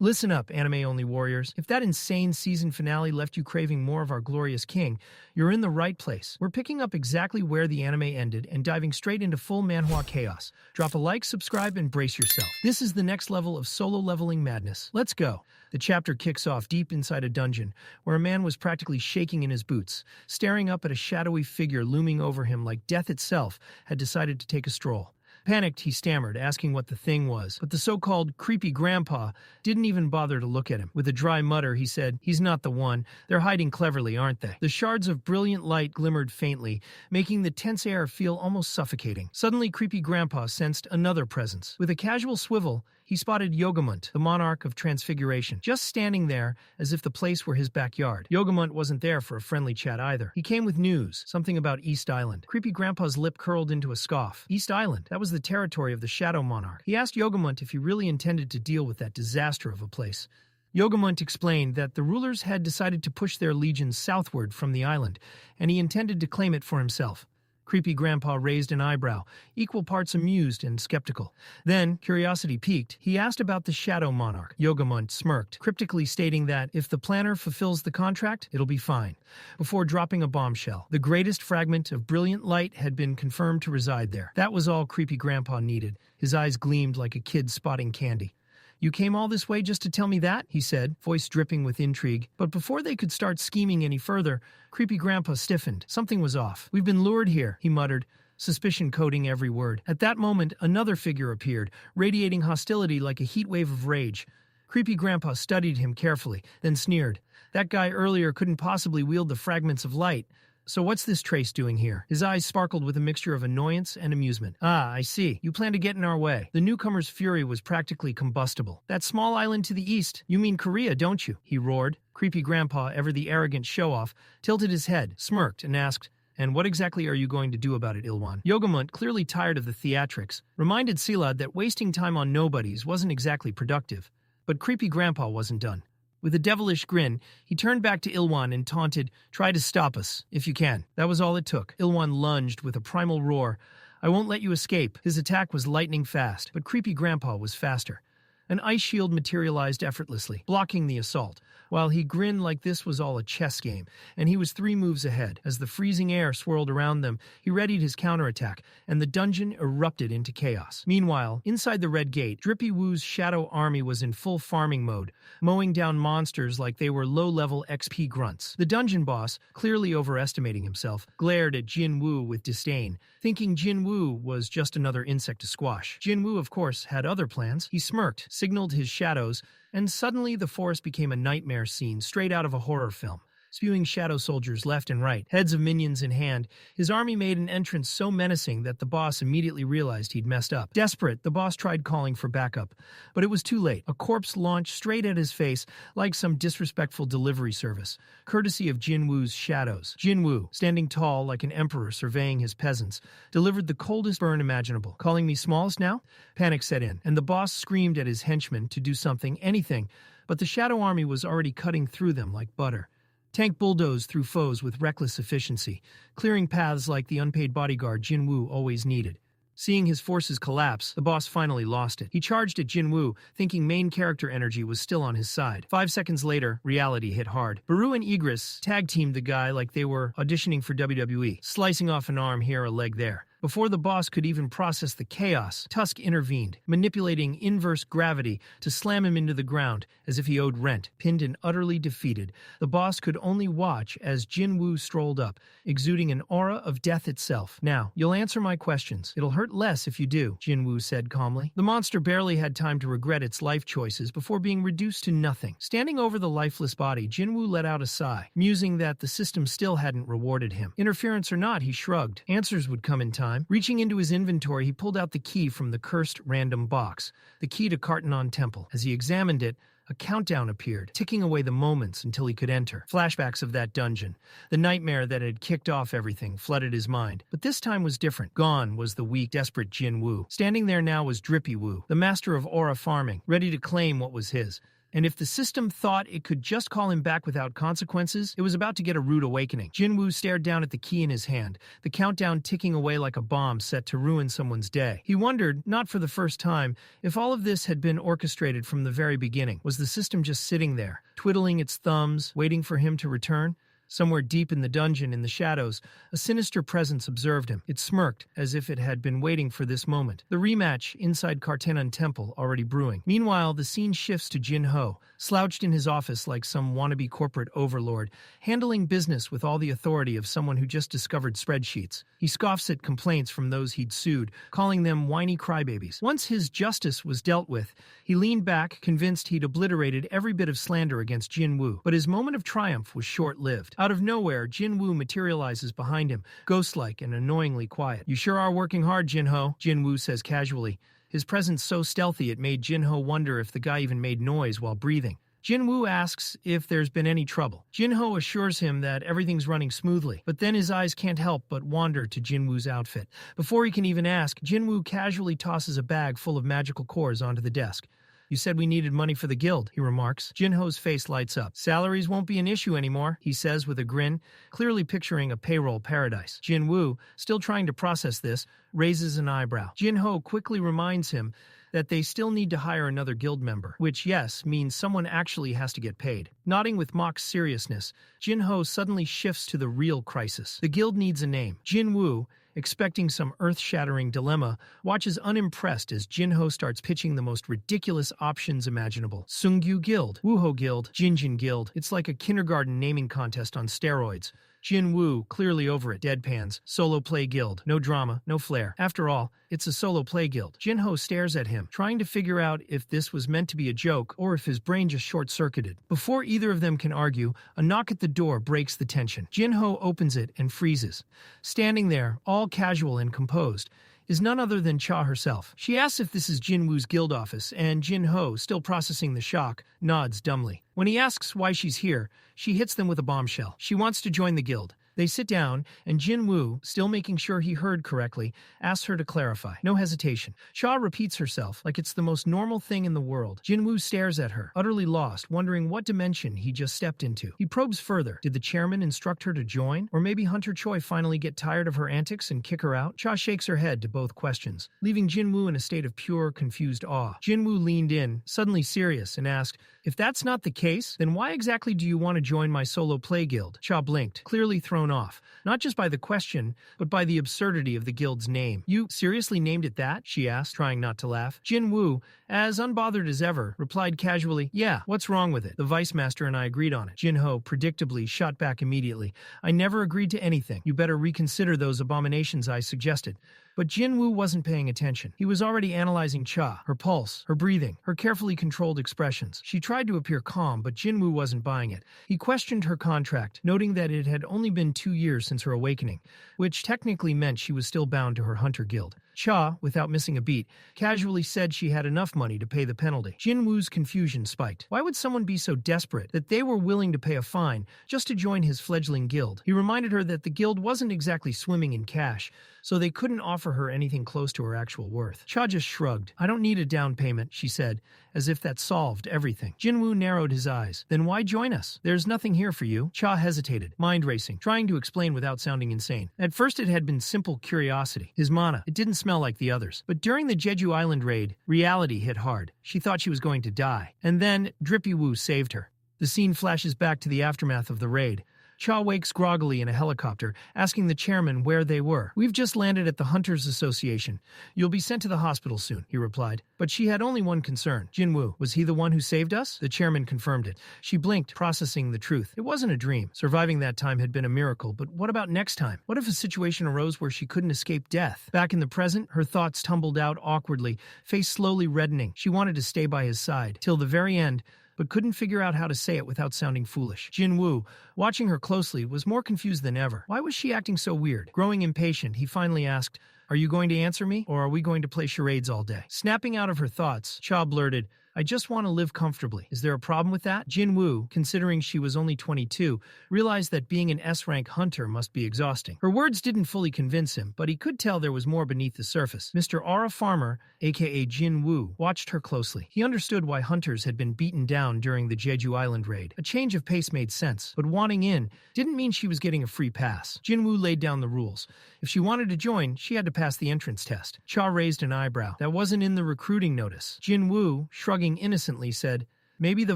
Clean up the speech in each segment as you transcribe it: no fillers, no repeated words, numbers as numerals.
Listen up, anime-only warriors. If that insane season finale left you craving more of our glorious king, you're in the right place. We're picking up exactly where the anime ended and diving straight into full manhwa chaos. Drop a like, subscribe, and brace yourself. This is the next level of solo leveling madness. Let's go. The chapter kicks off deep inside a dungeon, where a man was practically shaking in his boots, staring up at a shadowy figure looming over him like death itself had decided to take a stroll. Panicked, he stammered, asking what the thing was, but the so-called creepy grandpa didn't even bother to look at him. With a dry mutter, he said, "He's not the one. They're hiding cleverly, aren't they?" The shards of brilliant light glimmered faintly, making the tense air feel almost suffocating. Suddenly, creepy grandpa sensed another presence. With a casual swivel, he spotted Yogamont, the monarch of transfiguration, just standing there as if the place were his backyard. Yogamont wasn't there for a friendly chat either. He came with news, something about East Island. Creepy grandpa's lip curled into a scoff. East Island, that was the territory of the Shadow Monarch. He asked Yogamont if he really intended to deal with that disaster of a place. Yogamont explained that the rulers had decided to push their legions southward from the island, and he intended to claim it for himself. Creepy grandpa raised an eyebrow, equal parts amused and skeptical. Then, curiosity piqued, he asked about the Shadow Monarch. Yogamont smirked, cryptically stating that if the planner fulfills the contract, it'll be fine. Before dropping a bombshell, the greatest fragment of brilliant light had been confirmed to reside there. That was all creepy grandpa needed. His eyes gleamed like a kid spotting candy. "You came all this way just to tell me that?" he said, voice dripping with intrigue. But before they could start scheming any further, creepy grandpa stiffened. Something was off. "We've been lured here," he muttered, suspicion coating every word. At that moment, another figure appeared, radiating hostility like a heat wave of rage. Creepy grandpa studied him carefully, then sneered. "That guy earlier couldn't possibly wield the fragments of light. So what's this trace doing here?" His eyes sparkled with a mixture of annoyance and amusement. "Ah, I see. You plan to get in our way." The newcomer's fury was practically combustible. "That small island to the east? You mean Korea, don't you?" he roared. Creepy grandpa, ever the arrogant show-off, tilted his head, smirked, and asked, "And what exactly are you going to do about it, Ilwan?" Yogamont, clearly tired of the theatrics, reminded Silad that wasting time on nobodies wasn't exactly productive. But creepy grandpa wasn't done. With a devilish grin, he turned back to Ilwan and taunted, "Try to stop us, if you can." That was all it took. Ilwan lunged with a primal roar. "I won't let you escape." His attack was lightning fast, but creepy grandpa was faster. An ice shield materialized effortlessly, blocking the assault, while he grinned like this was all a chess game, and he was 3 moves ahead. As the freezing air swirled around them, he readied his counterattack, and the dungeon erupted into chaos. Meanwhile, inside the Red Gate, Drippy Woo's shadow army was in full farming mode, mowing down monsters like they were low-level XP grunts. The dungeon boss, clearly overestimating himself, glared at Jinwoo with disdain, thinking Jinwoo was just another insect to squash. Jinwoo, of course, had other plans. He smirked, signaled his shadows, and suddenly the forest became a nightmare scene straight out of a horror film. Spewing shadow soldiers left and right, heads of minions in hand, his army made an entrance so menacing that the boss immediately realized he'd messed up. Desperate, the boss tried calling for backup, but it was too late. A corpse launched straight at his face like some disrespectful delivery service, courtesy of Jinwoo's shadows. Jinwoo, standing tall like an emperor surveying his peasants, delivered the coldest burn imaginable. "Calling me smallest now?" Panic set in, and the boss screamed at his henchmen to do something, anything, but the shadow army was already cutting through them like butter. Tank bulldozed through foes with reckless efficiency, clearing paths like the unpaid bodyguard Jinwoo always needed. Seeing his forces collapse, the boss finally lost it. He charged at Jinwoo, thinking main character energy was still on his side. 5 seconds later, reality hit hard. Baru and Igris tag-teamed the guy like they were auditioning for WWE, slicing off an arm here, a leg there. Before the boss could even process the chaos, Tusk intervened, manipulating inverse gravity to slam him into the ground as if he owed rent. Pinned and utterly defeated, the boss could only watch as Jinwoo strolled up, exuding an aura of death itself. "Now, you'll answer my questions. It'll hurt less if you do," Jinwoo said calmly. The monster barely had time to regret its life choices before being reduced to nothing. Standing over the lifeless body, Jinwoo let out a sigh, musing that the system still hadn't rewarded him. Interference or not, he shrugged. Answers would come in time. Reaching into his inventory, he pulled out the key from the cursed random box, the key to Cartanon Temple. As he examined it, a countdown appeared, ticking away the moments until he could enter. Flashbacks of that dungeon. The nightmare that had kicked off everything flooded his mind. But this time was different. Gone was the weak, desperate Jinwoo. Standing there now was Drippy Woo, the master of aura farming, ready to claim what was his. And if the system thought it could just call him back without consequences, it was about to get a rude awakening. Jinwoo stared down at the key in his hand, the countdown ticking away like a bomb set to ruin someone's day. He wondered, not for the first time, if all of this had been orchestrated from the very beginning. Was the system just sitting there, twiddling its thumbs, waiting for him to return? Somewhere deep in the dungeon, in the shadows, a sinister presence observed him. It smirked, as if it had been waiting for this moment. The rematch inside Kartenon Temple already brewing. Meanwhile, the scene shifts to Jin-Ho, slouched in his office like some wannabe corporate overlord, handling business with all the authority of someone who just discovered spreadsheets. He scoffs at complaints from those he'd sued, calling them whiny crybabies. Once his justice was dealt with, he leaned back, convinced he'd obliterated every bit of slander against Jinwoo. But his moment of triumph was short-lived. Out of nowhere, Jinwoo materializes behind him, ghost-like and annoyingly quiet. "You sure are working hard, Jin-Ho," Jinwoo says casually. His presence so stealthy it made Jin-Ho wonder if the guy even made noise while breathing. Jinwoo asks if there's been any trouble. Jin-Ho assures him that everything's running smoothly, but then his eyes can't help but wander to Jinwoo's outfit. Before he can even ask, Jinwoo casually tosses a bag full of magical cores onto the desk. "You said we needed money for the guild," he remarks. Jin-Ho's face lights up. "Salaries won't be an issue anymore," he says with a grin, clearly picturing a payroll paradise. Jinwoo, still trying to process this, raises an eyebrow. Jin-Ho quickly reminds him that they still need to hire another guild member, which, yes, means someone actually has to get paid. Nodding with mock seriousness, Jin-Ho suddenly shifts to the real crisis. The guild needs a name. Jinwoo, expecting some earth-shattering dilemma, watches unimpressed as Jin-Ho starts pitching the most ridiculous options imaginable. Sungyu Guild, Wooho Guild, Jinjin Guild. It's like a kindergarten naming contest on steroids. Jinwoo, clearly over it, deadpans. Solo play guild. No drama, no flair. After all, it's a solo play guild. Jin-Ho stares at him, trying to figure out if this was meant to be a joke or if his brain just short-circuited. Before either of them can argue, a knock at the door breaks the tension. Jin-Ho opens it and freezes. Standing there, all casual and composed, is none other than Cha herself. She asks if this is Jinwoo's guild office, and Jin-Ho, still processing the shock, nods dumbly. When he asks why she's here, she hits them with a bombshell. She wants to join the guild. They sit down, and Jinwoo, still making sure he heard correctly, asks her to clarify. No hesitation. Cha repeats herself like it's the most normal thing in the world. Jinwoo stares at her, utterly lost, wondering what dimension he just stepped into. He probes further. Did the chairman instruct her to join? Or maybe Hunter Choi finally get tired of her antics and kick her out? Cha shakes her head to both questions, leaving Jinwoo in a state of pure, confused awe. Jinwoo leaned in, suddenly serious, and asked, "If that's not the case, then why exactly do you want to join my solo play guild?" Cha blinked, clearly thrown off, not just by the question, but by the absurdity of the guild's name. "You seriously named it that?" she asked, trying not to laugh. Jinwoo, as unbothered as ever, replied casually, "Yeah, what's wrong with it? The vice master and I agreed on it." Jin-Ho predictably shot back immediately. "I never agreed to anything. You better reconsider those abominations I suggested." But Jinwoo wasn't paying attention. He was already analyzing Cha, her pulse, her breathing, her carefully controlled expressions. She tried to appear calm, but Jinwoo wasn't buying it. He questioned her contract, noting that it had only been 2 years since her awakening, which technically meant she was still bound to her hunter guild. Cha, without missing a beat, casually said she had enough money to pay the penalty. Jinwoo's confusion spiked. Why would someone be so desperate that they were willing to pay a fine just to join his fledgling guild? He reminded her that the guild wasn't exactly swimming in cash, so they couldn't offer her anything close to her actual worth. Cha just shrugged. "I don't need a down payment," she said, as if that solved everything. Jinwoo narrowed his eyes. "Then why join us? There's nothing here for you." Cha hesitated, mind racing, trying to explain without sounding insane. At first it had been simple curiosity. His mana, it didn't smell like the others. But during the Jeju Island raid, reality hit hard. She thought she was going to die. And then Drippy Woo saved her. The scene flashes back to the aftermath of the raid. Cha wakes groggily in a helicopter, asking the chairman where they were. "We've just landed at the Hunters Association. You'll be sent to the hospital soon," he replied. But she had only one concern. Jinwoo, was he the one who saved us? The chairman confirmed it. She blinked, processing the truth. It wasn't a dream. Surviving that time had been a miracle, but what about next time? What if a situation arose where she couldn't escape death? Back in the present, her thoughts tumbled out awkwardly, face slowly reddening. She wanted to stay by his side, till the very end, but couldn't figure out how to say it without sounding foolish. Jinwoo, watching her closely, was more confused than ever. Why was she acting so weird? Growing impatient, he finally asked, "Are you going to answer me, or are we going to play charades all day?" Snapping out of her thoughts, Cha blurted, I just want to live comfortably. Is there a problem with that? Jinwoo, considering she was only 22, realized that being an S-rank hunter must be exhausting. Her words didn't fully convince him, but he could tell there was more beneath the surface. Mr. Aura Farmer, aka Jinwoo, watched her closely. He understood why hunters had been beaten down during the Jeju Island raid. A change of pace made sense, but wanting in didn't mean she was getting a free pass. Jinwoo laid down the rules. If she wanted to join, she had to pass the entrance test. Cha raised an eyebrow. That wasn't in the recruiting notice. Jinwoo, shrugging innocently, said, "Maybe the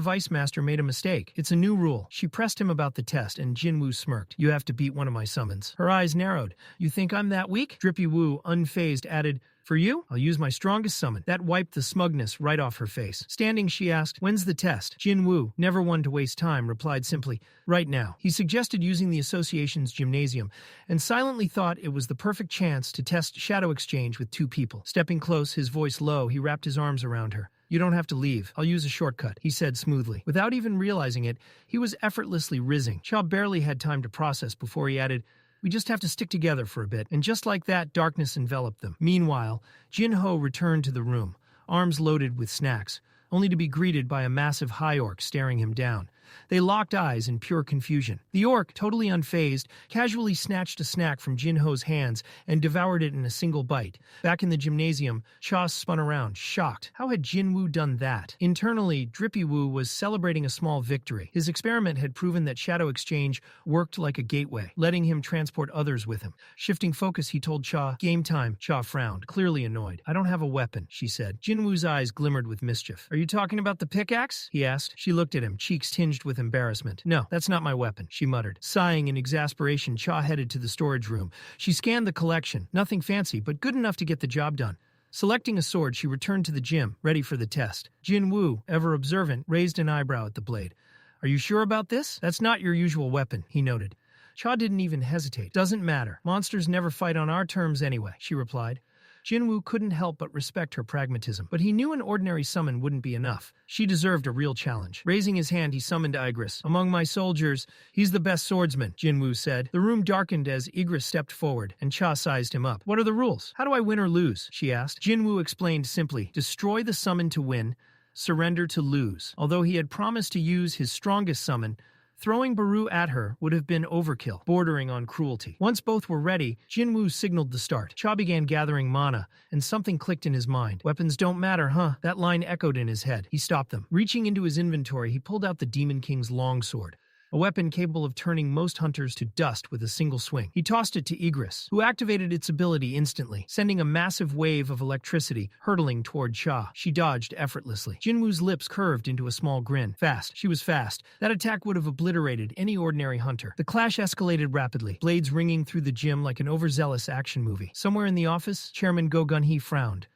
vice master made a mistake. It's a new rule." She pressed him about the test, and Jinwoo smirked. "You have to beat one of my summons." Her eyes narrowed. "You think I'm that weak?" Drippy Woo, unfazed, added, "For you, I'll use my strongest summon." That wiped the smugness right off her face. Standing, she asked, "When's the test?" Jinwoo, never one to waste time, replied simply, "Right now." He suggested using the association's gymnasium, and silently thought it was the perfect chance to test shadow exchange with two people. Stepping close, his voice low, he wrapped his arms around her. "You don't have to leave. I'll use a shortcut," he said smoothly. Without even realizing it, he was effortlessly rizzing. Cha barely had time to process before he added, "We just have to stick together for a bit." And just like that, darkness enveloped them. Meanwhile, Jin-Ho returned to the room, arms loaded with snacks, only to be greeted by a massive high orc staring him down. They locked eyes in pure confusion. The orc, totally unfazed, casually snatched a snack from Jin-Ho's hands and devoured it in a single bite. Back in the gymnasium, Cha spun around, shocked. How had Jinwoo done that? Internally, Drippy Woo was celebrating a small victory. His experiment had proven that shadow exchange worked like a gateway, letting him transport others with him. Shifting focus, he told Cha, "Game time." Cha frowned, clearly annoyed. "I don't have a weapon," she said. Jinwoo's eyes glimmered with mischief. "Are you talking about the pickaxe?" he asked. She looked at him, cheeks tinged with embarrassment. "No, that's not my weapon," she muttered. Sighing in exasperation, Cha headed to the storage room. She scanned the collection. Nothing fancy, but good enough to get the job done. Selecting a sword, she returned to the gym, ready for the test. Jinwoo, ever observant, raised an eyebrow at the blade. "Are you sure about this? That's not your usual weapon," he noted. Cha didn't even hesitate. "Doesn't matter. Monsters never fight on our terms anyway," she replied. Jinwoo couldn't help but respect her pragmatism, but he knew an ordinary summon wouldn't be enough. She deserved a real challenge. Raising his hand, he summoned Igris. "Among my soldiers, he's the best swordsman," Jinwoo said. The room darkened as Igris stepped forward, and Cha sized him up. "What are the rules? How do I win or lose?" she asked. Jinwoo explained simply, "Destroy the summon to win, surrender to lose." Although he had promised to use his strongest summon, throwing Baru at her would have been overkill, bordering on cruelty. Once both were ready, Jinwoo signaled the start. Cha began gathering mana, and something clicked in his mind. "Weapons don't matter, huh?" That line echoed in his head. He stopped them. Reaching into his inventory, he pulled out the Demon King's longsword, a weapon capable of turning most hunters to dust with a single swing. He tossed it to Igris, who activated its ability instantly, sending a massive wave of electricity hurtling toward Cha. She dodged effortlessly. Jinwoo's lips curved into a small grin. Fast. She was fast. That attack would have obliterated any ordinary hunter. The clash escalated rapidly, blades ringing through the gym like an overzealous action movie. Somewhere in the office, Chairman Go Gun-hee frowned.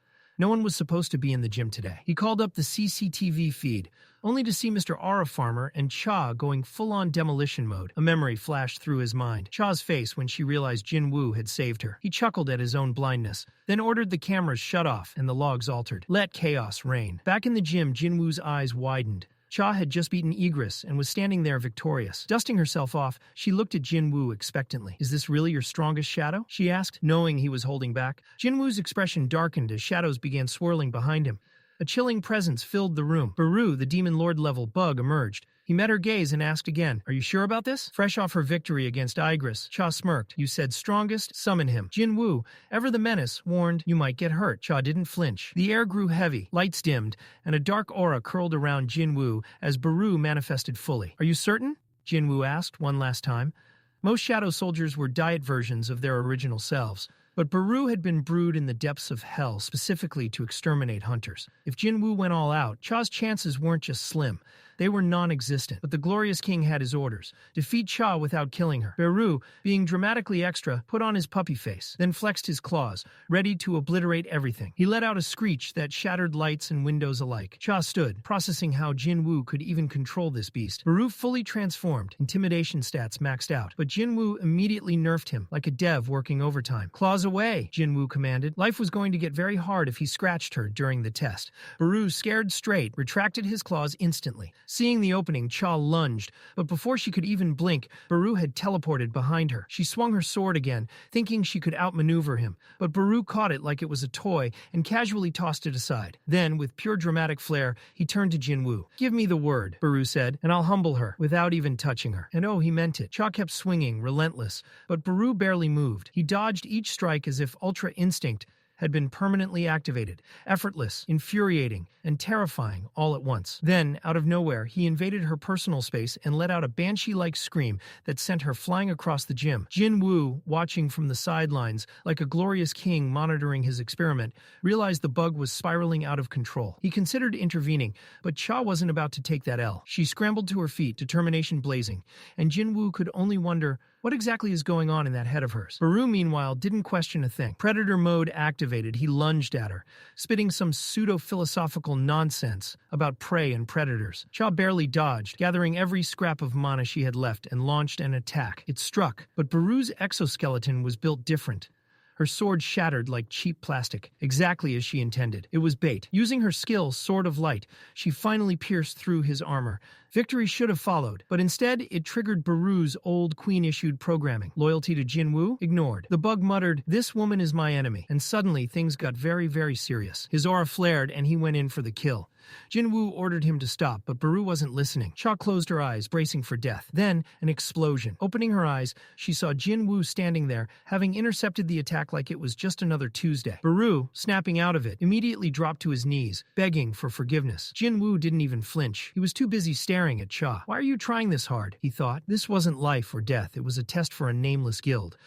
No one was supposed to be in the gym today. He called up the CCTV feed, only to see Mr. Aura Farmer and Cha going full-on demolition mode. A memory flashed through his mind. Cha's face when she realized Jinwoo had saved her. He chuckled at his own blindness, then ordered the cameras shut off and the logs altered. Let chaos reign. Back in the gym, Jinwoo's eyes widened. Cha had just beaten Igris and was standing there victorious. Dusting herself off, she looked at Jinwoo expectantly. "Is this really your strongest shadow?" she asked, knowing he was holding back. Jinwoo's expression darkened as shadows began swirling behind him. A chilling presence filled the room. Baru, the Demon Lord-level bug, emerged. He met her gaze and asked again, "Are you sure about this?" Fresh off her victory against Igris, Cha smirked. "You said strongest? Summon him." Jinwoo, ever the menace, warned, "You might get hurt." Cha didn't flinch. The air grew heavy, lights dimmed, and a dark aura curled around Jinwoo as Baru manifested fully. "Are you certain?" Jinwoo asked one last time. Most shadow soldiers were diet versions of their original selves, but Baru had been brewed in the depths of hell specifically to exterminate hunters. If Jinwoo went all out, Cha's chances weren't just slim. They were non-existent, but the glorious king had his orders. Defeat Cha without killing her. Baru, being dramatically extra, put on his puppy face, then flexed his claws, ready to obliterate everything. He let out a screech that shattered lights and windows alike. Cha stood, processing how Jinwoo could even control this beast. Baru fully transformed, intimidation stats maxed out, but Jinwoo immediately nerfed him, like a dev working overtime. "Claws away," Jinwoo commanded. Life was going to get very hard if he scratched her during the test. Baru, scared straight, retracted his claws instantly. Seeing the opening, Cha lunged, but before she could even blink, Baru had teleported behind her. She swung her sword again, thinking she could outmaneuver him, but Baru caught it like it was a toy and casually tossed it aside. Then, with pure dramatic flair, he turned to Jinwoo. "Give me the word," Baru said, "and I'll humble her," without even touching her. And oh, he meant it. Cha kept swinging, relentless, but Baru barely moved. He dodged each strike as if ultra instinct had been permanently activated, effortless, infuriating, and terrifying all at once. Then, out of nowhere, he invaded her personal space and let out a banshee-like scream that sent her flying across the gym. Jinwoo, watching from the sidelines like a glorious king monitoring his experiment, realized the bug was spiraling out of control. He considered intervening, but Cha wasn't about to take that L. She scrambled to her feet, determination blazing, and Jinwoo could only wonder what exactly is going on in that head of hers. Baru, meanwhile, didn't question a thing. Predator mode activated, he lunged at her, spitting some pseudo-philosophical nonsense about prey and predators. Cha barely dodged, gathering every scrap of mana she had left, and launched an attack. It struck, but Baru's exoskeleton was built different. Her sword shattered like cheap plastic, exactly as she intended. It was bait. Using her skill, Sword of Light, she finally pierced through his armor. Victory should have followed, but instead it triggered Baru's old Queen-issued programming. Loyalty to Jinwoo? Ignored. The bug muttered, "This woman is my enemy," and suddenly things got very, very serious. His aura flared and he went in for the kill. Jinwoo ordered him to stop, but Baru wasn't listening. Cha closed her eyes, bracing for death. Then, an explosion. Opening her eyes, she saw Jinwoo standing there, having intercepted the attack like it was just another Tuesday. Baru, snapping out of it, immediately dropped to his knees, begging for forgiveness. Jinwoo didn't even flinch. He was too busy staring at Cha. "Why are you trying this hard?" he thought. This wasn't life or death. It was a test for a nameless guild.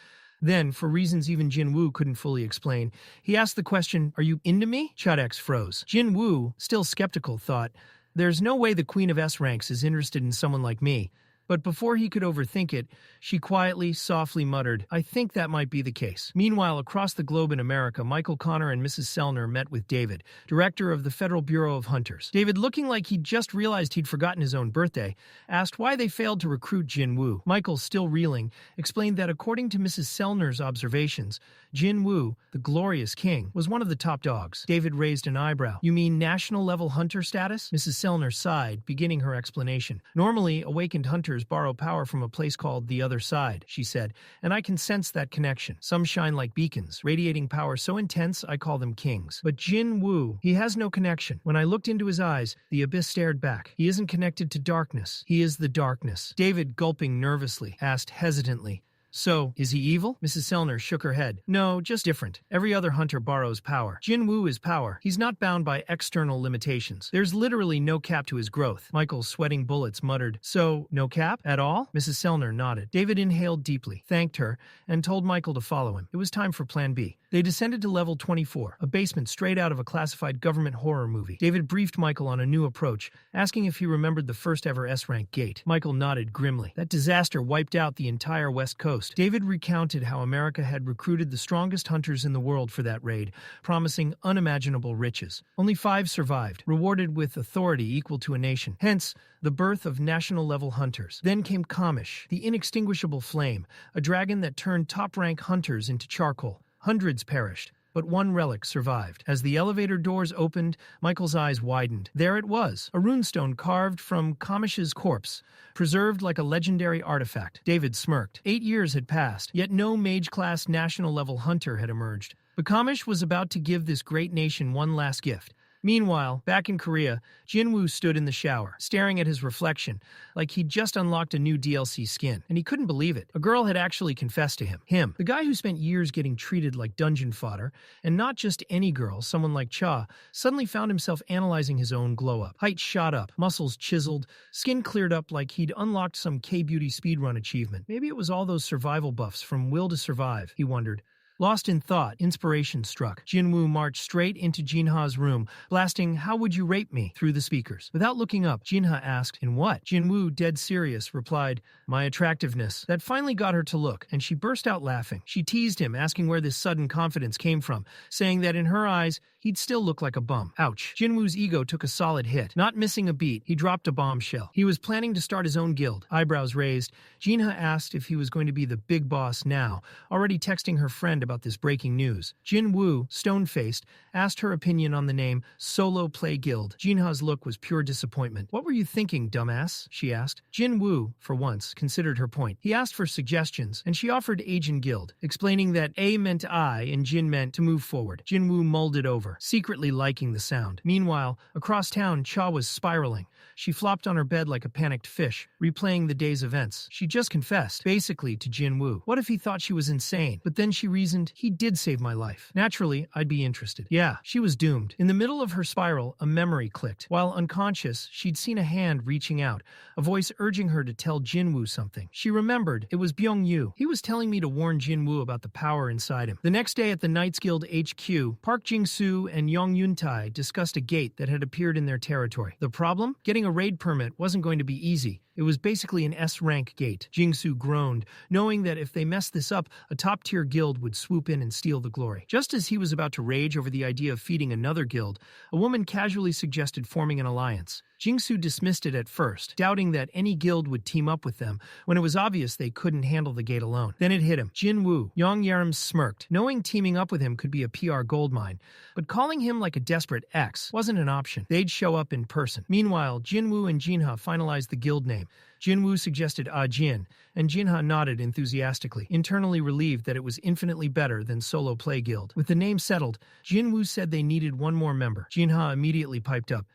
Then, for reasons even Jinwoo couldn't fully explain, he asked the question, "Are you into me?" Chadex froze. Jinwoo, still skeptical, thought, "There's no way the Queen of S-Ranks is interested in someone like me." But before he could overthink it, she quietly, softly muttered, "I think that might be the case." Meanwhile, across the globe in America, Michael Connor and Mrs. Sellner met with David, director of the Federal Bureau of Hunters. David, looking like he'd just realized he'd forgotten his own birthday, asked why they failed to recruit Jinwoo. Michael, still reeling, explained that according to Mrs. Sellner's observations, Jinwoo, the glorious king, was one of the top dogs. David raised an eyebrow. "You mean national-level hunter status?" Mrs. Sellner sighed, beginning her explanation. "Normally, awakened hunters borrow power from a place called the other side," she said, "and I can sense that connection. Some shine like beacons, radiating power so intense I call them kings. But Jinwoo, he has no connection. When I looked into his eyes, the abyss stared back. He isn't connected to darkness. He is the darkness." David, gulping nervously, asked hesitantly, "So, is he evil?" Mrs. Sellner shook her head. "No, just different. Every other hunter borrows power. Jinwoo is power. He's not bound by external limitations. There's literally no cap to his growth." Michael, sweating bullets, muttered, "So, no cap? At all?" Mrs. Sellner nodded. David inhaled deeply, thanked her, and told Michael to follow him. It was time for Plan B. They descended to level 24, a basement straight out of a classified government horror movie. David briefed Michael on a new approach, asking if he remembered the first-ever S-rank gate. Michael nodded grimly. That disaster wiped out the entire West Coast. David recounted how America had recruited the strongest hunters in the world for that raid, promising unimaginable riches. Only 5 survived, rewarded with authority equal to a nation. Hence, the birth of national-level hunters. Then came Kamish, the inextinguishable flame, a dragon that turned top-rank hunters into charcoal. Hundreds perished, but one relic survived. As the elevator doors opened, Michael's eyes widened. There it was, a runestone carved from Kamish's corpse, preserved like a legendary artifact. David smirked. 8 years had passed, yet no mage-class national-level hunter had emerged. But Kamish was about to give this great nation one last gift. Meanwhile, back in Korea, Jinwoo stood in the shower, staring at his reflection, like he'd just unlocked a new DLC skin. And he couldn't believe it. A girl had actually confessed to him. Him, the guy who spent years getting treated like dungeon fodder, and not just any girl, someone like Cha, suddenly found himself analyzing his own glow-up. Height shot up, muscles chiseled, skin cleared up like he'd unlocked some K-beauty speedrun achievement. Maybe it was all those survival buffs from Will to Survive, he wondered. Lost in thought, inspiration struck. Jinwoo marched straight into Jin-Ho's room, blasting "How would you rape me?" through the speakers. Without looking up, Jin-Ho asked, "In what?" Jinwoo, dead serious, replied, "My attractiveness." That finally got her to look, and she burst out laughing. She teased him, asking where this sudden confidence came from, saying that in her eyes, he'd still look like a bum. Ouch. Jinwoo's ego took a solid hit. Not missing a beat, he dropped a bombshell. He was planning to start his own guild. Eyebrows raised, Jin-Ho asked if he was going to be the big boss now, already texting her friend about about this breaking news. Jinwoo, stone-faced, asked her opinion on the name Solo Play Guild. Jinho's look was pure disappointment. "What were you thinking, dumbass?" she asked. Jinwoo, for once, considered her point. He asked for suggestions, and she offered Asian Guild, explaining that A meant I and Jin meant to move forward. Jinwoo mulled it over, secretly liking the sound. Meanwhile, across town, Cha was spiraling. She flopped on her bed like a panicked fish, replaying the day's events. She just confessed, basically, to Jinwoo. What if he thought she was insane? But then she reasoned, he did save my life. Naturally, I'd be interested. Yeah, she was doomed. In the middle of her spiral, a memory clicked. While unconscious, she'd seen a hand reaching out, a voice urging her to tell Jinwoo something. She remembered, it was Byung-Yu. He was telling me to warn Jinwoo about the power inside him. The next day at the Knights Guild HQ, Park Jing-soo and Yong Yun-tae discussed a gate that had appeared in their territory. The problem? Getting a raid permit wasn't going to be easy. It was basically an S-rank gate. Jing-soo groaned, knowing that if they messed this up, a top-tier guild would swoop in and steal the glory. Just as he was about to rage over the idea of feeding another guild, a woman casually suggested forming an alliance. Jing-soo dismissed it at first, doubting that any guild would team up with them when it was obvious they couldn't handle the gate alone. Then it hit him. Jinwoo. Yong Yaram smirked, knowing teaming up with him could be a PR goldmine, but calling him like a desperate ex wasn't an option. They'd show up in person. Meanwhile, Jinwoo and Jin-Ho finalized the guild name. Jinwoo suggested Jin, and Jin-Ho nodded enthusiastically, internally relieved that it was infinitely better than Solo Play Guild. With the name settled, Jinwoo said they needed one more member. Jin-Ho immediately piped up.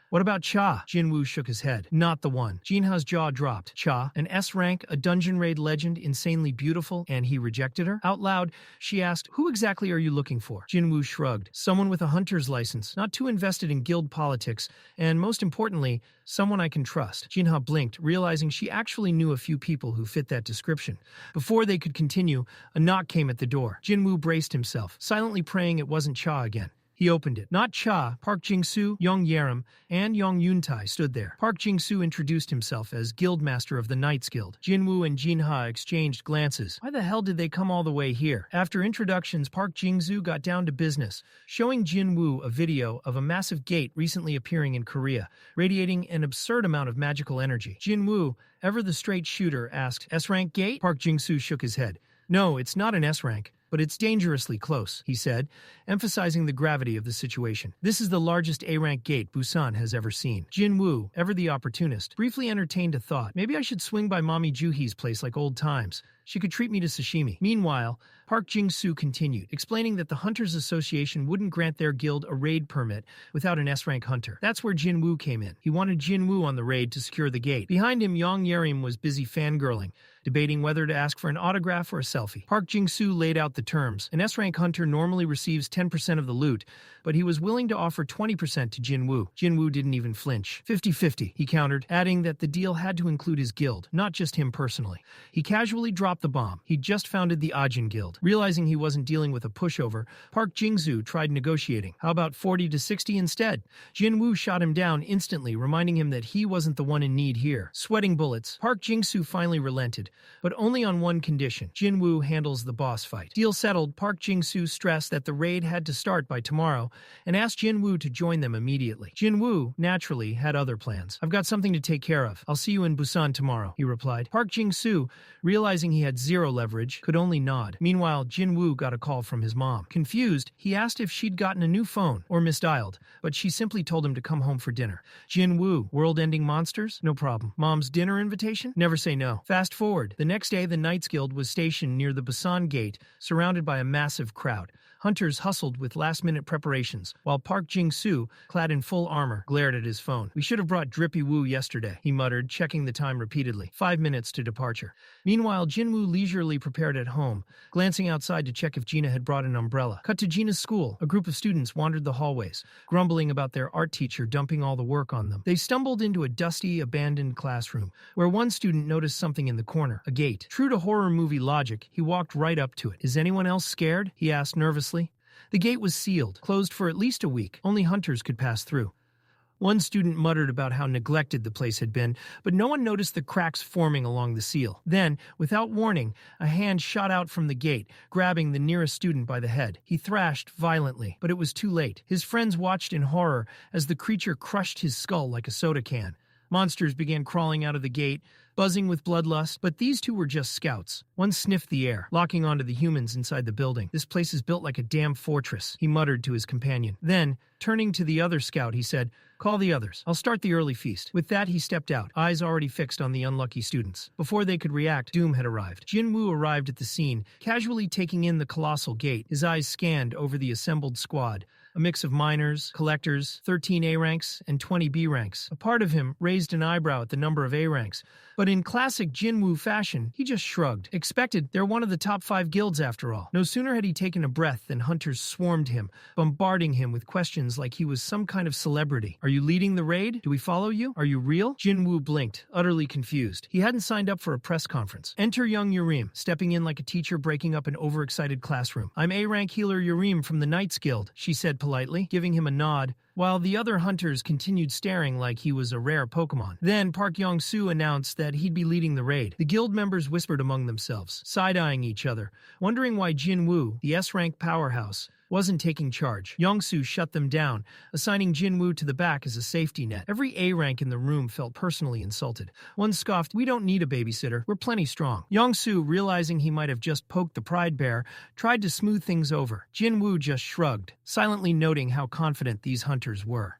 "What about Cha?" Jinwoo shook his head. "Not the one." Jin-Ho's jaw dropped. Cha, an S-rank, a dungeon raid legend, insanely beautiful, and he rejected her? Out loud, she asked, "Who exactly are you looking for?" Jinwoo shrugged. "Someone with a hunter's license, not too invested in guild politics, and most importantly, someone I can trust." Jin-Ho blinked, realizing she actually knew a few people who fit that description. Before they could continue, a knock came at the door. Jinwoo braced himself, silently praying it wasn't Cha again. He opened it. Not Cha, Park Jing-soo, Yong Yaram, and Yong Yun-tae stood there. Park Jing-soo introduced himself as Guildmaster of the Knights Guild. Jinwoo and Jin-Ho exchanged glances. Why the hell did they come all the way here? After introductions, Park Jing-soo got down to business, showing Jinwoo a video of a massive gate recently appearing in Korea, radiating an absurd amount of magical energy. Jinwoo, ever the straight shooter, asked, "S-rank gate?" Park Jing-soo shook his head. "No, it's not an S-rank. But it's dangerously close," he said, emphasizing the gravity of the situation. "This is the largest A-rank gate Busan has ever seen." Jinwoo, ever the opportunist, briefly entertained a thought. Maybe I should swing by Mommy Juhi's place like old times. She could treat me to sashimi. Meanwhile, Park Jing-soo continued, explaining that the Hunters Association wouldn't grant their guild a raid permit without an S-rank hunter. That's where Jinwoo came in. He wanted Jinwoo on the raid to secure the gate. Behind him, Yong Yarim was busy fangirling, debating whether to ask for an autograph or a selfie. Park Jing-soo laid out the terms. An S-rank hunter normally receives 10% of the loot, but he was willing to offer 20% to Jinwoo. Jinwoo didn't even flinch. 50-50, he countered, adding that the deal had to include his guild, not just him personally. He casually dropped the bomb. He'd just founded the Ajin Guild. Realizing he wasn't dealing with a pushover, Park Jing-soo tried negotiating. How about 40-60 instead? Jinwoo shot him down instantly, reminding him that he wasn't the one in need here. Sweating bullets, Park Jing-soo finally relented, but only on one condition. Jinwoo handles the boss fight. Deal settled, Park Jing-soo stressed that the raid had to start by tomorrow and asked Jinwoo to join them immediately. Jinwoo, naturally, had other plans. "I've got something to take care of. I'll see you in Busan tomorrow," he replied. Park Jing-soo, realizing he had zero leverage, could only nod. Meanwhile, Jinwoo got a call from his mom. Confused, he asked if she'd gotten a new phone or misdialed, but she simply told him to come home for dinner. Jinwoo, world-ending monsters? No problem. Mom's dinner invitation? Never say no. Fast forward. The next day, the Knights Guild was stationed near the Busan Gate, surrounded by a massive crowd. Hunters hustled with last-minute preparations, while Park Jing-soo, clad in full armor, glared at his phone. "We should have brought Drippy Woo yesterday," he muttered, checking the time repeatedly. 5 minutes to departure. Meanwhile, Jinwoo leisurely prepared at home, glancing outside to check if Gina had brought an umbrella. Cut to Gina's school. A group of students wandered the hallways, grumbling about their art teacher dumping all the work on them. They stumbled into a dusty, abandoned classroom, where one student noticed something in the corner, a gate. True to horror movie logic, he walked right up to it. "Is anyone else scared?" he asked nervously. The gate was sealed, closed for at least a week. Only hunters could pass through. One student muttered about how neglected the place had been, but no one noticed the cracks forming along the seal. Then, without warning, a hand shot out from the gate, grabbing the nearest student by the head. He thrashed violently, but it was too late. His friends watched in horror as the creature crushed his skull like a soda can. Monsters began crawling out of the gate, buzzing with bloodlust, but these two were just scouts. One sniffed the air, locking onto the humans inside the building. "This place is built like a damn fortress," he muttered to his companion. Then, turning to the other scout, he said, "Call the others. I'll start the early feast." With that, he stepped out, eyes already fixed on the unlucky students. Before they could react, doom had arrived. Jinwoo arrived at the scene, casually taking in the colossal gate. His eyes scanned over the assembled squad. A mix of minors, collectors, 13 A ranks, and 20 B ranks. A part of him raised an eyebrow at the number of A ranks, but in classic Jinwoo fashion, he just shrugged. Expected, they're one of the top 5 guilds after all. No sooner had he taken a breath than hunters swarmed him, bombarding him with questions like he was some kind of celebrity. "Are you leading the raid? Do we follow you? Are you real?" Jinwoo blinked, utterly confused. He hadn't signed up for a press conference. Enter young Yurim, stepping in like a teacher breaking up an overexcited classroom. "I'm A-rank healer Yurim from the Knights Guild," she said politely, giving him a nod, while the other hunters continued staring like he was a rare Pokemon. Then Park Yong-soo announced that he'd be leading the raid. The guild members whispered among themselves, side-eyeing each other, wondering why Jinwoo, the S-rank powerhouse, wasn't taking charge. Yong-soo shut them down, assigning Jinwoo to the back as a safety net. Every A-rank in the room felt personally insulted. One scoffed, "We don't need a babysitter. We're plenty strong." Yong-soo, realizing he might have just poked the pride bear, tried to smooth things over. Jinwoo just shrugged, silently noting how confident these hunters were.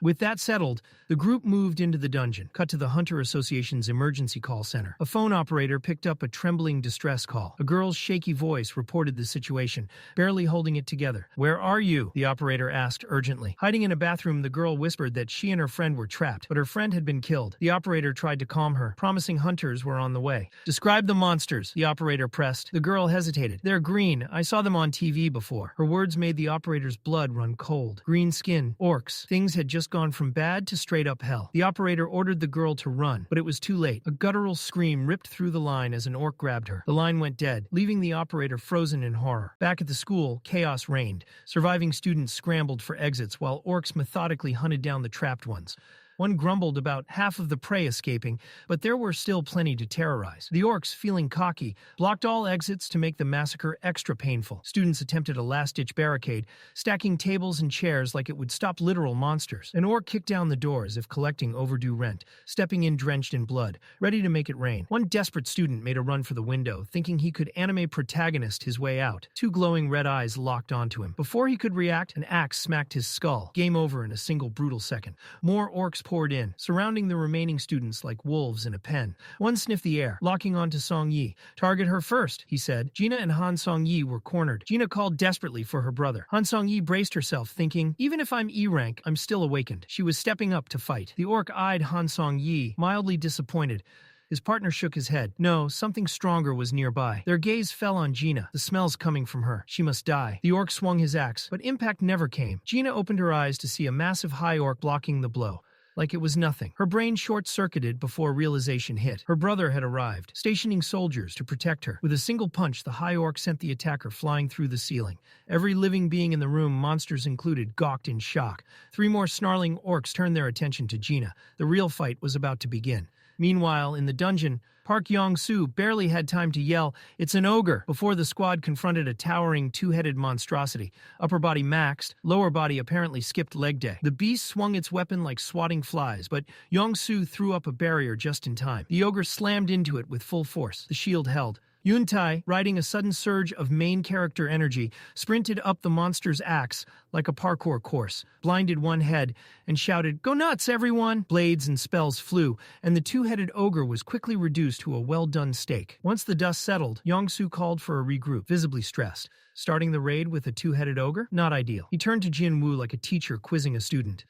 With that settled, the group moved into the dungeon, cut to the Hunter Association's emergency call center. A phone operator picked up a trembling distress call. A girl's shaky voice reported the situation, barely holding it together. "Where are you?" the operator asked urgently. Hiding in a bathroom, the girl whispered that she and her friend were trapped, but her friend had been killed. The operator tried to calm her, promising hunters were on the way. "Describe the monsters," the operator pressed. The girl hesitated. "They're green. I saw them on TV before." Her words made the operator's blood run cold. Green skin, orcs. Things had just gone from bad to straight up hell. The operator ordered the girl to run, but it was too late. A guttural scream ripped through the line as an orc grabbed her. The line went dead, leaving the operator frozen in horror. Back at the school, chaos reigned. Surviving students scrambled for exits while orcs methodically hunted down the trapped ones. One grumbled about half of the prey escaping, but there were still plenty to terrorize. The orcs, feeling cocky, blocked all exits to make the massacre extra painful. Students attempted a last-ditch barricade, stacking tables and chairs like it would stop literal monsters. An orc kicked down the door as if collecting overdue rent, stepping in drenched in blood, ready to make it rain. One desperate student made a run for the window, thinking he could anime protagonist his way out. 2 glowing red eyes locked onto him. Before he could react, an axe smacked his skull. Game over in a single brutal second. More orcs poured in, surrounding the remaining students like wolves in a pen. One sniffed the air, locking onto Song-yi. "Target her first," he said. Gina and Han Song-yi were cornered. Gina called desperately for her brother. Han Song-yi braced herself, thinking, "Even if I'm E-rank, I'm still awakened." She was stepping up to fight. The orc eyed Han Song-yi, mildly disappointed. His partner shook his head. No, something stronger was nearby. Their gaze fell on Gina. The smell's coming from her. She must die. The orc swung his axe, but impact never came. Gina opened her eyes to see a massive high orc blocking the blow. Like it was nothing. Her brain short-circuited before realization hit. Her brother had arrived, stationing soldiers to protect her. With a single punch, the high orc sent the attacker flying through the ceiling. Every living being in the room, monsters included, gawked in shock. 3 more snarling orcs turned their attention to Gina. The real fight was about to begin. Meanwhile, in the dungeon, Park Yong-soo barely had time to yell, "It's an ogre," before the squad confronted a towering 2-headed monstrosity. Upper body maxed, lower body apparently skipped leg day. The beast swung its weapon like swatting flies, but Yong-soo threw up a barrier just in time. The ogre slammed into it with full force. The shield held. Yuntai, riding a sudden surge of main character energy, sprinted up the monster's axe like a parkour course, blinded one head, and shouted, "Go nuts, everyone!" Blades and spells flew, and the 2-headed ogre was quickly reduced to a well-done steak. Once the dust settled, Yong-soo called for a regroup, visibly stressed. Starting the raid with a 2-headed ogre? Not ideal. He turned to Jinwoo like a teacher quizzing a student.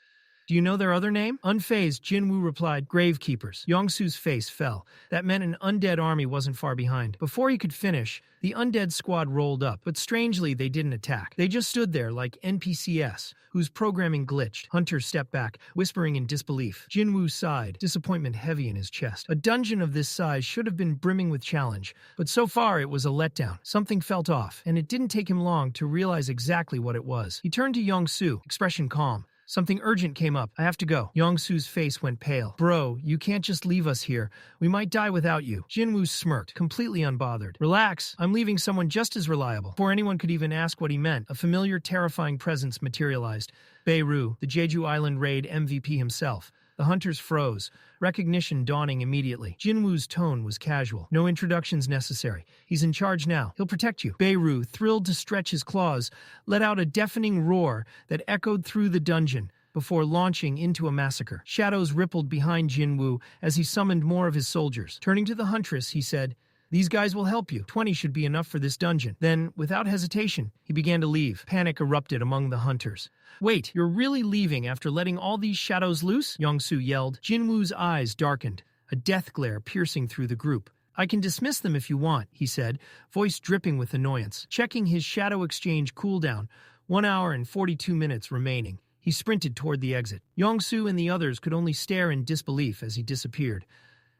"Do you know their other name?" Unfazed, Jinwoo replied, "Gravekeepers." Yong-soo's face fell. That meant an undead army wasn't far behind. Before he could finish, the undead squad rolled up, but strangely they didn't attack. They just stood there like NPCs, whose programming glitched. Hunter stepped back, whispering in disbelief. Jinwoo sighed, disappointment heavy in his chest. A dungeon of this size should have been brimming with challenge, but so far it was a letdown. Something felt off, and it didn't take him long to realize exactly what it was. He turned to Yong-soo, expression calm. "Something urgent came up. I have to go." Yong-soo's face went pale. "Bro, you can't just leave us here. We might die without you." Jinwoo smirked, completely unbothered. "Relax. I'm leaving someone just as reliable." Before anyone could even ask what he meant, a familiar, terrifying presence materialized. Beirut, the Jeju Island raid MVP himself. The hunters froze, recognition dawning immediately. Jinwoo's tone was casual. No introductions necessary. He's in charge now. He'll protect you. Beirut, thrilled to stretch his claws, let out a deafening roar that echoed through the dungeon before launching into a massacre. Shadows rippled behind Jinwoo as he summoned more of his soldiers. Turning to the huntress, he said, "These guys will help you. 20 should be enough for this dungeon." Then, without hesitation, he began to leave. Panic erupted among the hunters. "Wait, you're really leaving after letting all these shadows loose?" Young-soo yelled. Jinwoo's eyes darkened, a death glare piercing through the group. "I can dismiss them if you want," he said, voice dripping with annoyance. Checking his shadow exchange cooldown, 1 hour and 42 minutes remaining. He sprinted toward the exit. Young-soo and the others could only stare in disbelief as he disappeared.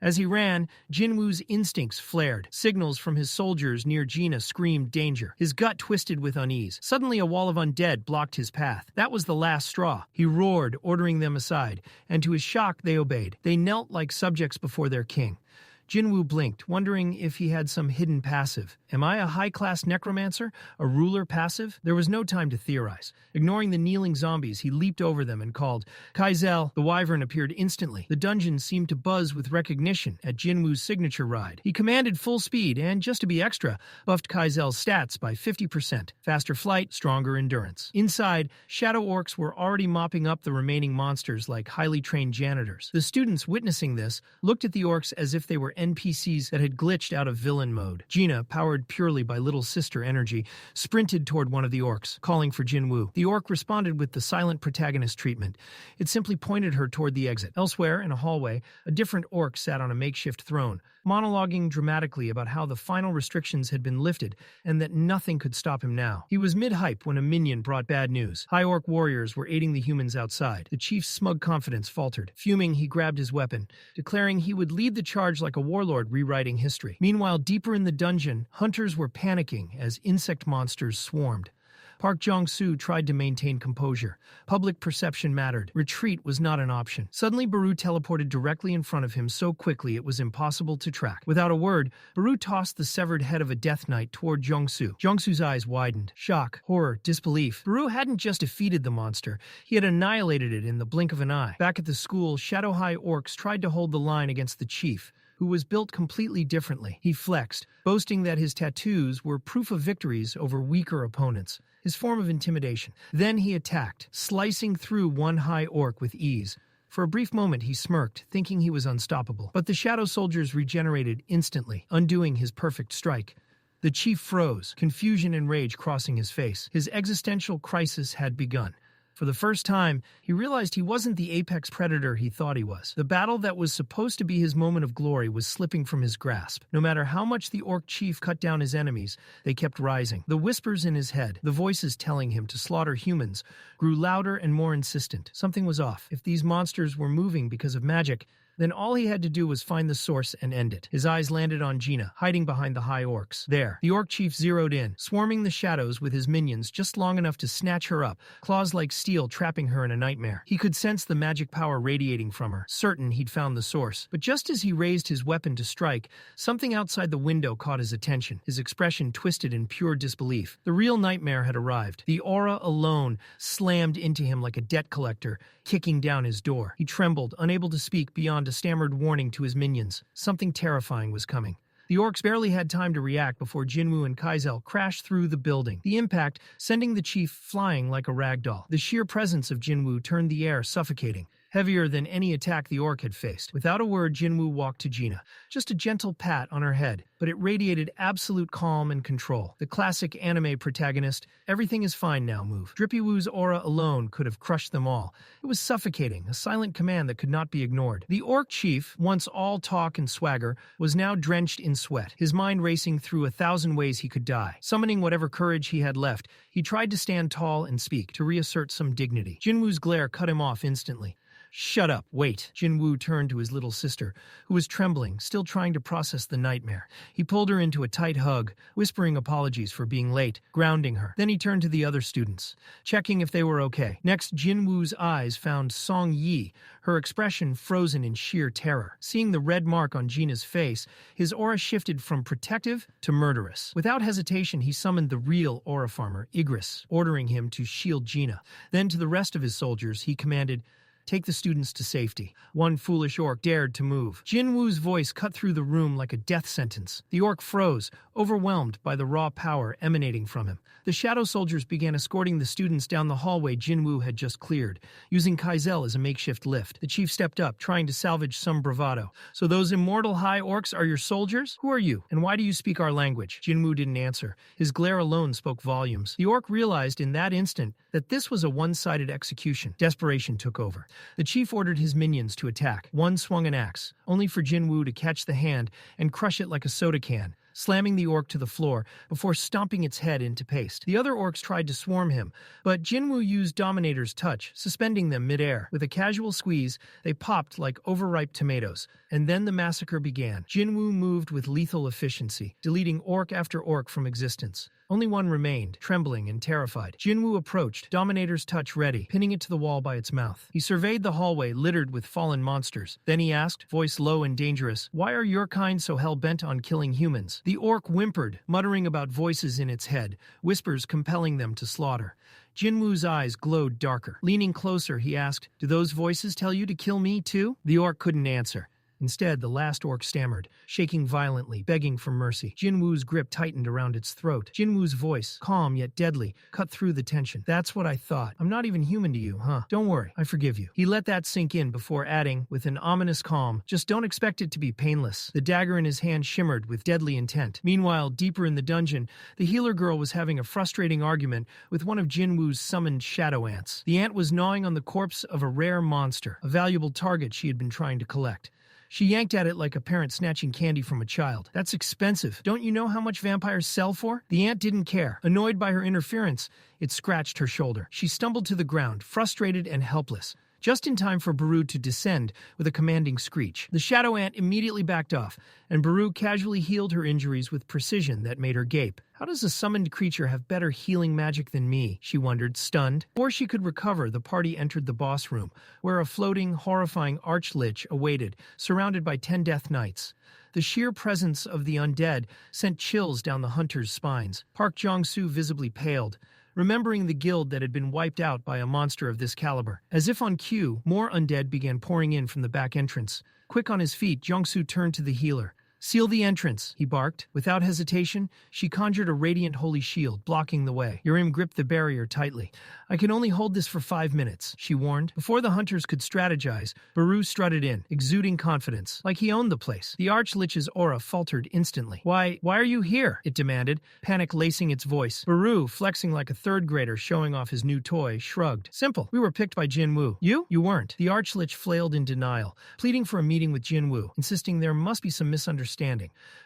As he ran, Jinwoo's instincts flared. Signals from his soldiers near Gina screamed danger. His gut twisted with unease. Suddenly a wall of undead blocked his path. That was the last straw. He roared, ordering them aside, and to his shock they obeyed. They knelt like subjects before their king. Jinwoo blinked, wondering if he had some hidden passive. Am I a high-class necromancer? A ruler passive? There was no time to theorize. Ignoring the kneeling zombies, he leaped over them and called, "Kaizel!" The wyvern appeared instantly. The dungeon seemed to buzz with recognition at Jinwoo's signature ride. He commanded full speed and, just to be extra, buffed Kaizel's stats by 50%. Faster flight, stronger endurance. Inside, shadow orcs were already mopping up the remaining monsters like highly trained janitors. The students witnessing this looked at the orcs as if they were NPCs that had glitched out of villain mode. Gina, powered purely by little sister energy, sprinted toward one of the orcs, calling for Jinwoo. The orc responded with the silent protagonist treatment. It simply pointed her toward the exit. Elsewhere, in a hallway, a different orc sat on a makeshift throne, monologuing dramatically about how the final restrictions had been lifted and that nothing could stop him now. He was mid-hype when a minion brought bad news. High orc warriors were aiding the humans outside. The chief's smug confidence faltered. Fuming, he grabbed his weapon, declaring he would lead the charge like a warlord rewriting history. Meanwhile, deeper in the dungeon, hunters were panicking as insect monsters swarmed. Park Jong-soo tried to maintain composure. Public perception mattered. Retreat was not an option. Suddenly, Baru teleported directly in front of him so quickly it was impossible to track. Without a word, Baru tossed the severed head of a death knight toward Jong-soo. Jong-soo's eyes widened. Shock, horror, disbelief. Baru hadn't just defeated the monster. He had annihilated it in the blink of an eye. Back at the school, shadow-high orcs tried to hold the line against the chief, who was built completely differently. He flexed, boasting that his tattoos were proof of victories over weaker opponents, his form of intimidation. Then he attacked, slicing through one high orc with ease. For a brief moment he smirked, thinking he was unstoppable. But the shadow soldiers regenerated instantly, undoing his perfect strike. The chief froze, confusion and rage crossing his face. His existential crisis had begun. For the first time, he realized he wasn't the apex predator he thought he was. The battle that was supposed to be his moment of glory was slipping from his grasp. No matter how much the orc chief cut down his enemies, they kept rising. The whispers in his head, the voices telling him to slaughter humans, grew louder and more insistent. Something was off. If these monsters were moving because of magic, then all he had to do was find the source and end it. His eyes landed on Gina, hiding behind the high orcs. There, the orc chief zeroed in, swarming the shadows with his minions just long enough to snatch her up, claws like steel trapping her in a nightmare. He could sense the magic power radiating from her, certain he'd found the source. But just as he raised his weapon to strike, something outside the window caught his attention, his expression twisted in pure disbelief. The real nightmare had arrived. The aura alone slammed into him like a debt collector, kicking down his door. He trembled, unable to speak beyond a stammered warning to his minions. Something terrifying was coming. The orcs barely had time to react before Jinwoo and Kaizel crashed through the building, the impact sending the chief flying like a ragdoll. The sheer presence of Jinwoo turned the air suffocating, heavier than any attack the orc had faced. Without a word, Jinwoo walked to Gina. Just a gentle pat on her head, but it radiated absolute calm and control. The classic anime protagonist, everything is fine now move. Drippy Woo's aura alone could have crushed them all. It was suffocating, a silent command that could not be ignored. The orc chief, once all talk and swagger, was now drenched in sweat, his mind racing through 1,000 ways he could die. Summoning whatever courage he had left, he tried to stand tall and speak, to reassert some dignity. Jinwoo's glare cut him off instantly. "Shut up, wait." Jinwoo turned to his little sister, who was trembling, still trying to process the nightmare. He pulled her into a tight hug, whispering apologies for being late, grounding her. Then he turned to the other students, checking if they were okay. Next, Jinwoo's eyes found Song Yi, her expression frozen in sheer terror. Seeing the red mark on Gina's face, his aura shifted from protective to murderous. Without hesitation, he summoned the real aura farmer, Igris, ordering him to shield Gina. Then to the rest of his soldiers, he commanded, Take the students to safety. One foolish orc dared to move. Jinwoo's voice cut through the room like a death sentence. The orc froze, overwhelmed by the raw power emanating from him. The shadow soldiers began escorting the students down the hallway Jinwoo had just cleared, using Kaizel as a makeshift lift. The chief stepped up, trying to salvage some bravado. So those immortal high orcs are your soldiers? Who are you, and why do you speak our language? Jinwoo didn't answer. His glare alone spoke volumes. The orc realized in that instant that this was a one-sided execution. Desperation took over. The chief ordered his minions to attack. One swung an axe, only for Jinwoo to catch the hand and crush it like a soda can, slamming the orc to the floor before stomping its head into paste. The other orcs tried to swarm him, but Jinwoo used Dominator's touch, suspending them midair. With a casual squeeze, they popped like overripe tomatoes, and then the massacre began. Jinwoo moved with lethal efficiency, deleting orc after orc from existence. Only one remained, trembling and terrified. Jinwoo approached, Dominator's touch ready, pinning it to the wall by its mouth. He surveyed the hallway littered with fallen monsters. Then he asked, voice low and dangerous, "Why are your kind so hell-bent on killing humans?" The orc whimpered, muttering about voices in its head, whispers compelling them to slaughter. Jinwoo's eyes glowed darker. Leaning closer, he asked, "Do those voices tell you to kill me too?" The orc couldn't answer. Instead, the last orc stammered, shaking violently, begging for mercy. Jinwoo's grip tightened around its throat. Jinwoo's voice, calm yet deadly, cut through the tension. "That's what I thought. I'm not even human to you, huh? Don't worry, I forgive you." He let that sink in before adding, with an ominous calm, "Just don't expect it to be painless." The dagger in his hand shimmered with deadly intent. Meanwhile, deeper in the dungeon, the healer girl was having a frustrating argument with one of Jinwoo's summoned shadow ants. The ant was gnawing on the corpse of a rare monster, a valuable target she had been trying to collect. She yanked at it like a parent snatching candy from a child. "That's expensive. Don't you know how much vampires sell for?" The ant didn't care. Annoyed by her interference, it scratched her shoulder. She stumbled to the ground, frustrated and helpless, just in time for Baru to descend with a commanding screech. The shadow ant immediately backed off, and Baru casually healed her injuries with precision that made her gape. How does a summoned creature have better healing magic than me? She wondered, stunned. Before she could recover, the party entered the boss room, where a floating, horrifying archlich awaited, surrounded by 10 death knights. The sheer presence of the undead sent chills down the hunters' spines. Park Jong-soo visibly paled, remembering the guild that had been wiped out by a monster of this caliber. As if on cue, more undead began pouring in from the back entrance. Quick on his feet, Jong-soo turned to the healer. "Seal the entrance," he barked. Without hesitation, she conjured a radiant holy shield, blocking the way. Yurim gripped the barrier tightly. "I can only hold this for 5 minutes," she warned. Before the hunters could strategize, Baru strutted in, exuding confidence, like he owned the place. The archlich's aura faltered instantly. Why are you here?" it demanded, panic lacing its voice. Baru, flexing like a third grader showing off his new toy, shrugged. "Simple. We were picked by Jinwoo. You? You weren't." The archlich flailed in denial, pleading for a meeting with Jinwoo, insisting there must be some misunderstanding.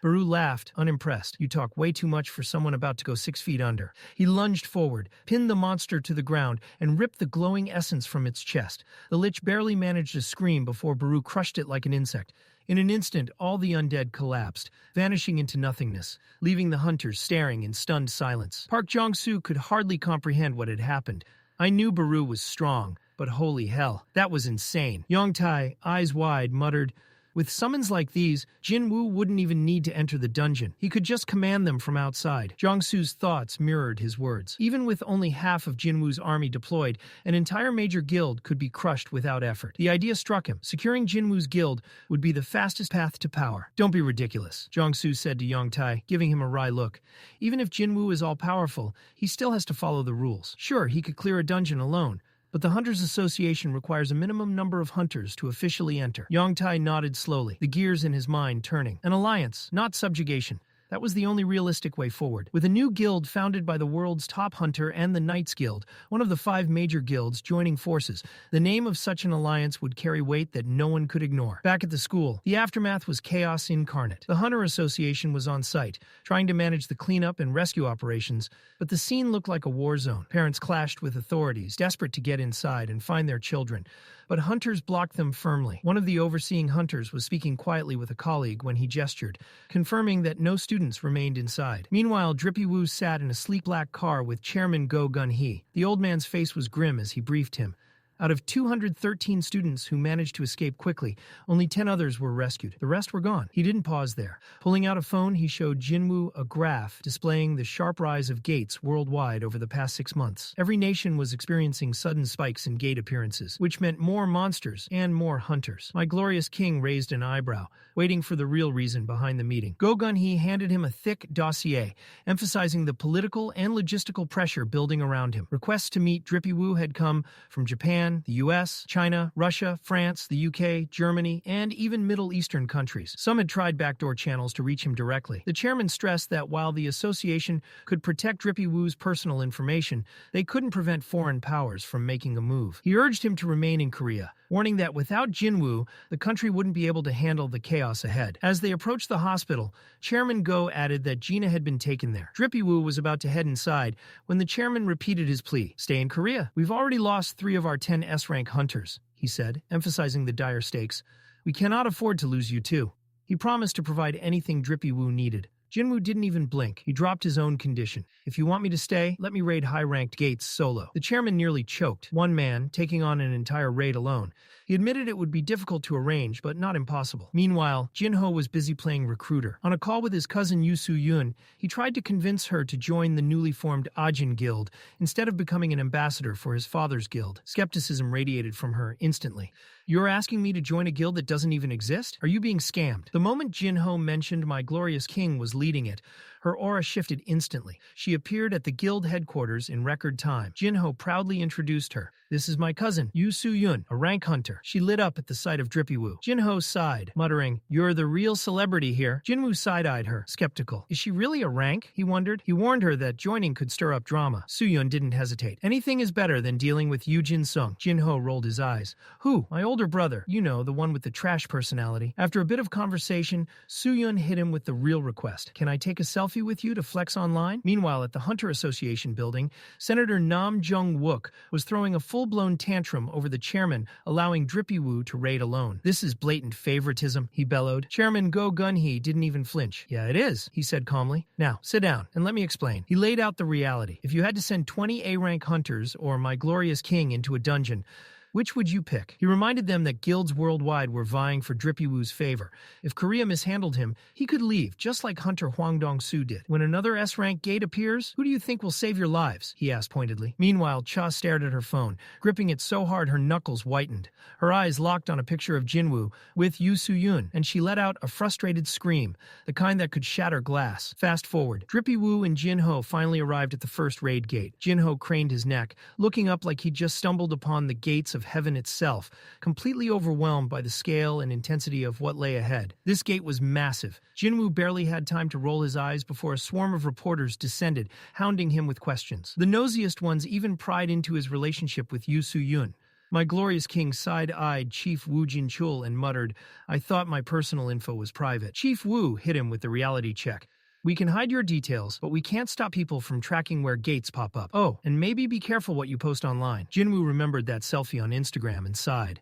Baru laughed, unimpressed. "You talk way too much for someone about to go 6 feet under." He lunged forward, pinned the monster to the ground, and ripped the glowing essence from its chest. The lich barely managed to scream before Baru crushed it like an insect. In an instant, all the undead collapsed, vanishing into nothingness, leaving the hunters staring in stunned silence. Park Jong-soo could hardly comprehend what had happened. "I knew Baru was strong, but holy hell, that was insane." Yongtai, eyes wide, muttered, "With summons like these, Jinwoo wouldn't even need to enter the dungeon. He could just command them from outside." Jong-soo's thoughts mirrored his words. Even with only half of Jinwoo's army deployed, an entire major guild could be crushed without effort. The idea struck him. Securing Jinwoo's guild would be the fastest path to power. "Don't be ridiculous," Jong-soo said to Yongtai, giving him a wry look. "Even if Jinwoo is all-powerful, he still has to follow the rules. Sure, he could clear a dungeon alone, but the Hunters Association requires a minimum number of hunters to officially enter." Yongtai nodded slowly, the gears in his mind turning. An alliance, not subjugation. That was the only realistic way forward. With a new guild founded by the world's top hunter and the Knights Guild, one of the 5 major guilds joining forces, the name of such an alliance would carry weight that no one could ignore. Back at the school, the aftermath was chaos incarnate. The Hunter Association was on site, trying to manage the cleanup and rescue operations, but the scene looked like a war zone. Parents clashed with authorities, desperate to get inside and find their children, but hunters blocked them firmly. One of the overseeing hunters was speaking quietly with a colleague when he gestured, confirming that no students remained inside. Meanwhile, Drippy Woo sat in a sleek black car with Chairman Go Gun-hee. The old man's face was grim as he briefed him. Out of 213 students who managed to escape quickly, only 10 others were rescued. The rest were gone. He didn't pause there. Pulling out a phone, he showed Jinwoo a graph displaying the sharp rise of gates worldwide over the past 6 months. Every nation was experiencing sudden spikes in gate appearances, which meant more monsters and more hunters. My glorious king raised an eyebrow, waiting for the real reason behind the meeting. Go Gun-hee handed him a thick dossier, emphasizing the political and logistical pressure building around him. Requests to meet Drippy Woo had come from Japan, the US, China, Russia, France, the UK, Germany, and even Middle Eastern countries. Some had tried backdoor channels to reach him directly. The chairman stressed that while the association could protect Drippy Woo's personal information, they couldn't prevent foreign powers from making a move. He urged him to remain in Korea, warning that without Jinwoo, the country wouldn't be able to handle the chaos ahead. As they approached the hospital, Chairman Go added that Gina had been taken there. Drippy Woo was about to head inside when the chairman repeated his plea. Stay in Korea. We've already lost 3 of our 10 S-rank hunters, he said, emphasizing the dire stakes. We cannot afford to lose you too. He promised to provide anything Drippy Woo needed. Jinwoo didn't even blink. He dropped his own condition. If you want me to stay, let me raid high-ranked gates solo. The chairman nearly choked. One man, taking on an entire raid alone. He admitted it would be difficult to arrange, but not impossible. Meanwhile, Jin-Ho was busy playing recruiter. On a call with his cousin Yoo Soo-yoon, he tried to convince her to join the newly formed Ajin Guild instead of becoming an ambassador for his father's guild. Skepticism radiated from her instantly. You're asking me to join a guild that doesn't even exist? Are you being scammed? The moment Jin-Ho mentioned my glorious king was leading it, her aura shifted instantly. She appeared at the guild headquarters in record time. Jin-Ho proudly introduced her. This is my cousin, Yoo Soo-yoon, a rank hunter. She lit up at the sight of Drippy Woo. Jin-Ho sighed, muttering, You're the real celebrity here. Jinwoo side-eyed her, skeptical. Is she really a rank? He wondered. He warned her that joining could stir up drama. Soo-yoon didn't hesitate. Anything is better than dealing with Yoo Jin-sung. Jin-Ho rolled his eyes. Who? My older brother. You know, the one with the trash personality. After a bit of conversation, Soo-yoon hit him with the real request. Can I take a selfie with you to flex online? Meanwhile, at the Hunter Association building, Senator Nam Jung-wook was throwing a full-blown tantrum over the chairman allowing Drippy Woo to raid alone. This is blatant favoritism, he bellowed. Chairman Go Gun-hee didn't even flinch. Yeah, it is, he said calmly. Now, sit down and let me explain. He laid out the reality. If you had to send 20 A-rank hunters or my glorious king into a dungeon, which would you pick? He reminded them that guilds worldwide were vying for Drippy Woo's favor. If Korea mishandled him, he could leave, just like Hunter Hwang Dong-soo did. When another S-rank gate appears, who do you think will save your lives? He asked pointedly. Meanwhile, Cha stared at her phone, gripping it so hard her knuckles whitened. Her eyes locked on a picture of Jinwoo with Yoo Soo-yoon, and she let out a frustrated scream, the kind that could shatter glass. Fast forward. Drippy Woo and Jin-Ho finally arrived at the first raid gate. Jin-Ho craned his neck, looking up like he'd just stumbled upon the gates of heaven itself, completely overwhelmed by the scale and intensity of what lay ahead. This gate was massive. Jinwoo barely had time to roll his eyes before a swarm of reporters descended, hounding him with questions. The nosiest ones even pried into his relationship with Yoo Soo-yoon. My glorious king side-eyed Chief Woo Jin-Chul and muttered, I thought my personal info was private. Chief Woo hit him with the reality check. We can hide your details, but we can't stop people from tracking where gates pop up. Oh, and maybe be careful what you post online. Jinwoo remembered that selfie on Instagram and sighed.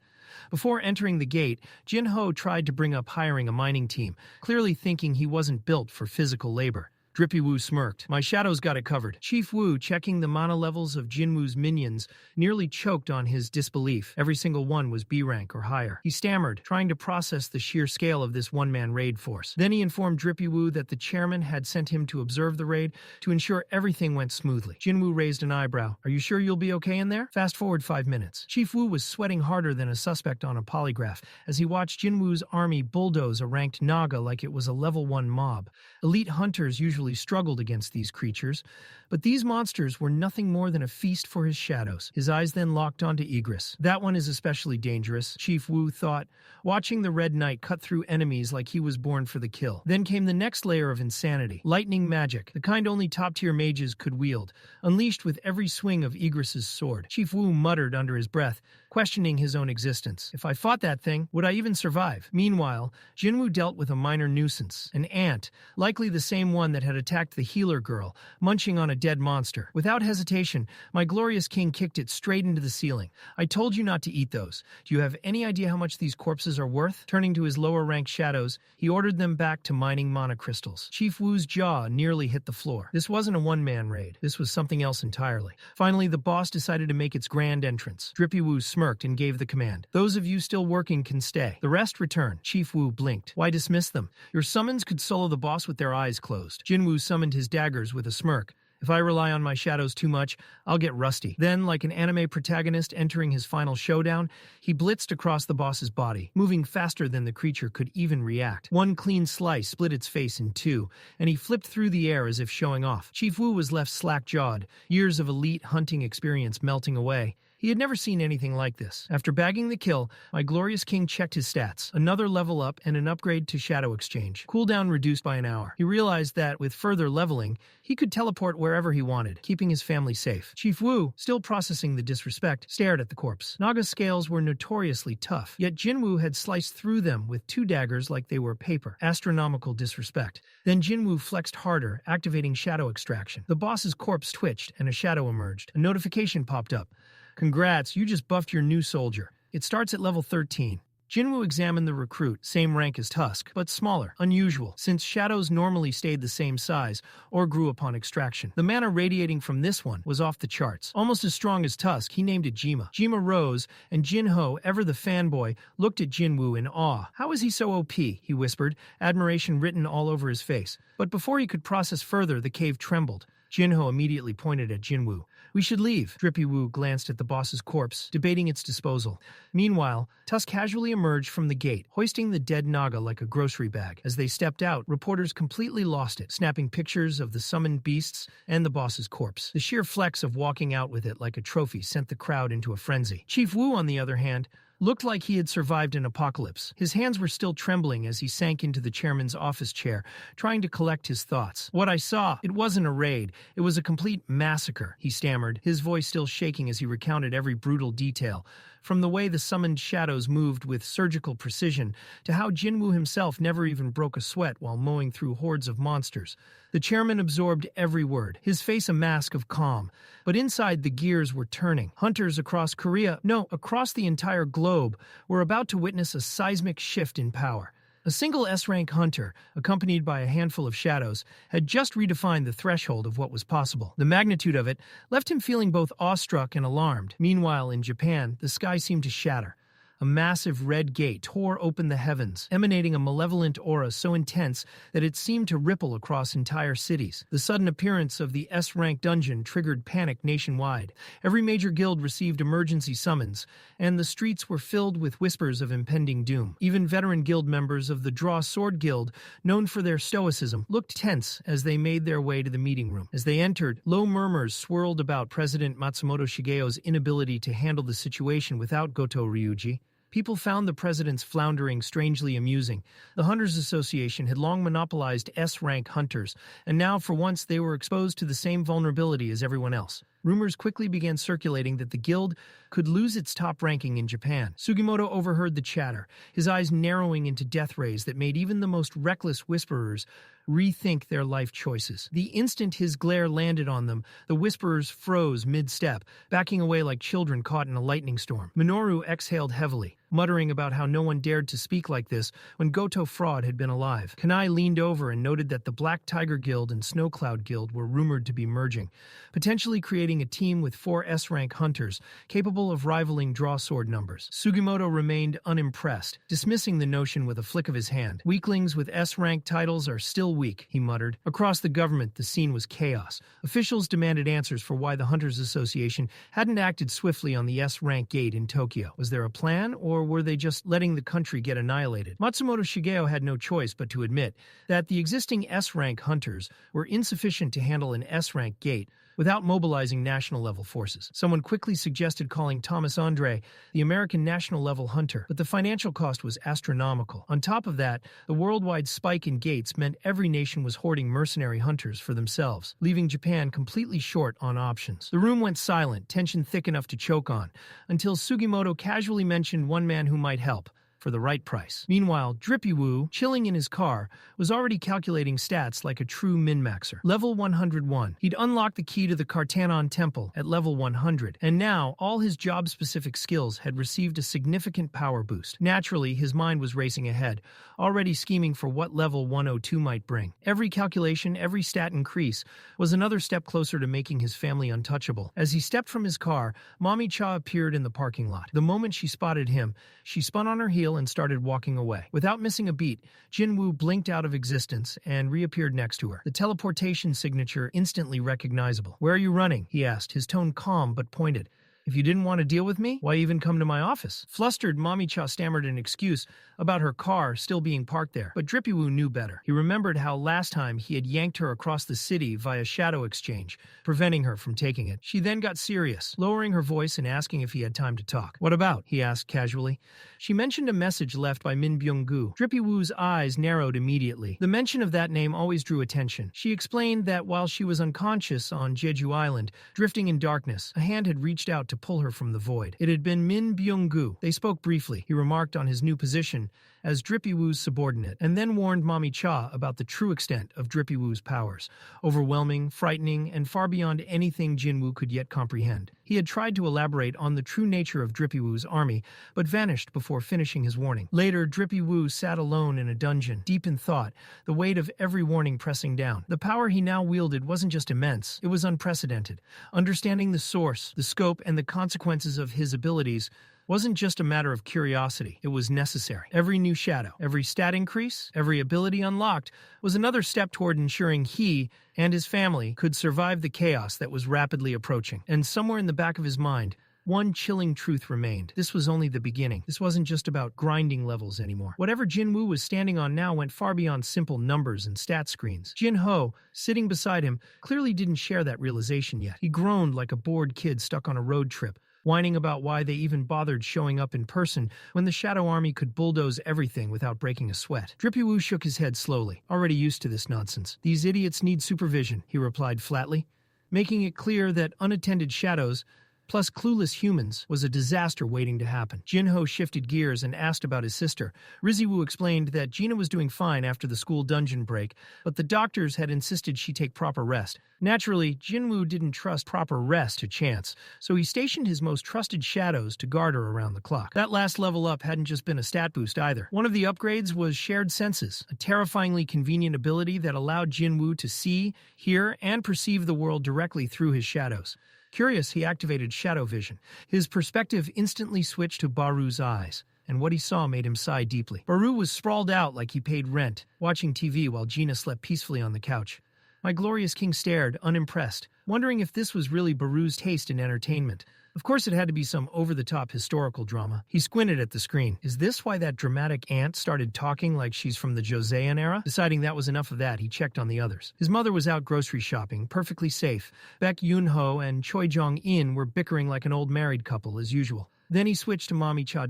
Before entering the gate, Jin-Ho tried to bring up hiring a mining team, clearly thinking he wasn't built for physical labor. Drippy Woo smirked. My shadows got it covered. Chief Woo, checking the mana levels of Jinwoo's minions, nearly choked on his disbelief. Every single one was B rank or higher. He stammered, trying to process the sheer scale of this one-man raid force. Then he informed Drippy Woo that the chairman had sent him to observe the raid to ensure everything went smoothly. Jinwoo raised an eyebrow. Are you sure you'll be okay in there? Fast forward 5 minutes. Chief Woo was sweating harder than a suspect on a polygraph as he watched Jinwoo's army bulldoze a ranked Naga like it was a level 1 mob. Elite hunters usually struggled against these creatures, but these monsters were nothing more than a feast for his shadows. His eyes then locked onto Egress. That one is especially dangerous, Chief Woo thought, watching the Red Knight cut through enemies like he was born for the kill. Then came the next layer of insanity. Lightning magic, the kind only top-tier mages could wield, unleashed with every swing of Egress's sword. Chief Woo muttered under his breath, questioning his own existence. If I fought that thing, would I even survive? Meanwhile, Jinwoo dealt with a minor nuisance, an ant, likely the same one that had had attacked the healer girl, munching on a dead monster. Without hesitation, my glorious king kicked it straight into the ceiling. I told you not to eat those. Do you have any idea how much these corpses are worth? Turning to his lower-ranked shadows, he ordered them back to mining mana crystals. Chief Wu's jaw nearly hit the floor. This wasn't a one-man raid. This was something else entirely. Finally, the boss decided to make its grand entrance. Drippy Wu smirked and gave the command. Those of you still working can stay. The rest return. Chief Wu blinked. Why dismiss them? Your summons could solo the boss with their eyes closed. Jinwoo summoned his daggers with a smirk. If I rely on my shadows too much, I'll get rusty. Then, like an anime protagonist entering his final showdown, he blitzed across the boss's body, moving faster than the creature could even react. One clean slice split its face in two, and he flipped through the air as if showing off. Chief Wu was left slack-jawed, years of elite hunting experience melting away. He had never seen anything like this. After bagging the kill, my glorious king checked his stats. Another level up and an upgrade to Shadow Exchange. Cooldown reduced by an hour. He realized that, with further leveling, he could teleport wherever he wanted, keeping his family safe. Chief Wu, still processing the disrespect, stared at the corpse. Naga scales were notoriously tough, yet Jinwoo had sliced through them with two daggers like they were paper. Astronomical disrespect. Then Jinwoo flexed harder, activating Shadow Extraction. The boss's corpse twitched, and a shadow emerged. A notification popped up. Congrats, you just buffed your new soldier. It starts at level 13. Jinwoo examined the recruit, same rank as Tusk, but smaller, unusual, since shadows normally stayed the same size or grew upon extraction. The mana radiating from this one was off the charts. Almost as strong as Tusk, he named it Jima. Jima rose, and Jin-Ho, ever the fanboy, looked at Jinwoo in awe. How is he so OP? He whispered, admiration written all over his face. But before he could process further, the cave trembled. Jin-Ho immediately pointed at Jinwoo. We should leave. Drippy Wu glanced at the boss's corpse, debating its disposal. Meanwhile, Tusk casually emerged from the gate, hoisting the dead Naga like a grocery bag. As they stepped out, reporters completely lost it, snapping pictures of the summoned beasts and the boss's corpse. The sheer flex of walking out with it like a trophy sent the crowd into a frenzy. Chief Wu, on the other hand, looked like he had survived an apocalypse. His hands were still trembling as he sank into the chairman's office chair, trying to collect his thoughts. What I saw, it wasn't a raid. It was a complete massacre, he stammered, his voice still shaking as he recounted every brutal detail. From the way the summoned shadows moved with surgical precision to how Jinwoo himself never even broke a sweat while mowing through hordes of monsters. The chairman absorbed every word, his face a mask of calm. But inside, the gears were turning. Hunters across Korea, no, across the entire globe, were about to witness a seismic shift in power. A single S-rank hunter, accompanied by a handful of shadows, had just redefined the threshold of what was possible. The magnitude of it left him feeling both awestruck and alarmed. Meanwhile, in Japan, the sky seemed to shatter. A massive red gate tore open the heavens, emanating a malevolent aura so intense that it seemed to ripple across entire cities. The sudden appearance of the S-rank dungeon triggered panic nationwide. Every major guild received emergency summons, and the streets were filled with whispers of impending doom. Even veteran guild members of the Draw Sword Guild, known for their stoicism, looked tense as they made their way to the meeting room. As they entered, low murmurs swirled about President Matsumoto Shigeo's inability to handle the situation without Goto Ryuji. People found the president's floundering strangely amusing. The Hunters Association had long monopolized S-rank hunters, and now for once they were exposed to the same vulnerability as everyone else. Rumors quickly began circulating that the guild could lose its top ranking in Japan. Sugimoto overheard the chatter, his eyes narrowing into death rays that made even the most reckless whisperers rethink their life choices. The instant his glare landed on them, the whisperers froze mid-step, backing away like children caught in a lightning storm. Minoru exhaled heavily, muttering about how no one dared to speak like this when Goto Fraud had been alive. Kanai leaned over and noted that the Black Tiger Guild and Snow Cloud Guild were rumored to be merging, potentially creating a team with 4 S-rank hunters, capable of rivaling draw sword numbers. Sugimoto remained unimpressed, dismissing the notion with a flick of his hand. Weaklings with S-rank titles are still weak, he muttered. Across the government, the scene was chaos. Officials demanded answers for why the Hunters Association hadn't acted swiftly on the S-rank gate in Tokyo. Was there a plan, or were they just letting the country get annihilated? Matsumoto Shigeo had no choice but to admit that the existing S-rank hunters were insufficient to handle an S-rank gate without mobilizing national-level forces. Someone quickly suggested calling Thomas Andre the American national-level hunter, but the financial cost was astronomical. On top of that, the worldwide spike in gates meant every nation was hoarding mercenary hunters for themselves, leaving Japan completely short on options. The room went silent, tension thick enough to choke on, until Sugimoto casually mentioned one man who might help. for the right price. Meanwhile, Drippy-Woo, chilling in his car, was already calculating stats like a true min-maxer. Level 101. He'd unlocked the key to the Kartanon Temple at level 100, and now all his job-specific skills had received a significant power boost. Naturally, his mind was racing ahead, already scheming for what level 102 might bring. Every calculation, every stat increase, was another step closer to making his family untouchable. As he stepped from his car, Mommy Cha appeared in the parking lot. The moment she spotted him, she spun on her heel and started walking away. Without missing a beat, Jinwoo blinked out of existence and reappeared next to her, the teleportation signature instantly recognizable. "Where are you running?" he asked, his tone calm but pointed. "If you didn't want to deal with me, why even come to my office?" Flustered, Mommy Cha stammered an excuse about her car still being parked there. But Drippy-Woo knew better. He remembered how last time he had yanked her across the city via shadow exchange, preventing her from taking it. She then got serious, lowering her voice and asking if he had time to talk. "What about?" he asked casually. She mentioned a message left by Min Byung-gu. Drippy-Woo's eyes narrowed immediately. The mention of that name always drew attention. She explained that while she was unconscious on Jeju Island, drifting in darkness, a hand had reached out to pull her from the void. It had been Min Byung-gu. They spoke briefly. He remarked on his new position as Drippy-Woo's subordinate, and then warned Mommy Cha about the true extent of Drippy-Woo's powers. Overwhelming, frightening, and far beyond anything Jinwoo could yet comprehend. He had tried to elaborate on the true nature of Drippy-Woo's army, but vanished before finishing his warning. Later, Drippy-Woo sat alone in a dungeon, deep in thought, the weight of every warning pressing down. The power he now wielded wasn't just immense, it was unprecedented. Understanding the source, the scope, and the consequences of his abilities wasn't just a matter of curiosity, it was necessary. Every new shadow, every stat increase, every ability unlocked was another step toward ensuring he and his family could survive the chaos that was rapidly approaching. And somewhere in the back of his mind, one chilling truth remained. This was only the beginning. This wasn't just about grinding levels anymore. Whatever Jinwoo was standing on now went far beyond simple numbers and stat screens. Jin-Ho, sitting beside him, clearly didn't share that realization yet. He groaned like a bored kid stuck on a road trip, whining about why they even bothered showing up in person when the Shadow Army could bulldoze everything without breaking a sweat. Drippy-Woo shook his head slowly, already used to this nonsense. "These idiots need supervision," he replied flatly, making it clear that unattended shadows plus clueless humans was a disaster waiting to happen. Jin-Ho shifted gears and asked about his sister. Rizzy-Woo explained that Gina was doing fine after the school dungeon break, but the doctors had insisted she take proper rest. Naturally, Jinwoo didn't trust proper rest to chance, so he stationed his most trusted shadows to guard her around the clock. That last level up hadn't just been a stat boost either. One of the upgrades was shared senses, a terrifyingly convenient ability that allowed Jinwoo to see, hear, and perceive the world directly through his shadows. Curious, he activated shadow vision. His perspective instantly switched to Baru's eyes, and what he saw made him sigh deeply. Baru was sprawled out like he paid rent, watching TV while Gina slept peacefully on the couch. My glorious king stared, unimpressed, wondering if this was really Baru's taste in entertainment. Of course it had to be some over-the-top historical drama. He squinted at the screen. Is this why that dramatic aunt started talking like she's from the Joseon era? Deciding that was enough of that, he checked on the others. His mother was out grocery shopping, perfectly safe. Baek Yoon-ho and Choi Jong-in were bickering like an old married couple, as usual. Then he switched to Mommy Cha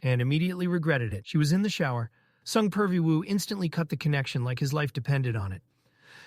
and immediately regretted it. She was in the shower. Sung Pervy-Woo instantly cut the connection like his life depended on it.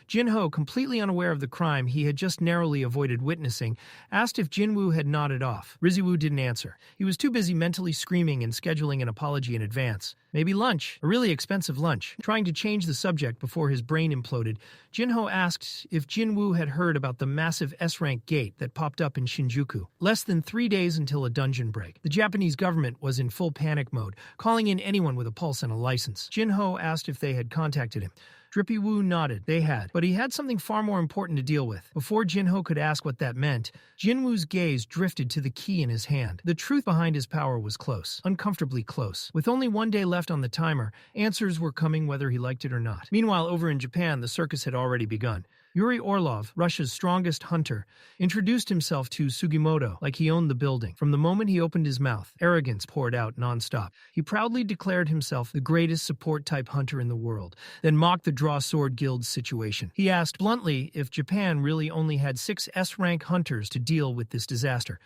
Jin-Ho, completely unaware of the crime he had just narrowly avoided witnessing, asked if Jinwoo had nodded off. Rizzy-Woo didn't answer. He was too busy mentally screaming and scheduling an apology in advance. Maybe lunch, a really expensive lunch. Trying to change the subject before his brain imploded, Jin-Ho asked if Jinwoo had heard about the massive S-rank gate that popped up in Shinjuku. Less than 3 days until a dungeon break. The Japanese government was in full panic mode, calling in anyone with a pulse and a license. Jin-Ho asked if they had contacted him. Drippy-Woo nodded. They had. But he had something far more important to deal with. Before Jin-Ho could ask what that meant, Jinwoo's gaze drifted to the key in his hand. The truth behind his power was close. Uncomfortably close. With only 1 day left on the timer, answers were coming whether he liked it or not. Meanwhile, over in Japan, the circus had already begun. Yuri Orlov, Russia's strongest hunter, introduced himself to Sugimoto like he owned the building. From the moment he opened his mouth, arrogance poured out nonstop. He proudly declared himself the greatest support-type hunter in the world, then mocked the Draw Sword Guild's situation. He asked bluntly if Japan really only had 6 S-rank hunters to deal with this disaster.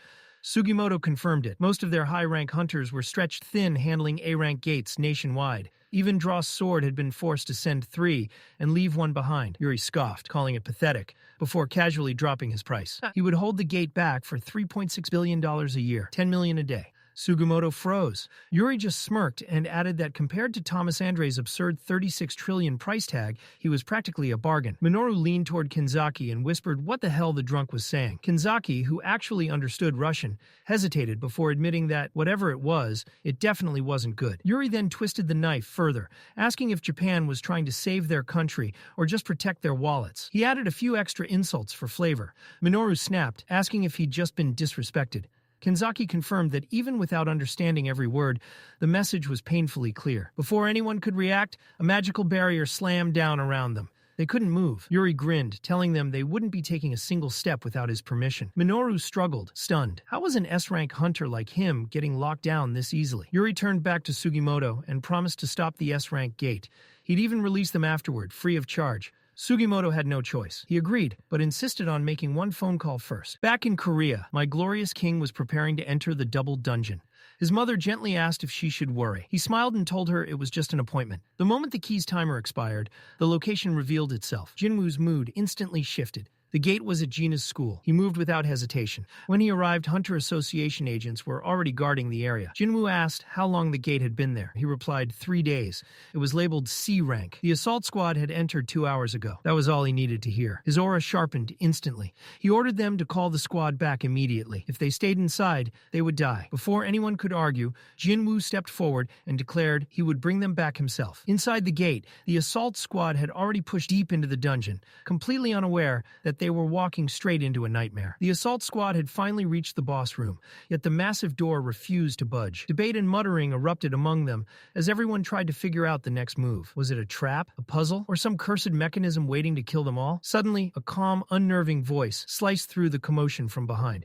Sugimoto confirmed it. Most of their high-rank hunters were stretched thin handling A-rank gates nationwide. Even Draw Sword had been forced to send 3 and leave 1 behind. Yuri scoffed, calling it pathetic, before casually dropping his price. He would hold the gate back for $3.6 billion a year, $10 million a day. Sugimoto froze. Yuri just smirked and added that compared to Thomas Andre's absurd 36 trillion price tag, he was practically a bargain. Minoru leaned toward Kinzaki and whispered what the hell the drunk was saying. Kinzaki, who actually understood Russian, hesitated before admitting that, whatever it was, it definitely wasn't good. Yuri then twisted the knife further, asking if Japan was trying to save their country or just protect their wallets. He added a few extra insults for flavor. Minoru snapped, asking if he'd just been disrespected. Kinzaki confirmed that even without understanding every word, the message was painfully clear. Before anyone could react, a magical barrier slammed down around them. They couldn't move. Yuri grinned, telling them they wouldn't be taking a single step without his permission. Minoru struggled, stunned. How was an S-rank hunter like him getting locked down this easily? Yuri turned back to Sugimoto and promised to stop the S-rank gate. He'd even release them afterward, free of charge. Sugimoto had no choice. He agreed, but insisted on making one phone call first. Back in Korea, my glorious king was preparing to enter the double dungeon. His mother gently asked if she should worry. He smiled and told her it was just an appointment. The moment the key's timer expired, the location revealed itself. Jinwoo's mood instantly shifted. The gate was at Gina's school. He moved without hesitation. When he arrived, Hunter Association agents were already guarding the area. Jinwoo asked how long the gate had been there. He replied, 3 days. It was labeled C rank. The assault squad had entered 2 hours ago. That was all he needed to hear. His aura sharpened instantly. He ordered them to call the squad back immediately. If they stayed inside, they would die. Before anyone could argue, Jinwoo stepped forward and declared he would bring them back himself. Inside the gate, the assault squad had already pushed deep into the dungeon, completely unaware that they were walking straight into a nightmare. The assault squad had finally reached the boss room, yet the massive door refused to budge. Debate and muttering erupted among them as everyone tried to figure out the next move. Was it a trap, a puzzle, or some cursed mechanism waiting to kill them all? Suddenly, a calm, unnerving voice sliced through the commotion from behind.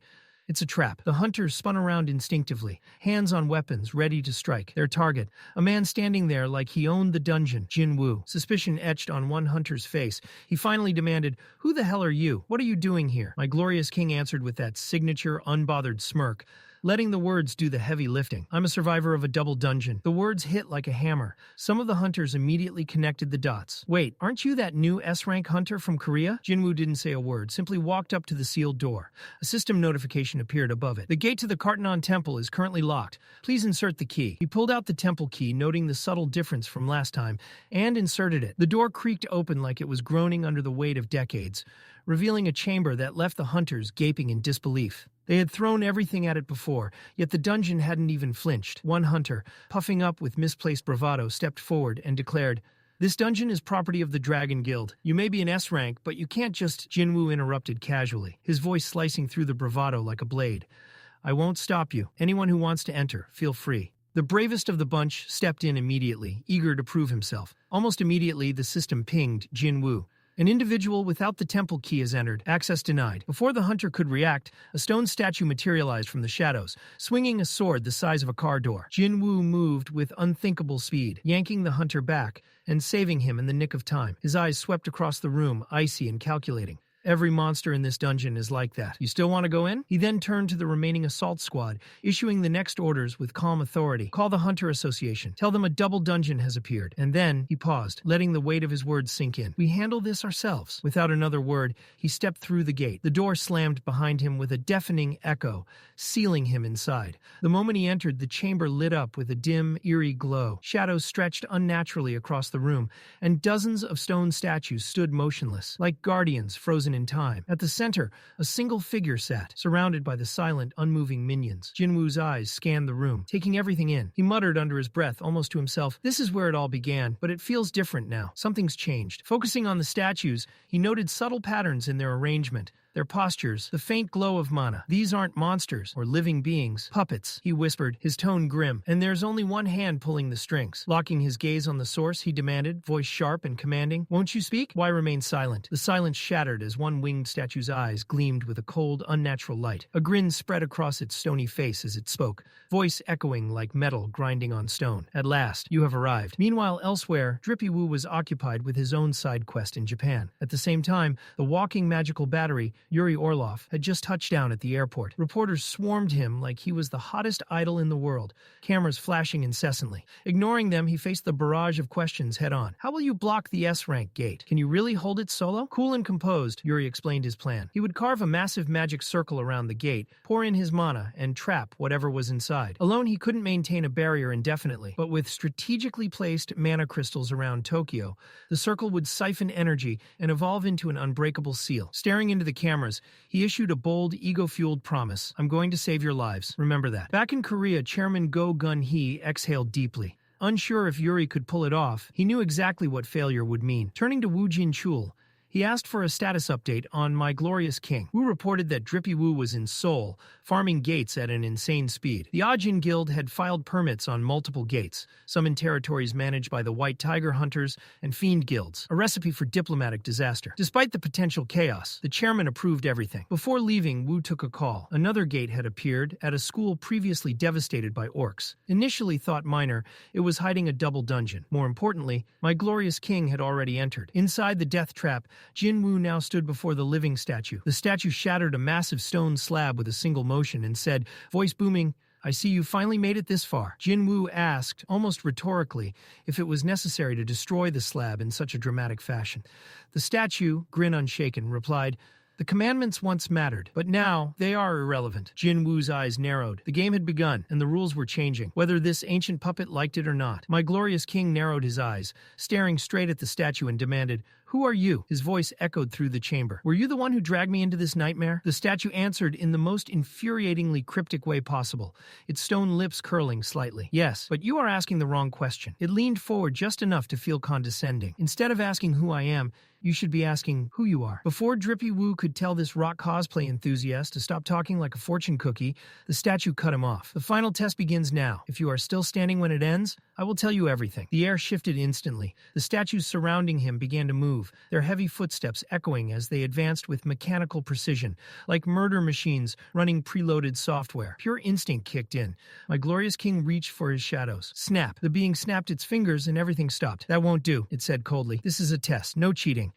It's a trap. The hunters spun around instinctively, hands on weapons, ready to strike. Their target, a man standing there like he owned the dungeon, Jinwoo. Suspicion etched on one hunter's face. He finally demanded, "Who the hell are you? What are you doing here?" My glorious king answered with that signature, unbothered smirk, letting the words do the heavy lifting. "I'm a survivor of a double dungeon." The words hit like a hammer. Some of the hunters immediately connected the dots. "Wait, aren't you that new S-rank hunter from Korea?" Jinwoo didn't say a word, simply walked up to the sealed door. A system notification appeared above it. "The gate to the Kartanon Temple is currently locked. Please insert the key." He pulled out the temple key, noting the subtle difference from last time, and inserted it. The door creaked open like it was groaning under the weight of decades, revealing a chamber that left the hunters gaping in disbelief. They had thrown everything at it before, yet the dungeon hadn't even flinched. One hunter, puffing up with misplaced bravado, stepped forward and declared, "This dungeon is property of the Dragon Guild. You may be an S-rank, but you can't just—" Jinwoo interrupted casually, his voice slicing through the bravado like a blade. "I won't stop you. Anyone who wants to enter, feel free." The bravest of the bunch stepped in immediately, eager to prove himself. Almost immediately, the system pinged Jinwoo. "An individual without the temple key has entered. Access denied." Before the hunter could react, a stone statue materialized from the shadows, swinging a sword the size of a car door. Jinwoo moved with unthinkable speed, yanking the hunter back and saving him in the nick of time. His eyes swept across the room, icy and calculating. "Every monster in this dungeon is like that. You still want to go in?" He then turned to the remaining assault squad, issuing the next orders with calm authority. "Call the Hunter Association. Tell them a double dungeon has appeared." And then he paused, letting the weight of his words sink in. "We handle this ourselves." Without another word, he stepped through the gate. The door slammed behind him with a deafening echo, sealing him inside. The moment he entered, the chamber lit up with a dim, eerie glow. Shadows stretched unnaturally across the room, and dozens of stone statues stood motionless, like guardians frozen in time. At the center, a single figure sat, surrounded by the silent, unmoving minions. Jinwoo's eyes scanned the room, taking everything in. He muttered under his breath, almost to himself, "This is where it all began, but it feels different now. Something's changed." Focusing on the statues, he noted subtle patterns in their arrangement, their postures, the faint glow of mana. "These aren't monsters or living beings. Puppets," he whispered, his tone grim. "And there's only one hand pulling the strings." Locking his gaze on the source, he demanded, voice sharp and commanding, "Won't you speak?" Why remain silent? The silence shattered as one winged statue's eyes gleamed with a cold, unnatural light. A grin spread across its stony face as it spoke, voice echoing like metal grinding on stone. "At last, you have arrived." Meanwhile, elsewhere, Drippy-Woo was occupied with his own side quest in Japan. At the same time, the walking magical battery Yuri Orlov, had just touched down at the airport. Reporters swarmed him like he was the hottest idol in the world, cameras flashing incessantly. Ignoring them, he faced the barrage of questions head-on. How will you block the S-rank gate? Can you really hold it solo? Cool and composed, Yuri explained his plan. He would carve a massive magic circle around the gate, pour in his mana, and trap whatever was inside. Alone, he couldn't maintain a barrier indefinitely, but with strategically placed mana crystals around Tokyo, the circle would siphon energy and evolve into an unbreakable seal. Staring into the cameras, he issued a bold, ego-fueled promise. I'm going to save your lives. Remember that. Back in Korea, Chairman Go Gun-hee exhaled deeply. Unsure if Yuri could pull it off, he knew exactly what failure would mean. Turning to Woo Jin-Chul, he asked for a status update on My Glorious King. Woo reported that Drippy Woo was in Seoul, farming gates at an insane speed. The Ajin Guild had filed permits on multiple gates, some in territories managed by the White Tiger Hunters and Fiend Guilds, a recipe for diplomatic disaster. Despite the potential chaos, the chairman approved everything. Before leaving, Woo took a call. Another gate had appeared at a school previously devastated by orcs. Initially thought minor, it was hiding a double dungeon. More importantly, My Glorious King had already entered. Inside the death trap, Jinwoo now stood before the living statue. The statue shattered a massive stone slab with a single motion and said, voice booming, I see you finally made it this far. Jinwoo asked, almost rhetorically, if it was necessary to destroy the slab in such a dramatic fashion. The statue, grin unshaken, replied, the commandments once mattered, but now they are irrelevant. Jinwoo's eyes narrowed. The game had begun, and the rules were changing, whether this ancient puppet liked it or not. My Glorious King narrowed his eyes, staring straight at the statue and demanded, who are you? His voice echoed through the chamber. Were you the one who dragged me into this nightmare? The statue answered in the most infuriatingly cryptic way possible, its stone lips curling slightly. Yes, but you are asking the wrong question. It leaned forward just enough to feel condescending. Instead of asking who I am, you should be asking who you are. Before Drippy Woo could tell this rock cosplay enthusiast to stop talking like a fortune cookie, the statue cut him off. The final test begins now. If you are still standing when it ends, I will tell you everything. The air shifted instantly. The statues surrounding him began to move, their heavy footsteps echoing as they advanced with mechanical precision, like murder machines running preloaded software. Pure instinct kicked in. My Glorious King reached for his shadows. Snap. The being snapped its fingers and everything stopped. That won't do, it said coldly. This is a test. No cheating.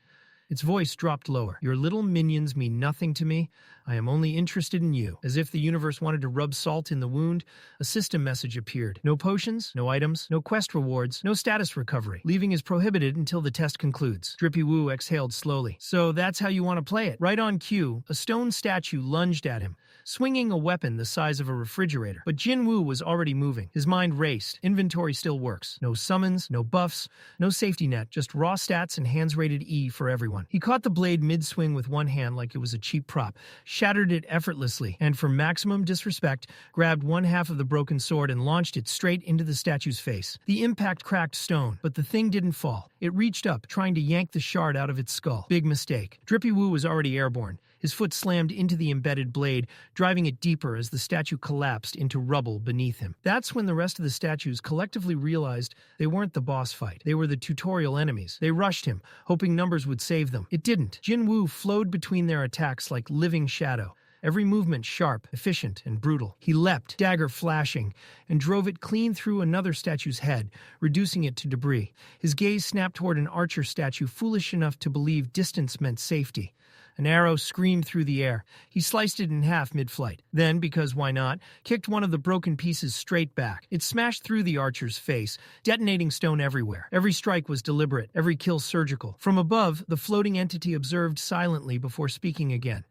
Its voice dropped lower. Your little minions mean nothing to me. I am only interested in you. As if the universe wanted to rub salt in the wound, a system message appeared. No potions, no items, no quest rewards, no status recovery. Leaving is prohibited until the test concludes. Drippy Woo exhaled slowly. So that's how you want to play it. Right on cue, a stone statue lunged at him, swinging a weapon the size of a refrigerator. But Jinwoo was already moving. His mind raced. Inventory still works. No summons, no buffs, no safety net, just raw stats and hands rated E for everyone. He caught the blade mid-swing with one hand like it was a cheap prop, shattered it effortlessly, and for maximum disrespect, grabbed one half of the broken sword and launched it straight into the statue's face. The impact cracked stone, but the thing didn't fall. It reached up, trying to yank the shard out of its skull. Big mistake. Drippy Woo was already airborne. His foot slammed into the embedded blade, driving it deeper as the statue collapsed into rubble beneath him. That's when the rest of the statues collectively realized they weren't the boss fight. They were the tutorial enemies. They rushed him, hoping numbers would save them. It didn't. Jinwoo flowed between their attacks like living shadow. Every movement sharp, efficient, and brutal. He leapt, dagger flashing, and drove it clean through another statue's head, reducing it to debris. His gaze snapped toward an archer statue foolish enough to believe distance meant safety. An arrow screamed through the air. He sliced it in half mid-flight. Then, because why not, kicked one of the broken pieces straight back. It smashed through the archer's face, detonating stone everywhere. Every strike was deliberate, every kill surgical. From above, the floating entity observed silently before speaking again.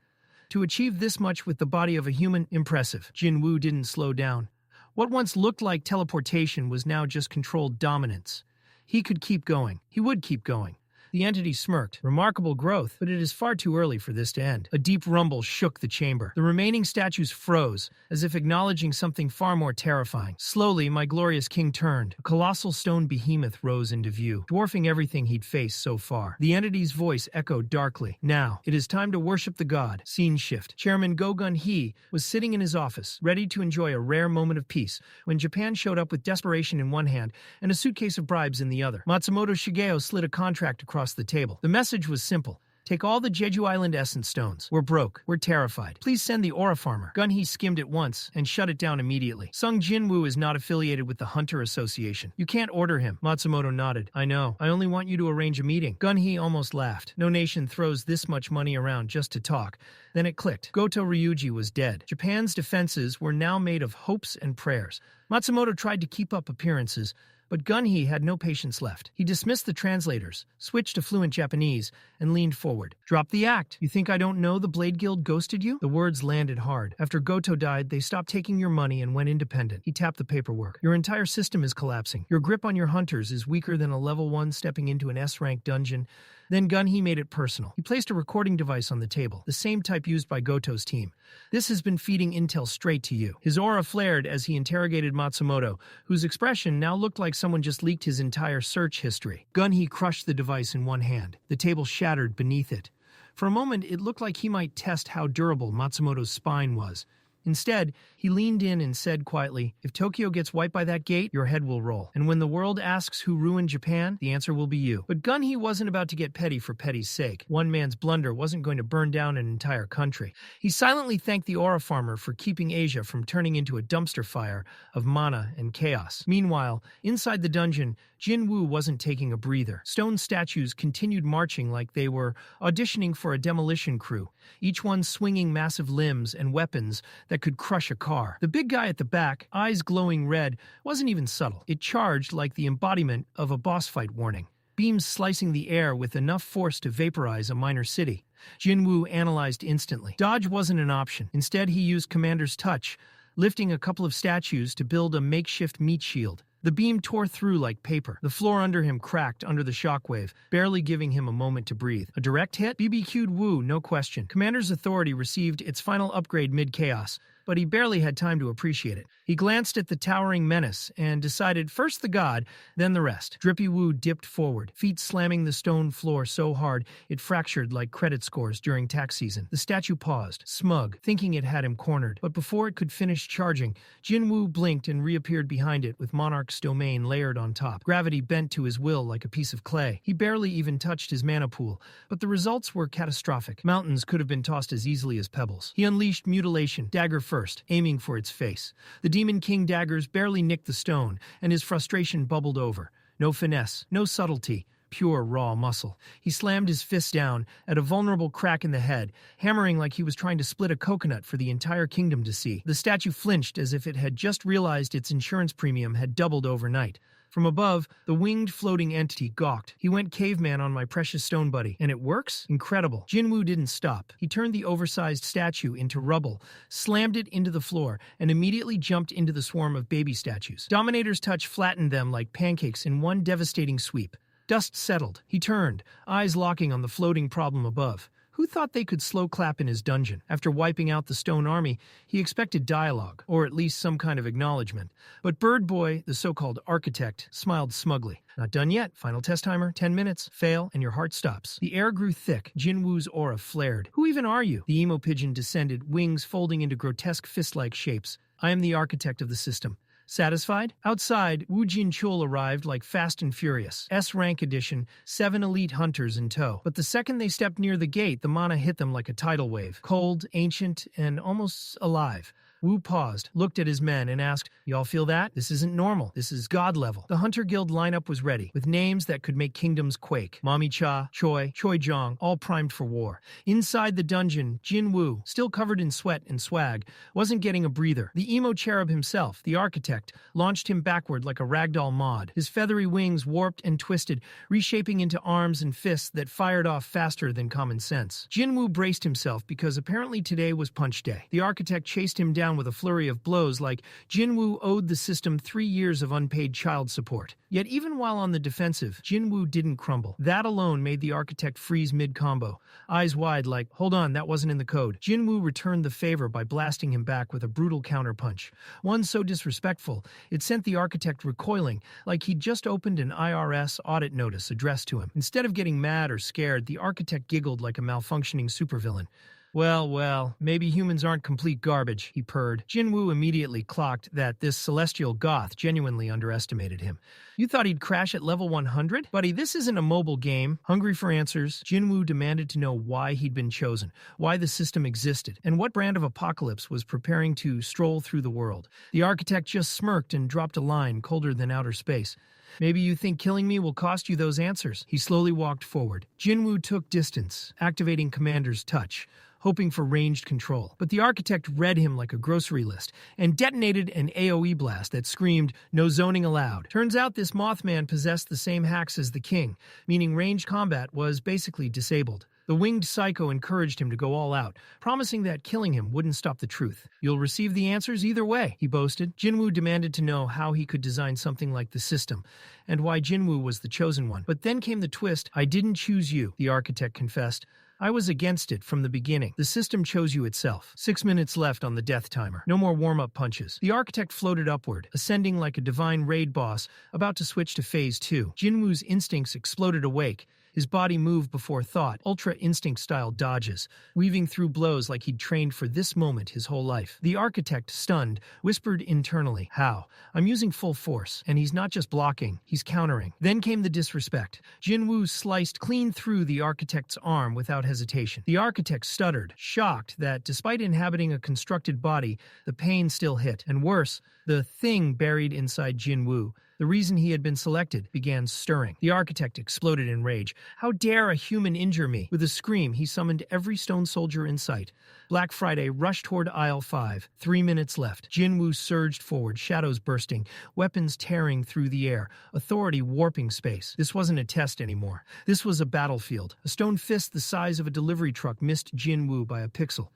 To achieve this much with the body of a human, impressive. Jinwoo didn't slow down. What once looked like teleportation was now just controlled dominance. He could keep going. He would keep going. The entity smirked. Remarkable growth, but it is far too early for this to end. A deep rumble shook the chamber. The remaining statues froze, as if acknowledging something far more terrifying. Slowly, My Glorious King turned. A colossal stone behemoth rose into view, dwarfing everything he'd faced so far. The entity's voice echoed darkly. Now, it is time to worship the god. Scene shift. Chairman Go Gun-hee was sitting in his office, ready to enjoy a rare moment of peace, when Japan showed up with desperation in one hand and a suitcase of bribes in the other. Matsumoto Shigeo slid a contract across the table. The message was simple. Take all the Jeju Island essence stones. We're broke. We're terrified. Please send the aura farmer. Gun-hee skimmed it once and shut it down immediately. Sung Jinwoo is not affiliated with the Hunter Association. You can't order him. Matsumoto nodded. I know. I only want you to arrange a meeting. Gun-hee almost laughed. No nation throws this much money around just to talk. Then it clicked. Goto Ryuji was dead. Japan's defenses were now made of hopes and prayers. Matsumoto tried to keep up appearances, but Gun-hee had no patience left. He dismissed the translators, switched to fluent Japanese, and leaned forward. Drop the act. You think I don't know the Blade Guild ghosted you? The words landed hard. After Goto died, they stopped taking your money and went independent. He tapped the paperwork. Your entire system is collapsing. Your grip on your hunters is weaker than a level 1 stepping into an S-rank dungeon. Then Gun-hee made it personal. He placed a recording device on the table, the same type used by Goto's team. This has been feeding intel straight to you. His aura flared as he interrogated Matsumoto, whose expression now looked like someone just leaked his entire search history. Gun-hee crushed the device in one hand. The table shattered beneath it. For a moment, it looked like he might test how durable Matsumoto's spine was. Instead, he leaned in and said quietly, if Tokyo gets wiped by that gate, your head will roll. And when the world asks who ruined Japan, the answer will be you. But Gun-hee wasn't about to get petty for petty's sake. One man's blunder wasn't going to burn down an entire country. He silently thanked the aura farmer for keeping Asia from turning into a dumpster fire of mana and chaos. Meanwhile, inside the dungeon, Jinwoo wasn't taking a breather. Stone statues continued marching like they were auditioning for a demolition crew, each one swinging massive limbs and weapons that could crush a car. The big guy at the back, eyes glowing red, wasn't even subtle. It charged like the embodiment of a boss fight warning, beams slicing the air with enough force to vaporize a minor city. Jinwoo analyzed instantly. Dodge wasn't an option. Instead, he used Commander's touch, lifting a couple of statues to build a makeshift meat shield. The beam tore through like paper. The floor under him cracked under the shockwave, barely giving him a moment to breathe. A direct hit? BBQ'd Wu, no question. Commander's authority received its final upgrade mid-chaos, but he barely had time to appreciate it. He glanced at the towering menace and decided first the god, then the rest. Drippy Wu dipped forward, feet slamming the stone floor so hard it fractured like credit scores during tax season. The statue paused, smug, thinking it had him cornered. But before it could finish charging, Jinwoo blinked and reappeared behind it with Monarch's domain layered on top. Gravity bent to his will like a piece of clay. He barely even touched his mana pool, but the results were catastrophic. Mountains could have been tossed as easily as pebbles. He unleashed mutilation, dagger first, aiming for its face. The Demon King daggers barely nicked the stone, and his frustration bubbled over. No finesse, no subtlety, pure raw muscle. He slammed his fist down at a vulnerable crack in the head, hammering like he was trying to split a coconut for the entire kingdom to see. The statue flinched as if it had just realized its insurance premium had doubled overnight. From above, the winged floating entity gawked. He went caveman on my precious stone buddy. And it works? Incredible. Jinwoo didn't stop. He turned the oversized statue into rubble, slammed it into the floor, and immediately jumped into the swarm of baby statues. Dominator's touch flattened them like pancakes in one devastating sweep. Dust settled. He turned, eyes locking on the floating problem above. Who thought they could slow clap in his dungeon? After wiping out the stone army, he expected dialogue, or at least some kind of acknowledgement. But Bird Boy, the so-called architect, smiled smugly. Not done yet. Final test timer, 10 minutes. Fail, and your heart stops. The air grew thick. Jinwoo's aura flared. Who even are you? The emo pigeon descended, wings folding into grotesque fist-like shapes. I am the architect of the system. Satisfied? Outside, Wu Jin-Chul arrived like Fast and Furious. S-rank edition, 7 elite hunters in tow. But the second they stepped near the gate, the mana hit them like a tidal wave. Cold, ancient, and almost alive. Wu paused, looked at his men, and asked, "Y'all feel that? This isn't normal. This is god level." The Hunter Guild lineup was ready, with names that could make kingdoms quake. Mami Cha, Choi, Choi Jong, all primed for war. Inside the dungeon, Jinwoo, still covered in sweat and swag, wasn't getting a breather. The emo cherub himself, the architect, launched him backward like a ragdoll mod. His feathery wings warped and twisted, reshaping into arms and fists that fired off faster than common sense. Jinwoo braced himself because apparently today was punch day. The architect chased him down with a flurry of blows like Jinwoo owed the system 3 years of unpaid child support. Yet even while on the defensive, Jinwoo didn't crumble. That alone made the architect freeze mid-combo, eyes wide like, hold on, that wasn't in the code. Jinwoo returned the favor by blasting him back with a brutal counterpunch. One so disrespectful, it sent the architect recoiling like he'd just opened an IRS audit notice addressed to him. Instead of getting mad or scared, the architect giggled like a malfunctioning supervillain. Well, maybe humans aren't complete garbage, he purred. Jinwoo immediately clocked that this celestial goth genuinely underestimated him. You thought he'd crash at level 100? Buddy, this isn't a mobile game. Hungry for answers, Jinwoo demanded to know why he'd been chosen, why the system existed, and what brand of apocalypse was preparing to stroll through the world. The architect just smirked and dropped a line colder than outer space. Maybe you think killing me will cost you those answers. He slowly walked forward. Jinwoo took distance, activating Commander's touch, hoping for ranged control. But the architect read him like a grocery list and detonated an AoE blast that screamed, "No zoning allowed." Turns out this Mothman possessed the same hacks as the king, meaning ranged combat was basically disabled. The winged psycho encouraged him to go all out, promising that killing him wouldn't stop the truth. "You'll receive the answers either way," he boasted. Jinwoo demanded to know how he could design something like the system, and why Jinwoo was the chosen one. But then came the twist. "I didn't choose you," the architect confessed. "I was against it from the beginning. The system chose you itself." 6 minutes left on the death timer. No more warm-up punches. The architect floated upward, ascending like a divine raid boss, about to switch to Phase 2. Jinwoo's instincts exploded awake. His body moved before thought, Ultra Instinct-style dodges, weaving through blows like he'd trained for this moment his whole life. The architect, stunned, whispered internally, "How? I'm using full force, and he's not just blocking, he's countering." Then came the disrespect. Jinwoo sliced clean through the architect's arm without hesitation. The architect stuttered, shocked that despite inhabiting a constructed body, the pain still hit. And worse, the thing buried inside Jinwoo, the reason he had been selected, began stirring. The architect exploded in rage. "How dare a human injure me?" With a scream, he summoned every stone soldier in sight. Black Friday rushed toward aisle 5. 3 minutes left. Jinwoo surged forward, shadows bursting, weapons tearing through the air, authority warping space. This wasn't a test anymore. This was a battlefield. A stone fist the size of a delivery truck missed Jinwoo by a pixel.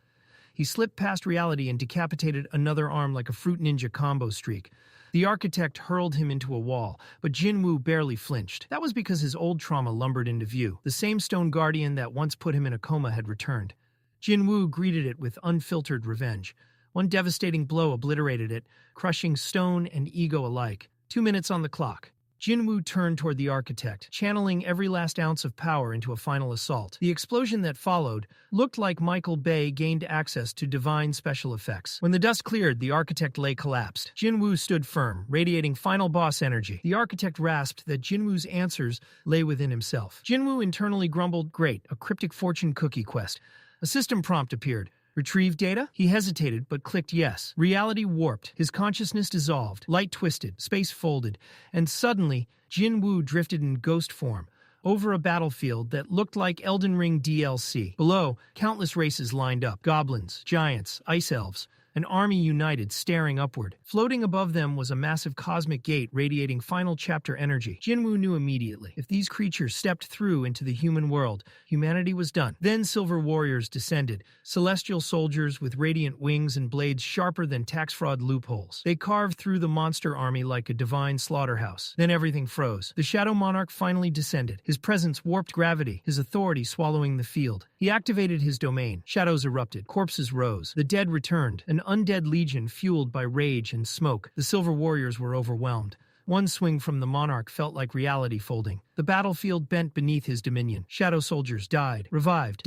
He slipped past reality and decapitated another arm like a Fruit Ninja combo streak. The architect hurled him into a wall, but Jinwoo barely flinched. That was because his old trauma lumbered into view. The same stone guardian that once put him in a coma had returned. Jinwoo greeted it with unfiltered revenge. One devastating blow obliterated it, crushing stone and ego alike. 2 minutes on the clock. Jinwoo turned toward the architect, channeling every last ounce of power into a final assault. The explosion that followed looked like Michael Bay gained access to divine special effects. When the dust cleared, the architect lay collapsed. Jinwoo stood firm, radiating final boss energy. The architect rasped that Jinwoo's answers lay within himself. Jinwoo internally grumbled, "Great, a cryptic fortune cookie quest." A system prompt appeared. Retrieve data? He hesitated, but clicked yes. Reality warped. His consciousness dissolved. Light twisted. Space folded. And suddenly, Jinwoo drifted in ghost form over a battlefield that looked like Elden Ring DLC. Below, countless races lined up. Goblins, giants, ice elves. An army united, staring upward. Floating above them was a massive cosmic gate radiating final chapter energy. Jinwoo knew immediately. If these creatures stepped through into the human world, humanity was done. Then silver warriors descended, celestial soldiers with radiant wings and blades sharper than tax fraud loopholes. They carved through the monster army like a divine slaughterhouse. Then everything froze. The Shadow Monarch finally descended. His presence warped gravity, his authority swallowing the field. He activated his domain. Shadows erupted. Corpses rose. The dead returned. An undead legion fueled by rage and smoke. The Silver Warriors were overwhelmed. One swing from the monarch felt like reality folding. The battlefield bent beneath his dominion. Shadow soldiers died, revived,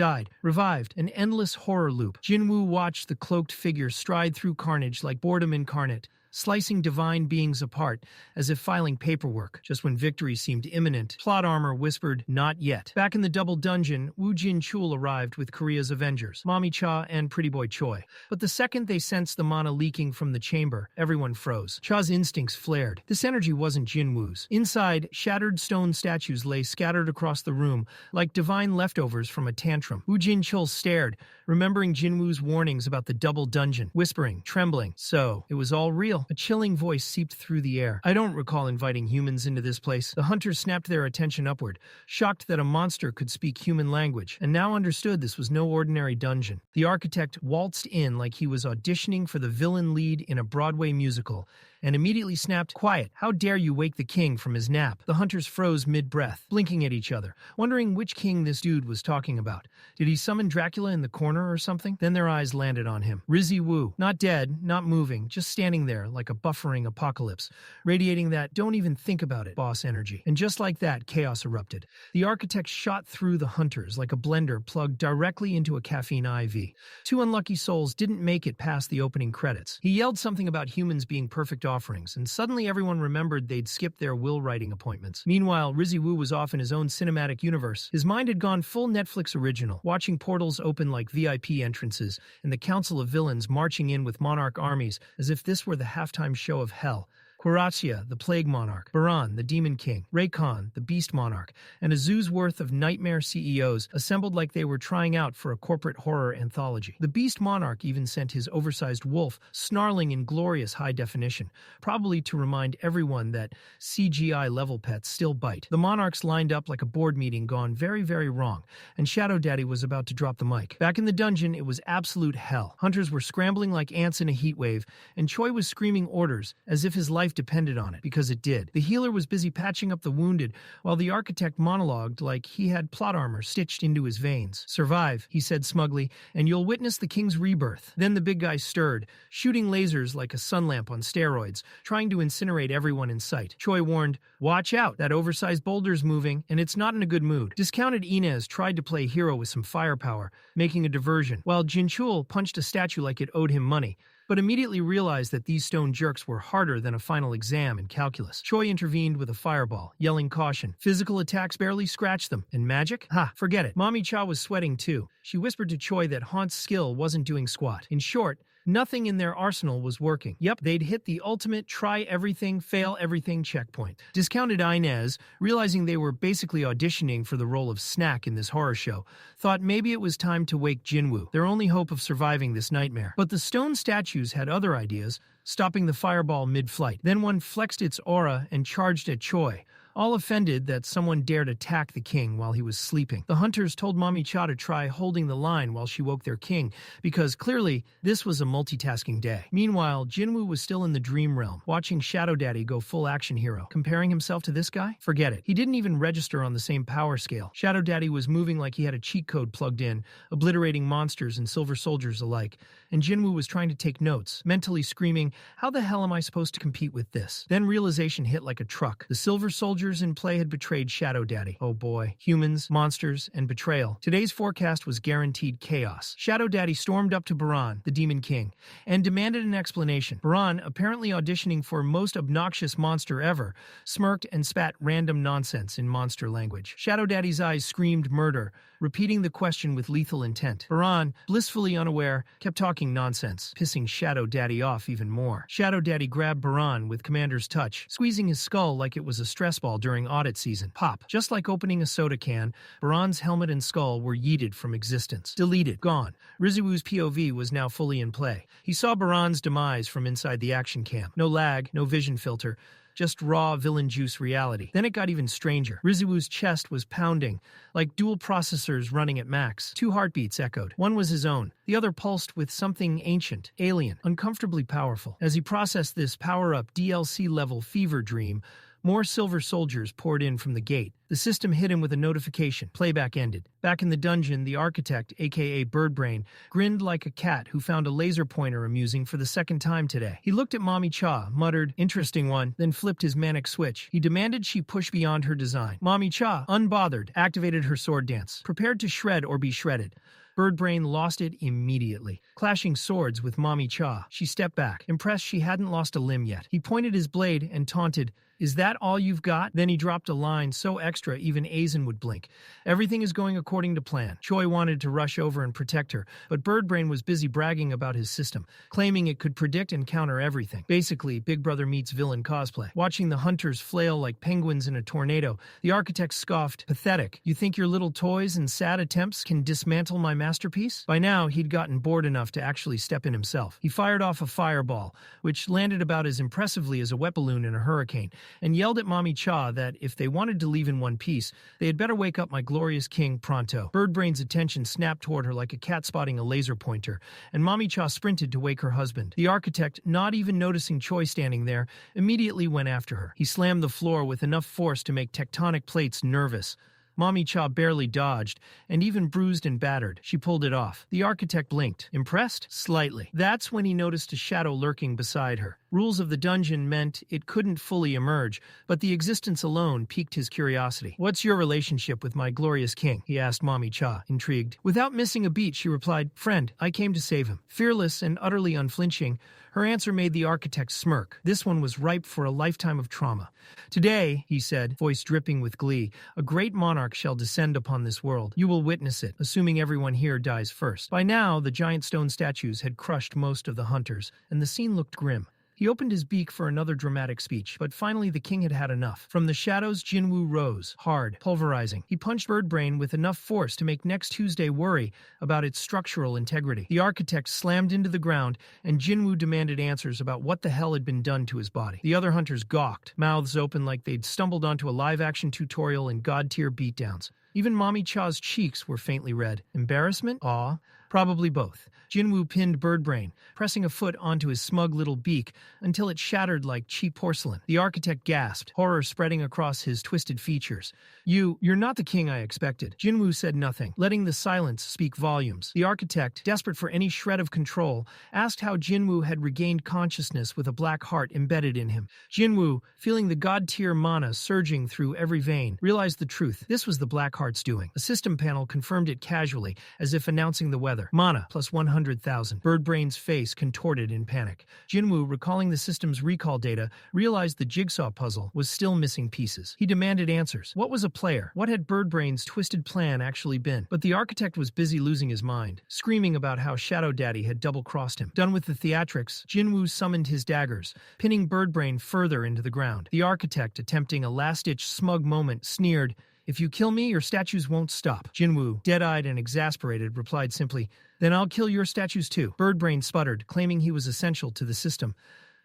an endless horror loop. Jinwoo watched the cloaked figure stride through carnage like boredom incarnate, slicing divine beings apart as if filing paperwork. Just when victory seemed imminent, plot armor whispered, "Not yet." Back in the double dungeon, Jin-Chul arrived with Korea's Avengers, Mommy Cha and Pretty Boy Choi. But the second they sensed the mana leaking from the chamber, everyone froze. Cha's instincts flared. This energy wasn't Jinwoo's. Inside, shattered stone statues lay scattered across the room like divine leftovers from a tantrum. Jin-Chul stared, remembering Jinwoo's warnings about the double dungeon, whispering, trembling. So, it was all real. A chilling voice seeped through the air. "I don't recall inviting humans into this place." The hunters snapped their attention upward, shocked that a monster could speak human language, and now understood this was no ordinary dungeon. The architect waltzed in like he was auditioning for the villain lead in a Broadway musical, and immediately snapped, "Quiet, how dare you wake the king from his nap?" The hunters froze mid-breath, blinking at each other, wondering which king this dude was talking about. Did he summon Dracula in the corner or something? Then their eyes landed on him. Rizzy-Woo, not dead, not moving, just standing there like a buffering apocalypse, radiating that "don't even think about it" boss energy. And just like that, chaos erupted. The architect shot through the hunters like a blender plugged directly into a caffeine IV. Two unlucky souls didn't make it past the opening credits. He yelled something about humans being perfect offerings, and suddenly everyone remembered they'd skipped their will writing appointments. Meanwhile, Rizzy-Woo was off in his own cinematic universe. His mind had gone full Netflix original, watching portals open like VIP entrances, and the council of villains marching in with monarch armies as if this were the halftime show of hell. Quaratia, the Plague Monarch, Baran, the Demon King, Raycon, the Beast Monarch, and a zoo's worth of nightmare CEOs assembled like they were trying out for a corporate horror anthology. The Beast Monarch even sent his oversized wolf snarling in glorious high definition, probably to remind everyone that CGI-level pets still bite. The monarchs lined up like a board meeting gone very, very wrong, and Shadow Daddy was about to drop the mic. Back in the dungeon, it was absolute hell. Hunters were scrambling like ants in a heat wave, and Choi was screaming orders as if his life depended on it, because it did. The healer was busy patching up the wounded, while the architect monologued like he had plot armor stitched into his veins. "Survive," he said smugly, "and you'll witness the king's rebirth." Then the big guy stirred, shooting lasers like a sun lamp on steroids, trying to incinerate everyone in sight. Choi warned, "Watch out, that oversized boulder's moving, and it's not in a good mood." Discounted Inez tried to play hero with some firepower, making a diversion, while Jin-Chul punched a statue like it owed him money, but immediately realized that these stone jerks were harder than a final exam in calculus. Choi intervened with a fireball, yelling caution. Physical attacks barely scratched them, and magic? Ha, forget it. Mommy Cha was sweating too. She whispered to Choi that Haunt's skill wasn't doing squat. In short, nothing in their arsenal was working. Yep, they'd hit the ultimate try everything, fail everything checkpoint. Discounted Inez, realizing they were basically auditioning for the role of Snack in this horror show, thought maybe it was time to wake Jinwoo, their only hope of surviving this nightmare. But the stone statues had other ideas, stopping the fireball mid-flight. Then one flexed its aura and charged at Choi, all offended that someone dared attack the king while he was sleeping. The hunters told Mommy Cha to try holding the line while she woke their king, because clearly this was a multitasking day. Meanwhile, Jinwoo was still in the dream realm, watching Shadow Daddy go full action hero. Comparing himself to this guy? Forget it. He didn't even register on the same power scale. Shadow Daddy was moving like he had a cheat code plugged in, obliterating monsters and silver soldiers alike, and Jinwoo was trying to take notes, mentally screaming, "How the hell am I supposed to compete with this?" Then realization hit like a truck. The silver soldiers in play had betrayed Shadow Daddy. Oh boy. Humans, monsters, and betrayal. Today's forecast was guaranteed chaos. Shadow Daddy stormed up to Baran, the Demon King, and demanded an explanation. Baran, apparently auditioning for most obnoxious monster ever, smirked and spat random nonsense in monster language. Shadow Daddy's eyes screamed murder, repeating the question with lethal intent. Baran, blissfully unaware, kept talking nonsense, pissing Shadow Daddy off even more. Shadow Daddy grabbed Baran with Commander's touch, squeezing his skull like it was a stress ball during audit season. Pop. Just like opening a soda can, Baran's helmet and skull were yeeted from existence. Deleted. Gone. Rizzy-Woo's POV was now fully in play. He saw Baran's demise from inside the action cam. No lag, no vision filter, just raw villain juice reality. Then it got even stranger. Rizzy-Woo's chest was pounding, like dual processors running at max. Two heartbeats echoed. One was his own. The other pulsed with something ancient, alien, uncomfortably powerful. As he processed this power-up DLC-level fever dream, more silver soldiers poured in from the gate. The system hit him with a notification. Playback ended. Back in the dungeon, the architect, aka Birdbrain, grinned like a cat who found a laser pointer amusing for the second time today. He looked at Mommy Cha, muttered, "Interesting one," then flipped his manic switch. He demanded she push beyond her design. Mommy Cha, unbothered, activated her sword dance, prepared to shred or be shredded. Birdbrain lost it immediately. Clashing swords with Mommy Cha, she stepped back, impressed she hadn't lost a limb yet. He pointed his blade and taunted, "Is that all you've got?" Then he dropped a line so extra even Aizen would blink. "Everything is going according to plan." Choi wanted to rush over and protect her, but Birdbrain was busy bragging about his system, claiming it could predict and counter everything. Basically, Big Brother meets villain cosplay. Watching the hunters flail like penguins in a tornado, the architect scoffed, "Pathetic. You think your little toys and sad attempts can dismantle my masterpiece?" By now, he'd gotten bored enough to actually step in himself. He fired off a fireball, which landed about as impressively as a wet balloon in a hurricane, and yelled at Mommy Cha that if they wanted to leave in one piece, they had better wake up my glorious king pronto. Birdbrain's attention snapped toward her like a cat spotting a laser pointer, and Mommy Cha sprinted to wake her husband. The architect, not even noticing Choi standing there, immediately went after her. He slammed the floor with enough force to make tectonic plates nervous. Mommy Cha barely dodged, and even bruised and battered, she pulled it off. The architect blinked. Impressed? Slightly. That's when he noticed a shadow lurking beside her. Rules of the dungeon meant it couldn't fully emerge, but the existence alone piqued his curiosity. "What's your relationship with my glorious king?" he asked Mommy Cha, intrigued. Without missing a beat, she replied, "Friend, I came to save him." Fearless and utterly unflinching, her answer made the architect smirk. This one was ripe for a lifetime of trauma. "Today," he said, voice dripping with glee, "a great monarch shall descend upon this world. You will witness it, assuming everyone here dies first." By now, the giant stone statues had crushed most of the hunters, and the scene looked grim. He opened his beak for another dramatic speech, but finally the king had had enough. From the shadows, Jinwoo rose, hard, pulverizing. He punched Birdbrain with enough force to make next Tuesday worry about its structural integrity. The architect slammed into the ground, and Jinwoo demanded answers about what the hell had been done to his body. The other hunters gawked, mouths open like they'd stumbled onto a live-action tutorial in god-tier beatdowns. Even Mommy Cha's cheeks were faintly red. Embarrassment? Awe? Probably both. Jinwoo pinned Birdbrain, pressing a foot onto his smug little beak until it shattered like cheap porcelain. The architect gasped, horror spreading across his twisted features. You're not the king I expected." Jinwoo said nothing, letting the silence speak volumes. The architect, desperate for any shred of control, asked how Jinwoo had regained consciousness with a black heart embedded in him. Jinwoo, feeling the god-tier mana surging through every vein, realized the truth. This was the Black Heart's doing. A system panel confirmed it casually, as if announcing the weather. Mana, plus 100,000. Birdbrain's face contorted in panic. Jinwoo, recalling the system's recall data, realized the jigsaw puzzle was still missing pieces. He demanded answers. What was a player? What had Birdbrain's twisted plan actually been? But the architect was busy losing his mind, screaming about how Shadow Daddy had double-crossed him. Done with the theatrics, Jinwoo summoned his daggers, pinning Birdbrain further into the ground. The architect, attempting a last-ditch smug moment, sneered, "If you kill me, your statues won't stop." Jinwoo, dead-eyed and exasperated, replied simply, "Then I'll kill your statues too." Birdbrain sputtered, claiming he was essential to the system.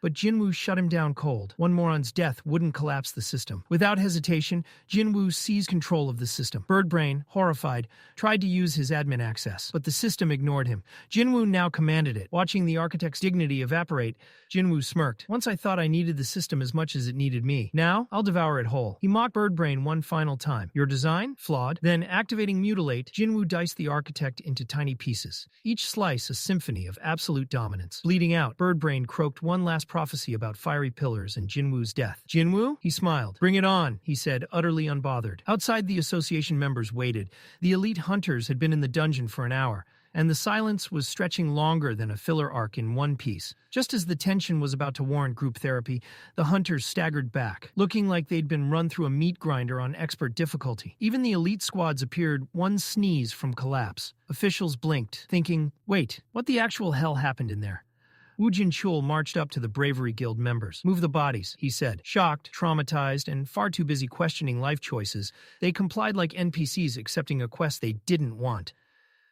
But Jinwoo shut him down cold. One moron's death wouldn't collapse the system. Without hesitation, Jinwoo seized control of the system. Birdbrain, horrified, tried to use his admin access, but the system ignored him. Jinwoo now commanded it. Watching the architect's dignity evaporate, Jinwoo smirked. "Once I thought I needed the system as much as it needed me. Now, I'll devour it whole." He mocked Birdbrain one final time. "Your design? Flawed." Then, activating Mutilate, Jinwoo diced the architect into tiny pieces. Each slice a symphony of absolute dominance. Bleeding out, Birdbrain croaked one last prophecy about fiery pillars and Jinwoo's death. "Jinwoo?" He smiled. "Bring it on," he said, utterly unbothered. Outside, the association members waited. The elite hunters had been in the dungeon for an hour, and the silence was stretching longer than a filler arc in One Piece. Just as the tension was about to warrant group therapy, the hunters staggered back, looking like they'd been run through a meat grinder on expert difficulty. Even the elite squads appeared one sneeze from collapse. Officials blinked, thinking, wait, what the actual hell happened in there? Jin-Chul marched up to the Bravery Guild members. "Move the bodies," he said. Shocked, traumatized, and far too busy questioning life choices, they complied like NPCs accepting a quest they didn't want.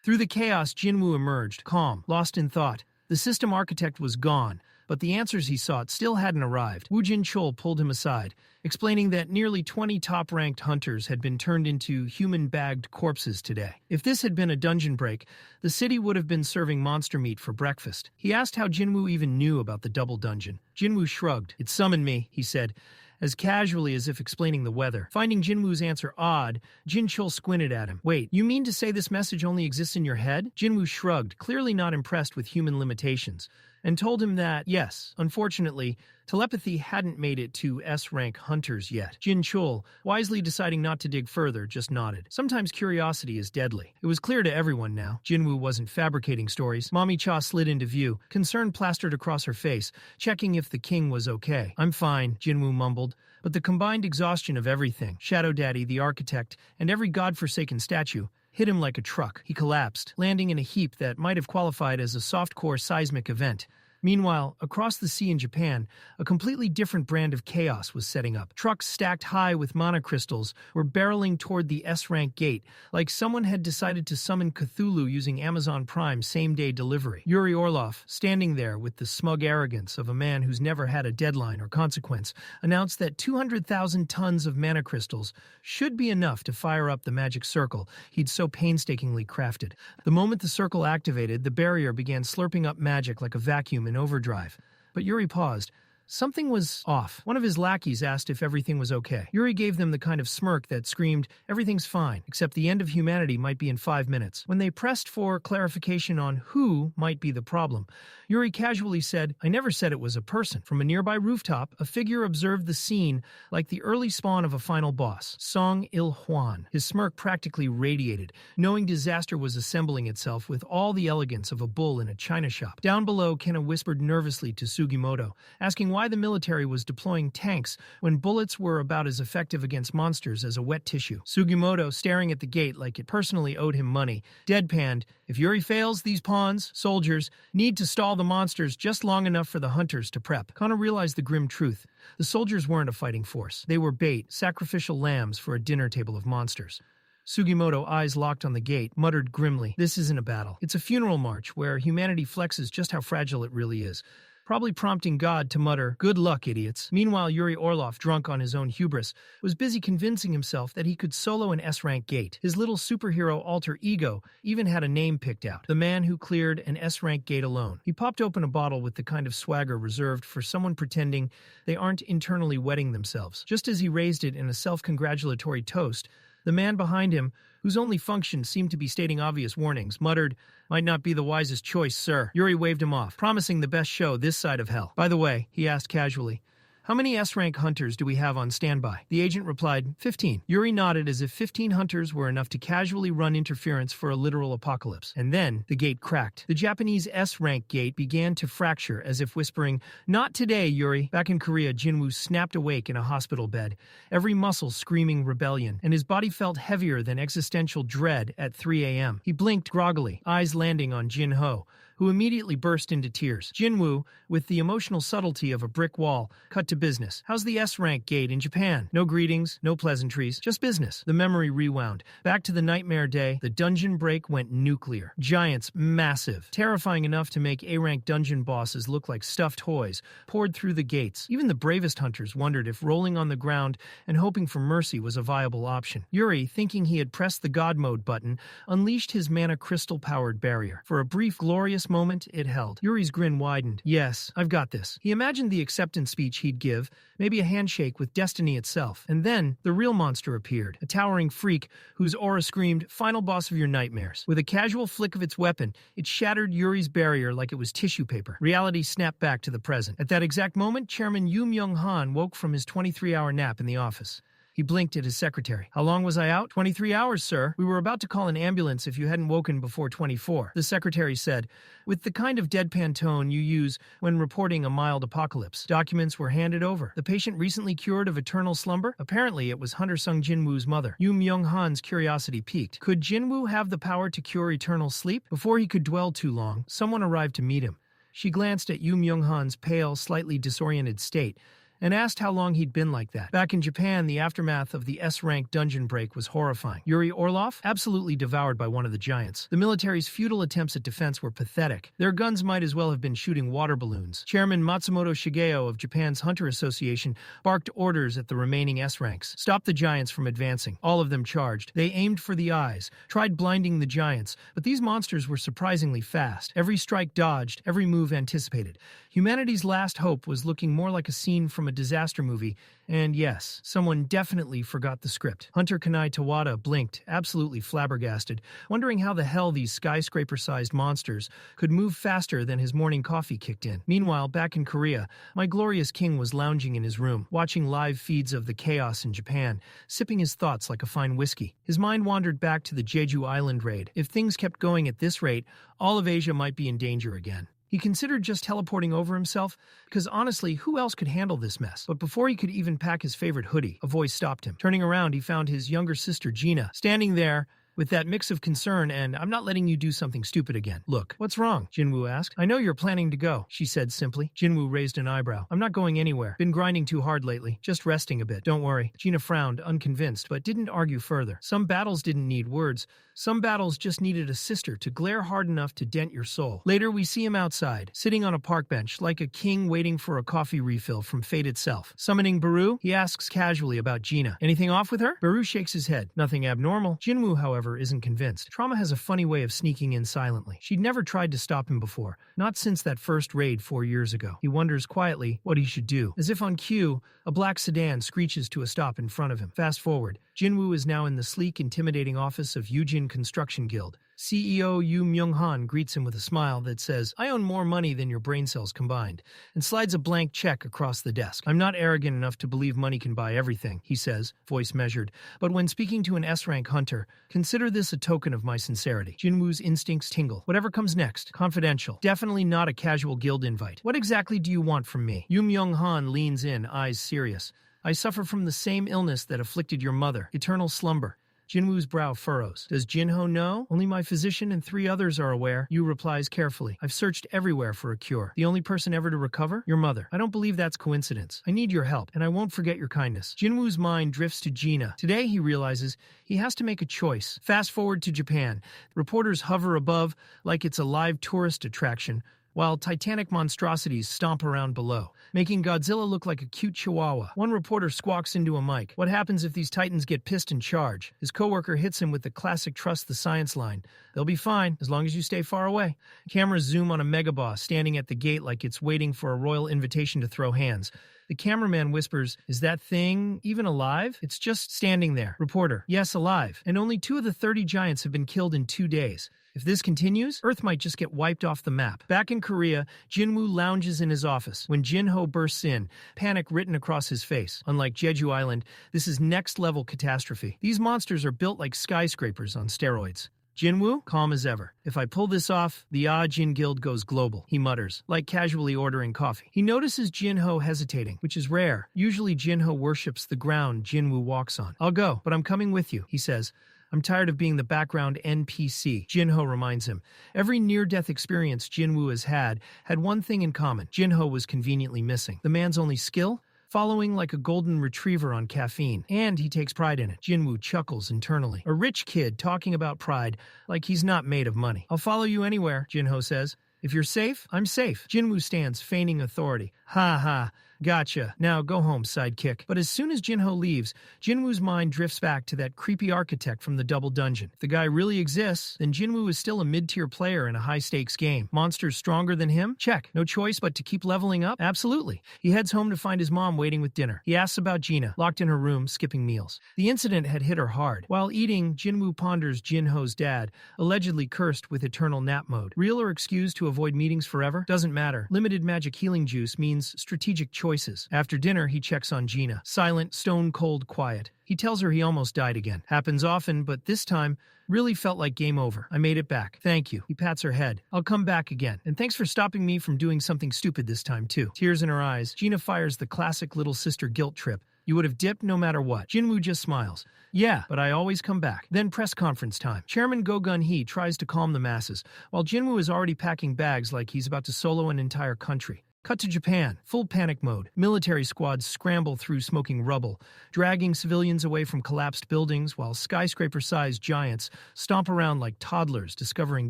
Through the chaos, Jinwoo emerged, calm, lost in thought. The system architect was gone, but the answers he sought still hadn't arrived. Jin-Chul pulled him aside, explaining that nearly 20 top-ranked hunters had been turned into human-bagged corpses today. If this had been a dungeon break, the city would have been serving monster meat for breakfast. He asked how Jinwoo even knew about the double dungeon. Jinwoo shrugged. "It summoned me," he said, as casually as if explaining the weather. Finding Jinwoo's answer odd, Jin-Chul squinted at him. "Wait, you mean to say this message only exists in your head?" Jinwoo shrugged, clearly not impressed with human limitations, and told him that, yes, unfortunately, telepathy hadn't made it to S-rank hunters yet. Jin-Chul, wisely deciding not to dig further, just nodded. Sometimes curiosity is deadly. It was clear to everyone now. Jinwoo wasn't fabricating stories. Mommy Cha slid into view, concern plastered across her face, checking if the king was okay. "I'm fine," Jinwoo mumbled. But the combined exhaustion of everything, Shadow Daddy, the architect, and every godforsaken statue, hit him like a truck. He collapsed, landing in a heap that might have qualified as a softcore seismic event. Meanwhile, across the sea in Japan, a completely different brand of chaos was setting up. Trucks stacked high with mana crystals were barreling toward the S-rank gate, like someone had decided to summon Cthulhu using Amazon Prime same-day delivery. Yuri Orlov, standing there with the smug arrogance of a man who's never had a deadline or consequence, announced that 200,000 tons of mana crystals should be enough to fire up the magic circle he'd so painstakingly crafted. The moment the circle activated, the barrier began slurping up magic like a vacuum in overdrive. But Yuri paused. Something was off. One of his lackeys asked if everything was okay. Yuri gave them the kind of smirk that screamed, "Everything's fine, except the end of humanity might be in 5 minutes." When they pressed for clarification on who might be the problem, Yuri casually said, "I never said it was a person." From a nearby rooftop, a figure observed the scene like the early spawn of a final boss, Song Il-hwan. His smirk practically radiated, knowing disaster was assembling itself with all the elegance of a bull in a china shop. Down below, Kenna whispered nervously to Sugimoto, asking why the military was deploying tanks when bullets were about as effective against monsters as a wet tissue. Sugimoto, staring at the gate like it personally owed him money, deadpanned, "If Yuri fails, these pawns, soldiers, need to stall the monsters just long enough for the hunters to prep." Kana realized the grim truth. The soldiers weren't a fighting force. They were bait, sacrificial lambs for a dinner table of monsters. Sugimoto, eyes locked on the gate, muttered grimly, "This isn't a battle. It's a funeral march where humanity flexes just how fragile it really is." Probably prompting God to mutter, "Good luck, idiots." Meanwhile, Yuri Orlov, drunk on his own hubris, was busy convincing himself that he could solo an S-rank gate. His little superhero alter ego even had a name picked out, the man who cleared an S-rank gate alone. He popped open a bottle with the kind of swagger reserved for someone pretending they aren't internally wetting themselves. Just as he raised it in a self-congratulatory toast, the man behind him, whose only function seemed to be stating obvious warnings, muttered, "Might not be the wisest choice, sir." Yuri waved him off, promising the best show this side of hell. "By the way," he asked casually, "how many S-rank hunters do we have on standby?" The agent replied, 15. Yuri nodded as if 15 hunters were enough to casually run interference for a literal apocalypse. And then the gate cracked. The Japanese S-rank gate began to fracture as if whispering, "Not today, Yuri." Back in Korea, Jinwoo snapped awake in a hospital bed, every muscle screaming rebellion, and his body felt heavier than existential dread at 3 a.m. He blinked groggily, eyes landing on Jin-Ho, who immediately burst into tears. Jinwoo, with the emotional subtlety of a brick wall, cut to business. "How's the S-rank gate in Japan?" No greetings, no pleasantries, just business. The memory rewound. Back to the nightmare day, the dungeon break went nuclear. Giants, massive, terrifying enough to make A-rank dungeon bosses look like stuffed toys, poured through the gates. Even the bravest hunters wondered if rolling on the ground and hoping for mercy was a viable option. Yuri, thinking he had pressed the God Mode button, unleashed his mana crystal-powered barrier. For a brief, glorious moment, it held. Yuri's grin widened. "Yes, I've got this." He imagined the acceptance speech he'd give, maybe a handshake with destiny itself. And then the real monster appeared, a towering freak whose aura screamed, "Final boss of your nightmares." With a casual flick of its weapon, it shattered Yuri's barrier like it was tissue paper. Reality snapped back to the present. At that exact moment, Chairman Yu Myung-han woke from his 23-hour nap in the office. He blinked at his secretary. "How long was I out?" 23 hours, sir. We were about to call an ambulance if you hadn't woken before 24. The secretary said, with the kind of deadpan tone you use when reporting a mild apocalypse. Documents were handed over. The patient recently cured of eternal slumber? Apparently it was Hunter Sung Jinwoo's mother. Yu Myung-han's curiosity piqued. Could Jinwoo have the power to cure eternal sleep? Before he could dwell too long, someone arrived to meet him. She glanced at Yu Myung-han's pale, slightly disoriented state, and asked how long he'd been like that. Back in Japan, the aftermath of the S-rank dungeon break was horrifying. Yuri Orlov, absolutely devoured by one of the giants. The military's futile attempts at defense were pathetic. Their guns might as well have been shooting water balloons. Chairman Matsumoto Shigeo of Japan's Hunter Association barked orders at the remaining S-ranks. Stop the giants from advancing. All of them charged. They aimed for the eyes, tried blinding the giants, but these monsters were surprisingly fast. Every strike dodged, every move anticipated. Humanity's last hope was looking more like a scene from a disaster movie, and yes, someone definitely forgot the script. Hunter Kanai Tawada blinked, absolutely flabbergasted, wondering how the hell these skyscraper-sized monsters could move faster than his morning coffee kicked in. Meanwhile, back in Korea, my glorious king was lounging in his room, watching live feeds of the chaos in Japan, sipping his thoughts like a fine whiskey. His mind wandered back to the Jeju Island raid. If things kept going at this rate, all of Asia might be in danger again. He considered just teleporting over himself, because honestly, who else could handle this mess? But before he could even pack his favorite hoodie, a voice stopped him. Turning around, he found his younger sister Gina, standing there with that mix of concern and "I'm not letting you do something stupid again." "Look, what's wrong?" Jinwoo asked. "I know you're planning to go," she said simply. Jinwoo raised an eyebrow. "I'm not going anywhere. Been grinding too hard lately. Just resting a bit. Don't worry." Gina frowned, unconvinced, but didn't argue further. Some battles didn't need words. Some battles just needed a sister to glare hard enough to dent your soul. Later, we see him outside, sitting on a park bench, like a king waiting for a coffee refill from fate itself. Summoning Baru, he asks casually about Gina. "Anything off with her?" Baru shakes his head. "Nothing abnormal." Jinwoo, however, isn't convinced. Trauma has a funny way of sneaking in silently. She'd never tried to stop him before, not since that first raid 4 years ago. He wonders quietly what he should do. As if on cue, a black sedan screeches to a stop in front of him. Fast forward. Jinwoo is now in the sleek, intimidating office of Yujin Construction Guild. CEO Yu Myung-han greets him with a smile that says, "I own more money than your brain cells combined," and slides a blank check across the desk. "I'm not arrogant enough to believe money can buy everything," he says, voice measured. "But when speaking to an S-rank hunter, consider this a token of my sincerity." Jinwoo's instincts tingle. Whatever comes next, confidential. Definitely not a casual guild invite. "What exactly do you want from me?" Yu Myung-han leans in, eyes serious. "I suffer from the same illness that afflicted your mother, eternal slumber." Jinwoo's brow furrows. "Does Jin-Ho know?" "Only my physician and 3 others are aware." Yu replies carefully. "I've searched everywhere for a cure. The only person ever to recover? Your mother. I don't believe that's coincidence. I need your help, and I won't forget your kindness." Jinwoo's mind drifts to Gina. Today, he realizes he has to make a choice. Fast forward to Japan. Reporters hover above like it's a live tourist attraction, while titanic monstrosities stomp around below, making Godzilla look like a cute chihuahua. One reporter squawks into a mic. "What happens if these titans get pissed and charge?" His coworker hits him with the classic trust the science line. "They'll be fine, as long as you stay far away." Cameras zoom on a megaboss standing at the gate like it's waiting for a royal invitation to throw hands. The cameraman whispers, "Is that thing even alive?" "It's just standing there." Reporter, "Yes, alive. And only 2 of the 30 giants have been killed in 2 days. If this continues, Earth might just get wiped off the map." Back in Korea, Jinwoo lounges in his office when Jin-Ho bursts in, panic written across his face. Unlike Jeju Island, this is next-level catastrophe. These monsters are built like skyscrapers on steroids. Jinwoo, calm as ever. "If I pull this off, the Jin Guild goes global," he mutters, like casually ordering coffee. He notices Jin-Ho hesitating, which is rare. Usually Jin-Ho worships the ground Jinwoo walks on. "I'll go, but I'm coming with you," he says. "I'm tired of being the background NPC," Jin-Ho reminds him. Every near-death experience Jinwoo has had one thing in common. Jin-Ho was conveniently missing. The man's only skill? Following like a golden retriever on caffeine. And he takes pride in it. Jinwoo chuckles internally. A rich kid talking about pride like he's not made of money. "I'll follow you anywhere," Jin-Ho says. "If you're safe, I'm safe." Jinwoo stands, feigning authority. "Ha ha. Gotcha. Now go home, sidekick." But as soon as Jin-Ho leaves, Jinwoo's mind drifts back to that creepy architect from the Double Dungeon. If the guy really exists, then Jinwoo is still a mid-tier player in a high-stakes game. Monsters stronger than him? Check. No choice but to keep leveling up? Absolutely. He heads home to find his mom waiting with dinner. He asks about Gina, locked in her room, skipping meals. The incident had hit her hard. While eating, Jinwoo ponders Jin-Ho's dad, allegedly cursed with eternal nap mode. Real or excused to avoid meetings forever? Doesn't matter. Limited magic healing juice means strategic choices. After dinner, he checks on Gina. Silent, stone-cold quiet. He tells her he almost died again. Happens often, but this time really felt like game over. "I made it back. Thank you." He pats her head. "I'll come back again. And thanks for stopping me from doing something stupid this time, too." Tears in her eyes, Gina fires the classic little sister guilt trip. "You would have dipped no matter what." Jinwoo just smiles. "Yeah, but I always come back." Then press conference time. Chairman Go Gun-hee tries to calm the masses, while Jinwoo is already packing bags like he's about to solo an entire country. Cut to Japan. Full panic mode. Military squads scramble through smoking rubble, dragging civilians away from collapsed buildings while skyscraper-sized giants stomp around like toddlers discovering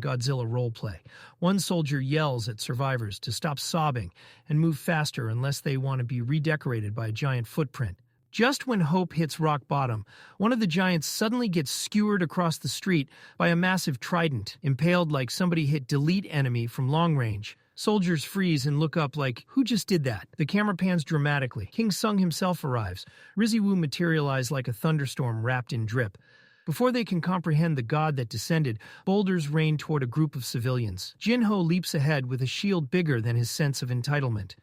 Godzilla roleplay. One soldier yells at survivors to stop sobbing and move faster unless they want to be redecorated by a giant footprint. Just when hope hits rock bottom, one of the giants suddenly gets skewered across the street by a massive trident, impaled like somebody hit delete enemy from long range. Soldiers freeze and look up like, who just did that? The camera pans dramatically. King Sung himself arrives. Riziwoo materialized like a thunderstorm wrapped in drip. Before they can comprehend the god that descended, boulders rain toward a group of civilians. Jin-Ho leaps ahead with a shield bigger than his sense of entitlement,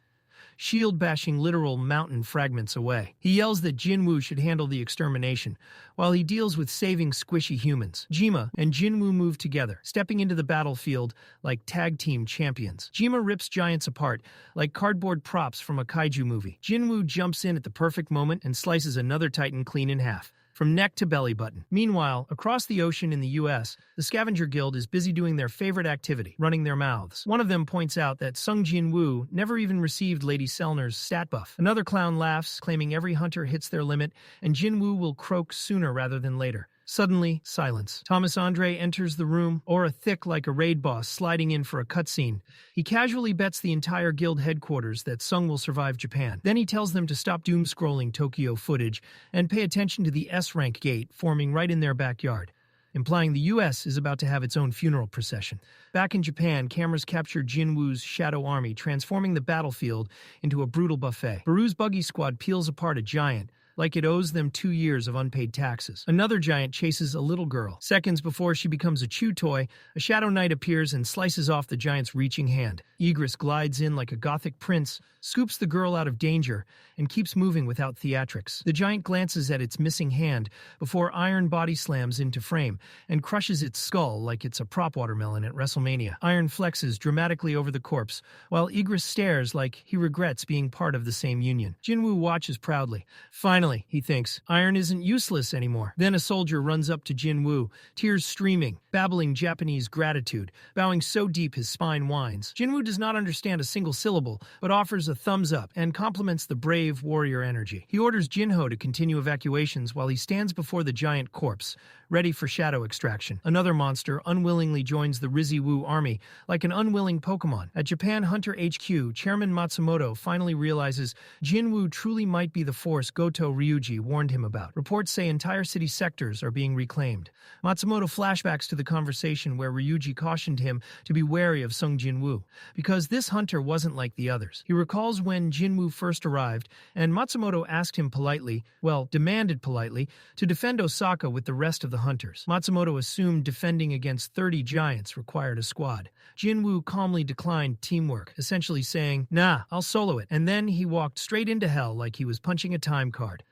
shield bashing literal mountain fragments away. He yells that Jinwoo should handle the extermination, while he deals with saving squishy humans. Jima and Jinwoo move together, stepping into the battlefield like tag team champions. Jima rips giants apart like cardboard props from a kaiju movie. Jinwoo jumps in at the perfect moment and slices another titan clean in half. from neck to belly button. Meanwhile, across the ocean in the US, the Scavenger Guild is busy doing their favorite activity, running their mouths. One of them points out that Sung Jinwoo never even received Lady Selner's stat buff. Another clown laughs, claiming every hunter hits their limit, and Jinwoo will croak sooner rather than later. Suddenly, silence. Thomas Andre enters the room, aura thick like a raid boss sliding in for a cutscene. He casually bets the entire guild headquarters that Sung will survive Japan. Then he tells them to stop doom-scrolling Tokyo footage and pay attention to the S-rank gate forming right in their backyard, implying the US is about to have its own funeral procession. Back in Japan, cameras captured Jinwoo's shadow army, transforming the battlefield into a brutal buffet. Baru's buggy squad peels apart a giant, like it owes them 2 years of unpaid taxes. Another giant chases a little girl. Seconds before she becomes a chew toy, a shadow knight appears and slices off the giant's reaching hand. Egress glides in like a gothic prince, scoops the girl out of danger, and keeps moving without theatrics. The giant glances at its missing hand before Iron body slams into frame and crushes its skull like it's a prop watermelon at WrestleMania. Iron flexes dramatically over the corpse, while Egress stares like he regrets being part of the same union. Jinwoo watches proudly. Finally, he thinks, Iron isn't useless anymore. Then a soldier runs up to Jinwoo, tears streaming, babbling Japanese gratitude, bowing so deep his spine whines. Jinwoo does not understand a single syllable, but offers a thumbs up and compliments the brave warrior energy. He orders Jin-Ho to continue evacuations while he stands before the giant corpse, ready for shadow extraction. Another monster unwillingly joins the Rizzi-Woo army, like an unwilling Pokemon. At Japan Hunter HQ, Chairman Matsumoto finally realizes Jinwoo truly might be the force Goto Ryuji warned him about. Reports say entire city sectors are being reclaimed. Matsumoto flashbacks to the conversation where Ryuji cautioned him to be wary of Sung Jinwoo, because this hunter wasn't like the others. He recalls when Jinwoo first arrived, and Matsumoto asked him politely, demanded politely, to defend Osaka with the rest of the hunters. Matsumoto assumed defending against 30 giants required a squad. Jinwoo calmly declined teamwork, essentially saying, "Nah, I'll solo it," and then he walked straight into hell like he was punching a time card.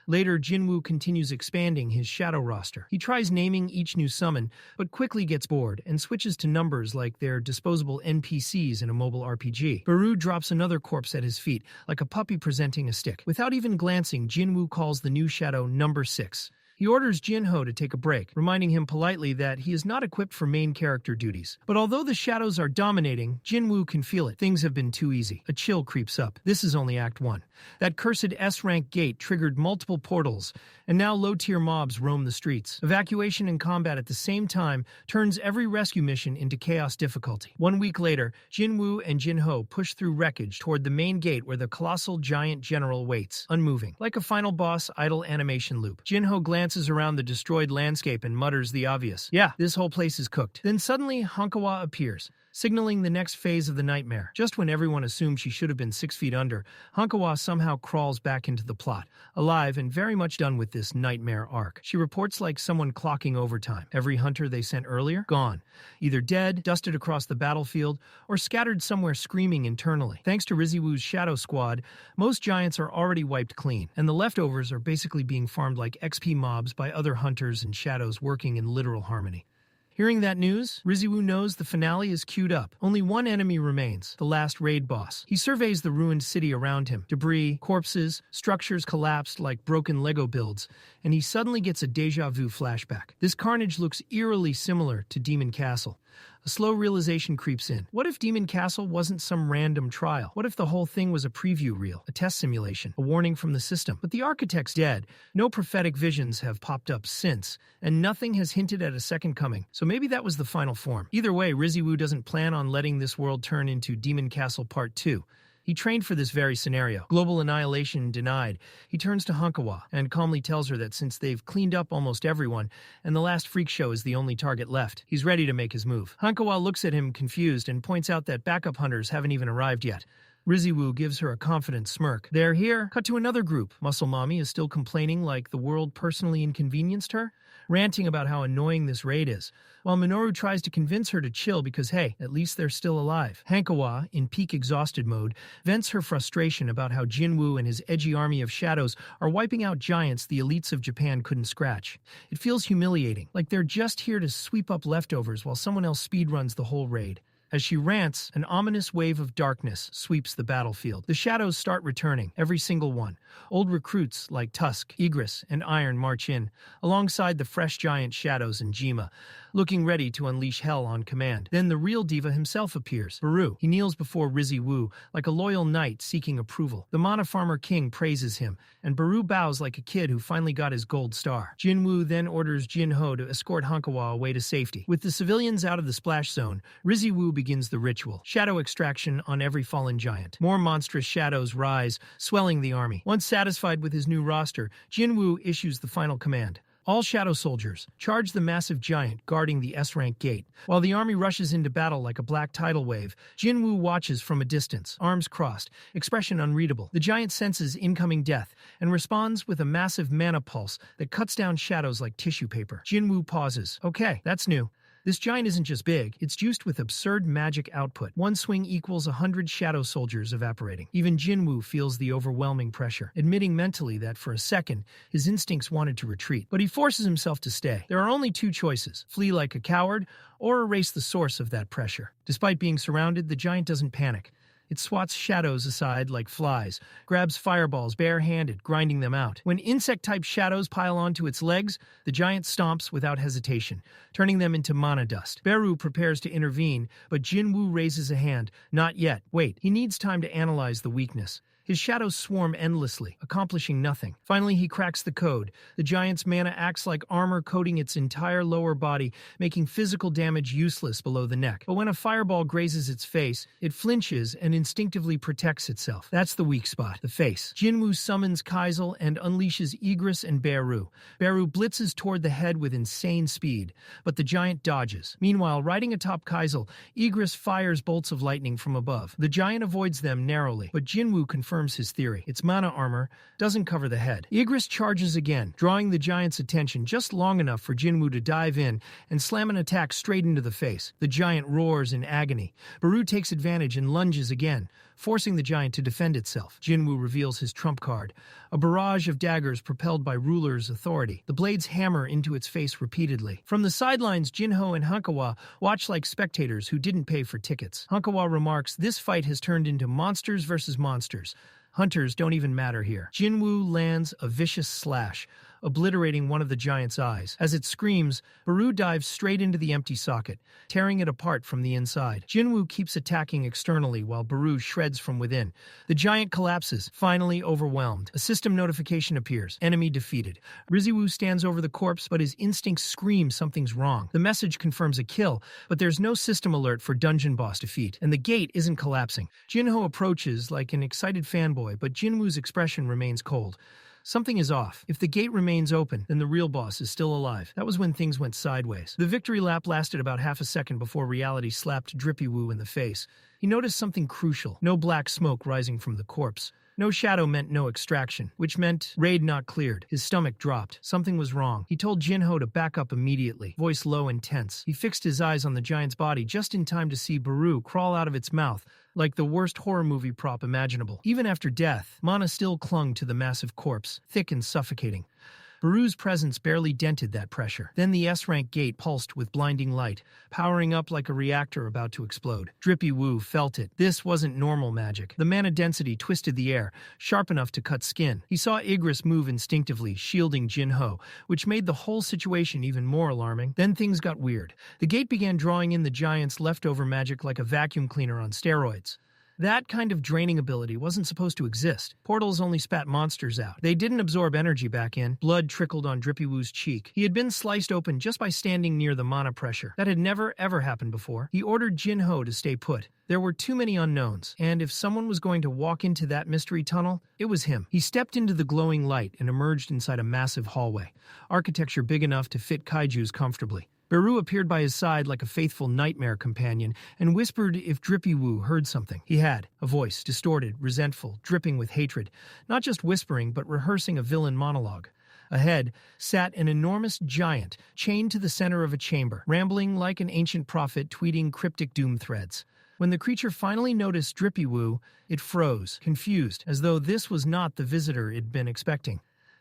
Later, Jinwoo continues expanding his shadow roster. He tries naming each new summon, but quickly gets bored and switches to numbers like they're disposable NPCs in a mobile RPG. Baru drops another corpse at his feet, like a puppy presenting a stick. Without even glancing, Jinwoo calls the new shadow number 6. He orders Jin-Ho to take a break, reminding him politely that he is not equipped for main character duties. But although the shadows are dominating, Jinwoo can feel it. Things have been too easy. A chill creeps up. This is only Act 1. That cursed S-rank gate triggered multiple portals, and now low-tier mobs roam the streets. Evacuation and combat at the same time turns every rescue mission into chaos difficulty. 1 week later, Jinwoo and Jin-Ho push through wreckage toward the main gate where the colossal giant general waits, unmoving. Like a final boss idle animation loop. Jin-Ho glances around the destroyed landscape and mutters the obvious. Yeah, this whole place is cooked. Then suddenly, Hankawa appears, signaling the next phase of the nightmare. Just when everyone assumed she should have been 6 feet under, Hankawa somehow crawls back into the plot, alive and very much done with this nightmare arc. She reports like someone clocking overtime. Every hunter they sent earlier, gone. Either dead, dusted across the battlefield, or scattered somewhere screaming internally. Thanks to Rizzi-Woo's shadow squad, most giants are already wiped clean, and the leftovers are basically being farmed like XP mobs by other hunters and shadows working in literal harmony. Hearing that news, Rizzi-Woo knows the finale is queued up. Only one enemy remains, the last raid boss. He surveys the ruined city around him. Debris, corpses, structures collapsed like broken Lego builds, and he suddenly gets a deja vu flashback. This carnage looks eerily similar to Demon Castle. A slow realization creeps in. What if Demon Castle wasn't some random trial? What if the whole thing was a preview reel, a test simulation, a warning from the system? But the architect's dead. No prophetic visions have popped up since, and nothing has hinted at a second coming. So maybe that was the final form. Either way, Rizzi-Woo doesn't plan on letting this world turn into Demon Castle Part 2. He trained for this very scenario. Global annihilation denied. He turns to Hankawa and calmly tells her that since they've cleaned up almost everyone, and the last freak show is the only target left, he's ready to make his move. Hankawa looks at him confused and points out that backup hunters haven't even arrived yet. Rizzi-Woo gives her a confident smirk. They're here. Cut to another group. Muscle Mommy is still complaining like the world personally inconvenienced her, ranting about how annoying this raid is, while Minoru tries to convince her to chill because, hey, at least they're still alive. Hankawa, in peak exhausted mode, vents her frustration about how Jinwoo and his edgy army of shadows are wiping out giants the elites of Japan couldn't scratch. It feels humiliating, like they're just here to sweep up leftovers while someone else speedruns the whole raid. As she rants, an ominous wave of darkness sweeps the battlefield. The shadows start returning, every single one. Old recruits like Tusk, Igris, and Iron march in, alongside the fresh giant shadows and Jima, looking ready to unleash hell on command. Then the real diva himself appears, Baru. He kneels before Jinwoo like a loyal knight seeking approval. The Mana Farmer King praises him, and Baru bows like a kid who finally got his gold star. Jinwoo then orders Jin-Ho to escort Hankawa away to safety. With the civilians out of the splash zone, Jinwoo begins the ritual. Shadow extraction on every fallen giant. More monstrous shadows rise, swelling the army. Once satisfied with his new roster, Jinwoo issues the final command. All shadow soldiers, charge the massive giant guarding the S-rank gate. While the army rushes into battle like a black tidal wave, Jinwoo watches from a distance, arms crossed, expression unreadable. The giant senses incoming death and responds with a massive mana pulse that cuts down shadows like tissue paper. Jinwoo pauses. Okay, that's new. This giant isn't just big, it's juiced with absurd magic output. One swing equals 100 shadow soldiers evaporating. Even Jinwoo feels the overwhelming pressure, admitting mentally that for a second, his instincts wanted to retreat. But he forces himself to stay. There are only two choices: flee like a coward, or erase the source of that pressure. Despite being surrounded, the giant doesn't panic. It swats shadows aside like flies, grabs fireballs bare-handed, grinding them out. When insect-type shadows pile onto its legs, the giant stomps without hesitation, turning them into mana dust. Baru prepares to intervene, but Jinwoo raises a hand. Not yet. Wait, he needs time to analyze the weakness. His shadows swarm endlessly, accomplishing nothing. Finally, he cracks the code. The giant's mana acts like armor coating its entire lower body, making physical damage useless below the neck. But when a fireball grazes its face, it flinches and instinctively protects itself. That's the weak spot, the face. Jinwoo summons Kaisel and unleashes Igris and Baru. Baru blitzes toward the head with insane speed, but the giant dodges. Meanwhile, riding atop Kaisel, Igris fires bolts of lightning from above. The giant avoids them narrowly, but Jinwoo confirms his theory. Its mana armor doesn't cover the head. Igris charges again, drawing the giant's attention just long enough for Jinwoo to dive in and slam an attack straight into the face. The giant roars in agony. Baru takes advantage and lunges again, forcing the giant to defend itself. Jinwoo reveals his trump card, a barrage of daggers propelled by ruler's authority. The blades hammer into its face repeatedly. From the sidelines, Jin-Ho and Hankawa watch like spectators who didn't pay for tickets. Hankawa remarks, "This fight has turned into monsters versus monsters. Hunters don't even matter here." Jinwoo lands a vicious slash, obliterating one of the giant's eyes. As it screams, Baru dives straight into the empty socket, tearing it apart from the inside. Jinwoo keeps attacking externally while Baru shreds from within. The giant collapses, finally overwhelmed. A system notification appears. Enemy defeated. Jinwoo stands over the corpse, but his instincts scream something's wrong. The message confirms a kill, but there's no system alert for dungeon boss defeat, and the gate isn't collapsing. Jin-Ho approaches like an excited fanboy, but Jinwoo's expression remains cold. Something is off. If the gate remains open, then the real boss is still alive. That was when things went sideways. The victory lap lasted about half a second before reality slapped Jinwoo in the face. He noticed something crucial. No black smoke rising from the corpse. No shadow meant no extraction, which meant raid not cleared. His stomach dropped. Something was wrong. He told Jin-Ho to back up immediately, voice low and tense. He fixed his eyes on the giant's body just in time to see Baru crawl out of its mouth, like the worst horror movie prop imaginable. Even after death, mana still clung to the massive corpse, thick and suffocating. Baru's presence barely dented that pressure. Then the S-rank gate pulsed with blinding light, powering up like a reactor about to explode. Jinwoo felt it. This wasn't normal magic. The mana density twisted the air, sharp enough to cut skin. He saw Igris move instinctively, shielding Jin-Ho, which made the whole situation even more alarming. Then things got weird. The gate began drawing in the giant's leftover magic like a vacuum cleaner on steroids. That kind of draining ability wasn't supposed to exist. Portals only spat monsters out. They didn't absorb energy back in. Blood trickled on Jinwoo's cheek. He had been sliced open just by standing near the mana pressure. That had never, ever happened before. He ordered Jin-Ho to stay put. There were too many unknowns, and if someone was going to walk into that mystery tunnel, it was him. He stepped into the glowing light and emerged inside a massive hallway, architecture big enough to fit kaijus comfortably. Baru appeared by his side like a faithful nightmare companion and whispered if Jinwoo heard something. He had. A voice, distorted, resentful, dripping with hatred. Not just whispering, but rehearsing a villain monologue. Ahead sat an enormous giant, chained to the center of a chamber, rambling like an ancient prophet tweeting cryptic doom threads. When the creature finally noticed Jinwoo, it froze, confused, as though this was not the visitor it'd been expecting.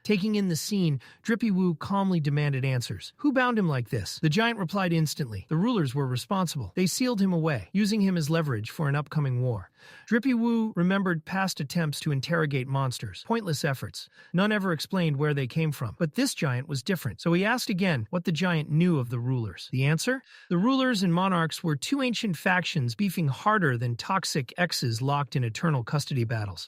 Taking in the scene, Drippy Woo calmly demanded answers. Who bound him like this? The giant replied instantly. The rulers were responsible. They sealed him away, using him as leverage for an upcoming war. Drippy Woo remembered past attempts to interrogate monsters. Pointless efforts. None ever explained where they came from. But this giant was different, so he asked again what the giant knew of the rulers. The answer? The rulers and monarchs were two ancient factions beefing harder than toxic exes locked in eternal custody battles.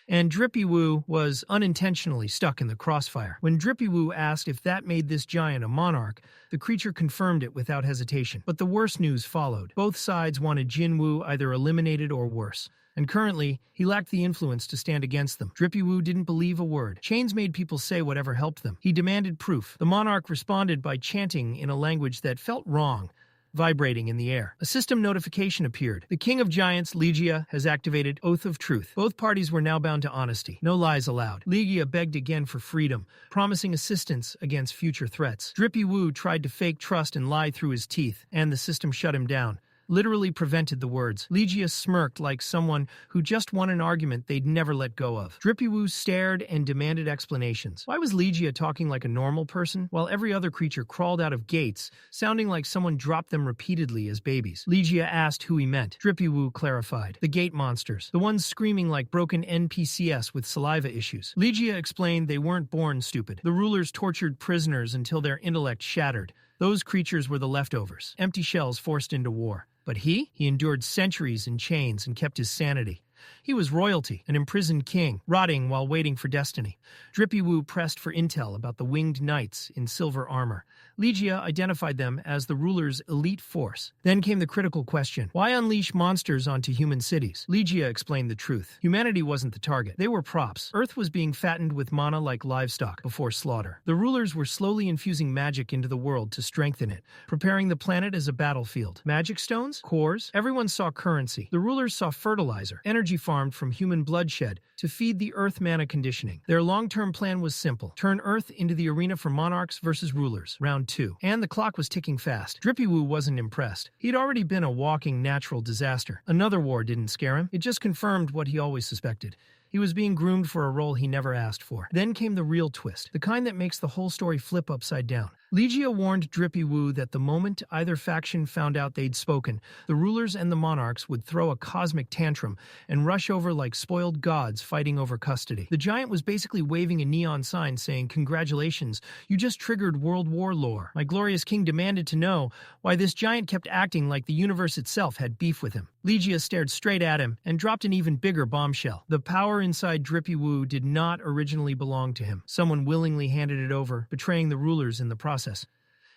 And Drippy Woo was unintentionally stuck in the crossfire. When Drippy Woo asked if that made this giant a monarch, the creature confirmed it without hesitation. But the worst news followed. Both sides wanted Jinwoo either eliminated or worse. And currently, he lacked the influence to stand against them. Drippy Woo didn't believe a word. Chains made people say whatever helped them. He demanded proof. The monarch responded by chanting in a language that felt wrong, vibrating in the air. A system notification appeared. The King of Giants, Ligia, has activated Oath of Truth. Both parties were now bound to honesty. No lies allowed. Ligia begged again for freedom, promising assistance against future threats. Drippy Woo tried to fake trust and lie through his teeth, and the system shut him down. Literally prevented the words. Ligia smirked like someone who just won an argument they'd never let go of. Drippy Woo stared and demanded explanations. Why was Ligia talking like a normal person, while every other creature crawled out of gates, sounding like someone dropped them repeatedly as babies? Ligia asked who he meant. Drippy Woo clarified. The gate monsters. The ones screaming like broken NPCs with saliva issues. Ligia explained they weren't born stupid. The rulers tortured prisoners until their intellect shattered. Those creatures were the leftovers, empty shells forced into war. But he endured centuries in chains and kept his sanity. He was royalty, an imprisoned king, rotting while waiting for destiny. Drippy Woo pressed for intel about the winged knights in silver armor. Ligia identified them as the ruler's elite force. Then came the critical question. Why unleash monsters onto human cities? Ligia explained the truth. Humanity wasn't the target. They were props. Earth was being fattened with mana like livestock before slaughter. The rulers were slowly infusing magic into the world to strengthen it, preparing the planet as a battlefield. Magic stones? Cores? Everyone saw currency. The rulers saw fertilizer, energy farmed from human bloodshed to feed the Earth mana conditioning. Their long-term plan was simple. Turn Earth into the arena for monarchs versus rulers. Round 2. And the clock was ticking fast. Drippy Woo wasn't impressed. He'd already been a walking natural disaster. Another war didn't scare him. It just confirmed what he always suspected. He was being groomed for a role he never asked for. Then came the real twist, the kind that makes the whole story flip upside down. Ligia warned Drippy Woo that the moment either faction found out they'd spoken, the rulers and the monarchs would throw a cosmic tantrum and rush over like spoiled gods fighting over custody. The giant was basically waving a neon sign saying, "Congratulations, you just triggered World War lore." My glorious king demanded to know why this giant kept acting like the universe itself had beef with him. Ligia stared straight at him and dropped an even bigger bombshell. The power inside Drippy Woo did not originally belong to him. Someone willingly handed it over, betraying the rulers in the process.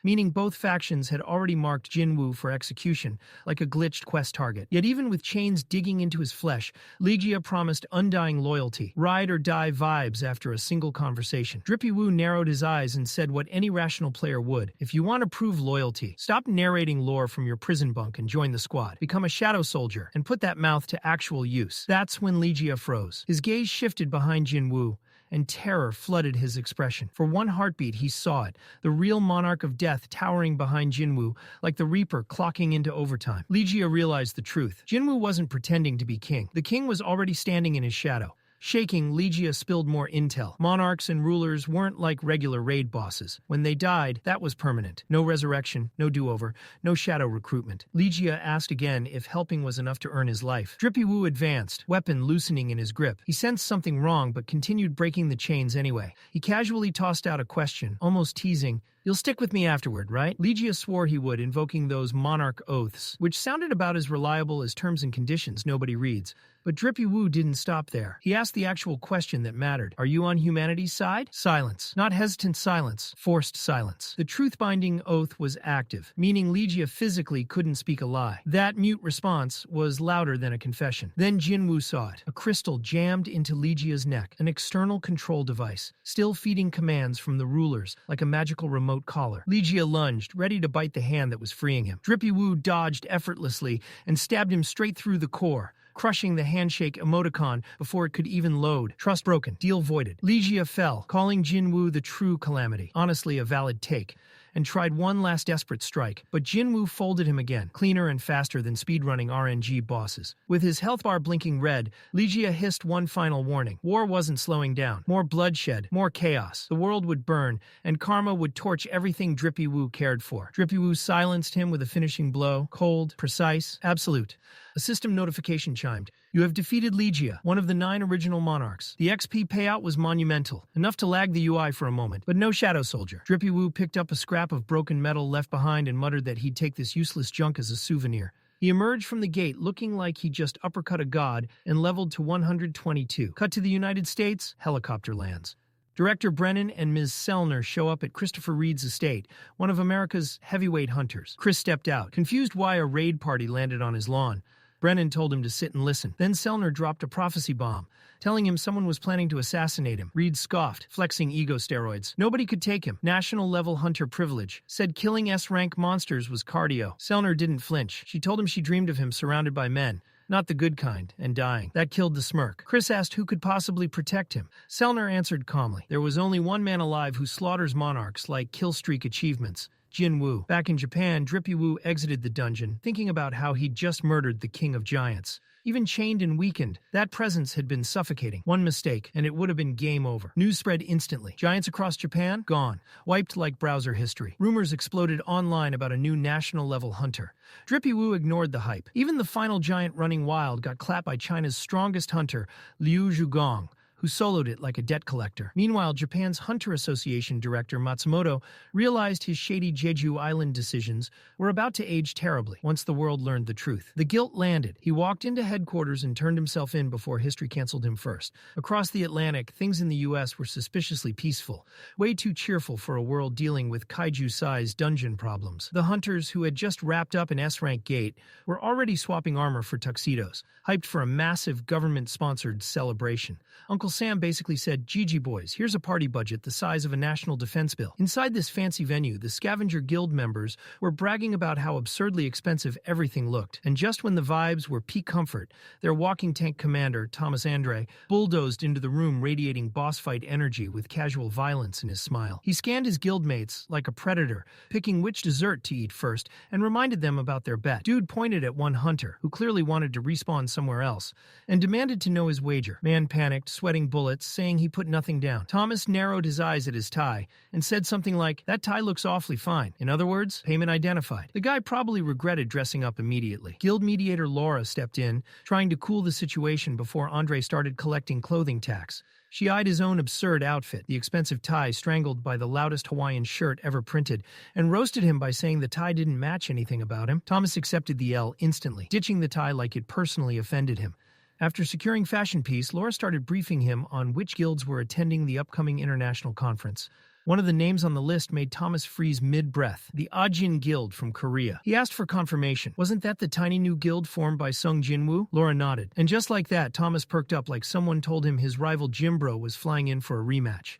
Meaning both factions had already marked Jinwoo for execution, like a glitched quest target. Yet even with chains digging into his flesh, Ligia promised undying loyalty, ride-or-die vibes after a single conversation. Drippy Woo narrowed his eyes and said what any rational player would. If you want to prove loyalty, stop narrating lore from your prison bunk and join the squad. Become a shadow soldier and put that mouth to actual use. That's when Ligia froze. His gaze shifted behind Jinwoo, and terror flooded his expression. For one heartbeat, he saw it, the real monarch of death towering behind Jinwoo, like the Reaper clocking into overtime. Ligia realized the truth. Jinwoo wasn't pretending to be king. The king was already standing in his shadow. Shaking, Ligia spilled more intel. Monarchs and rulers weren't like regular raid bosses. When they died, that was permanent. No resurrection, no do-over, no shadow recruitment. Ligia asked again if helping was enough to earn his life. Drippy Woo advanced, weapon loosening in his grip. He sensed something wrong but continued breaking the chains anyway. He casually tossed out a question, almost teasing, "You'll stick with me afterward, right?" Ligia swore he would, invoking those monarch oaths, which sounded about as reliable as terms and conditions nobody reads. But Drippy Woo didn't stop there. He asked the actual question that mattered. Are you on humanity's side? Silence. Not hesitant silence. Forced silence. The truth-binding oath was active, meaning Ligia physically couldn't speak a lie. That mute response was louder than a confession. Then Jinwoo saw it. A crystal jammed into Ligia's neck, an external control device, still feeding commands from the rulers like a magical remote collar. Ligia lunged, ready to bite the hand that was freeing him. Drippy Woo dodged effortlessly and stabbed him straight through the core, crushing the handshake emoticon before it could even load. Trust broken. Deal voided. Ligia fell, calling Jinwoo the true calamity. Honestly, a valid take. and tried one last desperate strike, but Jinwoo folded him again, cleaner and faster than speedrunning RNG bosses. With his health bar blinking red, Ligia hissed one final warning. War wasn't slowing down. More bloodshed, more chaos. The world would burn, and karma would torch everything Drippy Woo cared for. Drippy Woo silenced him with a finishing blow, cold, precise, absolute. A system notification chimed. You have defeated Ligia, one of the 9 original monarchs. The XP payout was monumental, enough to lag the UI for a moment, but no Shadow Soldier. Drippy Woo picked up a scrap of broken metal left behind and muttered that he'd take this useless junk as a souvenir. He emerged from the gate looking like he just uppercut a god and leveled to 122. Cut to the United States, helicopter lands. Director Brennan and Ms. Sellner show up at Christopher Reed's estate, one of America's heavyweight hunters. Chris stepped out, confused why a raid party landed on his lawn. Brennan told him to sit and listen. Then Sellner dropped a prophecy bomb, telling him someone was planning to assassinate him. Reed scoffed, flexing ego steroids. Nobody could take him. National-level hunter privilege. Said killing S-rank monsters was cardio. Sellner didn't flinch. She told him she dreamed of him surrounded by men. Not the good kind, and dying. That killed the smirk. Chris asked who could possibly protect him. Sellner answered calmly. There was only one man alive who slaughters monarchs like killstreak achievements. Jinwoo. Back in Japan, Drippy Woo exited the dungeon, thinking about how he'd just murdered the king of giants. Even chained and weakened, that presence had been suffocating. One mistake, and it would have been game over. News spread instantly. Giants across Japan? Gone. Wiped like browser history. Rumors exploded online about a new national-level hunter. Drippy Woo ignored the hype. Even the final giant running wild got clapped by China's strongest hunter, Liu Zhugong, who soloed it like a debt collector. Meanwhile, Japan's Hunter Association director Matsumoto realized his shady Jeju Island decisions were about to age terribly once the world learned the truth. The guilt landed. He walked into headquarters and turned himself in before history canceled him first. Across the Atlantic, things in the U.S. were suspiciously peaceful, way too cheerful for a world dealing with kaiju-sized dungeon problems. The hunters, who had just wrapped up an S-rank gate, were already swapping armor for tuxedos, hyped for a massive government-sponsored celebration. Uncle Sam basically said, "GG boys, here's a party budget the size of a national defense bill." Inside this fancy venue, the Scavenger Guild members were bragging about how absurdly expensive everything looked. And just when the vibes were peak comfort, their walking tank commander, Thomas Andre, bulldozed into the room radiating boss fight energy with casual violence in his smile. He scanned his guildmates like a predator, picking which dessert to eat first, and reminded them about their bet. Dude pointed at one hunter, who clearly wanted to respawn somewhere else, and demanded to know his wager. Man panicked, sweating bullets, saying he put nothing down. Thomas narrowed his eyes at his tie and said something like, "That tie looks awfully fine." In other words, payment identified. The guy probably regretted dressing up immediately. Guild mediator Laura stepped in, trying to cool the situation before Andre started collecting clothing tax. She eyed his own absurd outfit, the expensive tie strangled by the loudest Hawaiian shirt ever printed, and roasted him by saying the tie didn't match anything about him. Thomas accepted the L instantly, ditching the tie like it personally offended him. After securing fashion piece, Laura started briefing him on which guilds were attending the upcoming international conference. One of the names on the list made Thomas freeze mid-breath, the Ajin Guild from Korea. He asked for confirmation. Wasn't that the tiny new guild formed by Sung Jinwoo? Laura nodded. And just like that, Thomas perked up like someone told him his rival Jimbro was flying in for a rematch.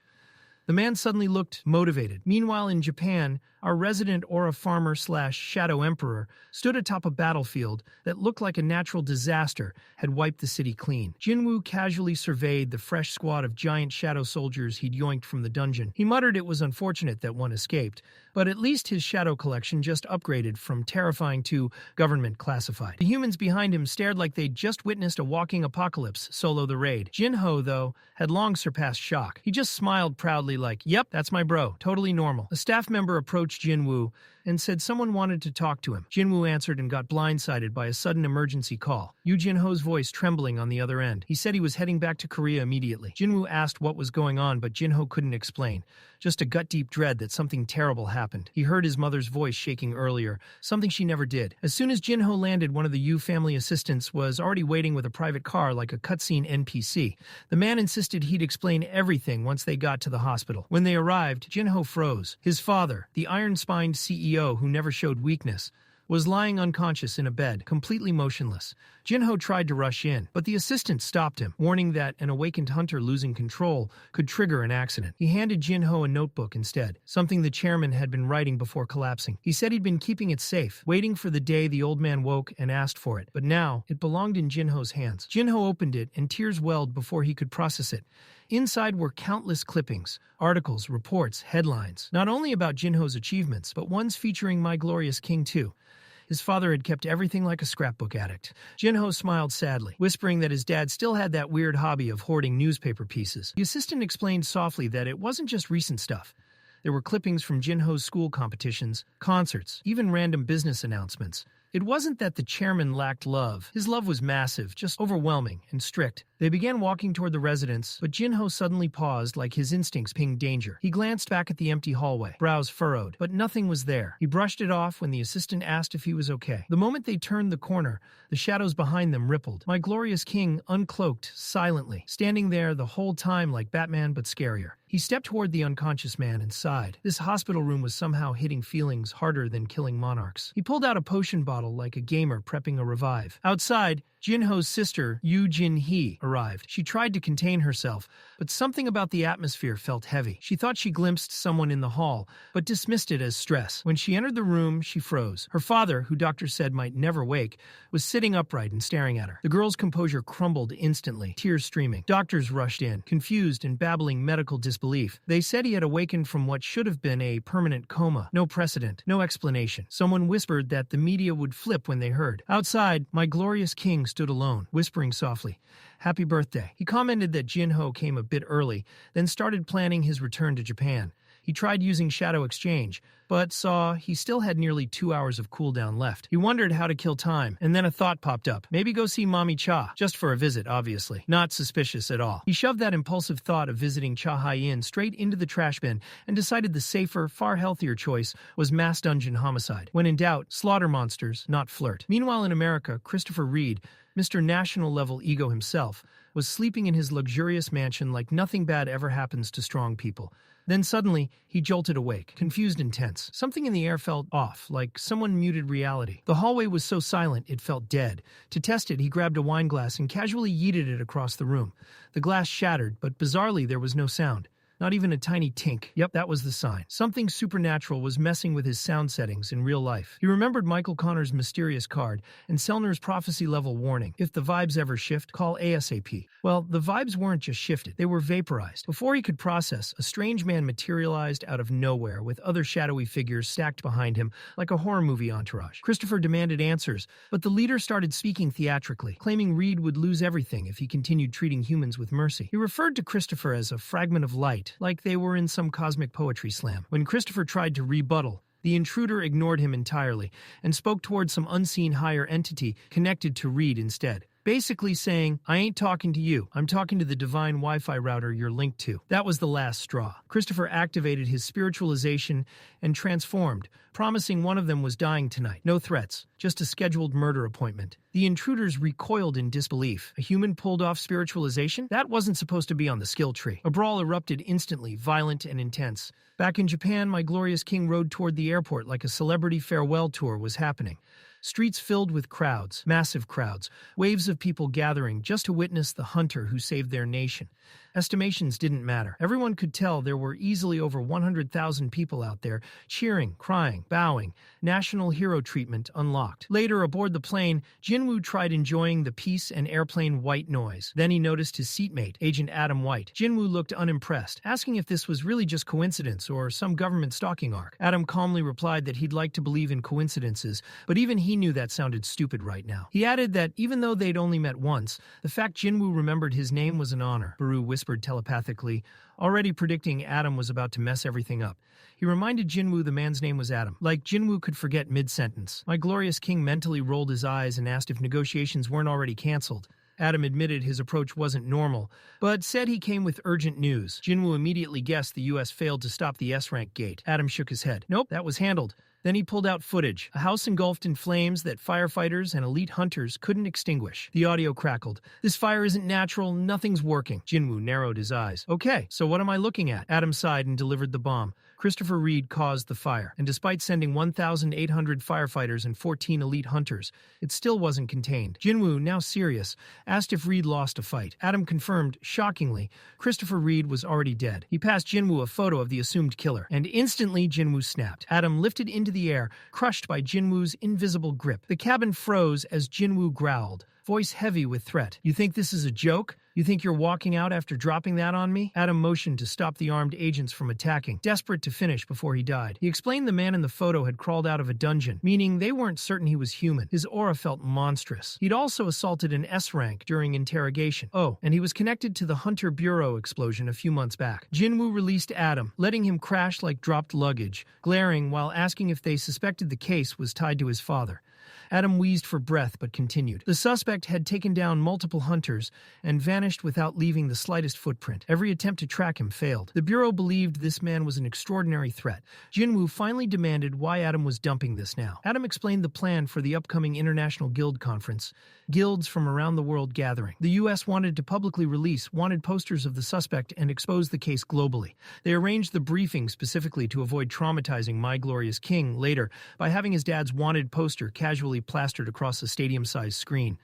The man suddenly looked motivated. Meanwhile, in Japan, our resident aura farmer/shadow emperor stood atop a battlefield that looked like a natural disaster had wiped the city clean. Jinwoo casually surveyed the fresh squad of giant shadow soldiers he'd yoinked from the dungeon. He muttered it was unfortunate that one escaped, but at least his shadow collection just upgraded from terrifying to government classified. The humans behind him stared like they'd just witnessed a walking apocalypse solo the raid. Jin-Ho, though, had long surpassed shock. He just smiled proudly like, "Yep, that's my bro. Totally normal." A staff member approached Jinwoo and said someone wanted to talk to him. Jinwoo answered and got blindsided by a sudden emergency call. Jin-Ho's voice trembling on the other end. He said he was heading back to Korea immediately. Jinwoo asked what was going on, but Jin-Ho couldn't explain. Just a gut-deep dread that something terrible happened. He heard his mother's voice shaking earlier, something she never did. As soon as Jin-Ho landed, one of the Yu family assistants was already waiting with a private car like a cutscene NPC. The man insisted he'd explain everything once they got to the hospital. When they arrived, Jin-Ho froze. His father, the iron-spined CEO who never showed weakness, was lying unconscious in a bed, completely motionless. Jin-Ho tried to rush in, but the assistant stopped him, warning that an awakened hunter losing control could trigger an accident. He handed Jin-Ho a notebook instead, something the chairman had been writing before collapsing. He said he'd been keeping it safe, waiting for the day the old man woke and asked for it, but now it belonged in Jin-Ho's hands. Jin-Ho opened it, and tears welled before he could process it. Inside were countless clippings, articles, reports, headlines, not only about Jin-Ho's achievements, but ones featuring My Glorious King too. His father had kept everything like a scrapbook addict. Jin-Ho smiled sadly, whispering that his dad still had that weird hobby of hoarding newspaper pieces. The assistant explained softly that it wasn't just recent stuff. There were clippings from Jin-Ho's school competitions, concerts, even random business announcements. It wasn't that the chairman lacked love. His love was massive, just overwhelming and strict. They began walking toward the residence, but Jin-Ho suddenly paused like his instincts pinged danger. He glanced back at the empty hallway, brows furrowed, but nothing was there. He brushed it off when the assistant asked if he was okay. The moment they turned the corner, the shadows behind them rippled. My Glorious King uncloaked, silently, standing there the whole time like Batman but scarier. He stepped toward the unconscious man and sighed. This hospital room was somehow hitting feelings harder than killing monarchs. He pulled out a potion bottle like a gamer prepping a revive. Outside, Jin-Ho's sister, Jin-Hee, arrived. She tried to contain herself, but something about the atmosphere felt heavy. She thought she glimpsed someone in the hall, but dismissed it as stress. When she entered the room, she froze. Her father, who doctors said might never wake, was sitting upright and staring at her. The girl's composure crumbled instantly, tears streaming. Doctors rushed in, confused and babbling medical disbelief. They said he had awakened from what should have been a permanent coma. No precedent, no explanation. Someone whispered that the media would flip when they heard. Outside, My Glorious King stood alone, whispering softly, "Happy birthday." He commented that Jin-Ho came a bit early, then started planning his return to Japan. He tried using Shadow Exchange, but saw he still had nearly 2 hours of cooldown left. He wondered how to kill time, and then a thought popped up. Maybe go see Mommy Cha, just for a visit, obviously. Not suspicious at all. He shoved that impulsive thought of visiting Cha Hae-In straight into the trash bin and decided the safer, far healthier choice was mass dungeon homicide. When in doubt, slaughter monsters, not flirt. Meanwhile in America, Christopher Reed, Mr. National-level ego himself, was sleeping in his luxurious mansion like nothing bad ever happens to strong people. Then suddenly, he jolted awake, confused and tense. Something in the air felt off, like someone muted reality. The hallway was so silent it felt dead. To test it, he grabbed a wine glass and casually yeeted it across the room. The glass shattered, but bizarrely there was no sound. Not even a tiny tink. Yep, that was the sign. Something supernatural was messing with his sound settings in real life. He remembered Michael Connor's mysterious card and Selner's prophecy-level warning. If the vibes ever shift, call ASAP. Well, the vibes weren't just shifted. They were vaporized. Before he could process, a strange man materialized out of nowhere with other shadowy figures stacked behind him like a horror movie entourage. Christopher demanded answers, but the leader started speaking theatrically, claiming Reed would lose everything if he continued treating humans with mercy. He referred to Christopher as a fragment of light, like they were in some cosmic poetry slam. When Christopher tried to rebuttal, the intruder ignored him entirely and spoke towards some unseen higher entity connected to Reed instead. Basically saying, "I ain't talking to you. I'm talking to the divine Wi-Fi router you're linked to." That was the last straw. Christopher activated his spiritualization and transformed, promising one of them was dying tonight. No threats, just a scheduled murder appointment. The intruders recoiled in disbelief. A human pulled off spiritualization? That wasn't supposed to be on the skill tree. A brawl erupted instantly, violent and intense. Back in Japan, My Glorious King rode toward the airport like a celebrity farewell tour was happening. Streets filled with crowds, massive crowds, waves of people gathering just to witness the hunter who saved their nation. Estimations didn't matter. Everyone could tell there were easily over 100,000 people out there, cheering, crying, bowing. National hero treatment unlocked. Later, aboard the plane, Jinwoo tried enjoying the peace and airplane white noise. Then he noticed his seatmate, Agent Adam White. Jinwoo looked unimpressed, asking if this was really just coincidence or some government stalking arc. Adam calmly replied that he'd like to believe in coincidences, but even he knew that sounded stupid right now. He added that even though they'd only met once, the fact Jinwoo remembered his name was an honor. Baru whispered telepathically, already predicting Adam was about to mess everything up. He reminded Jinwoo the man's name was Adam, like Jinwoo could forget mid-sentence. My Glorious King mentally rolled his eyes and asked if negotiations weren't already canceled. Adam admitted his approach wasn't normal, but said he came with urgent news. Jinwoo immediately guessed the U.S. failed to stop the S-rank gate. Adam shook his head. Nope, that was handled. Then he pulled out footage, a house engulfed in flames that firefighters and elite hunters couldn't extinguish. The audio crackled. "This fire isn't natural, nothing's working." Jinwoo narrowed his eyes. "Okay, so what am I looking at?" Adam sighed and delivered the bomb. Christopher Reed caused the fire, and despite sending 1,800 firefighters and 14 elite hunters, it still wasn't contained. Jinwoo, now serious, asked if Reed lost a fight. Adam confirmed, shockingly, Christopher Reed was already dead. He passed Jinwoo a photo of the assumed killer, and instantly Jinwoo snapped. Adam lifted into the air, crushed by Jinwoo's invisible grip. The cabin froze as Jinwoo growled, voice heavy with threat. "You think this is a joke? You think you're walking out after dropping that on me? Adam motioned to stop the armed agents from attacking, desperate to finish before he died. He explained the man in the photo had crawled out of a dungeon, meaning they weren't certain he was human. His aura felt monstrous. He'd also assaulted an S rank during interrogation. Oh, and he was connected to the Hunter Bureau explosion a few months back. Jinwoo released Adam, letting him crash like dropped luggage, glaring while asking if they suspected the case was tied to his father. Adam wheezed for breath but continued. The suspect had taken down multiple hunters and vanished without leaving the slightest footprint. Every attempt to track him failed. The Bureau believed this man was an extraordinary threat. Jinwoo finally demanded why Adam was dumping this now. Adam explained the plan for the upcoming International Guild Conference. Guilds from around the world gathering. The U.S. wanted to publicly release wanted posters of the suspect and expose the case globally. They arranged the briefing specifically to avoid traumatizing My Glorious King later by having his dad's wanted poster casually plastered across a stadium-sized screen.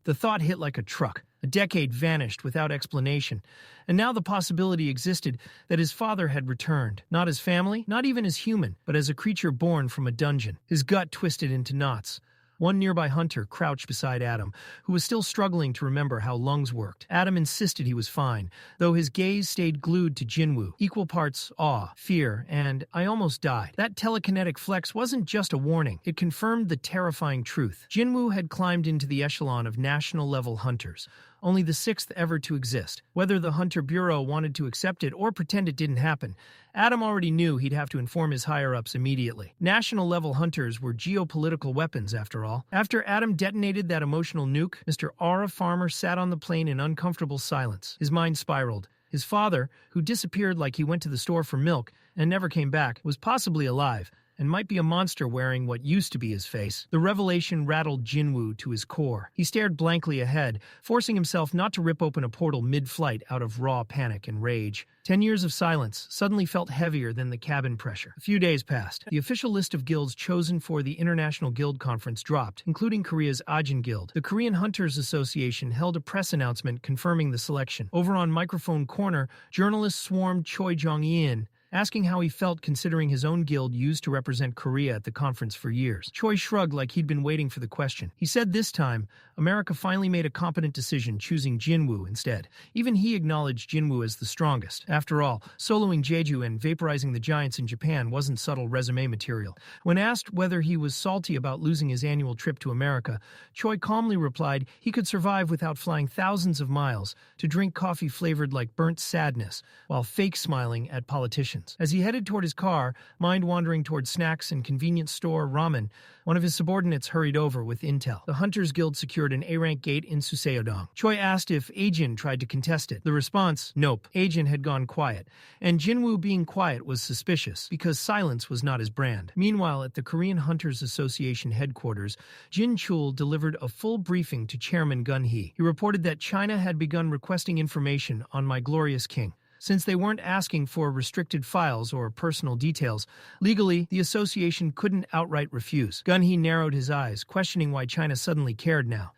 The thought hit like a truck. A decade vanished without explanation, and now the possibility existed that his father had returned, not as family, not even as human, but as a creature born from a dungeon. His gut twisted into knots. One nearby hunter crouched beside Adam, who was still struggling to remember how lungs worked. Adam insisted he was fine, though his gaze stayed glued to Jinwoo, equal parts awe, fear, and "I almost died." That telekinetic flex wasn't just a warning, it confirmed the terrifying truth. Jinwoo had climbed into the echelon of national-level hunters, only the sixth ever to exist. Whether the Hunter Bureau wanted to accept it or pretend it didn't happen, Adam already knew he'd have to inform his higher-ups immediately. National-level hunters were geopolitical weapons, after all. After Adam detonated that emotional nuke, Mr. Aura Farmer sat on the plane in uncomfortable silence. His mind spiraled. His father, who disappeared like he went to the store for milk and never came back, was possibly alive, and might be a monster wearing what used to be his face. The revelation rattled Jinwoo to his core. He stared blankly ahead, forcing himself not to rip open a portal mid-flight out of raw panic and rage. 10 years of silence suddenly felt heavier than the cabin pressure. A few days passed. The official list of guilds chosen for the International Guild Conference dropped, including Korea's Ajin Guild. The Korean Hunters Association held a press announcement confirming the selection. Over on Microphone Corner, journalists swarmed Cha Hae-In, asking how he felt considering his own guild used to represent Korea at the conference for years. Choi shrugged like he'd been waiting for the question. He said this time, America finally made a competent decision, choosing Jinwoo instead. Even he acknowledged Jinwoo as the strongest. After all, soloing Jeju and vaporizing the giants in Japan wasn't subtle resume material. When asked whether he was salty about losing his annual trip to America, Choi calmly replied he could survive without flying thousands of miles to drink coffee flavored like burnt sadness, while fake smiling at politicians. As he headed toward his car, mind wandering toward snacks and convenience store ramen, one of his subordinates hurried over with intel. The Hunters Guild secured an A-rank gate in Suseodong. Choi asked if Ajin tried to contest it. The response, nope. Ajin had gone quiet, and Jinwoo being quiet was suspicious, because silence was not his brand. Meanwhile, at the Korean Hunters Association headquarters, Jin-Chul delivered a full briefing to Chairman Gun-hee. He reported that China had begun requesting information on My Glorious King. Since they weren't asking for restricted files or personal details, legally, the association couldn't outright refuse. Gun-hee narrowed his eyes, questioning why China suddenly cared now,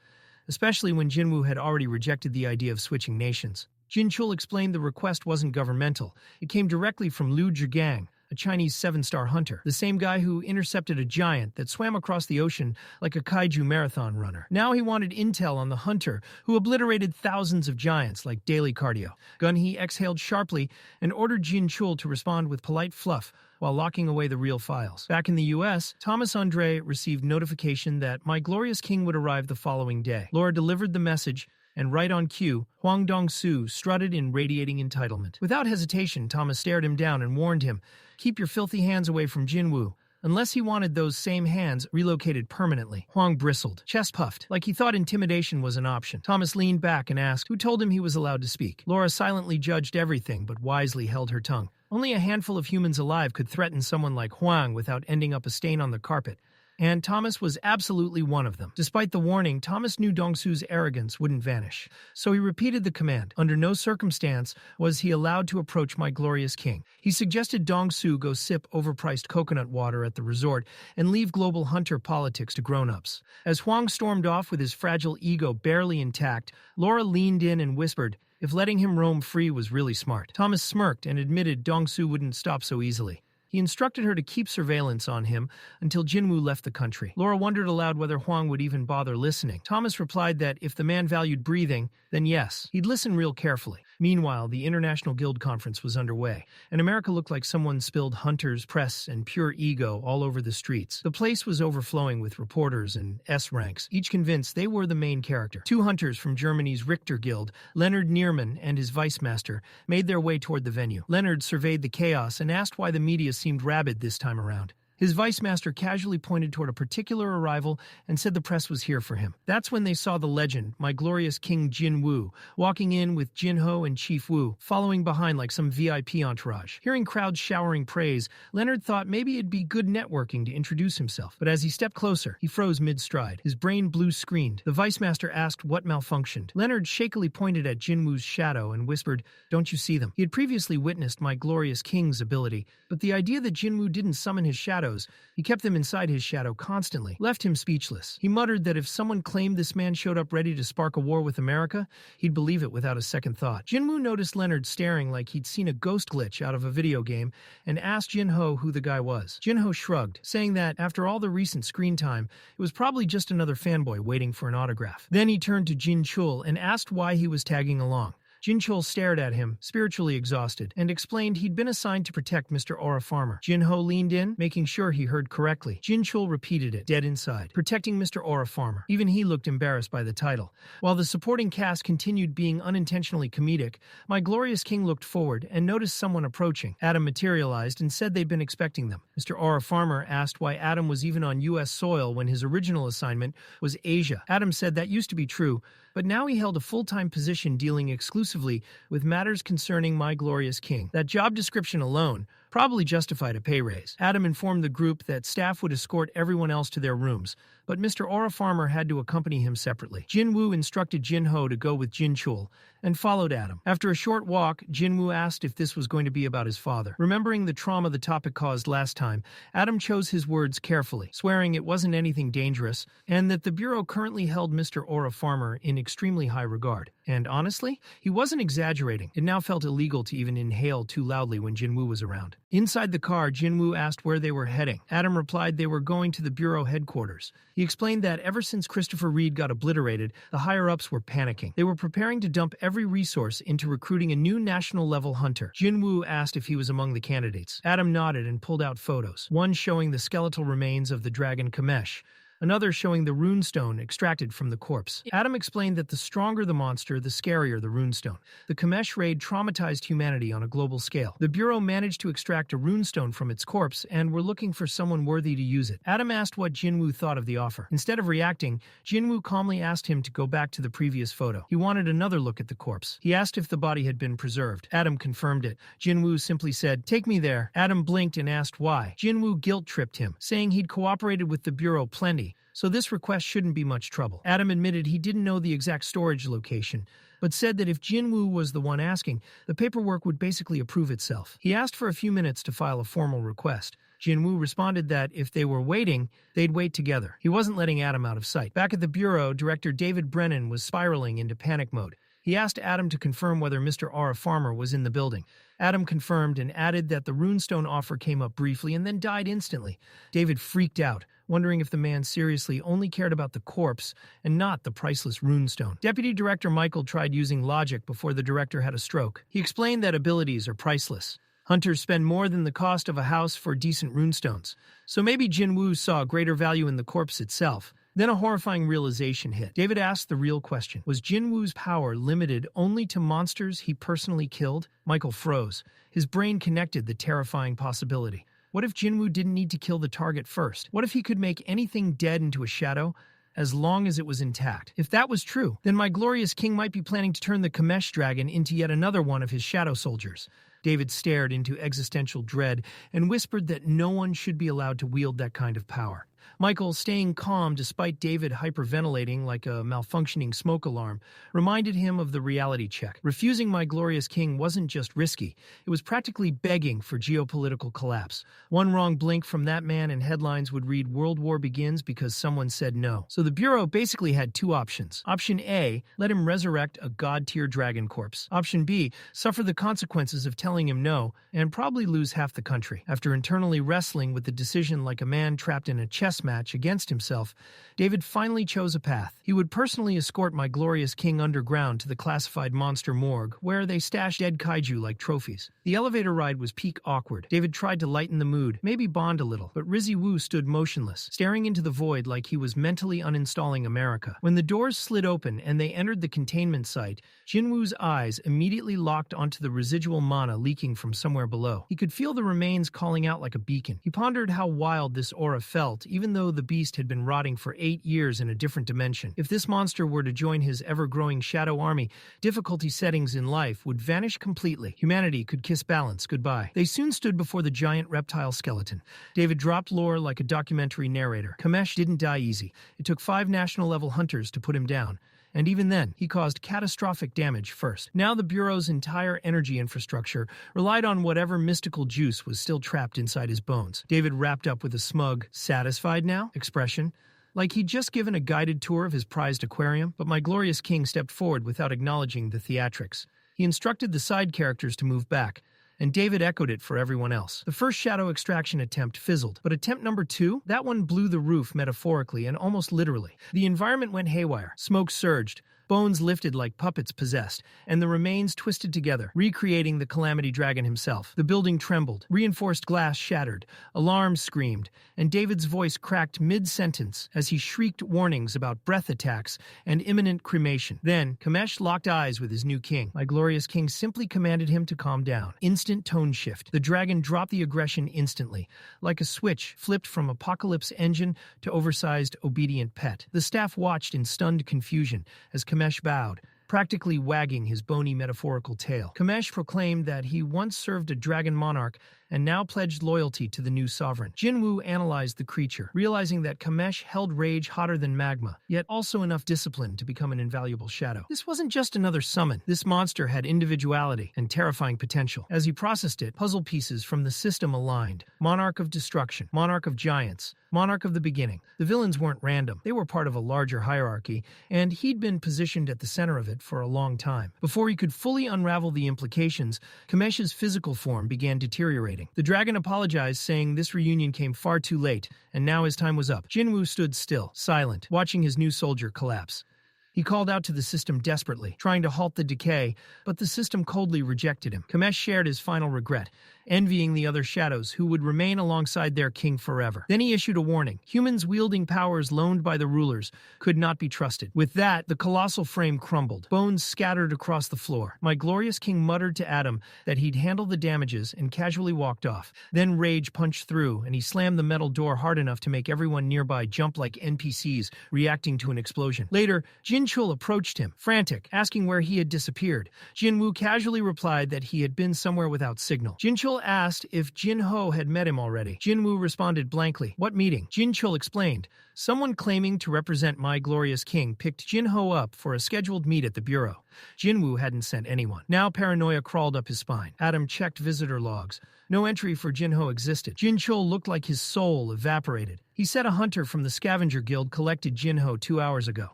especially when Jinwoo had already rejected the idea of switching nations. Jin-Chul explained the request wasn't governmental. It came directly from Liu Zhigang, a Chinese 7-star hunter, the same guy who intercepted a giant that swam across the ocean like a kaiju marathon runner. Now he wanted intel on the hunter who obliterated thousands of giants like daily cardio. Gun-hee exhaled sharply and ordered Jin-Chul to respond with polite fluff while locking away the real files. Back in the U.S., Thomas Andre received notification that My Glorious King would arrive the following day. Laura delivered the message, and right on cue, Hwang Dong-soo strutted in radiating entitlement. Without hesitation, Thomas stared him down and warned him, "Keep your filthy hands away from Jinwoo." Unless he wanted those same hands relocated permanently. Hwang bristled, chest puffed, like he thought intimidation was an option. Thomas leaned back and asked who told him he was allowed to speak. Laura silently judged everything, but wisely held her tongue. Only a handful of humans alive could threaten someone like Hwang without ending up a stain on the carpet. And Thomas was absolutely one of them. Despite the warning, Thomas knew Dong-soo's arrogance wouldn't vanish. So he repeated the command. Under no circumstance was he allowed to approach My Glorious King. He suggested Dong-soo go sip overpriced coconut water at the resort and leave global hunter politics to grown-ups. As Hwang stormed off with his fragile ego barely intact, Laura leaned in and whispered, if letting him roam free was really smart. Thomas smirked and admitted Dong-soo wouldn't stop so easily. He instructed her to keep surveillance on him until Jinwoo left the country. Laura wondered aloud whether Huang would even bother listening. Thomas replied that if the man valued breathing, then yes, he'd listen real carefully. Meanwhile, the International Guild Conference was underway, and America looked like someone spilled hunters, press, and pure ego all over the streets. The place was overflowing with reporters and S-ranks, each convinced they were the main character. Two hunters from Germany's Richter Guild, Leonard Nierman and his vice master, made their way toward the venue. Leonard surveyed the chaos and asked why the media seemed rabid this time around. His vice master casually pointed toward a particular arrival and said the press was here for him. That's when they saw the legend, my glorious King Jinwoo, walking in with Jin-Ho and Chief Woo, following behind like some VIP entourage. Hearing crowds showering praise, Leonard thought maybe it'd be good networking to introduce himself. But as he stepped closer, he froze mid-stride. His brain blue-screened. The vice master asked what malfunctioned. Leonard shakily pointed at Jinwoo's shadow and whispered, "Don't you see them?" He had previously witnessed my glorious king's ability, but the idea that Jinwoo didn't summon his shadow, he kept them inside his shadow constantly, left him speechless. He muttered that if someone claimed this man showed up ready to spark a war with America, he'd believe it without a second thought. Jinwoo noticed Leonard staring like he'd seen a ghost glitch out of a video game and asked Jin-Ho who the guy was. Jin-Ho shrugged, saying that after all the recent screen time, it was probably just another fanboy waiting for an autograph. Then he turned to Jin-Chul and asked why he was tagging along. Jin-Chul stared at him, spiritually exhausted, and explained he'd been assigned to protect Mr. Aura Farmer. Jin-Ho leaned in, making sure he heard correctly. Jin-Chul repeated it, dead inside. Protecting Mr. Aura Farmer. Even he looked embarrassed by the title. While the supporting cast continued being unintentionally comedic, my glorious king looked forward and noticed someone approaching. Adam materialized and said they'd been expecting them. Mr. Aura Farmer asked why Adam was even on U.S. soil when his original assignment was Asia. Adam said that used to be true, but now he held a full-time position dealing exclusively with matters concerning my glorious king. That job description alone probably justified a pay raise. Adam informed the group that staff would escort everyone else to their rooms, but Mr. Aura Farmer had to accompany him separately. Jinwoo instructed Jin-Ho to go with Jin-Chul and followed Adam. After a short walk, Jinwoo asked if this was going to be about his father. Remembering the trauma the topic caused last time, Adam chose his words carefully, swearing it wasn't anything dangerous and that the Bureau currently held Mr. Aura Farmer in extremely high regard. And honestly, he wasn't exaggerating. It now felt illegal to even inhale too loudly when Jinwoo was around. Inside the car, Jinwoo asked where they were heading. Adam replied they were going to the Bureau headquarters. He explained that ever since Christopher Reed got obliterated, the higher-ups were panicking. They were preparing to dump every resource into recruiting a new national-level hunter. Jinwoo asked if he was among the candidates. Adam nodded and pulled out photos, one showing the skeletal remains of the dragon Kamesh, another showing the runestone extracted from the corpse. Adam explained that the stronger the monster, the scarier the runestone. The Kamesh raid traumatized humanity on a global scale. The Bureau managed to extract a runestone from its corpse and were looking for someone worthy to use it. Adam asked what Jinwoo thought of the offer. Instead of reacting, Jinwoo calmly asked him to go back to the previous photo. He wanted another look at the corpse. He asked if the body had been preserved. Adam confirmed it. Jinwoo simply said, "Take me there." Adam blinked and asked why. Jinwoo guilt-tripped him, saying he'd cooperated with the Bureau plenty, so this request shouldn't be much trouble. Adam admitted he didn't know the exact storage location, but said that if Jinwoo was the one asking, the paperwork would basically approve itself. He asked for a few minutes to file a formal request. Jinwoo responded that if they were waiting, they'd wait together. He wasn't letting Adam out of sight. Back at the Bureau, Director David Brennan was spiraling into panic mode. He asked Adam to confirm whether Mr. Aura Farmer was in the building. Adam confirmed and added that the runestone offer came up briefly and then died instantly. David freaked out, wondering if the man seriously only cared about the corpse and not the priceless runestone. Deputy Director Michael tried using logic before the director had a stroke. He explained that abilities are priceless. Hunters spend more than the cost of a house for decent runestones. So maybe Jinwoo saw greater value in the corpse itself. Then a horrifying realization hit. David asked the real question. Was Jinwoo's power limited only to monsters he personally killed? Michael froze. His brain connected the terrifying possibility. What if Jinwoo didn't need to kill the target first? What if he could make anything dead into a shadow, as long as it was intact? If that was true, then my glorious king might be planning to turn the Kamesh dragon into yet another one of his shadow soldiers. David stared into existential dread and whispered that no one should be allowed to wield that kind of power. Michael, staying calm despite David hyperventilating like a malfunctioning smoke alarm, reminded him of the reality check. Refusing my glorious king wasn't just risky, it was practically begging for geopolitical collapse. One wrong blink from that man and headlines would read World War begins because someone said no. So the Bureau basically had two options. Option A, let him resurrect a god-tier dragon corpse. Option B, suffer the consequences of telling him no, and probably lose half the country. After internally wrestling with the decision like a man trapped in a chess match against himself, David finally chose a path. He would personally escort my glorious king underground to the classified monster morgue, where they stashed dead kaiju like trophies. The elevator ride was peak awkward. David tried to lighten the mood, maybe bond a little, but Rizzy-Woo stood motionless, staring into the void like he was mentally uninstalling America. When the doors slid open and they entered the containment site, Jinwoo's eyes immediately locked onto the residual mana leaking from somewhere below. He could feel the remains calling out like a beacon. He pondered how wild this aura felt, even though the beast had been rotting for 8 years in a different dimension. If this monster were to join his ever-growing shadow army, difficulty settings in life would vanish completely. Humanity could kiss balance goodbye. They soon stood before the giant reptile skeleton. David dropped lore like a documentary narrator. Kamesh didn't die easy. It took 5 national-level hunters to put him down. And even then, he caused catastrophic damage first. Now the Bureau's entire energy infrastructure relied on whatever mystical juice was still trapped inside his bones. David wrapped up with a smug, satisfied now expression, like he'd just given a guided tour of his prized aquarium, but my glorious king stepped forward without acknowledging the theatrics. He instructed the side characters to move back, and David echoed it for everyone else. The first shadow extraction attempt fizzled, but attempt number 2, that one blew the roof metaphorically and almost literally. The environment went haywire, smoke surged, bones lifted like puppets possessed, and the remains twisted together, recreating the Calamity Dragon himself. The building trembled, reinforced glass shattered, alarms screamed, and David's voice cracked mid-sentence as he shrieked warnings about breath attacks and imminent cremation. Then, Kamesh locked eyes with his new king. My glorious king simply commanded him to calm down. Instant tone shift. The dragon dropped the aggression instantly, like a switch flipped from apocalypse engine to oversized obedient pet. The staff watched in stunned confusion as Kamesh bowed, practically wagging his bony metaphorical tail. Kamesh proclaimed that he once served a dragon monarch and now pledged loyalty to the new sovereign. Jinwoo analyzed the creature, realizing that Kamesh held rage hotter than magma, yet also enough discipline to become an invaluable shadow. This wasn't just another summon. This monster had individuality and terrifying potential. As he processed it, puzzle pieces from the system aligned. Monarch of Destruction, Monarch of Giants, Monarch of the Beginning. The villains weren't random. They were part of a larger hierarchy, and he'd been positioned at the center of it for a long time. Before he could fully unravel the implications, Kamesh's physical form began deteriorating. The dragon apologized, saying this reunion came far too late, and now his time was up. Jinwoo stood still, silent, watching his new soldier collapse. He called out to the system desperately, trying to halt the decay, but the system coldly rejected him. Kamesh shared his final regret, envying the other shadows who would remain alongside their king forever. Then he issued a warning. Humans wielding powers loaned by the rulers could not be trusted. With that, the colossal frame crumbled. Bones scattered across the floor. My glorious king muttered to Adam that he'd handle the damages and casually walked off. Then rage punched through, and he slammed the metal door hard enough to make everyone nearby jump like NPCs reacting to an explosion. Later, Jin-Chul approached him, frantic, asking where he had disappeared. Jinwoo casually replied that he had been somewhere without signal. Jin-Chul asked if Jin-Ho had met him already. Jinwoo responded blankly. What meeting? Jin-Chul explained. Someone claiming to represent my glorious king picked Jin-Ho up for a scheduled meet at the Bureau. Jinwoo hadn't sent anyone. Now paranoia crawled up his spine. Adam checked visitor logs. No entry for Jin-Ho existed. Jin-Chul looked like his soul evaporated. He said a hunter from the Scavenger Guild collected Jin-Ho 2 hours ago.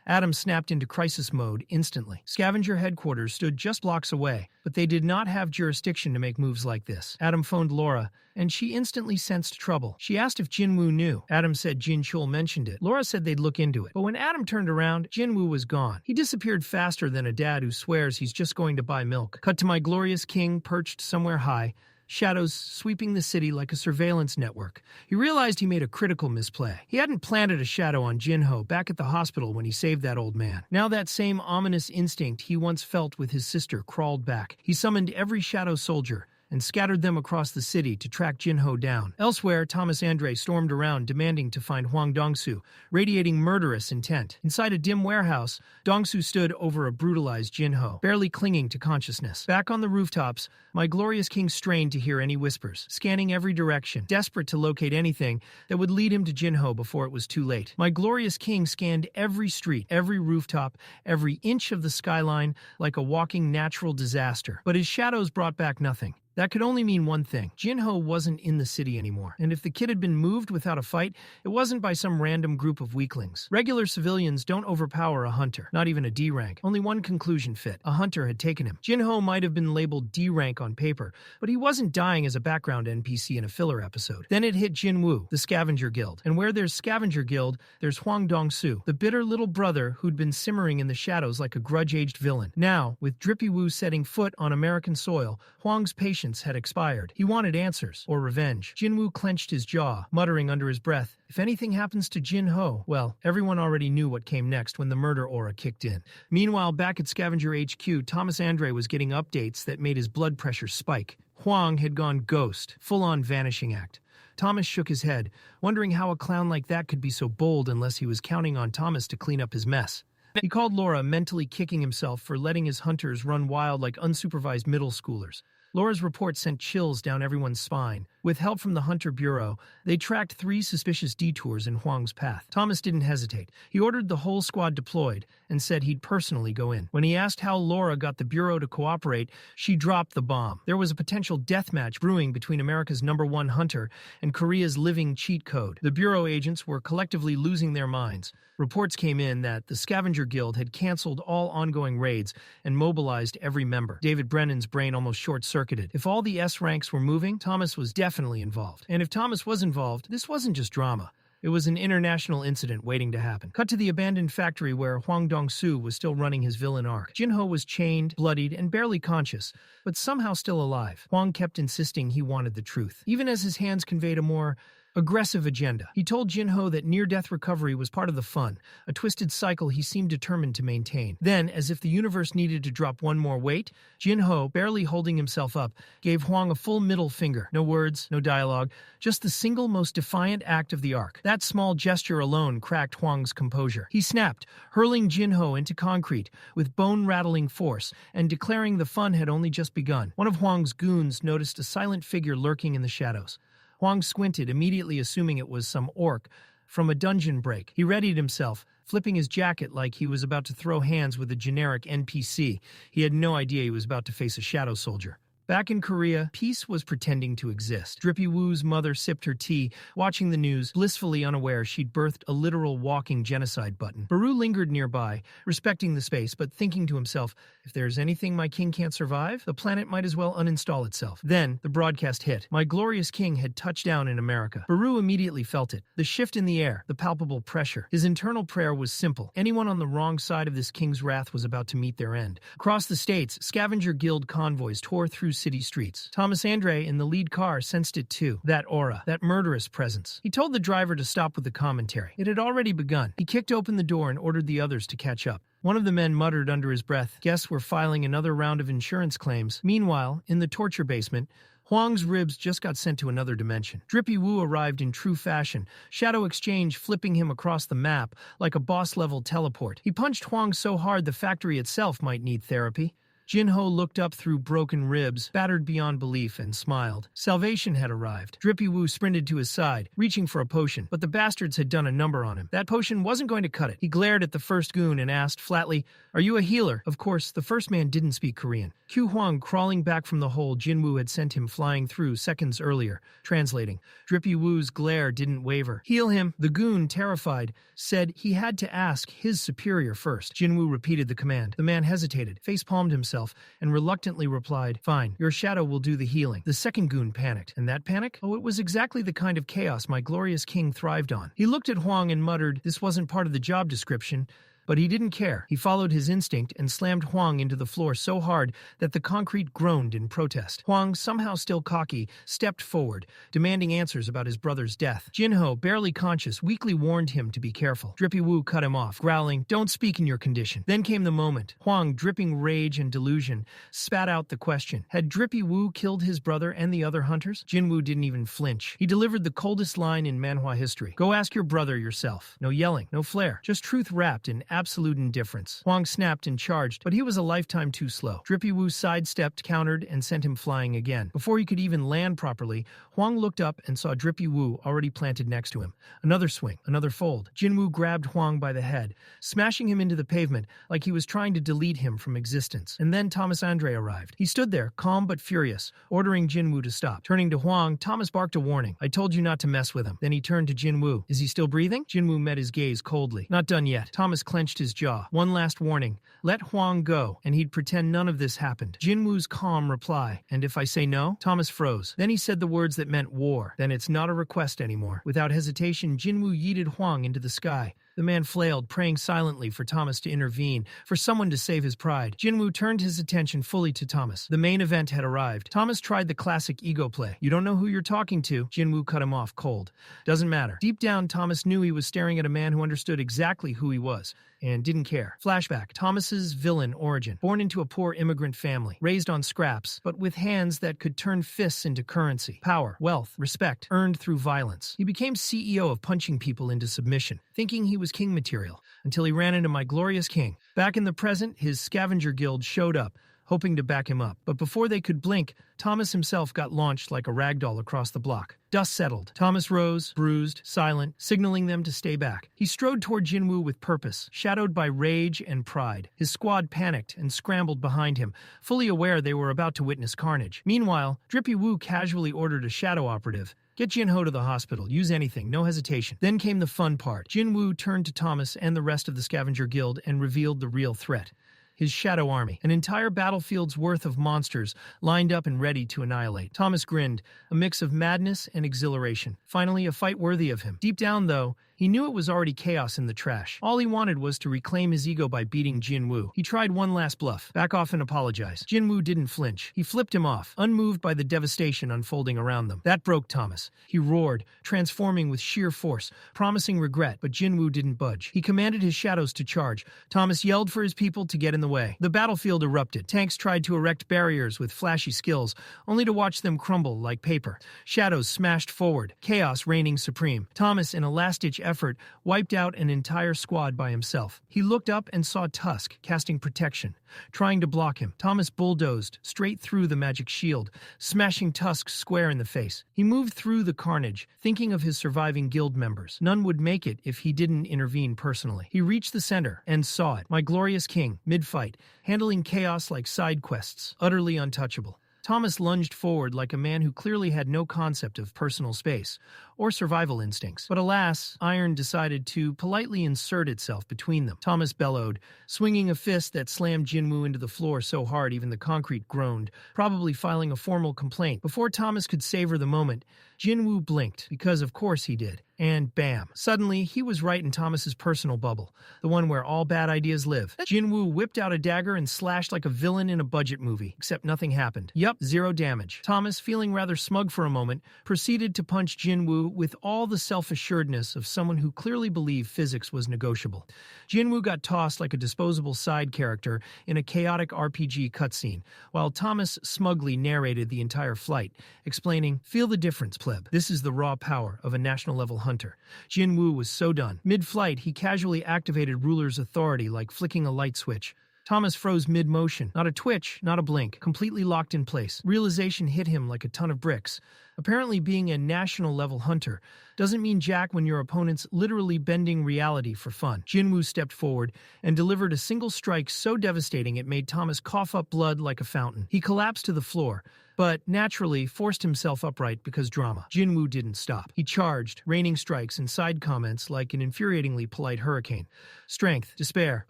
Adam snapped into crisis mode instantly. Scavenger headquarters stood just blocks away, but they did not have jurisdiction to make moves like this. Adam phoned Laura, and she instantly sensed trouble. She asked if Jinwoo knew. Adam said Jin-Chul mentioned it. Laura said they'd look into it. But when Adam turned around, Jinwoo was gone. He disappeared faster than a dad who swears he's just going to buy milk. Cut to my glorious king perched somewhere high, shadows sweeping the city like a surveillance network. He realized he made a critical misplay. He hadn't planted a shadow on Jin-Ho back at the hospital when he saved that old man. Now that same ominous instinct he once felt with his sister crawled back. He summoned every shadow soldier, and scattered them across the city to track Jin-Ho down. Elsewhere, Thomas Andre stormed around demanding to find Hwang Dong-soo, radiating murderous intent. Inside a dim warehouse, Dong-soo stood over a brutalized Jin-Ho, barely clinging to consciousness. Back on the rooftops, my glorious king strained to hear any whispers, scanning every direction, desperate to locate anything that would lead him to Jin-Ho before it was too late. My glorious king scanned every street, every rooftop, every inch of the skyline like a walking natural disaster. But his shadows brought back nothing. That could only mean one thing. Jin-Ho wasn't in the city anymore, and if the kid had been moved without a fight, it wasn't by some random group of weaklings. Regular civilians don't overpower a hunter, not even a D rank. Only one conclusion fit. A hunter had taken him. Jin-Ho might have been labeled D rank on paper, but he wasn't dying as a background NPC in a filler episode. Then it hit Jinwoo, the Scavenger Guild. And where there's Scavenger Guild, there's Hwang Dong-soo, the bitter little brother who'd been simmering in the shadows like a grudge-aged villain. Now, with Drippy Woo setting foot on American soil, Hwang's patience had expired. He wanted answers, or revenge. Jinwoo clenched his jaw, muttering under his breath, if anything happens to Jin-Ho, well, everyone already knew what came next when the murder aura kicked in. Meanwhile, back at Scavenger HQ, Thomas Andre was getting updates that made his blood pressure spike. Hwang had gone ghost, full-on vanishing act. Thomas shook his head, wondering how a clown like that could be so bold unless he was counting on Thomas to clean up his mess. He called Laura, mentally kicking himself for letting his hunters run wild like unsupervised middle schoolers. Laura's report sent chills down everyone's spine. With help from the Hunter Bureau, they tracked 3 suspicious detours in Hwang's path. Thomas didn't hesitate. He ordered the whole squad deployed and said he'd personally go in. When he asked how Laura got the Bureau to cooperate, she dropped the bomb. There was a potential deathmatch brewing between America's #1 hunter and Korea's living cheat code. The Bureau agents were collectively losing their minds. Reports came in that the Scavenger Guild had canceled all ongoing raids and mobilized every member. David Brennan's brain almost short-circuited. If all the S ranks were moving, Thomas was definitely involved. And if Thomas was involved, this wasn't just drama. It was an international incident waiting to happen. Cut to the abandoned factory where Hwang Dong-soo was still running his villain arc. Jin-Ho was chained, bloodied, and barely conscious, but somehow still alive. Hwang kept insisting he wanted the truth, even as his hands conveyed a more aggressive agenda. He told Jin-Ho that near-death recovery was part of the fun, a twisted cycle he seemed determined to maintain. Then, as if the universe needed to drop one more weight, Jin-Ho, barely holding himself up, gave Hwang a full middle finger. No words, no dialogue, just the single most defiant act of the arc. That small gesture alone cracked Hwang's composure. He snapped, hurling Jin-Ho into concrete with bone-rattling force and declaring the fun had only just begun. One of Hwang's goons noticed a silent figure lurking in the shadows. Hwang squinted, immediately assuming it was some orc from a dungeon break. He readied himself, flipping his jacket like he was about to throw hands with a generic NPC. He had no idea he was about to face a shadow soldier. Back in Korea, peace was pretending to exist. Drippy Woo's mother sipped her tea, watching the news, blissfully unaware she'd birthed a literal walking genocide button. Baru lingered nearby, respecting the space, but thinking to himself, if there's anything my king can't survive, the planet might as well uninstall itself. Then, the broadcast hit. My glorious king had touched down in America. Baru immediately felt it. The shift in the air, the palpable pressure. His internal prayer was simple. Anyone on the wrong side of this king's wrath was about to meet their end. Across the states, Scavenger Guild convoys tore through city streets. Thomas Andre in the lead car sensed it too. That aura, that murderous presence. He told the driver to stop with the commentary. It had already begun. He kicked open the door and ordered the others to catch up. One of the men muttered under his breath, guests were filing another round of insurance claims. Meanwhile, in the torture basement, Hwang's ribs just got sent to another dimension. Drippy Woo arrived in true fashion, Shadow Exchange flipping him across the map like a boss-level teleport. He punched Hwang so hard the factory itself might need therapy. Jin-Ho looked up through broken ribs, battered beyond belief, and smiled. Salvation had arrived. Drippy Woo sprinted to his side, reaching for a potion, but the bastards had done a number on him. That potion wasn't going to cut it. He glared at the first goon and asked flatly, "Are you a healer?" Of course, the first man didn't speak Korean. Q Hwang, crawling back from the hole Jinwoo had sent him flying through seconds earlier, translating. Drippy Woo's glare didn't waver. "Heal him." The goon, terrified, said he had to ask his superior first. Jinwoo repeated the command. The man hesitated, face-palmed himself, and reluctantly replied, "Fine, your shadow will do the healing." The second goon panicked. And that panic? Oh, it was exactly the kind of chaos my glorious king thrived on. He looked at Hwang and muttered, this wasn't part of the job description, But he didn't care. He followed his instinct and slammed Huang into the floor so hard that the concrete groaned in protest. Huang, somehow still cocky, stepped forward, demanding answers about his brother's death. Jin-Ho, barely conscious, weakly warned him to be careful. Drippy Woo cut him off, growling, "Don't speak in your condition." Then came the moment. Huang, dripping rage and delusion, spat out the question. Had Drippy Woo killed his brother and the other hunters? Jinwoo didn't even flinch. He delivered the coldest line in Manhwa history. "Go ask your brother yourself." No yelling, no flair, just truth wrapped in absolute indifference. Huang snapped and charged, but he was a lifetime too slow. Drippy Woo sidestepped, countered, and sent him flying again. Before he could even land properly, Huang looked up and saw Drippy Woo already planted next to him. Another swing, another fold. Jinwoo grabbed Huang by the head, smashing him into the pavement like he was trying to delete him from existence. And then Thomas Andre arrived. He stood there, calm but furious, ordering Jinwoo to stop. Turning to Huang, Thomas barked a warning. "I told you not to mess with him." Then he turned to Jinwoo. "Is he still breathing?" Jinwoo met his gaze coldly. "Not done yet." Thomas clenched his jaw. One last warning. Let Huang go, and he'd pretend none of this happened. Jinwoo's calm reply. "And if I say no?" Thomas froze. Then he said the words that meant war. "Then it's not a request anymore." Without hesitation, Jinwoo yeeted Huang into the sky. The man flailed, praying silently for Thomas to intervene, for someone to save his pride. Jinwoo turned his attention fully to Thomas. The main event had arrived. Thomas tried the classic ego play. "You don't know who you're talking to." Jinwoo cut him off cold. "Doesn't matter." Deep down, Thomas knew he was staring at a man who understood exactly who he was and didn't care. Flashback. Thomas's villain origin. Born into a poor immigrant family, raised on scraps, but with hands that could turn fists into currency. Power, wealth, respect, earned through violence. He became CEO of punching people into submission, thinking he was king material, until he ran into my glorious king. Back in the present, his scavenger guild showed up, hoping to back him up. But before they could blink, Thomas himself got launched like a ragdoll across the block. Dust settled. Thomas rose, bruised, silent, signaling them to stay back. He strode toward Jinwoo with purpose, shadowed by rage and pride. His squad panicked and scrambled behind him, fully aware they were about to witness carnage. Meanwhile, Drippy Woo casually ordered a shadow operative. "Get Jin-Ho to the hospital. Use anything. No hesitation." Then came the fun part. Jinwoo turned to Thomas and the rest of the scavenger guild and revealed the real threat. His shadow army, an entire battlefield's worth of monsters lined up and ready to annihilate. Thomas grinned, a mix of madness and exhilaration. Finally, a fight worthy of him. Deep down, though, he knew it was already chaos in the trash. All he wanted was to reclaim his ego by beating Jinwoo. He tried one last bluff. "Back off and apologize." Jinwoo didn't flinch. He flipped him off, unmoved by the devastation unfolding around them. That broke Thomas. He roared, transforming with sheer force, promising regret, but Jinwoo didn't budge. He commanded his shadows to charge. Thomas yelled for his people to get in the way. The battlefield erupted. Tanks tried to erect barriers with flashy skills, only to watch them crumble like paper. Shadows smashed forward, chaos reigning supreme. Thomas, in a last-ditch effort, wiped out an entire squad by himself. He looked up and saw Tusk casting protection, trying to block him. Thomas bulldozed straight through the magic shield, smashing Tusk square in the face. He moved through the carnage, thinking of his surviving guild members. None would make it if he didn't intervene personally. He reached the center and saw it. My glorious king, mid-fight, handling chaos like side quests, utterly untouchable. Thomas lunged forward like a man who clearly had no concept of personal space or survival instincts. But alas, iron decided to politely insert itself between them. Thomas bellowed, swinging a fist that slammed Jinwoo into the floor so hard even the concrete groaned, probably filing a formal complaint. Before Thomas could savor the moment, Jinwoo blinked, because of course he did. And bam. Suddenly, he was right in Thomas's personal bubble, the one where all bad ideas live. Jinwoo whipped out a dagger and slashed like a villain in a budget movie, except nothing happened. Yup, zero damage. Thomas, feeling rather smug for a moment, proceeded to punch Jinwoo with all the self-assuredness of someone who clearly believed physics was negotiable. Jinwoo got tossed like a disposable side character in a chaotic RPG cutscene, while Thomas smugly narrated the entire flight, explaining, "Feel the difference, pleb. This is the raw power of a national-level hunter." Jinwoo was so done. Mid-flight, he casually activated Ruler's authority like flicking a light switch. Thomas froze mid-motion. Not a twitch, not a blink. Completely locked in place. Realization hit him like a ton of bricks. Apparently being a national-level hunter doesn't mean jack when your opponent's literally bending reality for fun. Jinwoo stepped forward and delivered a single strike so devastating it made Thomas cough up blood like a fountain. He collapsed to the floor, but naturally forced himself upright because drama. Jinwoo didn't stop. He charged, raining strikes and side comments like an infuriatingly polite hurricane. Strength, despair,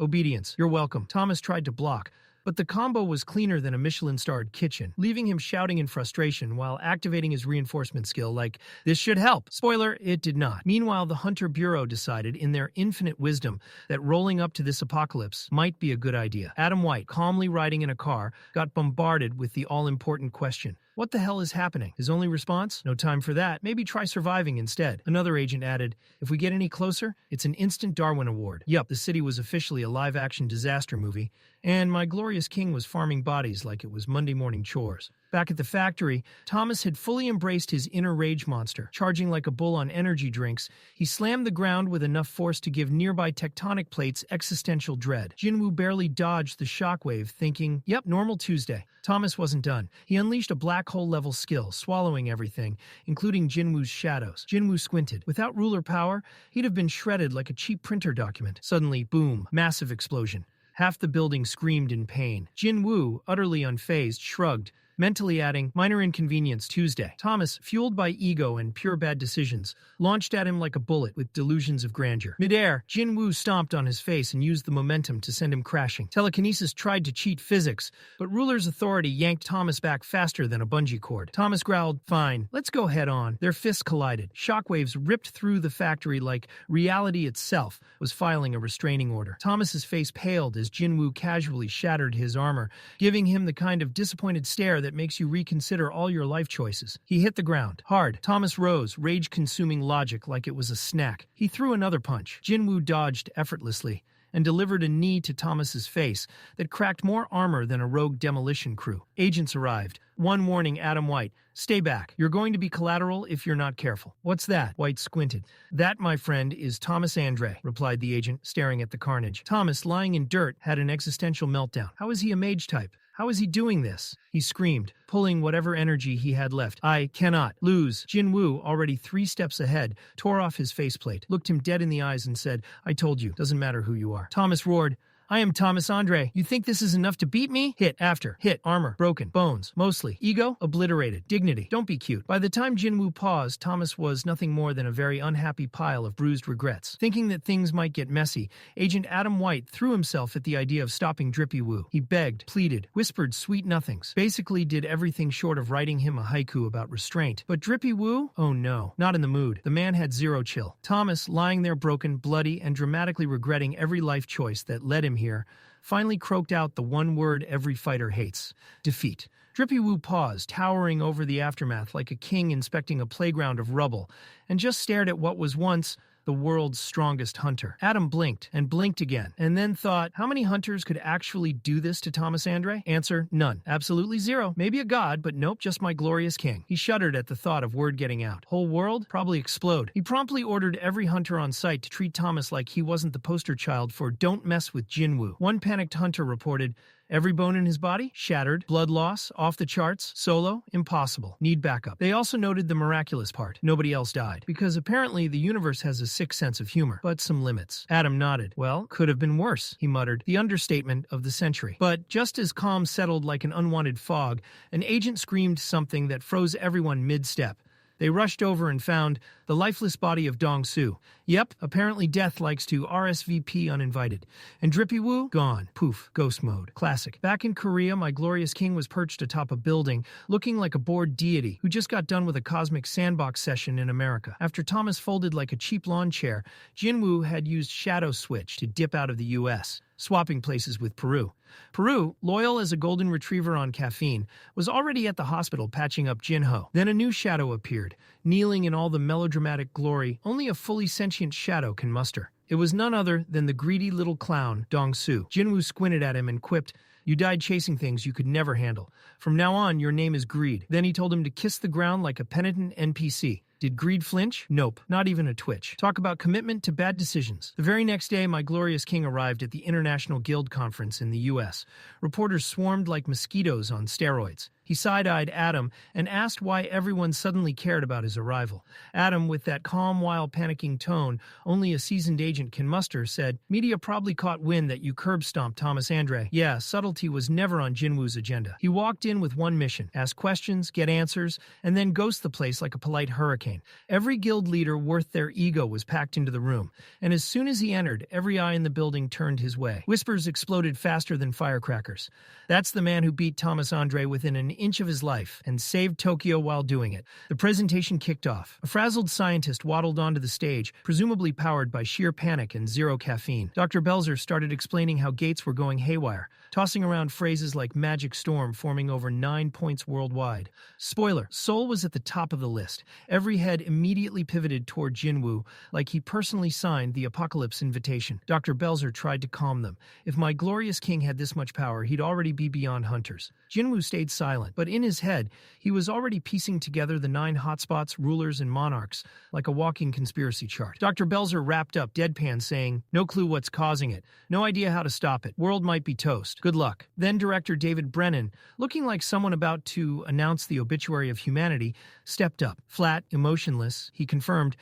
obedience, you're welcome. Thomas tried to block, But the combo was cleaner than a Michelin-starred kitchen, leaving him shouting in frustration while activating his reinforcement skill like, "This should help." Spoiler, it did not. Meanwhile, the Hunter Bureau decided, in their infinite wisdom, that rolling up to this apocalypse might be a good idea. Adam White, calmly riding in a car, got bombarded with the all-important question: what the hell is happening? His only response? No time for that. Maybe try surviving instead. Another agent added, if we get any closer, it's an instant Darwin Award. Yup, the city was officially a live-action disaster movie, and my glorious king was farming bodies like it was Monday morning chores. Back at the factory, Thomas had fully embraced his inner rage monster. Charging like a bull on energy drinks, he slammed the ground with enough force to give nearby tectonic plates existential dread. Jinwoo barely dodged the shockwave, thinking, yep, normal Tuesday. Thomas wasn't done. He unleashed a black hole-level skill, swallowing everything, including Jinwoo's shadows. Jinwoo squinted. Without ruler power, he'd have been shredded like a cheap printer document. Suddenly, boom, massive explosion. Half the building screamed in pain. Jinwoo, utterly unfazed, shrugged, mentally adding, minor inconvenience Tuesday. Thomas, fueled by ego and pure bad decisions, launched at him like a bullet with delusions of grandeur. Midair, Jinwoo stomped on his face and used the momentum to send him crashing. Telekinesis tried to cheat physics, but ruler's authority yanked Thomas back faster than a bungee cord. Thomas growled, fine, let's go head on. Their fists collided. Shockwaves ripped through the factory like reality itself was filing a restraining order. Thomas's face paled as Jinwoo casually shattered his armor, giving him the kind of disappointed stare that makes you reconsider all your life choices. He hit the ground, hard. Thomas rose, rage-consuming logic like it was a snack. He threw another punch. Jinwoo dodged effortlessly and delivered a knee to Thomas's face that cracked more armor than a rogue demolition crew. Agents arrived. One warning Adam White, stay back. You're going to be collateral if you're not careful. What's that? White squinted. That, my friend, is Thomas Andre, replied the agent, staring at the carnage. Thomas, lying in dirt, had an existential meltdown. How is he a mage type? How is he doing this? He screamed, pulling whatever energy he had left. I cannot lose. Jinwoo, already 3 steps ahead, tore off his faceplate, looked him dead in the eyes and said, I told you, doesn't matter who you are. Thomas roared, I am Thomas Andre. You think this is enough to beat me? Hit after hit, armor broken, bones mostly, ego obliterated, dignity. Don't be cute. By the time Jinwoo paused, Thomas was nothing more than a very unhappy pile of bruised regrets. Thinking that things might get messy, Agent Adam White threw himself at the idea of stopping Drippy Woo. He begged, pleaded, whispered sweet nothings, basically did everything short of writing him a haiku about restraint. But Drippy Woo? Oh no, not in the mood. The man had zero chill. Thomas, lying there broken, bloody, and dramatically regretting every life choice that led him here, finally croaked out the one word every fighter hates: defeat. Drippy Woo paused, towering over the aftermath like a king inspecting a playground of rubble, and just stared at what was once the world's strongest hunter. Adam blinked and blinked again, and then thought, how many hunters could actually do this to Thomas Andre? Answer, none. Absolutely zero. Maybe a god, but nope, just my glorious king. He shuddered at the thought of word getting out. Whole world? Probably explode. He promptly ordered every hunter on site to treat Thomas like he wasn't the poster child for don't mess with Jinwoo. One panicked hunter reported, every bone in his body? Shattered. Blood loss? Off the charts? Solo? Impossible. Need backup. They also noted the miraculous part. Nobody else died. Because apparently the universe has a sick sense of humor, but some limits. Adam nodded. Well, could have been worse, he muttered. The understatement of the century. But just as calm settled like an unwanted fog, an agent screamed something that froze everyone mid-step. They rushed over and found the lifeless body of Dong-Soo. Yep, apparently death likes to RSVP uninvited. And Drippy Woo? Gone. Poof. Ghost mode. Classic. Back in Korea, my glorious king was perched atop a building, looking like a bored deity who just got done with a cosmic sandbox session in America. After Thomas folded like a cheap lawn chair, Jinwoo had used Shadow Switch to dip out of the U.S., swapping places with Peru. Peru, loyal as a golden retriever on caffeine, was already at the hospital patching up Jin-Ho. Then a new shadow appeared, kneeling in all the melodramatic glory only a fully sentient shadow can muster. It was none other than the greedy little clown, Dong-Soo. Jinwoo squinted at him and quipped, you died chasing things you could never handle. From now on, your name is Greed. Then he told him to kiss the ground like a penitent NPC. Did Greed flinch? Nope, not even a twitch. Talk about commitment to bad decisions. The very next day, my glorious king arrived at the International Guild Conference in the U.S. Reporters swarmed like mosquitoes on steroids. He side-eyed Adam and asked why everyone suddenly cared about his arrival. Adam, with that calm while panicking tone only a seasoned agent can muster, said, "Media probably caught wind that you curb-stomped Thomas Andre." Yeah, subtlety was never on Jinwoo's agenda. He walked in with one mission: ask questions, get answers, and then ghost the place like a polite hurricane. Every guild leader worth their ego was packed into the room, and as soon as he entered, every eye in the building turned his way. Whispers exploded faster than firecrackers. That's the man who beat Thomas Andre within an inch of his life and saved Tokyo while doing it. The presentation kicked off. A frazzled scientist waddled onto the stage, presumably powered by sheer panic and zero caffeine. Dr. Belzer started explaining how gates were going haywire, tossing around phrases like magic storm forming over 9 points worldwide. Spoiler, Seoul was at the top of the list. Every head immediately pivoted toward Jinwoo, like he personally signed the apocalypse invitation. Dr. Belzer tried to calm them. If my glorious king had this much power, he'd already be beyond hunters. Jinwoo stayed silent, but in his head, he was already piecing together the 9 hotspots, rulers, and monarchs, like a walking conspiracy chart. Dr. Belzer wrapped up deadpan, saying, "No clue what's causing it. No idea how to stop it. World might be toast. Good luck." Then director David Brennan, looking like someone about to announce the obituary of humanity, stepped up. Flat, emotionless, he confirmed,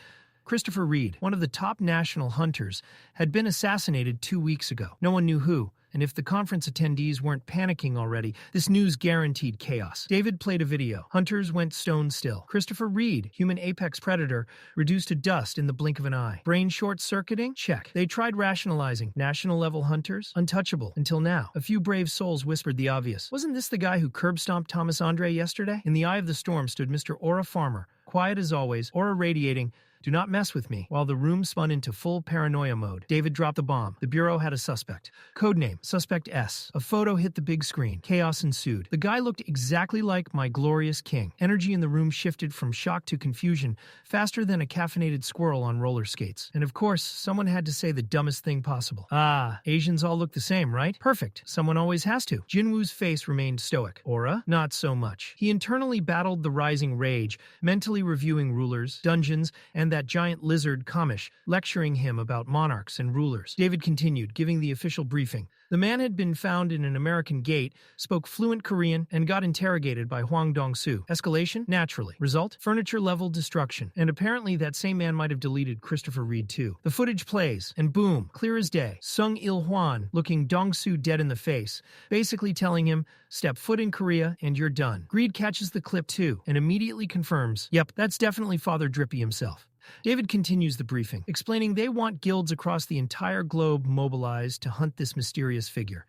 Christopher Reed, one of the top national hunters, had been assassinated 2 weeks ago. No one knew who, and if the conference attendees weren't panicking already, this news guaranteed chaos. David played a video. Hunters went stone still. Christopher Reed, human apex predator, reduced to dust in the blink of an eye. Brain short-circuiting? Check. They tried rationalizing. National-level hunters? Untouchable. Until now. A few brave souls whispered the obvious. Wasn't this the guy who curb-stomped Thomas Andre yesterday? In the eye of the storm stood Mr. Aura Farmer, quiet as always, aura radiating, "Do not mess with me." While the room spun into full paranoia mode, David dropped the bomb. The bureau had a suspect. Codename, Suspect S. A photo hit the big screen. Chaos ensued. The guy looked exactly like my glorious king. Energy in the room shifted from shock to confusion, faster than a caffeinated squirrel on roller skates. And of course, someone had to say the dumbest thing possible. "Ah, Asians all look the same, right? Perfect. Someone always has to." Jinwoo's face remained stoic. Aura? Not so much. He internally battled the rising rage, mentally reviewing rulers, dungeons, and that giant lizard Kamish, lecturing him about monarchs and rulers. David continued, giving the official briefing. The man had been found in an American gate, spoke fluent Korean, and got interrogated by Hwang Dong-soo. Escalation? Naturally. Result? Furniture-level destruction. And apparently that same man might have deleted Christopher Reed too. The footage plays, and boom, clear as day, Sung Il-hwan looking Dong-soo dead in the face, basically telling him, "Step foot in Korea and you're done." Greed catches the clip too, and immediately confirms, "Yep, that's definitely Father Drippy himself." David continues the briefing, explaining they want guilds across the entire globe mobilized to hunt this mysterious figure.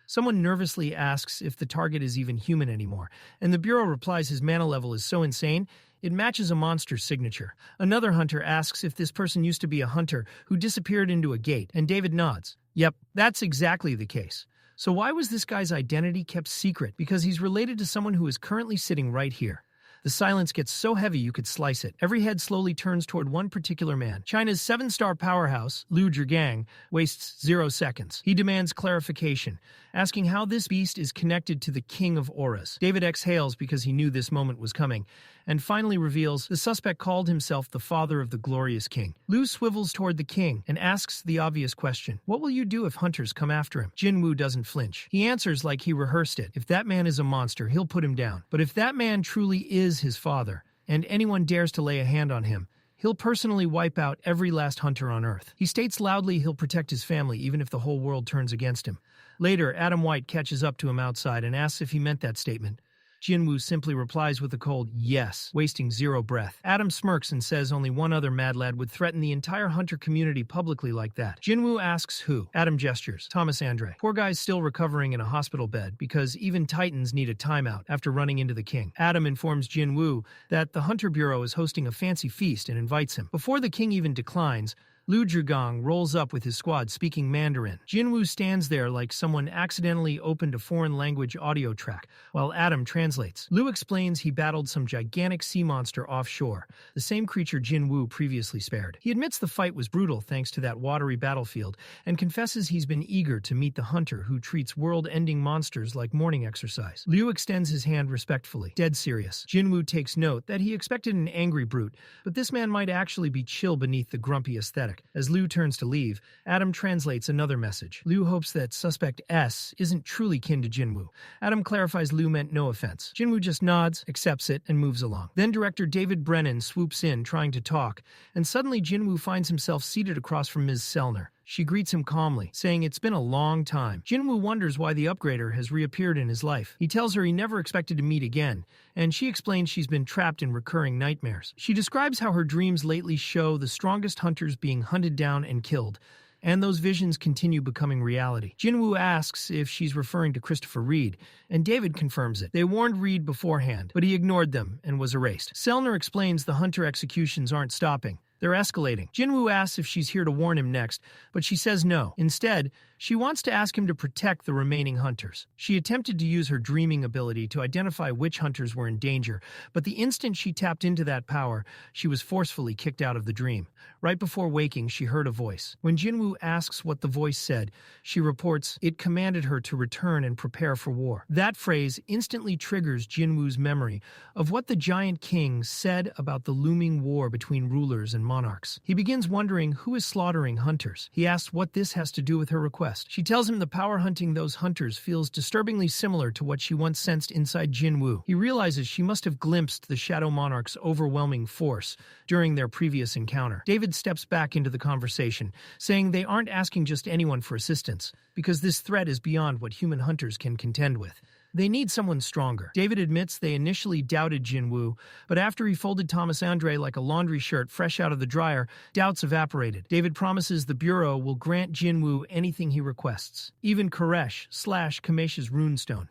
Someone nervously asks if the target is even human anymore, and the Bureau replies his mana level is so insane, it matches a monster's signature. Another hunter asks if this person used to be a hunter who disappeared into a gate, and David nods. Yep, that's exactly the case. So why was this guy's identity kept secret? Because he's related to someone who is currently sitting right here. The silence gets so heavy you could slice it. Every head slowly turns toward one particular man. China's 7-star powerhouse, Liu Zhigang, wastes 0 seconds. He demands clarification, asking how this beast is connected to the king of auras. David exhales because he knew this moment was coming, and finally reveals the suspect called himself the father of the glorious king. Liu swivels toward the king and asks the obvious question, "What will you do if hunters come after him?" Jinwoo doesn't flinch. He answers like he rehearsed it. If that man is a monster, he'll put him down. But if that man truly is his father, and anyone dares to lay a hand on him, he'll personally wipe out every last hunter on Earth. He states loudly he'll protect his family even if the whole world turns against him. Later, Adam White catches up to him outside and asks if he meant that statement. Jinwoo simply replies with a cold yes, wasting 0 breath. Adam smirks and says only one other mad lad would threaten the entire hunter community publicly like that. Jinwoo asks who. Adam gestures. Thomas Andre. Poor guy's still recovering in a hospital bed because even titans need a timeout after running into the king. Adam informs Jinwoo that the Hunter Bureau is hosting a fancy feast and invites him. Before the king even declines, Liu Zhigang rolls up with his squad speaking Mandarin. Jinwoo stands there like someone accidentally opened a foreign language audio track, while Adam translates. Liu explains he battled some gigantic sea monster offshore, the same creature Jinwoo previously spared. He admits the fight was brutal thanks to that watery battlefield, and confesses he's been eager to meet the hunter who treats world-ending monsters like morning exercise. Liu extends his hand respectfully, dead serious. Jinwoo takes note that he expected an angry brute, but this man might actually be chill beneath the grumpy aesthetic. back. As Liu turns to leave, Adam translates another message. Liu hopes that suspect S isn't truly kin to Jinwoo. Adam clarifies Liu meant no offense. Jinwoo just nods, accepts it, and moves along. Then director David Brennan swoops in, trying to talk, and suddenly Jinwoo finds himself seated across from Ms. Sellner. She greets him calmly, saying it's been a long time. Jinwoo wonders why the upgrader has reappeared in his life. He tells her he never expected to meet again, and she explains she's been trapped in recurring nightmares. She describes how her dreams lately show the strongest hunters being hunted down and killed, and those visions continue becoming reality. Jinwoo asks if she's referring to Christopher Reed, and David confirms it. They warned Reed beforehand, but he ignored them and was erased. Sellner explains the hunter executions aren't stopping. They're escalating. Jinwoo asks if she's here to warn him next, but she says no. Instead, she wants to ask him to protect the remaining hunters. She attempted to use her dreaming ability to identify which hunters were in danger, but the instant she tapped into that power, she was forcefully kicked out of the dream. Right before waking, she heard a voice. When Jinwoo asks what the voice said, she reports it commanded her to return and prepare for war. That phrase instantly triggers Jinwoo's memory of what the Giant King said about the looming war between rulers and monarchs. He begins wondering who is slaughtering hunters. He asks what this has to do with her request. She tells him the power hunting those hunters feels disturbingly similar to what she once sensed inside Jinwoo. He realizes she must have glimpsed the Shadow Monarch's overwhelming force during their previous encounter. David steps back into the conversation, saying they aren't asking just anyone for assistance, because this threat is beyond what human hunters can contend with. They need someone stronger. David admits they initially doubted Jinwoo, but after he folded Thomas Andre like a laundry shirt fresh out of the dryer, doubts evaporated. David promises the Bureau will grant Jinwoo anything he requests, even Koresh/Kamesh's runestone,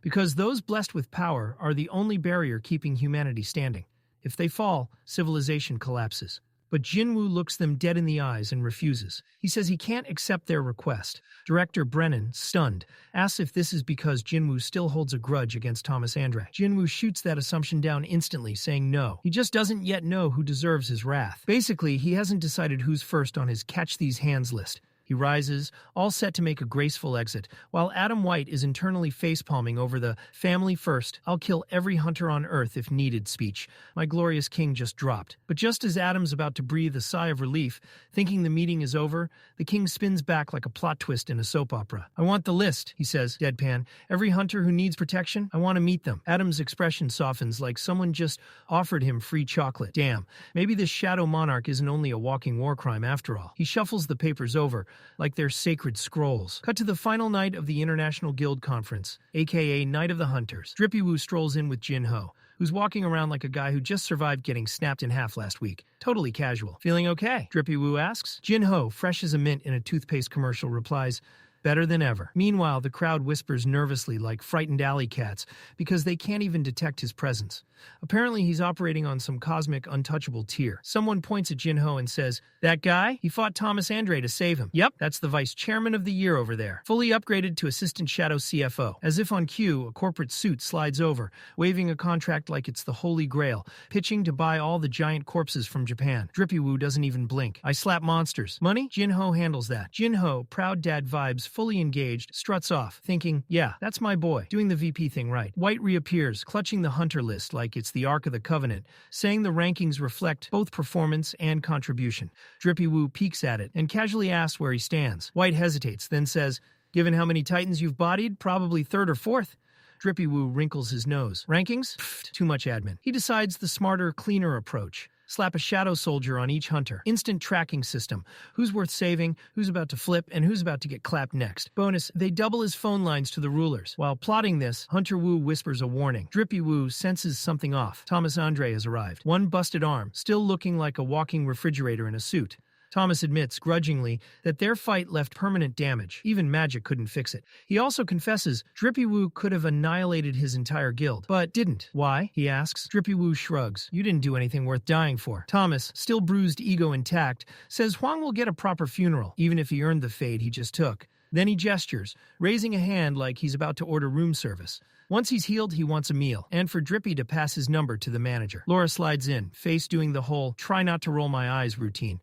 because those blessed with power are the only barrier keeping humanity standing. If they fall, civilization collapses. But Jinwoo looks them dead in the eyes and refuses. He says he can't accept their request. Director Brennan, stunned, asks if this is because Jinwoo still holds a grudge against Thomas Andre. Jinwoo shoots that assumption down instantly, saying no. He just doesn't yet know who deserves his wrath. Basically, he hasn't decided who's first on his catch these hands list. He rises, all set to make a graceful exit, while Adam White is internally facepalming over the "family first, I'll kill every hunter on earth if needed" speech my glorious king just dropped. But just as Adam's about to breathe a sigh of relief, thinking the meeting is over, the king spins back like a plot twist in a soap opera. "I want the list," he says, deadpan. "Every hunter who needs protection, I want to meet them." Adam's expression softens like someone just offered him free chocolate. Damn, maybe this Shadow Monarch isn't only a walking war crime after all. He shuffles the papers over, like they're sacred scrolls. Cut to the final night of the International Guild Conference, aka Night of the Hunters. Drippywoo strolls in with Jin-Ho, who's walking around like a guy who just survived getting snapped in half last week. Totally casual. "Feeling okay?" Drippywoo asks. Jin-Ho, fresh as a mint in a toothpaste commercial, replies, "Better than ever." Meanwhile, the crowd whispers nervously like frightened alley cats because they can't even detect his presence. Apparently, he's operating on some cosmic untouchable tier. Someone points at Jin-Ho and says, "That guy? He fought Thomas Andre to save him." "Yep, that's the vice chairman of the year over there. Fully upgraded to assistant shadow CFO." As if on cue, a corporate suit slides over, waving a contract like it's the Holy Grail, pitching to buy all the giant corpses from Japan. Drippywoo doesn't even blink. "I slap monsters. Money?" Jin-Ho handles that. Jin-Ho, proud dad vibes, fully engaged, struts off, thinking, "Yeah, that's my boy, doing the VP thing right." White reappears, clutching the hunter list like it's the Ark of the Covenant, saying the rankings reflect both performance and contribution. Drippywoo peeks at it and casually asks where he stands. White hesitates, then says, "Given how many Titans you've bodied, probably third or fourth." Drippywoo wrinkles his nose. "Rankings? Pfft, too much admin." He decides the smarter, cleaner approach. Slap a shadow soldier on each hunter. Instant tracking system. Who's worth saving, who's about to flip, and who's about to get clapped next. Bonus, they double his phone lines to the rulers. While plotting this, Hunter Woo whispers a warning. Drippy Woo senses something off. Thomas Andre has arrived. One busted arm, still looking like a walking refrigerator in a suit. Thomas admits, grudgingly, that their fight left permanent damage. Even magic couldn't fix it. He also confesses Drippy Woo could have annihilated his entire guild, but didn't. Why? He asks. Drippy Woo shrugs. "You didn't do anything worth dying for." Thomas, still bruised ego intact, says Huang will get a proper funeral, even if he earned the fade he just took. Then he gestures, raising a hand like he's about to order room service. Once he's healed, he wants a meal, and for Drippy to pass his number to the manager. Laura slides in, face doing the whole try not to roll my eyes routine.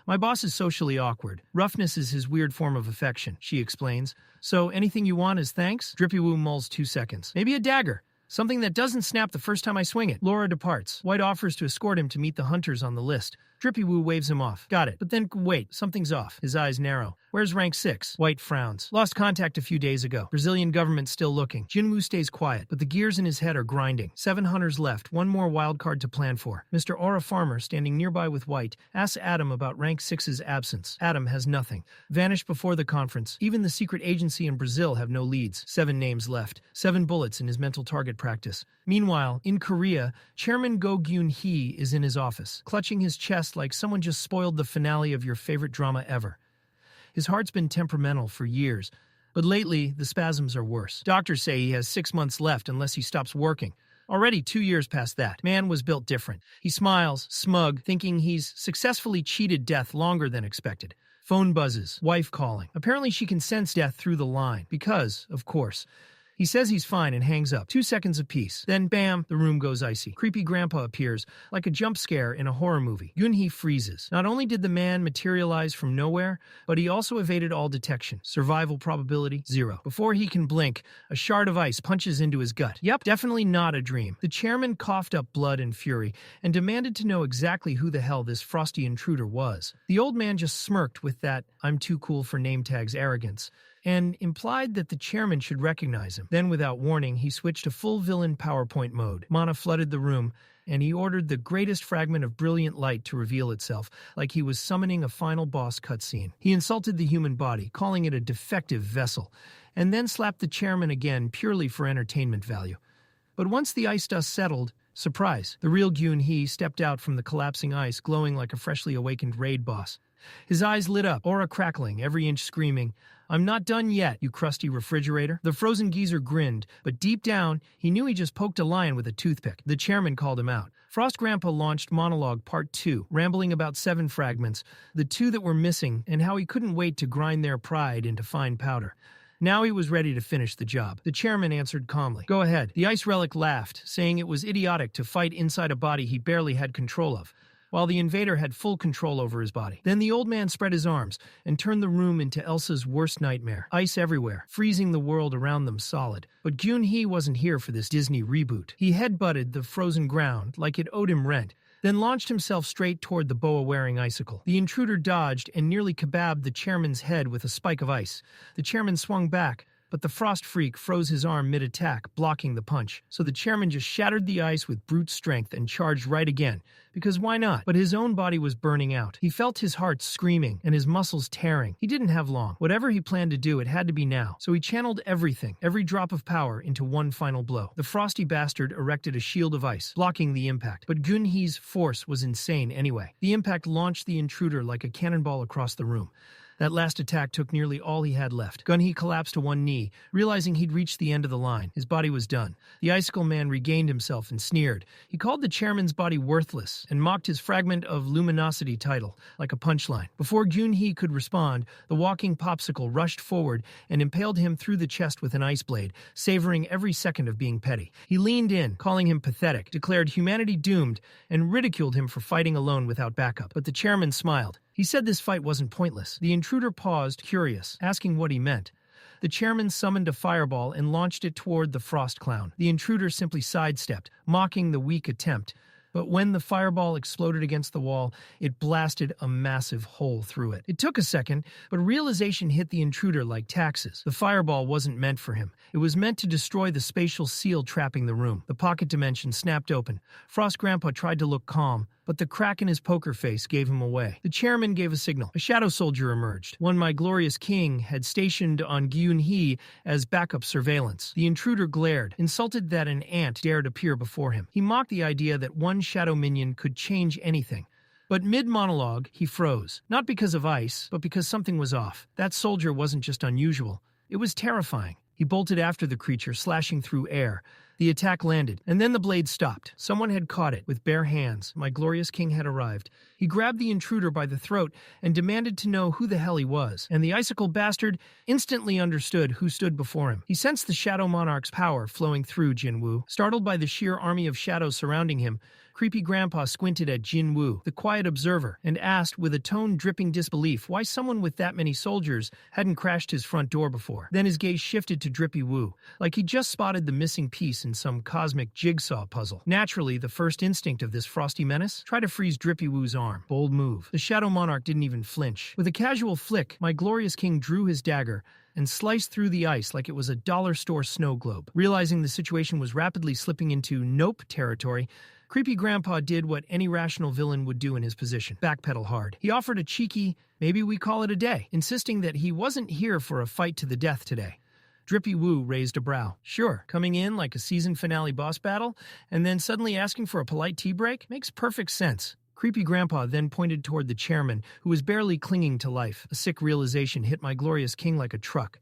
"My boss is socially awkward. Roughness is his weird form of affection," she explains. "So anything you want is thanks?" Drippy Woo mulls 2 seconds. "Maybe a dagger. Something that doesn't snap the first time I swing it." Laura departs. White offers to escort him to meet the hunters on the list, Drippy Woo waves him off. Got it. But then, wait, something's off. His eyes narrow. Where's rank 6? White frowns. Lost contact a few days ago. Brazilian government still looking. Jinwoo stays quiet, but the gears in his head are grinding. 7 hunters left, one more wild card to plan for. Mr. Aura Farmer, standing nearby with White, asks Adam about rank 6's absence. Adam has nothing. Vanished before the conference. Even the secret agency in Brazil have no leads. 7 names left. 7 bullets in his mental target practice. Meanwhile, in Korea, Chairman Go Gyun-hee is in his office, clutching his chest like someone just spoiled the finale of your favorite drama ever. His heart's been temperamental for years, but lately the spasms are worse. Doctors say he has 6 months left unless he stops working. Already 2 years past that. Man was built different. He smiles, smug, thinking he's successfully cheated death longer than expected. Phone buzzes, wife calling. Apparently she can sense death through the line, because, of course. He says he's fine and hangs up. 2 seconds of peace. Then, bam, the room goes icy. Creepy grandpa appears, like a jump scare in a horror movie. Gyun-hee freezes. Not only did the man materialize from nowhere, but he also evaded all detection. Survival probability, 0. Before he can blink, a shard of ice punches into his gut. Yep, definitely not a dream. The chairman coughed up blood and fury, and demanded to know exactly who the hell this frosty intruder was. The old man just smirked with that "I'm too cool for name tags" arrogance, and implied that the chairman should recognize him. Then, without warning, he switched to full villain PowerPoint mode. Mana flooded the room, and he ordered the greatest fragment of brilliant light to reveal itself, like he was summoning a final boss cutscene. He insulted the human body, calling it a defective vessel, and then slapped the chairman again purely for entertainment value. But once the ice dust settled, surprise, the real Gyun-hee stepped out from the collapsing ice, glowing like a freshly awakened raid boss. His eyes lit up, aura crackling, every inch screaming, "I'm not done yet, you crusty refrigerator." The frozen geezer grinned, but deep down, he knew he just poked a lion with a toothpick. The chairman called him out. Frost Grandpa launched Monologue Part 2, rambling about 7 fragments, the 2 that were missing, and how he couldn't wait to grind their pride into fine powder. Now he was ready to finish the job. The chairman answered calmly. "Go ahead." The ice relic laughed, saying it was idiotic to fight inside a body he barely had control of, while the invader had full control over his body. Then the old man spread his arms and turned the room into Elsa's worst nightmare. Ice everywhere, freezing the world around them solid. But Gyun-hee wasn't here for this Disney reboot. He headbutted the frozen ground like it owed him rent, then launched himself straight toward the boa-wearing icicle. The intruder dodged and nearly kebabbed the chairman's head with a spike of ice. The chairman swung back, but the frost freak froze his arm mid-attack, blocking the punch. So the chairman just shattered the ice with brute strength and charged right again. Because why not? But his own body was burning out. He felt his heart screaming and his muscles tearing. He didn't have long. Whatever he planned to do, it had to be now. So he channeled everything, every drop of power, into one final blow. The frosty bastard erected a shield of ice, blocking the impact. But Gyun-hee's force was insane anyway. The impact launched the intruder like a cannonball across the room. That last attack took nearly all he had left. Gun-hee collapsed to one knee, realizing he'd reached the end of the line. His body was done. The icicle man regained himself and sneered. He called the chairman's body worthless and mocked his fragment of luminosity title like a punchline. Before Gyun-hee could respond, the walking popsicle rushed forward and impaled him through the chest with an ice blade, savoring every second of being petty. He leaned in, calling him pathetic, declared humanity doomed, and ridiculed him for fighting alone without backup. But the chairman smiled. He said this fight wasn't pointless. The intruder paused, curious, asking what he meant. The chairman summoned a fireball and launched it toward the frost clown. The intruder simply sidestepped, mocking the weak attempt. But when the fireball exploded against the wall, it blasted a massive hole through it. It took a second, but realization hit the intruder like taxes. The fireball wasn't meant for him. It was meant to destroy the spatial seal trapping the room. The pocket dimension snapped open. Frost Grandpa tried to look calm, but the crack in his poker face gave him away. The chairman gave a signal. A shadow soldier emerged, one my glorious king had stationed on Gyun-hee as backup surveillance. The intruder glared, insulted that an ant dared appear before him. He mocked the idea that one shadow minion could change anything. But mid-monologue, he froze. Not because of ice, but because something was off. That soldier wasn't just unusual. It was terrifying. He bolted after the creature, slashing through air. The attack landed, and then the blade stopped. Someone had caught it with bare hands. My glorious king had arrived. He grabbed the intruder by the throat and demanded to know who the hell he was. And the icicle bastard instantly understood who stood before him. He sensed the Shadow Monarch's power flowing through Jinwoo. Startled by the sheer army of shadows surrounding him, Creepy Grandpa squinted at Jinwoo, the quiet observer, and asked with a tone dripping disbelief why someone with that many soldiers hadn't crashed his front door before. Then his gaze shifted to Drippy Woo, like he just spotted the missing piece in some cosmic jigsaw puzzle. Naturally, the first instinct of this frosty menace? Try to freeze Drippy Woo's arm. Bold move. The Shadow Monarch didn't even flinch. With a casual flick, my glorious king drew his dagger and sliced through the ice like it was a dollar store snow globe. Realizing the situation was rapidly slipping into nope territory, Creepy Grandpa did what any rational villain would do in his position. Backpedal hard. He offered a cheeky, maybe we call it a day, insisting that he wasn't here for a fight to the death today. Drippy Woo raised a brow. Sure, coming in like a season finale boss battle, and then suddenly asking for a polite tea break? Makes perfect sense. Creepy Grandpa then pointed toward the chairman, who was barely clinging to life. A sick realization hit my glorious king like a truck.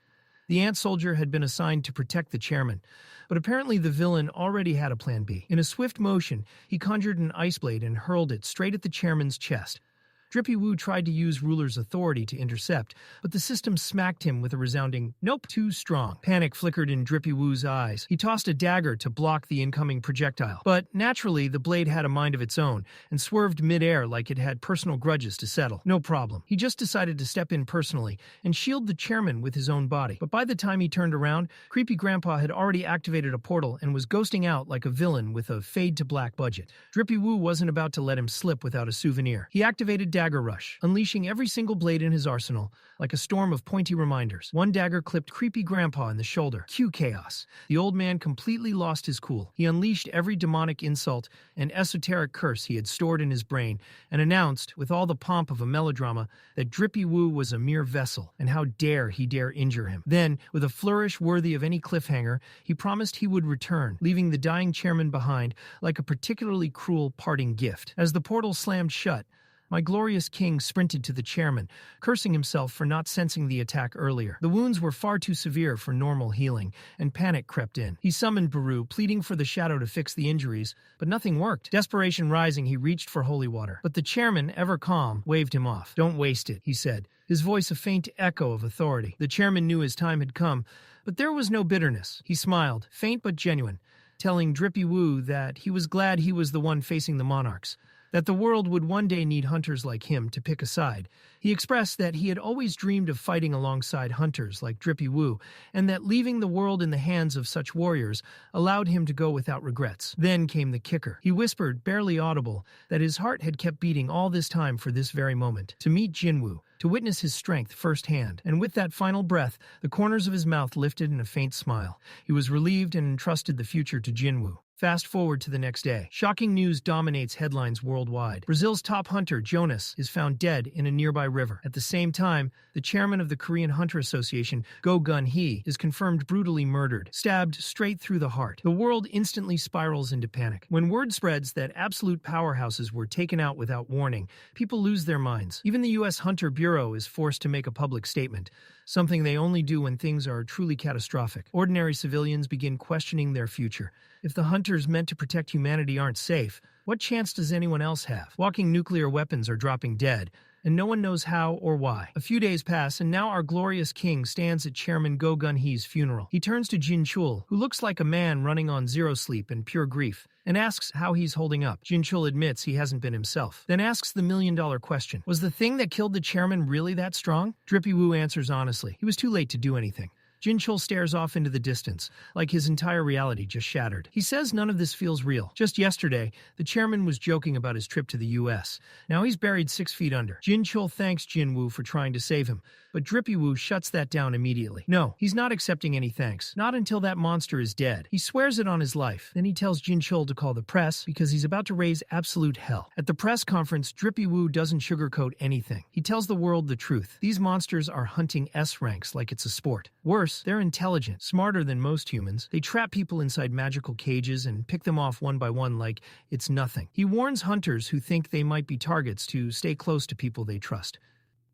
The ant soldier had been assigned to protect the chairman, but apparently the villain already had a plan B. In a swift motion, he conjured an ice blade and hurled it straight at the chairman's chest. Drippy Woo tried to use ruler's authority to intercept, but the system smacked him with a resounding, nope, too strong. Panic flickered in Drippy Woo's eyes. He tossed a dagger to block the incoming projectile. But naturally, the blade had a mind of its own and swerved midair like it had personal grudges to settle. No problem. He just decided to step in personally and shield the chairman with his own body. But by the time he turned around, Creepy Grandpa had already activated a portal and was ghosting out like a villain with a fade-to-black budget. Drippy Woo wasn't about to let him slip without a souvenir. He activated Dagger Rush, unleashing every single blade in his arsenal, like a storm of pointy reminders. One dagger clipped Creepy Grandpa in the shoulder. Cue chaos. The old man completely lost his cool. He unleashed every demonic insult and esoteric curse he had stored in his brain, and announced, with all the pomp of a melodrama, that Drippy Woo was a mere vessel, and how dare he dare injure him. Then, with a flourish worthy of any cliffhanger, he promised he would return, leaving the dying chairman behind like a particularly cruel parting gift. As the portal slammed shut, my glorious king sprinted to the chairman, cursing himself for not sensing the attack earlier. The wounds were far too severe for normal healing, and panic crept in. He summoned Baru, pleading for the shadow to fix the injuries, but nothing worked. Desperation rising, he reached for holy water. But the chairman, ever calm, waved him off. Don't waste it, he said, his voice a faint echo of authority. The chairman knew his time had come, but there was no bitterness. He smiled, faint but genuine, telling Drippy Woo that he was glad he was the one facing the monarchs, that the world would one day need hunters like him to pick a side. He expressed that he had always dreamed of fighting alongside hunters like Drippy Woo, and that leaving the world in the hands of such warriors allowed him to go without regrets. Then came the kicker. He whispered, barely audible, that his heart had kept beating all this time for this very moment, to meet Jinwoo, to witness his strength firsthand. And with that final breath, the corners of his mouth lifted in a faint smile. He was relieved and entrusted the future to Jinwoo. Fast forward to the next day. Shocking news dominates headlines worldwide. Brazil's top hunter, Jonas, is found dead in a nearby river. At the same time, the chairman of the Korean Hunter Association, Go Gun-hee, is confirmed brutally murdered, stabbed straight through the heart. The world instantly spirals into panic. When word spreads that absolute powerhouses were taken out without warning, people lose their minds. Even the U.S. Hunter Bureau is forced to make a public statement, something they only do when things are truly catastrophic. Ordinary civilians begin questioning their future. If the hunters meant to protect humanity aren't safe, what chance does anyone else have? Walking nuclear weapons are dropping dead, and no one knows how or why. A few days pass, and now our glorious king stands at Chairman Go Gun-hee's funeral. He turns to Jin-Chul, who looks like a man running on zero sleep and pure grief, and asks how he's holding up. Jin-Chul admits he hasn't been himself, then asks the million-dollar question. Was the thing that killed the chairman really that strong? Drippy Woo answers honestly. He was too late to do anything. Jin-Chul stares off into the distance, like his entire reality just shattered. He says none of this feels real. Just yesterday, the chairman was joking about his trip to the U.S. Now he's buried 6 feet under. Jin-Chul thanks Jinwoo for trying to save him, but Drippy Woo shuts that down immediately. No, he's not accepting any thanks. Not until that monster is dead. He swears it on his life. Then he tells Jin-Chul to call the press because he's about to raise absolute hell. At the press conference, Drippy Woo doesn't sugarcoat anything. He tells the world the truth. These monsters are hunting S ranks like it's a sport. Worse, they're intelligent, smarter than most humans. They trap people inside magical cages and pick them off one by one like it's nothing. He warns hunters who think they might be targets to stay close to people they trust.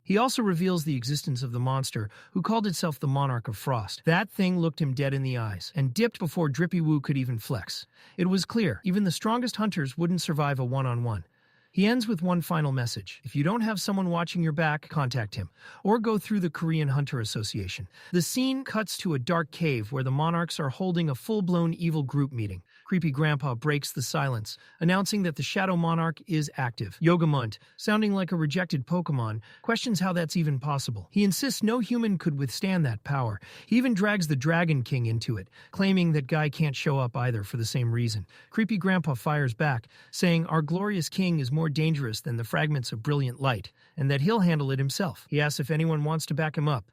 He also reveals the existence of the monster, who called itself the Monarch of Frost. That thing looked him dead in the eyes, and dipped before Drippy Woo could even flex. It was clear, even the strongest hunters wouldn't survive a one-on-one. He ends with one final message. If you don't have someone watching your back, contact him, or go through the Korean Hunter Association. The scene cuts to a dark cave where the monarchs are holding a full-blown evil group meeting. Creepy Grandpa breaks the silence, announcing that the Shadow Monarch is active. Yogamunt, sounding like a rejected Pokemon, questions how that's even possible. He insists no human could withstand that power. He even drags the Dragon King into it, claiming that Guy can't show up either for the same reason. Creepy Grandpa fires back, saying our glorious king is more dangerous than the fragments of brilliant light, and that he'll handle it himself. He asks if anyone wants to back him up.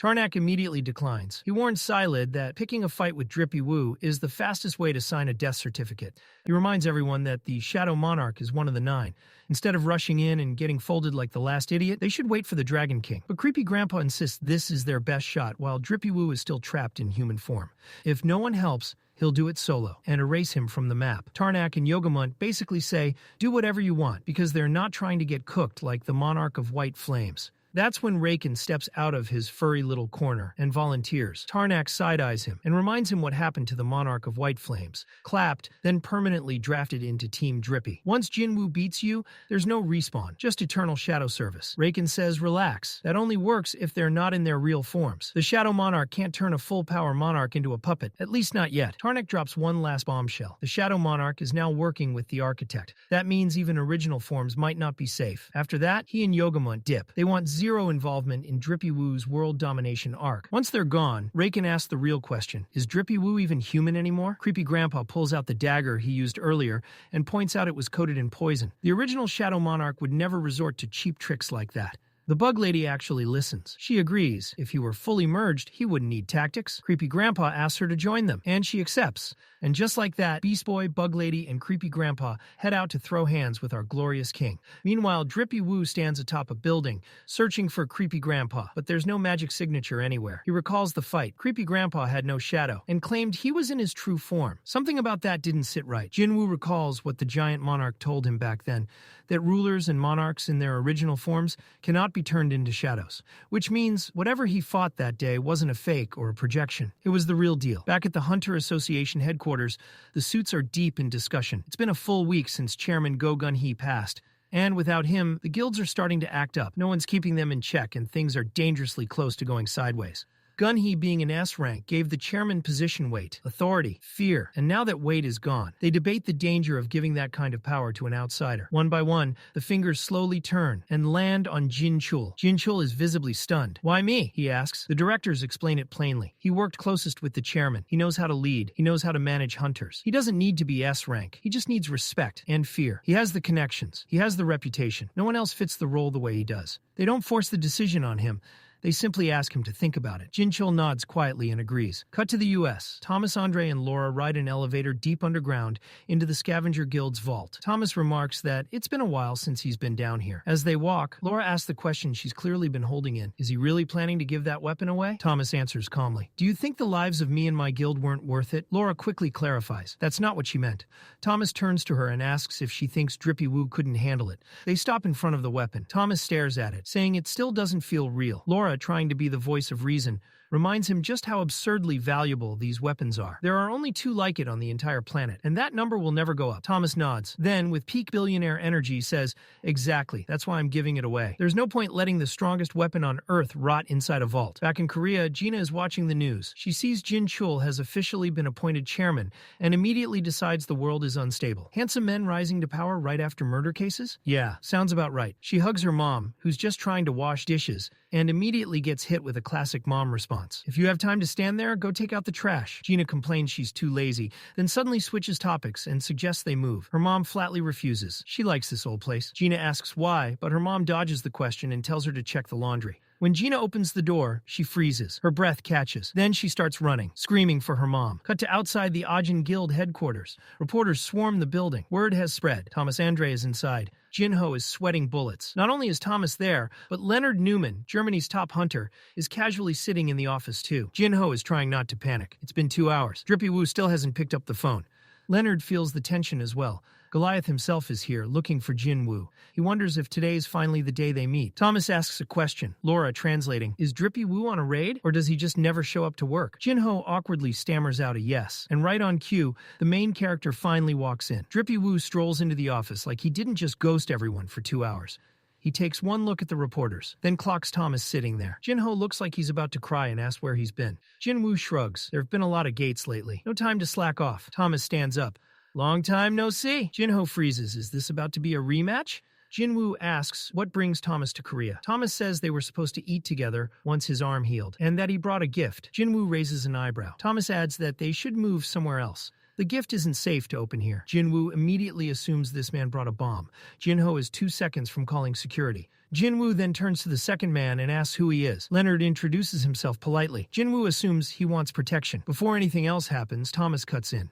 Tarnak immediately declines. He warns Silid that picking a fight with Drippy Woo is the fastest way to sign a death certificate. He reminds everyone that the Shadow Monarch is one of the 9. Instead of rushing in and getting folded like the last idiot, they should wait for the Dragon King. But Creepy Grandpa insists this is their best shot while Drippy Woo is still trapped in human form. If no one helps, he'll do it solo and erase him from the map. Tarnak and Yogamunt basically say, do whatever you want, because they're not trying to get cooked like the Monarch of White Flames. That's when Raken steps out of his furry little corner and volunteers. Tarnak side-eyes him and reminds him what happened to the Monarch of White Flames. Clapped, then permanently drafted into Team Drippy. Once Jinwoo beats you, there's no respawn, just eternal shadow service. Raken says relax. That only works if they're not in their real forms. The Shadow Monarch can't turn a full-power Monarch into a puppet, at least not yet. Tarnak drops one last bombshell. The Shadow Monarch is now working with the Architect. That means even original forms might not be safe. After that, he and Yogamunt dip. They want zero involvement in Drippy Woo's world domination arc. Once they're gone, Raken asks the real question. Is Drippy Woo even human anymore? Creepy Grandpa pulls out the dagger he used earlier and points out it was coated in poison. The original Shadow Monarch would never resort to cheap tricks like that. The Bug Lady actually listens. She agrees. If he were fully merged, he wouldn't need tactics. Creepy Grandpa asks her to join them, and she accepts. And just like that, Beast Boy, Bug Lady, and Creepy Grandpa head out to throw hands with our glorious king. Meanwhile, Drippy Woo stands atop a building, searching for Creepy Grandpa, but there's no magic signature anywhere. He recalls the fight. Creepy Grandpa had no shadow, and claimed he was in his true form. Something about that didn't sit right. Jinwoo recalls what the giant monarch told him back then, that rulers and monarchs in their original forms cannot be turned into shadows, which means whatever he fought that day wasn't a fake or a projection. It was the real deal. Back at the Hunter Association headquarters, the suits are deep in discussion. It's been a full week since Chairman Go Gun-hee passed, and without him, the guilds are starting to act up. No one's keeping them in check, and things are dangerously close to going sideways. Gun-hee being an S rank gave the chairman position weight, authority, fear, and now that weight is gone, they debate the danger of giving that kind of power to an outsider. One by one, the fingers slowly turn and land on Jin-Chul. Jin-Chul is visibly stunned. Why me? He asks. The directors explain it plainly. He worked closest with the chairman. He knows how to lead. He knows how to manage hunters. He doesn't need to be S rank. He just needs respect and fear. He has the connections. He has the reputation. No one else fits the role the way he does. They don't force the decision on him. They simply ask him to think about it. Jin-Chul nods quietly and agrees. Cut to the U.S. Thomas, Andre, and Laura ride an elevator deep underground into the Scavenger Guild's vault. Thomas remarks that it's been a while since he's been down here. As they walk, Laura asks the question she's clearly been holding in. Is he really planning to give that weapon away? Thomas answers calmly. Do you think the lives of me and my guild weren't worth it? Laura quickly clarifies. That's not what she meant. Thomas turns to her and asks if she thinks Drippy Woo couldn't handle it. They stop in front of the weapon. Thomas stares at it, saying it still doesn't feel real. Laura, trying to be the voice of reason, reminds him just how absurdly valuable these weapons are. There are only 2 like it on the entire planet, and that number will never go up. Thomas nods. Then, with peak billionaire energy, says, exactly, that's why I'm giving it away. There's no point letting the strongest weapon on Earth rot inside a vault. Back in Korea, Gina is watching the news. She sees Jin-Chul has officially been appointed chairman, and immediately decides the world is unstable. Handsome men rising to power right after murder cases? Yeah, sounds about right. She hugs her mom, who's just trying to wash dishes, and immediately gets hit with a classic mom response. If you have time to stand there, go take out the trash. Gina complains she's too lazy, then suddenly switches topics and suggests they move. Her mom flatly refuses. She likes this old place. Gina asks why, but her mom dodges the question and tells her to check the laundry. When Gina opens the door, she freezes. Her breath catches. Then she starts running, screaming for her mom. Cut to outside the Ajin Guild headquarters. Reporters swarm the building. Word has spread. Thomas Andre is inside. Jin-Ho is sweating bullets. Not only is Thomas there, but Leonard Newman, Germany's top hunter, is casually sitting in the office too. Jin-Ho is trying not to panic. It's been 2 hours. Drippy Woo still hasn't picked up the phone. Leonard feels the tension as well. Goliath himself is here, looking for Jinwoo. He wonders if today's finally the day they meet. Thomas asks a question. Laura, translating, is Drippy Woo on a raid, or does he just never show up to work? Jin-Ho awkwardly stammers out a yes, and right on cue, the main character finally walks in. Drippy Woo strolls into the office like he didn't just ghost everyone for 2 hours. He takes one look at the reporters, then clocks Thomas sitting there. Jin-Ho looks like he's about to cry and asks where he's been. Jinwoo shrugs. There have been a lot of gates lately. No time to slack off. Thomas stands up. Long time no see. Jin-Ho freezes. Is this about to be a rematch? Jinwoo asks what brings Thomas to Korea. Thomas says they were supposed to eat together once his arm healed, and that he brought a gift. Jinwoo raises an eyebrow. Thomas adds that they should move somewhere else. The gift isn't safe to open here. Jinwoo immediately assumes this man brought a bomb. Jin-Ho is 2 seconds from calling security. Jinwoo then turns to the second man and asks who he is. Leonard introduces himself politely. Jinwoo assumes he wants protection. Before anything else happens, Thomas cuts in.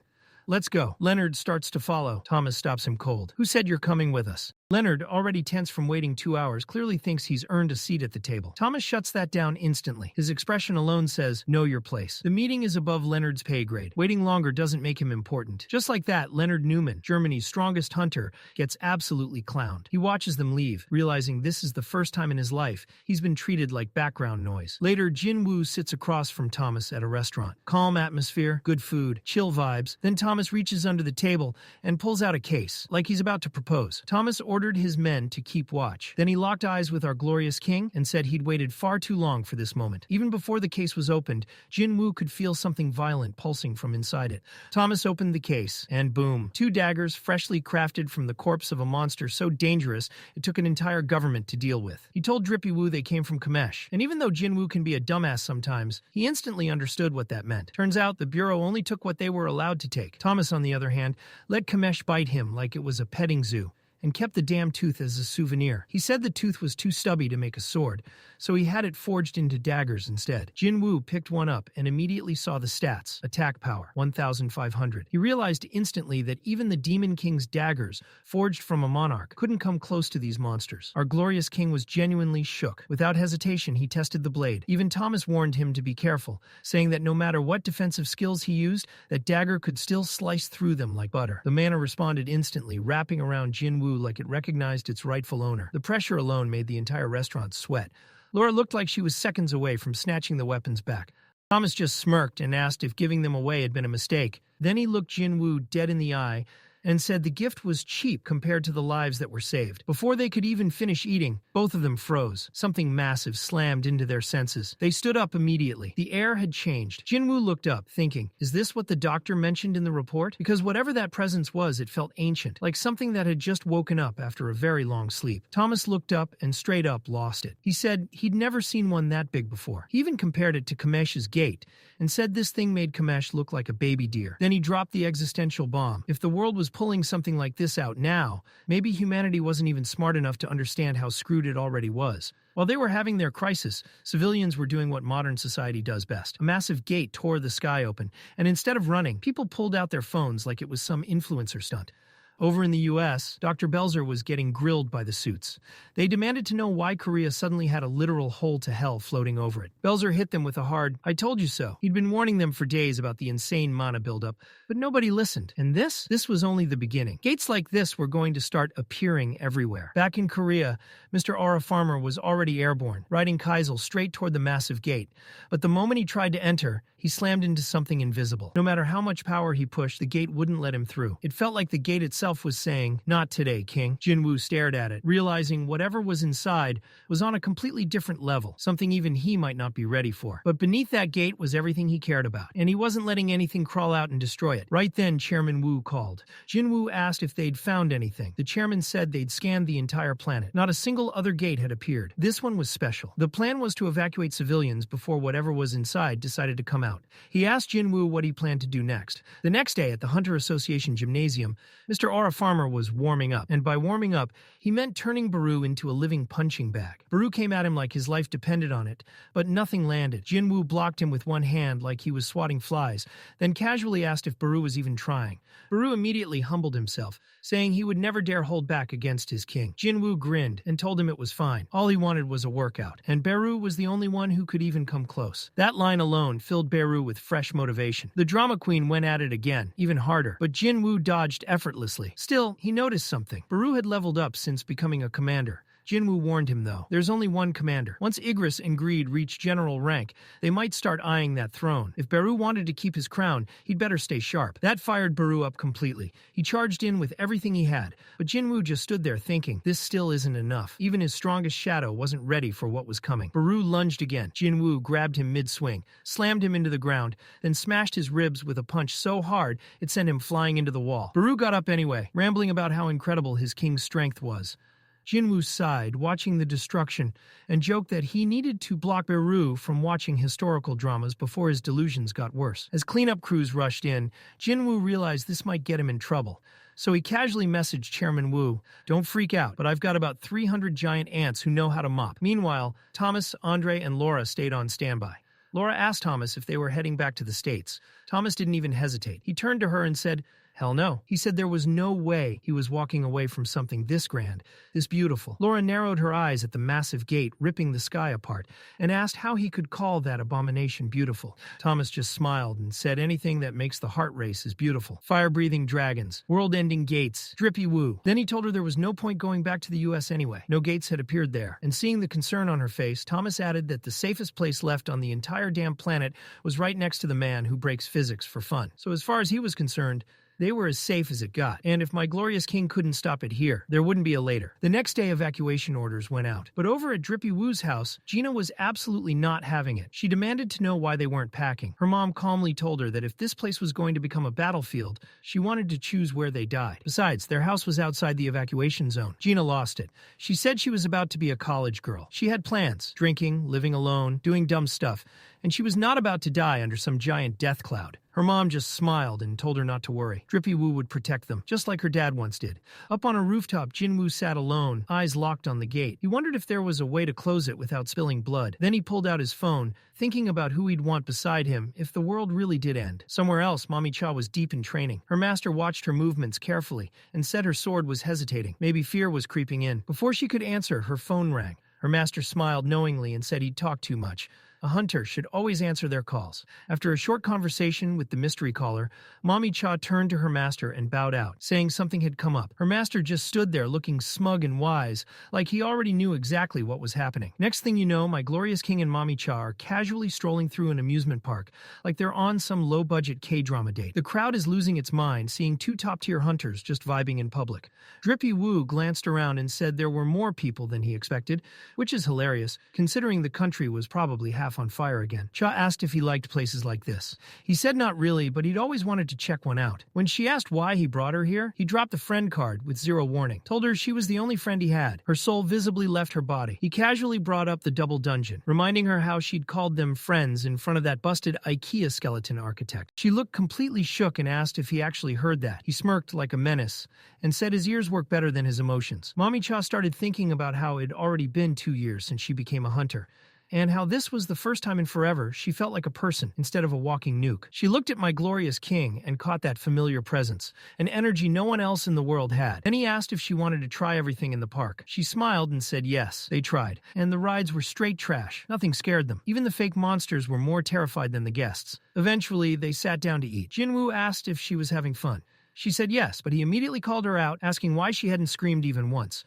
Let's go. Leonard starts to follow. Thomas stops him cold. Who said you're coming with us? Leonard, already tense from waiting 2 hours, clearly thinks he's earned a seat at the table. Thomas shuts that down instantly. His expression alone says, know your place. The meeting is above Leonard's pay grade. Waiting longer doesn't make him important. Just like that, Leonard Newman, Germany's strongest hunter, gets absolutely clowned. He watches them leave, realizing this is the first time in his life he's been treated like background noise. Later, Jinwoo sits across from Thomas at a restaurant. Calm atmosphere, good food, chill vibes. Then Thomas reaches under the table and pulls out a case, like he's about to propose. Thomas ordered his men to keep watch. Then he locked eyes with our glorious king and said he'd waited far too long for this moment. Even before the case was opened, Jinwoo could feel something violent pulsing from inside it. Thomas opened the case, and boom, 2 daggers freshly crafted from the corpse of a monster so dangerous it took an entire government to deal with. He told Drippy Woo they came from Kamesh, and even though Jinwoo can be a dumbass sometimes, he instantly understood what that meant. Turns out the Bureau only took what they were allowed to take. Thomas, on the other hand, let Kamesh bite him like it was a petting zoo, and kept the damn tooth as a souvenir. He said the tooth was too stubby to make a sword, so he had it forged into daggers instead. Jinwoo picked one up and immediately saw the stats. Attack power, 1,500. He realized instantly that even the Demon King's daggers, forged from a monarch, couldn't come close to these monsters. Our glorious king was genuinely shook. Without hesitation, he tested the blade. Even Thomas warned him to be careful, saying that no matter what defensive skills he used, that dagger could still slice through them like butter. The mana responded instantly, wrapping around Jinwoo like it recognized its rightful owner. The pressure alone made the entire restaurant sweat. Laura looked like she was seconds away from snatching the weapons back. Thomas just smirked and asked if giving them away had been a mistake. Then he looked Jinwoo dead in the eye and said the gift was cheap compared to the lives that were saved. Before they could even finish eating, both of them froze. Something massive slammed into their senses. They stood up immediately. The air had changed. Jinwoo looked up, thinking, is this what the doctor mentioned in the report? Because whatever that presence was, it felt ancient, like something that had just woken up after a very long sleep. Thomas looked up and straight up lost it. He said he'd never seen one that big before. He even compared it to Kamesh's gate, and said this thing made Kamesh look like a baby deer. Then he dropped the existential bomb. If the world was pulling something like this out now, maybe humanity wasn't even smart enough to understand how screwed it already was. While they were having their crisis, civilians were doing what modern society does best. A massive gate tore the sky open, and instead of running, people pulled out their phones like it was some influencer stunt. Over in the US, Dr. Belzer was getting grilled by the suits. They demanded to know why Korea suddenly had a literal hole to hell floating over it. Belzer hit them with a hard, I told you so. He'd been warning them for days about the insane mana buildup, but nobody listened. And this was only the beginning. Gates like this were going to start appearing everywhere. Back in Korea, Mr. Aura Farmer was already airborne, riding Kaisel straight toward the massive gate. But the moment he tried to enter, he slammed into something invisible. No matter how much power he pushed, the gate wouldn't let him through. It felt like the gate itself was saying, not today, King. Jinwoo stared at it, realizing whatever was inside was on a completely different level, something even he might not be ready for. But beneath that gate was everything he cared about, and he wasn't letting anything crawl out and destroy it. Right then, Chairman Wu called. Jinwoo asked if they'd found anything. The chairman said they'd scanned the entire planet. Not a single other gate had appeared. This one was special. The plan was to evacuate civilians before whatever was inside decided to come out. He asked Jinwoo what he planned to do next. The next day at the Hunter Association Gymnasium, Mr. Aura Farmer was warming up, and by warming up, he meant turning Baru into a living punching bag. Baru came at him like his life depended on it, but nothing landed. Jinwoo blocked him with one hand like he was swatting flies, then casually asked if Baru was even trying. Baru immediately humbled himself, saying he would never dare hold back against his king. Jinwoo grinned and told him it was fine. All he wanted was a workout, and Baru was the only one who could even come close. That line alone filled Baru with fresh motivation. The drama queen went at it again, even harder, but Jinwoo dodged effortlessly. nervously. Still, he noticed something. Baru had leveled up since becoming a commander. Jinwoo warned him, though. There's only one commander. Once Igris and Greed reach general rank, they might start eyeing that throne. If Baru wanted to keep his crown, he'd better stay sharp. That fired Baru up completely. He charged in with everything he had, but Jinwoo just stood there thinking, this still isn't enough. Even his strongest shadow wasn't ready for what was coming. Baru lunged again. Jinwoo grabbed him mid-swing, slammed him into the ground, then smashed his ribs with a punch so hard it sent him flying into the wall. Baru got up anyway, rambling about how incredible his king's strength was. Jinwoo sighed, watching the destruction, and joked that he needed to block Baru from watching historical dramas before his delusions got worse. As cleanup crews rushed in, Jinwoo realized this might get him in trouble. So he casually messaged Chairman Wu, "Don't freak out, but I've got about 300 giant ants who know how to mop." Meanwhile, Thomas, Andre, and Laura stayed on standby. Laura asked Thomas if they were heading back to the States. Thomas didn't even hesitate. He turned to her and said, "Hell no." He said there was no way he was walking away from something this grand, this beautiful. Laura narrowed her eyes at the massive gate ripping the sky apart and asked how he could call that abomination beautiful. Thomas just smiled and said anything that makes the heart race is beautiful. Fire-breathing dragons, world-ending gates, drippy woo. Then he told her there was no point going back to the US anyway. No gates had appeared there. And seeing the concern on her face, Thomas added that the safest place left on the entire damn planet was right next to the man who breaks physics for fun. So as far as he was concerned, they were as safe as it got, and if my glorious king couldn't stop it here, there wouldn't be a later. The next day, evacuation orders went out. But over at Drippy Woo's house, Gina was absolutely not having it. She demanded to know why they weren't packing. Her mom calmly told her that if this place was going to become a battlefield, she wanted to choose where they died. Besides, their house was outside the evacuation zone. Gina lost it. She said she was about to be a college girl. She had plans, drinking, living alone, doing dumb stuff, and she was not about to die under some giant death cloud. Her mom just smiled and told her not to worry. Drippy Woo would protect them, just like her dad once did. Up on a rooftop, Jinwoo sat alone, eyes locked on the gate. He wondered if there was a way to close it without spilling blood. Then he pulled out his phone, thinking about who he'd want beside him if the world really did end. Somewhere else, Mommy Cha was deep in training. Her master watched her movements carefully and said her sword was hesitating. Maybe fear was creeping in. Before she could answer, her phone rang. Her master smiled knowingly and said he'd talked too much. A hunter should always answer their calls. After a short conversation with the mystery caller, Mommy Cha turned to her master and bowed out, saying something had come up. Her master just stood there looking smug and wise, like he already knew exactly what was happening. Next thing you know, my glorious king and Mommy Cha are casually strolling through an amusement park, like they're on some low-budget K-drama date. The crowd is losing its mind, seeing two top-tier hunters just vibing in public. Drippy Woo glanced around and said there were more people than he expected, which is hilarious, considering the country was probably half on fire again. Cha asked if he liked places like this. He said not really, but he'd always wanted to check one out. When she asked why he brought her here, he dropped the friend card with zero warning. Told her she was the only friend he had. Her soul visibly left her body. He casually brought up the double dungeon, reminding her how she'd called them friends in front of that busted IKEA skeleton architect. She looked completely shook and asked if he actually heard that. He smirked like a menace and said his ears work better than his emotions. Mommy Cha started thinking about how it'd already been 2 years since she became a hunter, and how this was the first time in forever she felt like a person instead of a walking nuke. She looked at my glorious king and caught that familiar presence, an energy no one else in the world had. Then he asked if she wanted to try everything in the park. She smiled and said yes. They tried, and the rides were straight trash. Nothing scared them. Even the fake monsters were more terrified than the guests. Eventually, they sat down to eat. Jinwoo asked if she was having fun. She said yes, but he immediately called her out, asking why she hadn't screamed even once.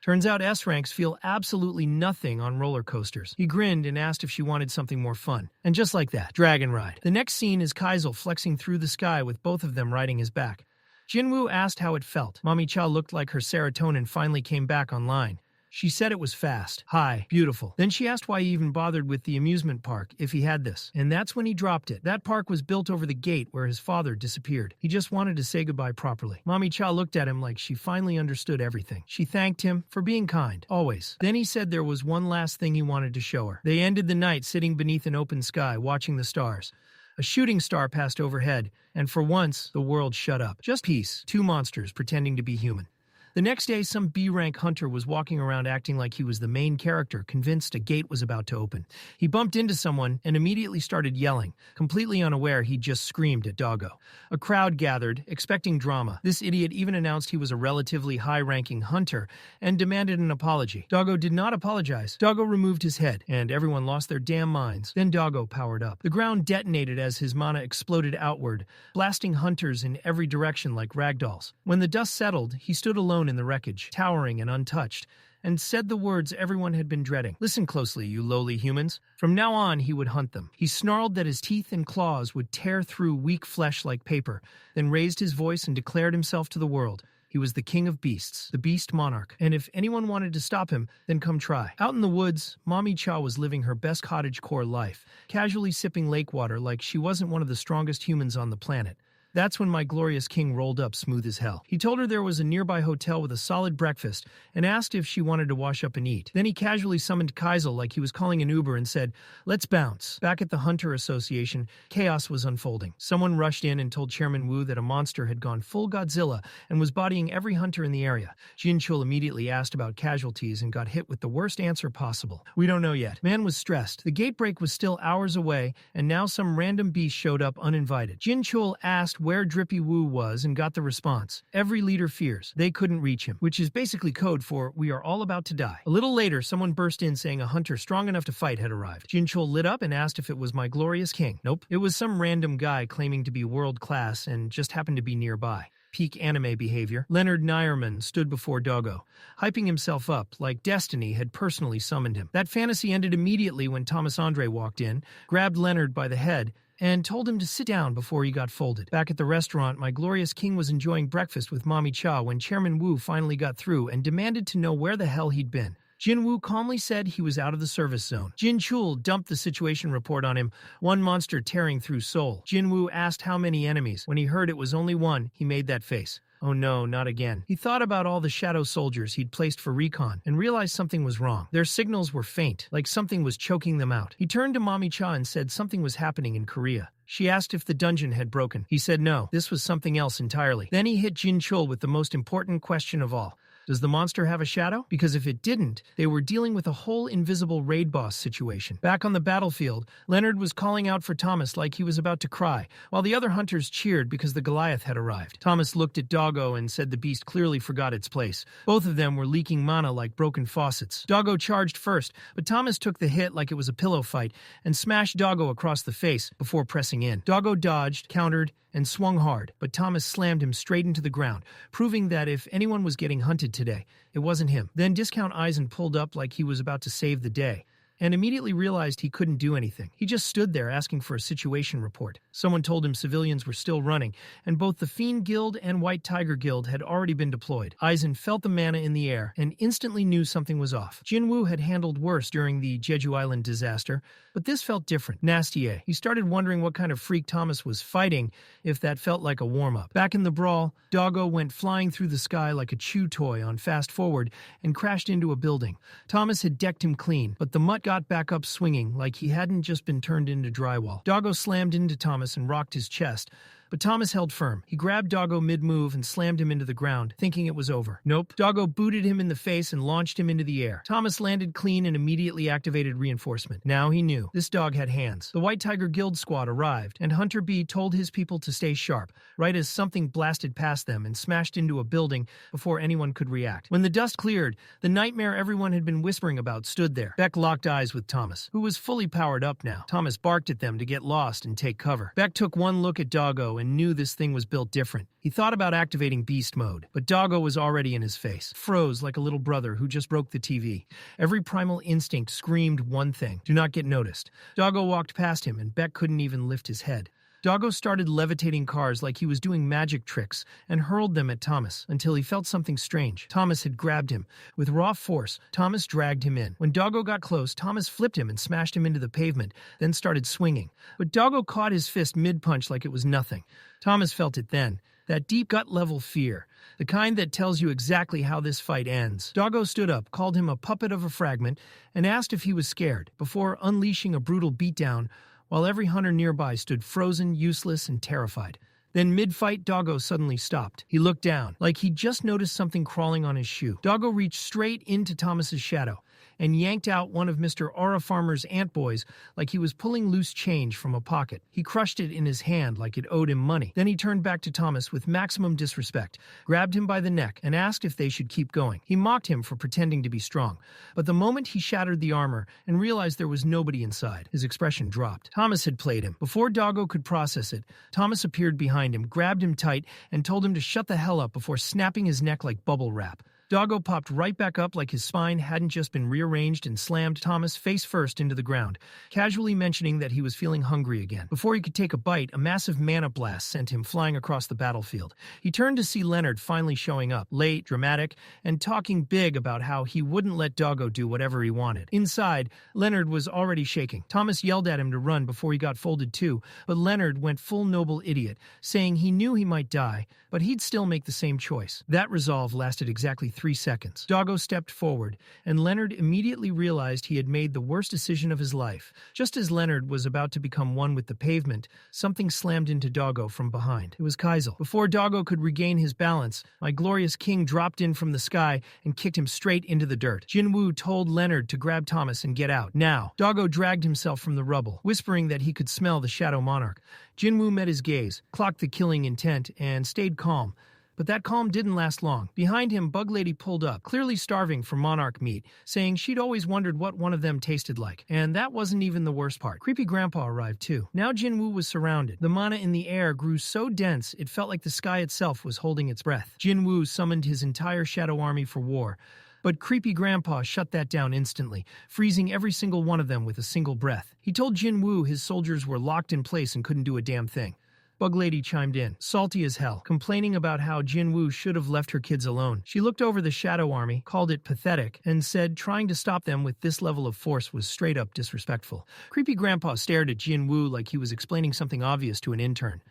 Turns out S-ranks feel absolutely nothing on roller coasters. He grinned and asked if she wanted something more fun. And just like that, dragon ride. The next scene is Kaisel flexing through the sky with both of them riding his back. Jinwoo asked how it felt. Mommy Cha looked like her serotonin finally came back online. She said it was fast, high, beautiful. Then she asked why he even bothered with the amusement park if he had this. And that's when he dropped it. That park was built over the gate where his father disappeared. He just wanted to say goodbye properly. Mommy Cha looked at him like she finally understood everything. She thanked him for being kind, always. Then he said there was one last thing he wanted to show her. They ended the night sitting beneath an open sky, watching the stars. A shooting star passed overhead, and for once, the world shut up. Just peace, two monsters pretending to be human. The next day, some B-rank hunter was walking around acting like he was the main character, convinced a gate was about to open. He bumped into someone and immediately started yelling, completely unaware he'd just screamed at Doggo. A crowd gathered, expecting drama. This idiot even announced he was a relatively high-ranking hunter and demanded an apology. Doggo did not apologize. Doggo removed his head, and everyone lost their damn minds. Then Doggo powered up. The ground detonated as his mana exploded outward, blasting hunters in every direction like ragdolls. When the dust settled, he stood alone in the wreckage, towering and untouched, and said the words everyone had been dreading. Listen closely, you lowly humans. From now on, he would hunt them. He snarled that his teeth and claws would tear through weak flesh like paper, then raised his voice and declared himself to the world. He was the king of beasts, the beast monarch, and if anyone wanted to stop him, then come try. Out in the woods, Mommy Cha was living her best cottagecore life, casually sipping lake water like she wasn't one of the strongest humans on the planet. That's when my glorious king rolled up smooth as hell. He told her there was a nearby hotel with a solid breakfast and asked if she wanted to wash up and eat. Then he casually summoned Kaisel like he was calling an Uber and said, "Let's bounce." Back at the Hunter Association, chaos was unfolding. Someone rushed in and told Chairman Wu that a monster had gone full Godzilla and was bodying every hunter in the area. Jin-Chul immediately asked about casualties and got hit with the worst answer possible. "We don't know yet." Man was stressed. The gate break was still hours away, and now some random beast showed up uninvited. Jin-Chul asked where Drippy Woo was and got the response, "Every leader fears. They couldn't reach him," which is basically code for "we are all about to die." A little later, someone burst in saying a hunter strong enough to fight had arrived. Jin-Chul lit up and asked if it was my glorious king. Nope. It was some random guy claiming to be world-class and just happened to be nearby. Peak anime behavior. Leonard Neyerman stood before Doggo, hyping himself up like destiny had personally summoned him. That fantasy ended immediately when Thomas Andre walked in, grabbed Leonard by the head, and told him to sit down before he got folded. Back at the restaurant, my glorious king was enjoying breakfast with Mommy Cha when Chairman Wu finally got through and demanded to know where the hell he'd been. Jinwoo calmly said he was out of the service zone. Jin-Chul dumped the situation report on him, one monster tearing through Seoul. Jinwoo asked how many enemies. When he heard it was only one, he made that face. Oh no, not again. He thought about all the shadow soldiers he'd placed for recon and realized something was wrong. Their signals were faint, like something was choking them out. He turned to Mommy Cha and said something was happening in Korea. She asked if the dungeon had broken. He said no, this was something else entirely. Then he hit Jin-Chul with the most important question of all. Does the monster have a shadow? Because if it didn't, they were dealing with a whole invisible raid boss situation. Back on the battlefield, Leonard was calling out for Thomas like he was about to cry, while the other hunters cheered because the Goliath had arrived. Thomas looked at Doggo and said the beast clearly forgot its place. Both of them were leaking mana like broken faucets. Doggo charged first, but Thomas took the hit like it was a pillow fight and smashed Doggo across the face before pressing in. Doggo dodged, countered, and swung hard, but Thomas slammed him straight into the ground, proving that if anyone was getting hunted today, it wasn't him. Then Discount Eisen pulled up like he was about to save the day, and immediately realized he couldn't do anything. He just stood there asking for a situation report. Someone told him civilians were still running, and both the Fiend Guild and White Tiger Guild had already been deployed. Eisen felt the mana in the air and instantly knew something was off. Jinwoo had handled worse during the Jeju Island disaster, but this felt different. Nastier. He started wondering what kind of freak Thomas was fighting if that felt like a warm-up. Back in the brawl, Doggo went flying through the sky like a chew toy on fast forward and crashed into a building. Thomas had decked him clean, but the mutt got back up swinging like he hadn't just been turned into drywall. Doggo slammed into Thomas and rocked his chest, but Thomas held firm. He grabbed Doggo mid-move and slammed him into the ground, thinking it was over. Nope. Doggo booted him in the face and launched him into the air. Thomas landed clean and immediately activated reinforcement. Now he knew. This dog had hands. The White Tiger Guild squad arrived, and Hunter B told his people to stay sharp, right as something blasted past them and smashed into a building before anyone could react. When the dust cleared, the nightmare everyone had been whispering about stood there. Beck locked eyes with Thomas, who was fully powered up now. Thomas barked at them to get lost and take cover. Beck took one look at Doggo and knew this thing was built different. He thought about activating beast mode, but Doggo was already in his face. Froze like a little brother who just broke the TV. Every primal instinct screamed one thing: do not get noticed. Doggo walked past him, and Beck couldn't even lift his head. Doggo started levitating cars like he was doing magic tricks and hurled them at Thomas until he felt something strange. Thomas had grabbed him. With raw force, Thomas dragged him in. When Doggo got close, Thomas flipped him and smashed him into the pavement, then started swinging. But Doggo caught his fist mid-punch like it was nothing. Thomas felt it then. That deep gut-level fear. The kind that tells you exactly how this fight ends. Doggo stood up, called him a puppet of a fragment, and asked if he was scared, before unleashing a brutal beatdown while every hunter nearby stood frozen, useless, and terrified. Then mid-fight, Doggo suddenly stopped. He looked down, like he'd just noticed something crawling on his shoe. Doggo reached straight into Thomas's shadow and yanked out one of Mr. Aura Farmer's ant boys like he was pulling loose change from a pocket. He crushed it in his hand like it owed him money. Then he turned back to Thomas with maximum disrespect, grabbed him by the neck, and asked if they should keep going. He mocked him for pretending to be strong, but the moment he shattered the armor and realized there was nobody inside, his expression dropped. Thomas had played him. Before Doggo could process it, Thomas appeared behind him, grabbed him tight, and told him to shut the hell up before snapping his neck like bubble wrap. Doggo popped right back up like his spine hadn't just been rearranged and slammed Thomas face first into the ground, casually mentioning that he was feeling hungry again. Before he could take a bite, a massive mana blast sent him flying across the battlefield. He turned to see Leonard finally showing up, late, dramatic, and talking big about how he wouldn't let Doggo do whatever he wanted. Inside, Leonard was already shaking. Thomas yelled at him to run before he got folded too, but Leonard went full noble idiot, saying he knew he might die, but he'd still make the same choice. That resolve lasted exactly 3 seconds. Doggo stepped forward, and Leonard immediately realized he had made the worst decision of his life. Just as Leonard was about to become one with the pavement, something slammed into Doggo from behind. It was Kaisel. Before Doggo could regain his balance, my glorious king dropped in from the sky and kicked him straight into the dirt. Jinwoo told Leonard to grab Thomas and get out. Now, Doggo dragged himself from the rubble, whispering that he could smell the Shadow Monarch. Jinwoo met his gaze, clocked the killing intent, and stayed calm. But that calm didn't last long. Behind him, Bug Lady pulled up, clearly starving for monarch meat, saying she'd always wondered what one of them tasted like. And that wasn't even the worst part. Creepy Grandpa arrived too. Now Jinwoo was surrounded. The mana in the air grew so dense it felt like the sky itself was holding its breath. Jinwoo summoned his entire shadow army for war. But Creepy Grandpa shut that down instantly, freezing every single one of them with a single breath. He told Jinwoo his soldiers were locked in place and couldn't do a damn thing. Bug Lady chimed in, salty as hell, complaining about how Jinwoo should have left her kids alone. She looked over the Shadow Army, called it pathetic, and said trying to stop them with this level of force was straight up disrespectful. Creepy Grandpa stared at Jinwoo like he was explaining something obvious to an intern.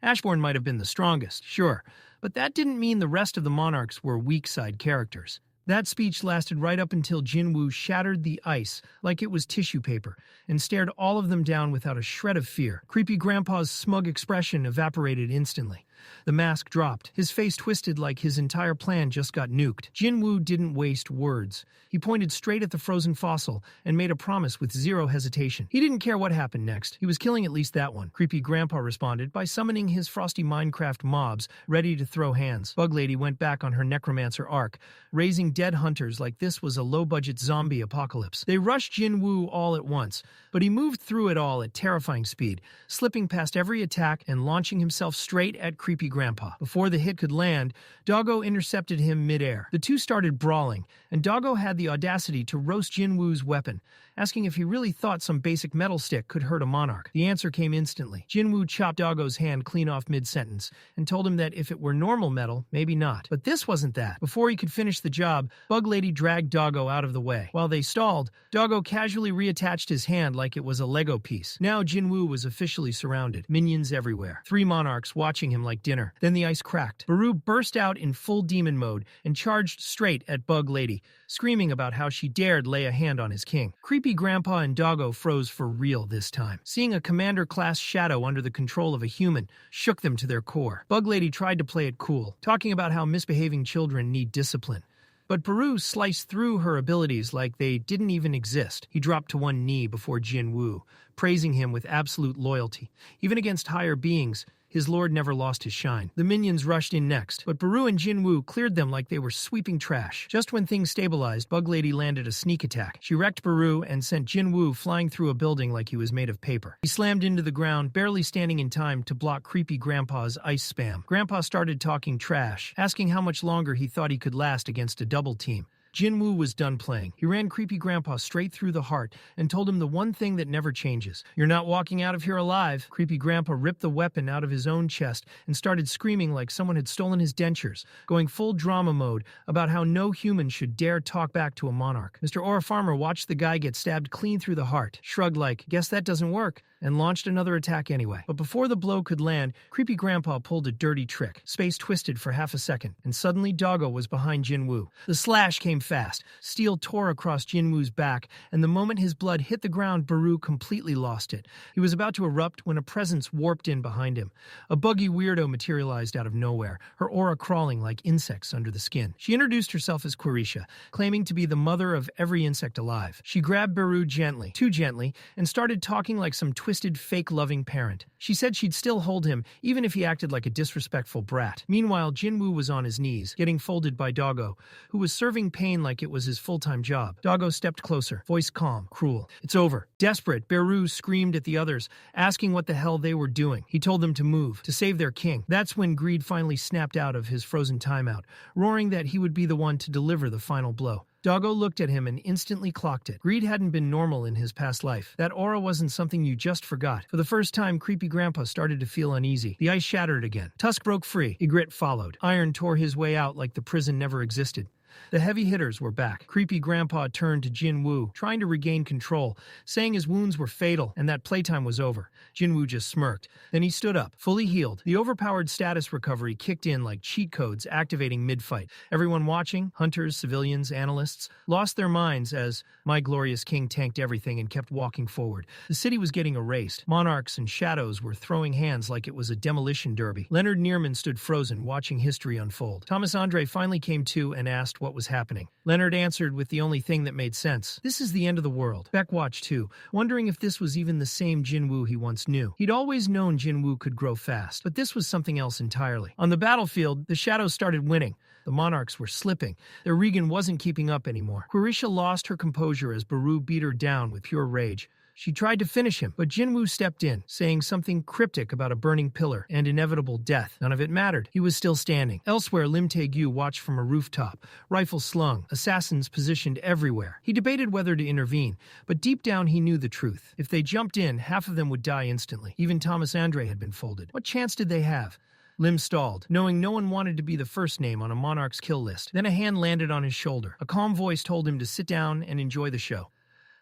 Ashbourne might have been the strongest, sure, but that didn't mean the rest of the monarchs were weak-side characters. That speech lasted right up until Jinwoo shattered the ice like it was tissue paper and stared all of them down without a shred of fear. Creepy Grandpa's smug expression evaporated instantly. The mask dropped. His face twisted like his entire plan just got nuked. Jinwoo didn't waste words. He pointed straight at the frozen fossil and made a promise with zero hesitation. He didn't care what happened next. He was killing at least that one. Creepy Grandpa responded by summoning his frosty Minecraft mobs, ready to throw hands. Bug Lady went back on her necromancer arc, raising dead hunters like this was a low-budget zombie apocalypse. They rushed Jinwoo all at once, but he moved through it all at terrifying speed, slipping past every attack and launching himself straight at Creepy Grandpa. Before the hit could land, Doggo intercepted him mid-air. The two started brawling, and Doggo had the audacity to roast Jinwoo's weapon, asking if he really thought some basic metal stick could hurt a monarch. The answer came instantly. Jinwoo chopped Doggo's hand clean off mid-sentence and told him that if it were normal metal, maybe not. But this wasn't that. Before he could finish the job, Bug Lady dragged Doggo out of the way. While they stalled, Doggo casually reattached his hand like it was a Lego piece. Now Jinwoo was officially surrounded. Minions everywhere. 3 monarchs watching him like dinner. Then the ice cracked. Baru burst out in full demon mode and charged straight at Bug Lady, screaming about how she dared lay a hand on his king. Creepy Grandpa and Doggo froze for real this time. Seeing a commander-class shadow under the control of a human shook them to their core. Bug Lady tried to play it cool, talking about how misbehaving children need discipline. But Baru sliced through her abilities like they didn't even exist. He dropped to one knee before Jinwoo, praising him with absolute loyalty. Even against higher beings, his lord never lost his shine. The minions rushed in next, but Baru and Jinwoo cleared them like they were sweeping trash. Just when things stabilized, Bug Lady landed a sneak attack. She wrecked Baru and sent Jinwoo flying through a building like he was made of paper. He slammed into the ground, barely standing in time to block Creepy Grandpa's ice spam. Grandpa started talking trash, asking how much longer he thought he could last against a double team. Jinwoo was done playing. He ran Creepy Grandpa straight through the heart and told him the one thing that never changes. "You're not walking out of here alive." Creepy Grandpa ripped the weapon out of his own chest and started screaming like someone had stolen his dentures, going full drama mode about how no human should dare talk back to a monarch. Mr. Aura Farmer watched the guy get stabbed clean through the heart, shrugged like, "Guess that doesn't work," and launched another attack anyway. But before the blow could land, Creepy Grandpa pulled a dirty trick. Space twisted for half a second, and suddenly Doggo was behind Jinwoo. The slash came fast. Steel tore across Jinwoo's back, and the moment his blood hit the ground, Baru completely lost it. He was about to erupt when a presence warped in behind him. A buggy weirdo materialized out of nowhere, her aura crawling like insects under the skin. She introduced herself as Querisha, claiming to be the mother of every insect alive. She grabbed Baru gently, too gently, and started talking like some twisted, fake-loving parent. She said she'd still hold him, even if he acted like a disrespectful brat. Meanwhile, Jinwoo was on his knees, getting folded by Doggo, who was serving pain like it was his full-time job. Doggo stepped closer, voice calm, cruel. "It's over." Desperate, Baru screamed at the others, asking what the hell they were doing. He told them to move, to save their king. That's when Greed finally snapped out of his frozen timeout, roaring that he would be the one to deliver the final blow. Doggo looked at him and instantly clocked it. Greed hadn't been normal in his past life. That aura wasn't something you just forgot. For the first time, Creepy Grandpa started to feel uneasy. The ice shattered again. Tusk broke free. Ygritte followed. Iron tore his way out like the prison never existed. The heavy hitters were back. Creepy Grandpa turned to Jinwoo, trying to regain control, saying his wounds were fatal and that playtime was over. Jinwoo just smirked. Then he stood up, fully healed. The overpowered status recovery kicked in like cheat codes, activating mid-fight. Everyone watching, hunters, civilians, analysts, lost their minds as my glorious king tanked everything and kept walking forward. The city was getting erased. Monarchs and shadows were throwing hands like it was a demolition derby. Leonard Nierman stood frozen, watching history unfold. Thomas Andre finally came to and asked what was happening. Leonard answered with the only thing that made sense. This is the end of the world. Beck watched too, wondering if this was even the same Jinwoo he once knew. He'd always known Jinwoo could grow fast, but this was something else entirely. On the battlefield, the shadows started winning. The monarchs were slipping. Their Regan wasn't keeping up anymore. Querisha lost her composure as Baru beat her down with pure rage. She tried to finish him, but Jinwoo stepped in, saying something cryptic about a burning pillar and inevitable death. None of it mattered. He was still standing. Elsewhere, Lim Tae-gyu watched from a rooftop, rifle slung, assassins positioned everywhere. He debated whether to intervene, but deep down he knew the truth. If they jumped in, half of them would die instantly. Even Thomas Andre had been folded. What chance did they have? Lim stalled, knowing no one wanted to be the first name on a monarch's kill list. Then a hand landed on his shoulder. A calm voice told him to sit down and enjoy the show.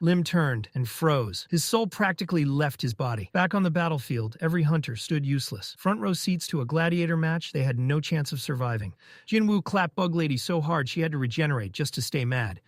Lim turned and froze. His soul practically left his body. Back on the battlefield, every hunter stood useless. Front row seats to a gladiator match, they had no chance of surviving. Jinwoo clapped Bug Lady so hard she had to regenerate just to stay mad.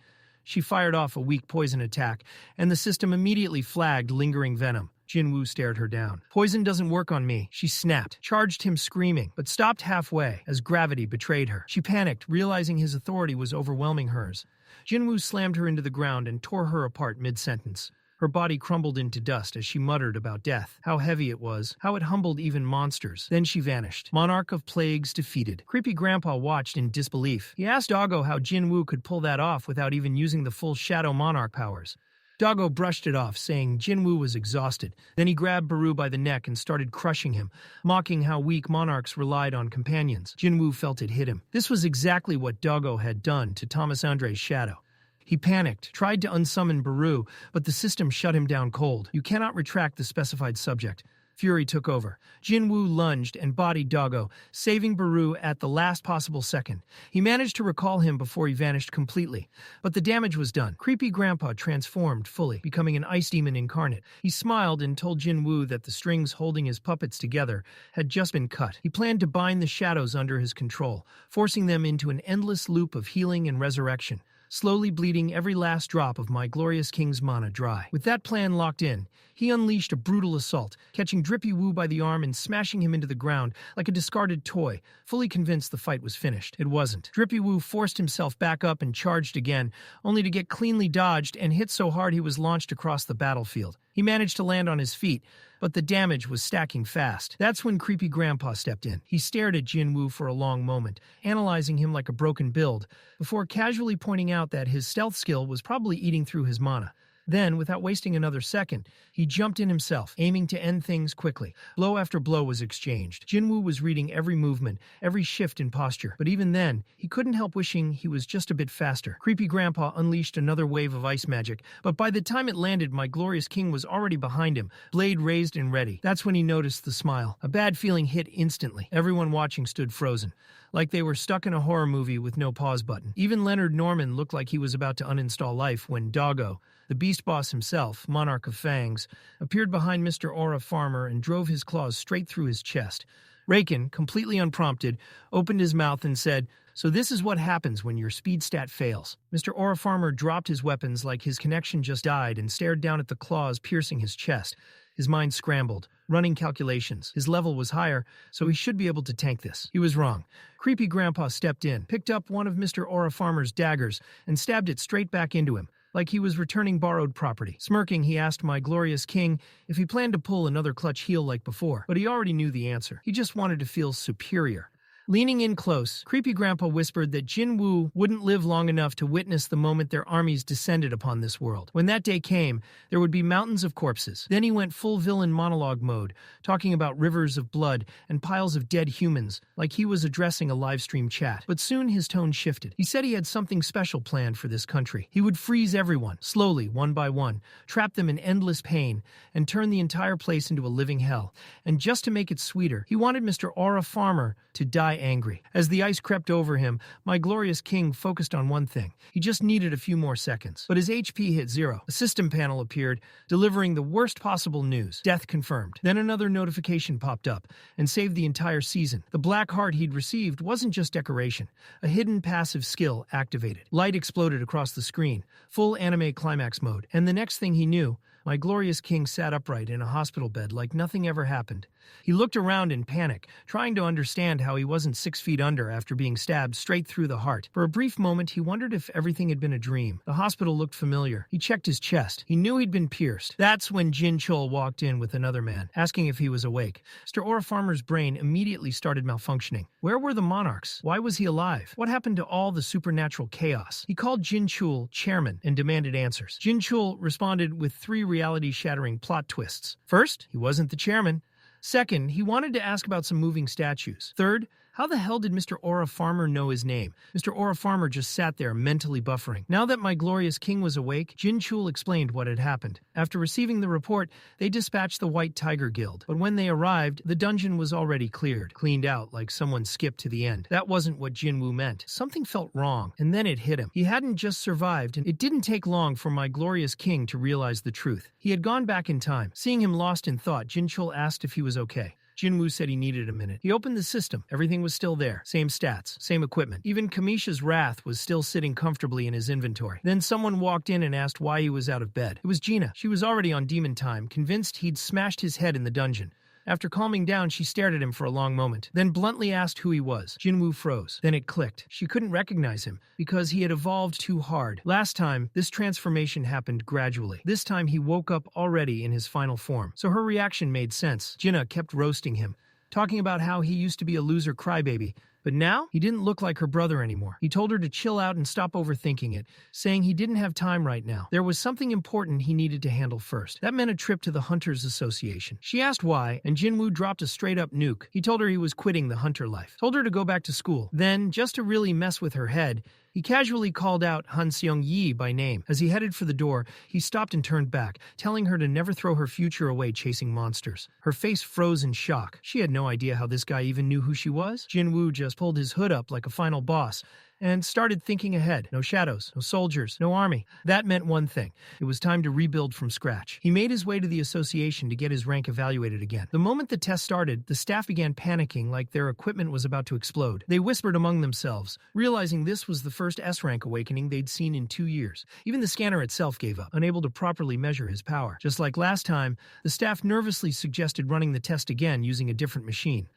She fired off a weak poison attack, and the system immediately flagged lingering venom. Jinwoo stared her down. "Poison doesn't work on me," she snapped, charged him screaming, but stopped halfway as gravity betrayed her. She panicked, realizing his authority was overwhelming hers. Jinwoo slammed her into the ground and tore her apart mid-sentence. Her body crumbled into dust as she muttered about death, how heavy it was, how it humbled even monsters. Then she vanished. Monarch of Plagues defeated. Creepy Grandpa watched in disbelief. He asked Doggo how Jinwoo could pull that off without even using the full Shadow Monarch powers. Doggo brushed it off, saying Jinwoo was exhausted. Then he grabbed Baru by the neck and started crushing him, mocking how weak monarchs relied on companions. Jinwoo felt it hit him. This was exactly what Doggo had done to Thomas Andre's shadow. He panicked, tried to unsummon Baru, but the system shut him down cold. You cannot retract the specified subject. Fury took over. Jinwoo lunged and bodied Doggo, saving Baru at the last possible second. He managed to recall him before he vanished completely, but the damage was done. Creepy Grandpa transformed fully, becoming an ice demon incarnate. He smiled and told Jinwoo that the strings holding his puppets together had just been cut. He planned to bind the shadows under his control, forcing them into an endless loop of healing and resurrection, slowly bleeding every last drop of my glorious king's mana dry. With that plan locked in, he unleashed a brutal assault, catching Drippy Woo by the arm and smashing him into the ground like a discarded toy, fully convinced the fight was finished. It wasn't. Drippy Woo forced himself back up and charged again, only to get cleanly dodged and hit so hard he was launched across the battlefield. He managed to land on his feet, but the damage was stacking fast. That's when Creepy Grandpa stepped in. He stared at Jinwoo for a long moment, analyzing him like a broken build, before casually pointing out that his stealth skill was probably eating through his mana. Then, without wasting another second, he jumped in himself, aiming to end things quickly. Blow after blow was exchanged. Jinwoo was reading every movement, every shift in posture, but even then, he couldn't help wishing he was just a bit faster. Creepy Grandpa unleashed another wave of ice magic, but by the time it landed, my glorious king was already behind him, blade raised and ready. That's when he noticed the smile. A bad feeling hit instantly. Everyone watching stood frozen, like they were stuck in a horror movie with no pause button. Even Leonard Norman looked like he was about to uninstall life when Doggo, The beast boss himself, Monarch of Fangs, appeared behind Mr. Aura Farmer and drove his claws straight through his chest. Raken, completely unprompted, opened his mouth and said, "So this is what happens when your speed stat fails." Mr. Aura Farmer dropped his weapons like his connection just died and stared down at the claws piercing his chest. His mind scrambled, running calculations. His level was higher, so he should be able to tank this. He was wrong. Creepy Grandpa stepped in, picked up one of Mr. Aura Farmer's daggers, and stabbed it straight back into him, like he was returning borrowed property. Smirking, he asked my glorious king if he planned to pull another clutch heel like before, but he already knew the answer. He just wanted to feel superior. Leaning in close, Creepy Grandpa whispered that Jinwoo wouldn't live long enough to witness the moment their armies descended upon this world. When that day came, there would be mountains of corpses. Then he went full villain monologue mode, talking about rivers of blood and piles of dead humans, like he was addressing a live stream chat. But soon his tone shifted. He said he had something special planned for this country. He would freeze everyone, slowly, one by one, trap them in endless pain, and turn the entire place into a living hell. And just to make it sweeter, he wanted Mr. Aura Farmer to die angry. As the ice crept over him, my glorious king focused on one thing. He just needed a few more seconds. But his HP hit 0. A system panel appeared, delivering the worst possible news. Death confirmed. Then another notification popped up and saved the entire season. The black heart he'd received wasn't just decoration. A hidden passive skill activated. Light exploded across the screen. Full anime climax mode. And the next thing he knew, my glorious king sat upright in a hospital bed like nothing ever happened. He looked around in panic, trying to understand how he wasn't 6 feet under after being stabbed straight through the heart. For a brief moment, he wondered if everything had been a dream. The hospital looked familiar. He checked his chest. He knew he'd been pierced. That's when Jin-Chul walked in with another man, asking if he was awake. Mr. Aura Farmer's brain immediately started malfunctioning. Where were the monarchs? Why was he alive? What happened to all the supernatural chaos? He called Jin-Chul chairman and demanded answers. Jin-Chul responded with 3 reality-shattering plot twists. First, he wasn't the chairman. Second, he wanted to ask about some moving statues. Third, how the hell did Mr. Aura Farmer know his name? Mr. Aura Farmer just sat there, mentally buffering. Now that my glorious king was awake, Jin-Chul explained what had happened. After receiving the report, they dispatched the White Tiger Guild. But when they arrived, the dungeon was already cleaned out like someone skipped to the end. That wasn't what Jinwoo meant. Something felt wrong, and then it hit him. He hadn't just survived, and it didn't take long for my glorious king to realize the truth. He had gone back in time. Seeing him lost in thought, Jin-Chul asked if he was okay. Jinwoo said he needed a minute. He opened the system. Everything was still there. Same stats, same equipment. Even Kamisha's wrath was still sitting comfortably in his inventory. Then someone walked in and asked why he was out of bed. It was Gina. She was already on demon time, convinced he'd smashed his head in the dungeon. After calming down, she stared at him for a long moment, then bluntly asked who he was. Jinwoo froze. Then it clicked. She couldn't recognize him because he had evolved too hard. Last time, this transformation happened gradually. This time, he woke up already in his final form. So her reaction made sense. Jinna kept roasting him, talking about how he used to be a loser crybaby. But now, he didn't look like her brother anymore. He told her to chill out and stop overthinking it, saying he didn't have time right now. There was something important he needed to handle first. That meant a trip to the Hunters Association. She asked why, and Jinwoo dropped a straight-up nuke. He told her he was quitting the hunter life. Told her to go back to school. Then, just to really mess with her head, he casually called out Han Seong-yi by name. As he headed for the door, he stopped and turned back, telling her to never throw her future away chasing monsters. Her face froze in shock. She had no idea how this guy even knew who she was. Jinwoo just pulled his hood up like a final boss and started thinking ahead. No shadows, no soldiers, no army. That meant one thing. It was time to rebuild from scratch. He made his way to the association to get his rank evaluated again. The moment the test started, the staff began panicking like their equipment was about to explode. They whispered among themselves, realizing this was the first S-rank awakening they'd seen in 2 years. Even the scanner itself gave up, unable to properly measure his power. Just like last time, the staff nervously suggested running the test again using a different machine.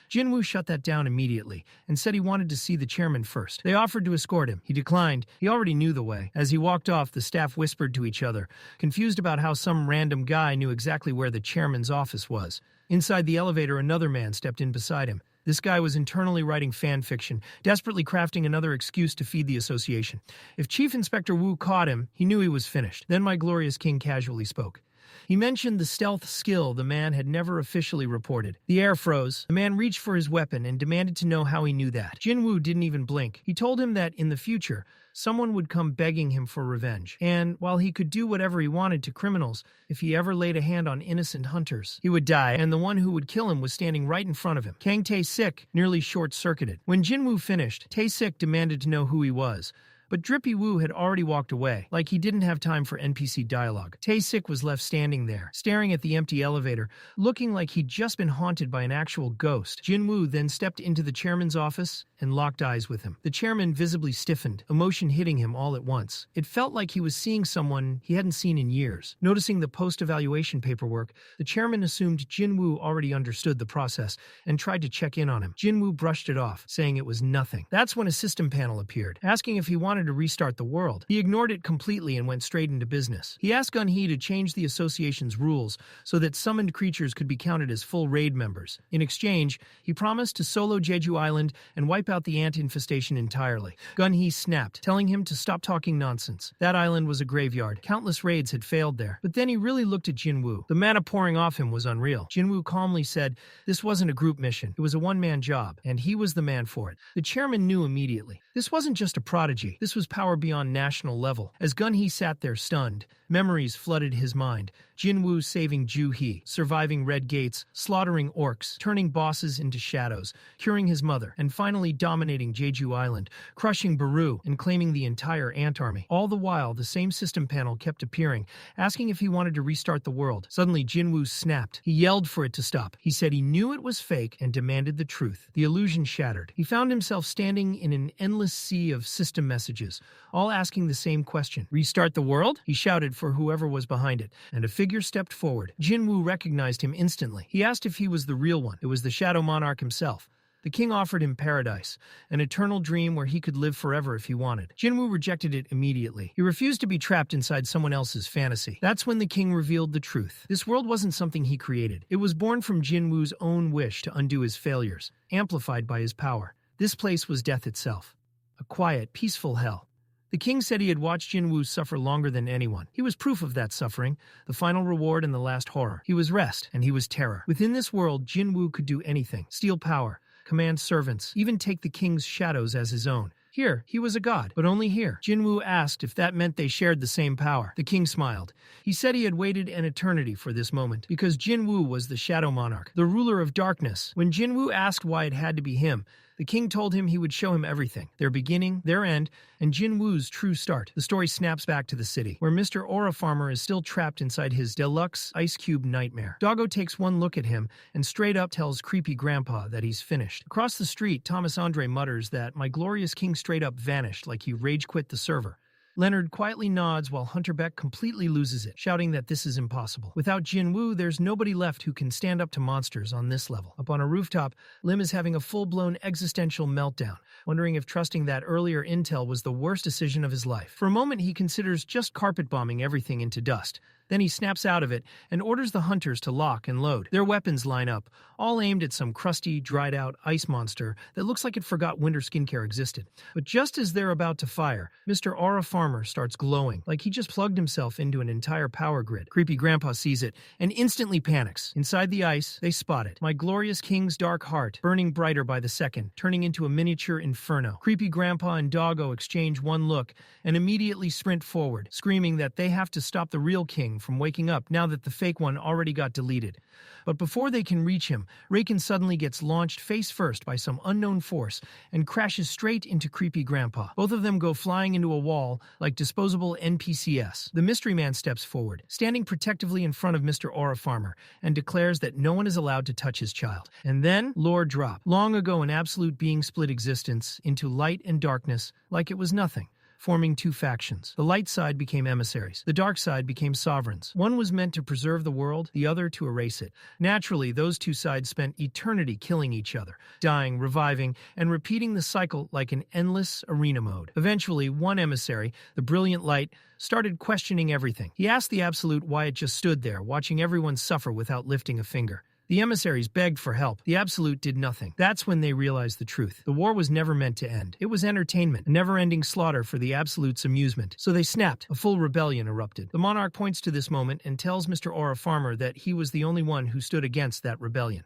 Jinwoo shut that down immediately and said he wanted to see the chairman first. They offered to escort him. He declined. He already knew the way. As he walked off, the staff whispered to each other, confused about how some random guy knew exactly where the chairman's office was. Inside the elevator, another man stepped in beside him. This guy was internally writing fan fiction, desperately crafting another excuse to feed the association. If Chief Inspector Wu caught him, he knew he was finished. Then my glorious king casually spoke. He mentioned the stealth skill the man had never officially reported. The air froze. The man reached for his weapon and demanded to know how he knew that. Jinwoo didn't even blink. He told him that in the future, someone would come begging him for revenge. And while he could do whatever he wanted to criminals, if he ever laid a hand on innocent hunters, he would die, and the one who would kill him was standing right in front of him. Kang Tae-sik nearly short-circuited. When Jinwoo finished, Tae-sik demanded to know who he was. But Drippy Woo had already walked away, like he didn't have time for NPC dialogue. Tae-sik was left standing there, staring at the empty elevator, looking like he'd just been haunted by an actual ghost. Jinwoo then stepped into the chairman's office and locked eyes with him. The chairman visibly stiffened, emotion hitting him all at once. It felt like he was seeing someone he hadn't seen in years. Noticing the post-evaluation paperwork, the chairman assumed Jinwoo already understood the process and tried to check in on him. Jinwoo brushed it off, saying it was nothing. That's when a system panel appeared, asking if he wanted to restart the world. He ignored it completely and went straight into business. He asked Gun-hee to change the association's rules so that summoned creatures could be counted as full raid members. In exchange, he promised to solo Jeju Island and wipe out the ant infestation entirely. Gun-hee snapped, telling him to stop talking nonsense. That island was a graveyard. Countless raids had failed there. But then he really looked at Jinwoo. The mana pouring off him was unreal. Jinwoo calmly said this wasn't a group mission. It was a one-man job, and he was the man for it. The chairman knew immediately. This wasn't just a prodigy. This was power beyond national level. As Gun-hee sat there stunned, memories flooded his mind. Jinwoo saving Ju-hee, surviving Red Gates, slaughtering orcs, turning bosses into shadows, curing his mother, and finally dominating Jeju Island, crushing Baru, and claiming the entire ant army. All the while, the same system panel kept appearing, asking if he wanted to restart the world. Suddenly, Jinwoo snapped. He yelled for it to stop. He said he knew it was fake and demanded the truth. The illusion shattered. He found himself standing in an endless sea of system messages, all asking the same question. Restart the world? He shouted for whoever was behind it, and a figure stepped forward. Jinwoo recognized him instantly. He asked if he was the real one. It was the Shadow Monarch himself. The king offered him paradise, an eternal dream where he could live forever if he wanted. Jinwoo rejected it immediately. He refused to be trapped inside someone else's fantasy. That's when the king revealed the truth. This world wasn't something he created. It was born from Jinwoo's own wish to undo his failures, amplified by his power. This place was death itself. A quiet, peaceful hell. The king said he had watched Jinwoo suffer longer than anyone. He was proof of that suffering, the final reward and the last horror. He was rest, and he was terror. Within this world, Jinwoo could do anything. Steal power, command servants, even take the king's shadows as his own. Here, he was a god, but only here. Jinwoo asked if that meant they shared the same power. The king smiled. He said he had waited an eternity for this moment, because Jinwoo was the Shadow Monarch, the ruler of darkness. When Jinwoo asked why it had to be him, the king told him he would show him everything, their beginning, their end, and Jinwoo's true start. The story snaps back to the city, where Mr. Aura Farmer is still trapped inside his deluxe ice cube nightmare. Doggo takes one look at him and straight up tells creepy grandpa that he's finished. Across the street, Thomas Andre mutters that my glorious king straight up vanished like he rage quit the server. Leonard quietly nods while Hunter Beck completely loses it, shouting that this is impossible. Without Jinwoo, there's nobody left who can stand up to monsters on this level. Up on a rooftop, Lim is having a full-blown existential meltdown, wondering if trusting that earlier intel was the worst decision of his life. For a moment, he considers just carpet bombing everything into dust. Then he snaps out of it and orders the hunters to lock and load. Their weapons line up, all aimed at some crusty, dried-out ice monster that looks like it forgot winter skincare existed. But just as they're about to fire, Mr. Aura Farmer starts glowing, like he just plugged himself into an entire power grid. Creepy Grandpa sees it and instantly panics. Inside the ice, they spot it. My glorious king's dark heart, burning brighter by the second, turning into a miniature inferno. Creepy Grandpa and Doggo exchange one look and immediately sprint forward, screaming that they have to stop the real king from waking up now that the fake one already got deleted. But before they can reach him, Raken suddenly gets launched face first by some unknown force and crashes straight into Creepy Grandpa. Both of them go flying into a wall like disposable NPCs. The mystery man steps forward, standing protectively in front of Mr. Aura Farmer, and declares that no one is allowed to touch his child. And then, lore drop. Long ago, an absolute being split existence into light and darkness like it was nothing, forming two factions. The light side became emissaries. The dark side became sovereigns. One was meant to preserve the world, the other to erase it. Naturally, those two sides spent eternity killing each other, dying, reviving, and repeating the cycle like an endless arena mode. Eventually, one emissary, the brilliant light, started questioning everything. He asked the Absolute why it just stood there, watching everyone suffer without lifting a finger. The emissaries begged for help. The Absolute did nothing. That's when they realized the truth. The war was never meant to end. It was entertainment, a never-ending slaughter for the Absolute's amusement. So they snapped. A full rebellion erupted. The monarch points to this moment and tells Mr. Aura Farmer that he was the only one who stood against that rebellion.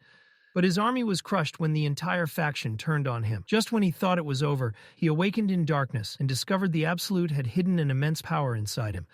But his army was crushed when the entire faction turned on him. Just when he thought it was over, he awakened in darkness and discovered the Absolute had hidden an immense power inside him.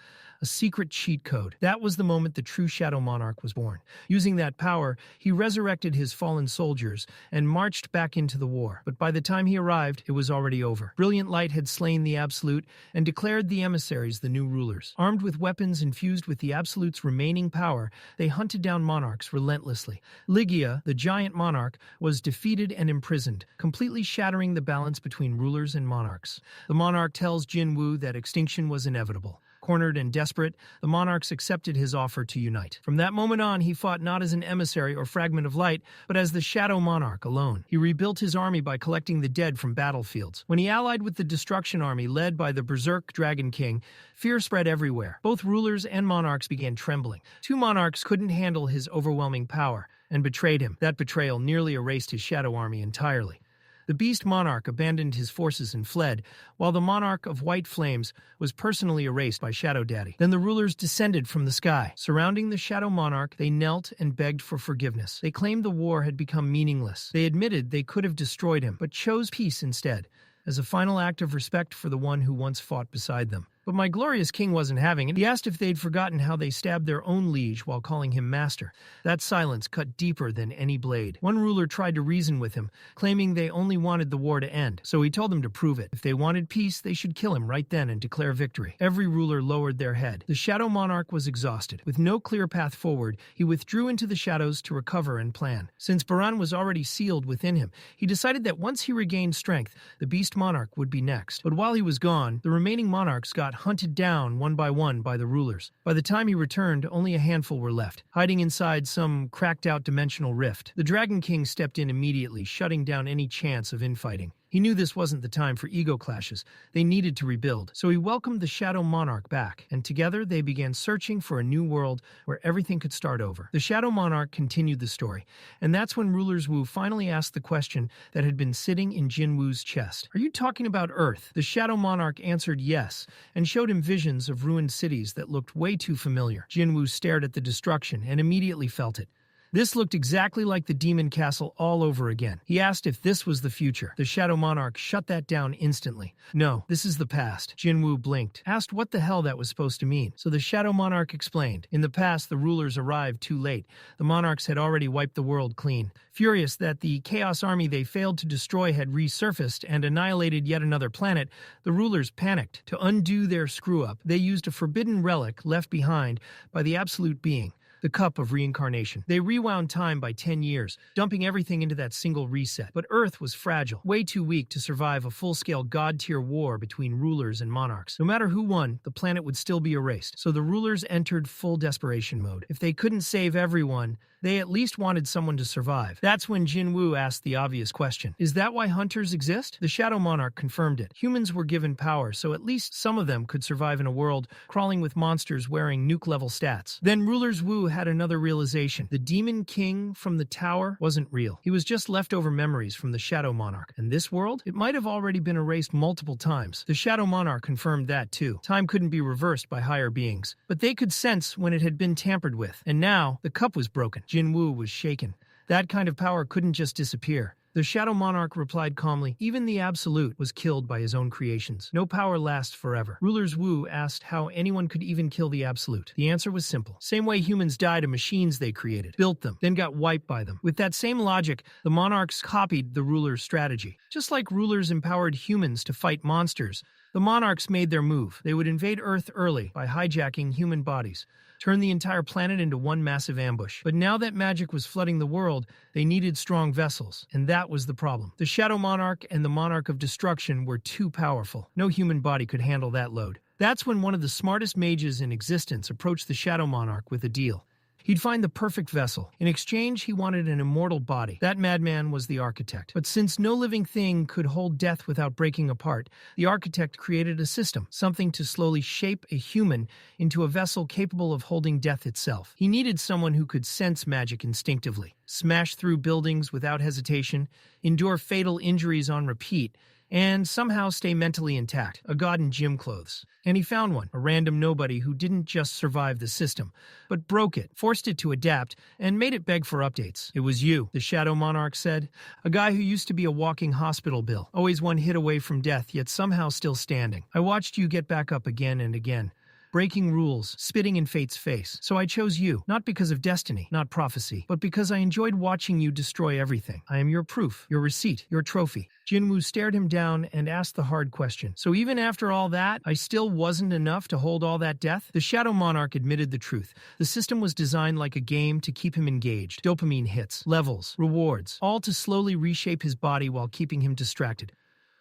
a secret cheat code. That was the moment the true Shadow Monarch was born. Using that power, he resurrected his fallen soldiers and marched back into the war. But by the time he arrived, it was already over. Brilliant light had slain the Absolute and declared the emissaries the new rulers. Armed with weapons infused with the Absolute's remaining power, they hunted down monarchs relentlessly. Ligia, the giant monarch, was defeated and imprisoned, completely shattering the balance between rulers and monarchs. The monarch tells Jinwoo that extinction was inevitable. Cornered and desperate, the monarchs accepted his offer to unite. From that moment on, he fought not as an emissary or fragment of light, but as the Shadow Monarch alone. He rebuilt his army by collecting the dead from battlefields. When he allied with the Destruction Army led by the Berserk Dragon King, fear spread everywhere. Both rulers and monarchs began trembling. Two monarchs couldn't handle his overwhelming power and betrayed him. That betrayal nearly erased his Shadow Army entirely. The Beast Monarch abandoned his forces and fled, while the Monarch of White Flames was personally erased by Shadow Daddy. Then the rulers descended from the sky. Surrounding the Shadow Monarch, they knelt and begged for forgiveness. They claimed the war had become meaningless. They admitted they could have destroyed him, but chose peace instead, as a final act of respect for the one who once fought beside them. But my glorious king wasn't having it. He asked if they'd forgotten how they stabbed their own liege while calling him master. That silence cut deeper than any blade. One ruler tried to reason with him, claiming they only wanted the war to end. So he told them to prove it. If they wanted peace, they should kill him right then and declare victory. Every ruler lowered their head. The Shadow Monarch was exhausted. With no clear path forward, he withdrew into the shadows to recover and plan. Since Baran was already sealed within him, he decided that once he regained strength, the Beast Monarch would be next. But while he was gone, the remaining monarchs got hunted down one by the rulers. By the time he returned, only a handful were left, hiding inside some cracked-out dimensional rift. The Dragon King stepped in immediately, shutting down any chance of infighting. He knew this wasn't the time for ego clashes. They needed to rebuild. So he welcomed the Shadow Monarch back, and together they began searching for a new world where everything could start over. The Shadow Monarch continued the story, and that's when Rulers Wu finally asked the question that had been sitting in Jinwoo's chest. "Are you talking about Earth?" The Shadow Monarch answered yes, and showed him visions of ruined cities that looked way too familiar. Jinwoo stared at the destruction and immediately felt it. This looked exactly like the Demon Castle all over again. He asked if this was the future. The Shadow Monarch shut that down instantly. "No, this is the past." Jinwoo blinked, asked what the hell that was supposed to mean. So the Shadow Monarch explained. In the past, the rulers arrived too late. The monarchs had already wiped the world clean. Furious that the Chaos Army they failed to destroy had resurfaced and annihilated yet another planet, the rulers panicked. To undo their screw-up, they used a forbidden relic left behind by the Absolute Being, the Cup of Reincarnation. They rewound time by 10 years, dumping everything into that single reset. But Earth was fragile, way too weak to survive a full-scale god-tier war between rulers and monarchs. No matter who won, the planet would still be erased. So the rulers entered full desperation mode. If they couldn't save everyone, they at least wanted someone to survive. That's when Jinwoo asked the obvious question. Is that why hunters exist? The Shadow Monarch confirmed it. Humans were given power, so at least some of them could survive in a world crawling with monsters wearing nuke-level stats. Then Rulers Wu had another realization. The Demon King from the tower wasn't real. He was just leftover memories from the Shadow Monarch. And this world? It might have already been erased multiple times. The Shadow Monarch confirmed that too. Time couldn't be reversed by higher beings, but they could sense when it had been tampered with. And now, the cup was broken. Jinwoo was shaken. That kind of power couldn't just disappear. The Shadow Monarch replied calmly, even the Absolute was killed by his own creations. No power lasts forever. Rulers Wu asked how anyone could even kill the Absolute. The answer was simple. Same way humans died of machines they created, built them, then got wiped by them. With that same logic, the monarchs copied the rulers' strategy. Just like rulers empowered humans to fight monsters, the monarchs made their move. They would invade Earth early by hijacking human bodies, turn the entire planet into one massive ambush. But now that magic was flooding the world, they needed strong vessels, and that was the problem. The Shadow Monarch and the Monarch of Destruction were too powerful. No human body could handle that load. That's when one of the smartest mages in existence approached the Shadow Monarch with a deal. He'd find the perfect vessel. In exchange, he wanted an immortal body. That madman was the architect. But since no living thing could hold death without breaking apart, the architect created a system, something to slowly shape a human into a vessel capable of holding death itself. He needed someone who could sense magic instinctively, smash through buildings without hesitation, endure fatal injuries on repeat, and somehow stay mentally intact, a god in gym clothes. And he found one, a random nobody who didn't just survive the system, but broke it, forced it to adapt, and made it beg for updates. It was you, the Shadow Monarch said, a guy who used to be a walking hospital bill, always one hit away from death, yet somehow still standing. I watched you get back up again and again. breaking rules, spitting in fate's face. So I chose you, not because of destiny, not prophecy, but because I enjoyed watching you destroy everything. I am your proof, your receipt, your trophy. Jinwoo stared him down and asked the hard question. So even after all that, I still wasn't enough to hold all that death? The Shadow Monarch admitted the truth. The system was designed like a game to keep him engaged. Dopamine hits, levels, rewards, all to slowly reshape his body while keeping him distracted.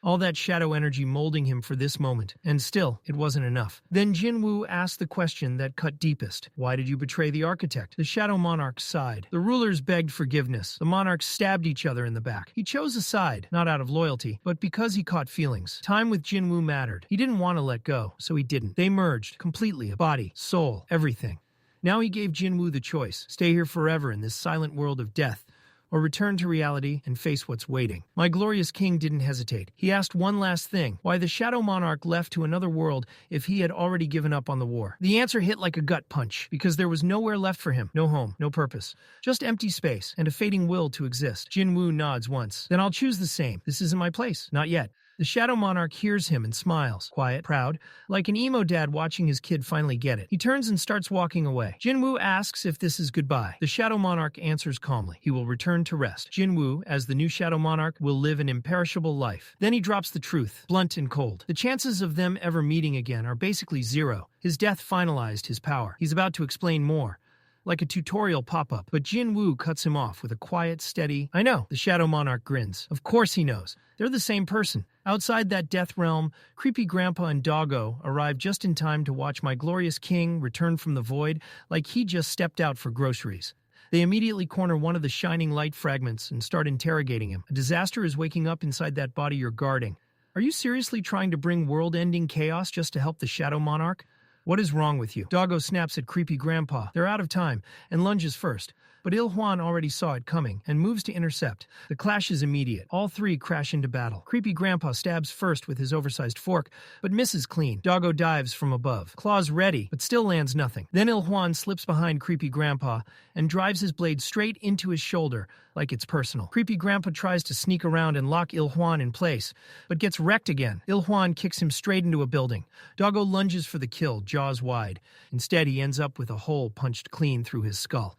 All that shadow energy molding him for this moment, and still, it wasn't enough. Then Jinwoo asked the question that cut deepest. Why did you betray the architect? The Shadow Monarch sighed. The rulers begged forgiveness. The monarchs stabbed each other in the back. He chose a side, not out of loyalty, but because he caught feelings. Time with Jinwoo mattered. He didn't want to let go, so he didn't. They merged, completely, body, soul, everything. Now he gave Jinwoo the choice. Stay here forever in this silent world of death, or return to reality and face what's waiting. My glorious king didn't hesitate. He asked one last thing, why the Shadow Monarch left to another world if he had already given up on the war. The answer hit like a gut punch, because there was nowhere left for him, no home, no purpose. Just empty space, and a fading will to exist. Jinwoo nods once. Then I'll choose the same. This isn't my place. Not yet. The Shadow Monarch hears him and smiles, quiet, proud, like an emo dad watching his kid finally get it. He turns and starts walking away. Jinwoo asks if this is goodbye. The Shadow Monarch answers calmly. He will return to rest. Jinwoo, as the new Shadow Monarch, will live an imperishable life. Then he drops the truth, blunt and cold. The chances of them ever meeting again are basically zero. His death finalized his power. He's about to explain more, like a tutorial pop-up, but Jinwoo cuts him off with a quiet, steady, I know. The Shadow Monarch grins. Of course he knows. They're the same person. Outside that death realm, creepy Grandpa and Doggo arrive just in time to watch my glorious king return from the void like he just stepped out for groceries. They immediately corner one of the shining light fragments and start interrogating him. A disaster is waking up inside that body you're guarding. Are you seriously trying to bring world-ending chaos just to help the Shadow Monarch? What is wrong with you? Doggo snaps at creepy Grandpa. They're out of time, and lunges first. But Il-hwan already saw it coming, and moves to intercept. The clash is immediate. All three crash into battle. Creepy Grandpa stabs first with his oversized fork, but misses clean. Doggo dives from above. Claws ready, but still lands nothing. Then Il-hwan slips behind Creepy Grandpa, and drives his blade straight into his shoulder, like it's personal. Creepy Grandpa tries to sneak around and lock Il-hwan in place, but gets wrecked again. Il-hwan kicks him straight into a building. Doggo lunges for the kill, jaws wide. Instead, he ends up with a hole punched clean through his skull.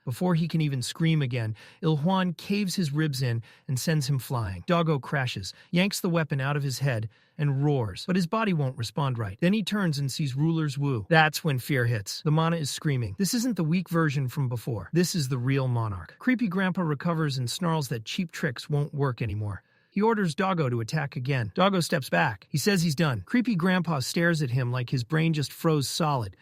Before he can even scream again, Il-hwan caves his ribs in and sends him flying. Doggo crashes, yanks the weapon out of his head, and roars, but his body won't respond right. Then he turns and sees Ruler's Wu. That's when fear hits. The mana is screaming. This isn't the weak version from before. This is the real monarch. Creepy Grandpa recovers and snarls that cheap tricks won't work anymore. He orders Doggo to attack again. Doggo steps back. He says he's done. Creepy Grandpa stares at him like his brain just froze solid.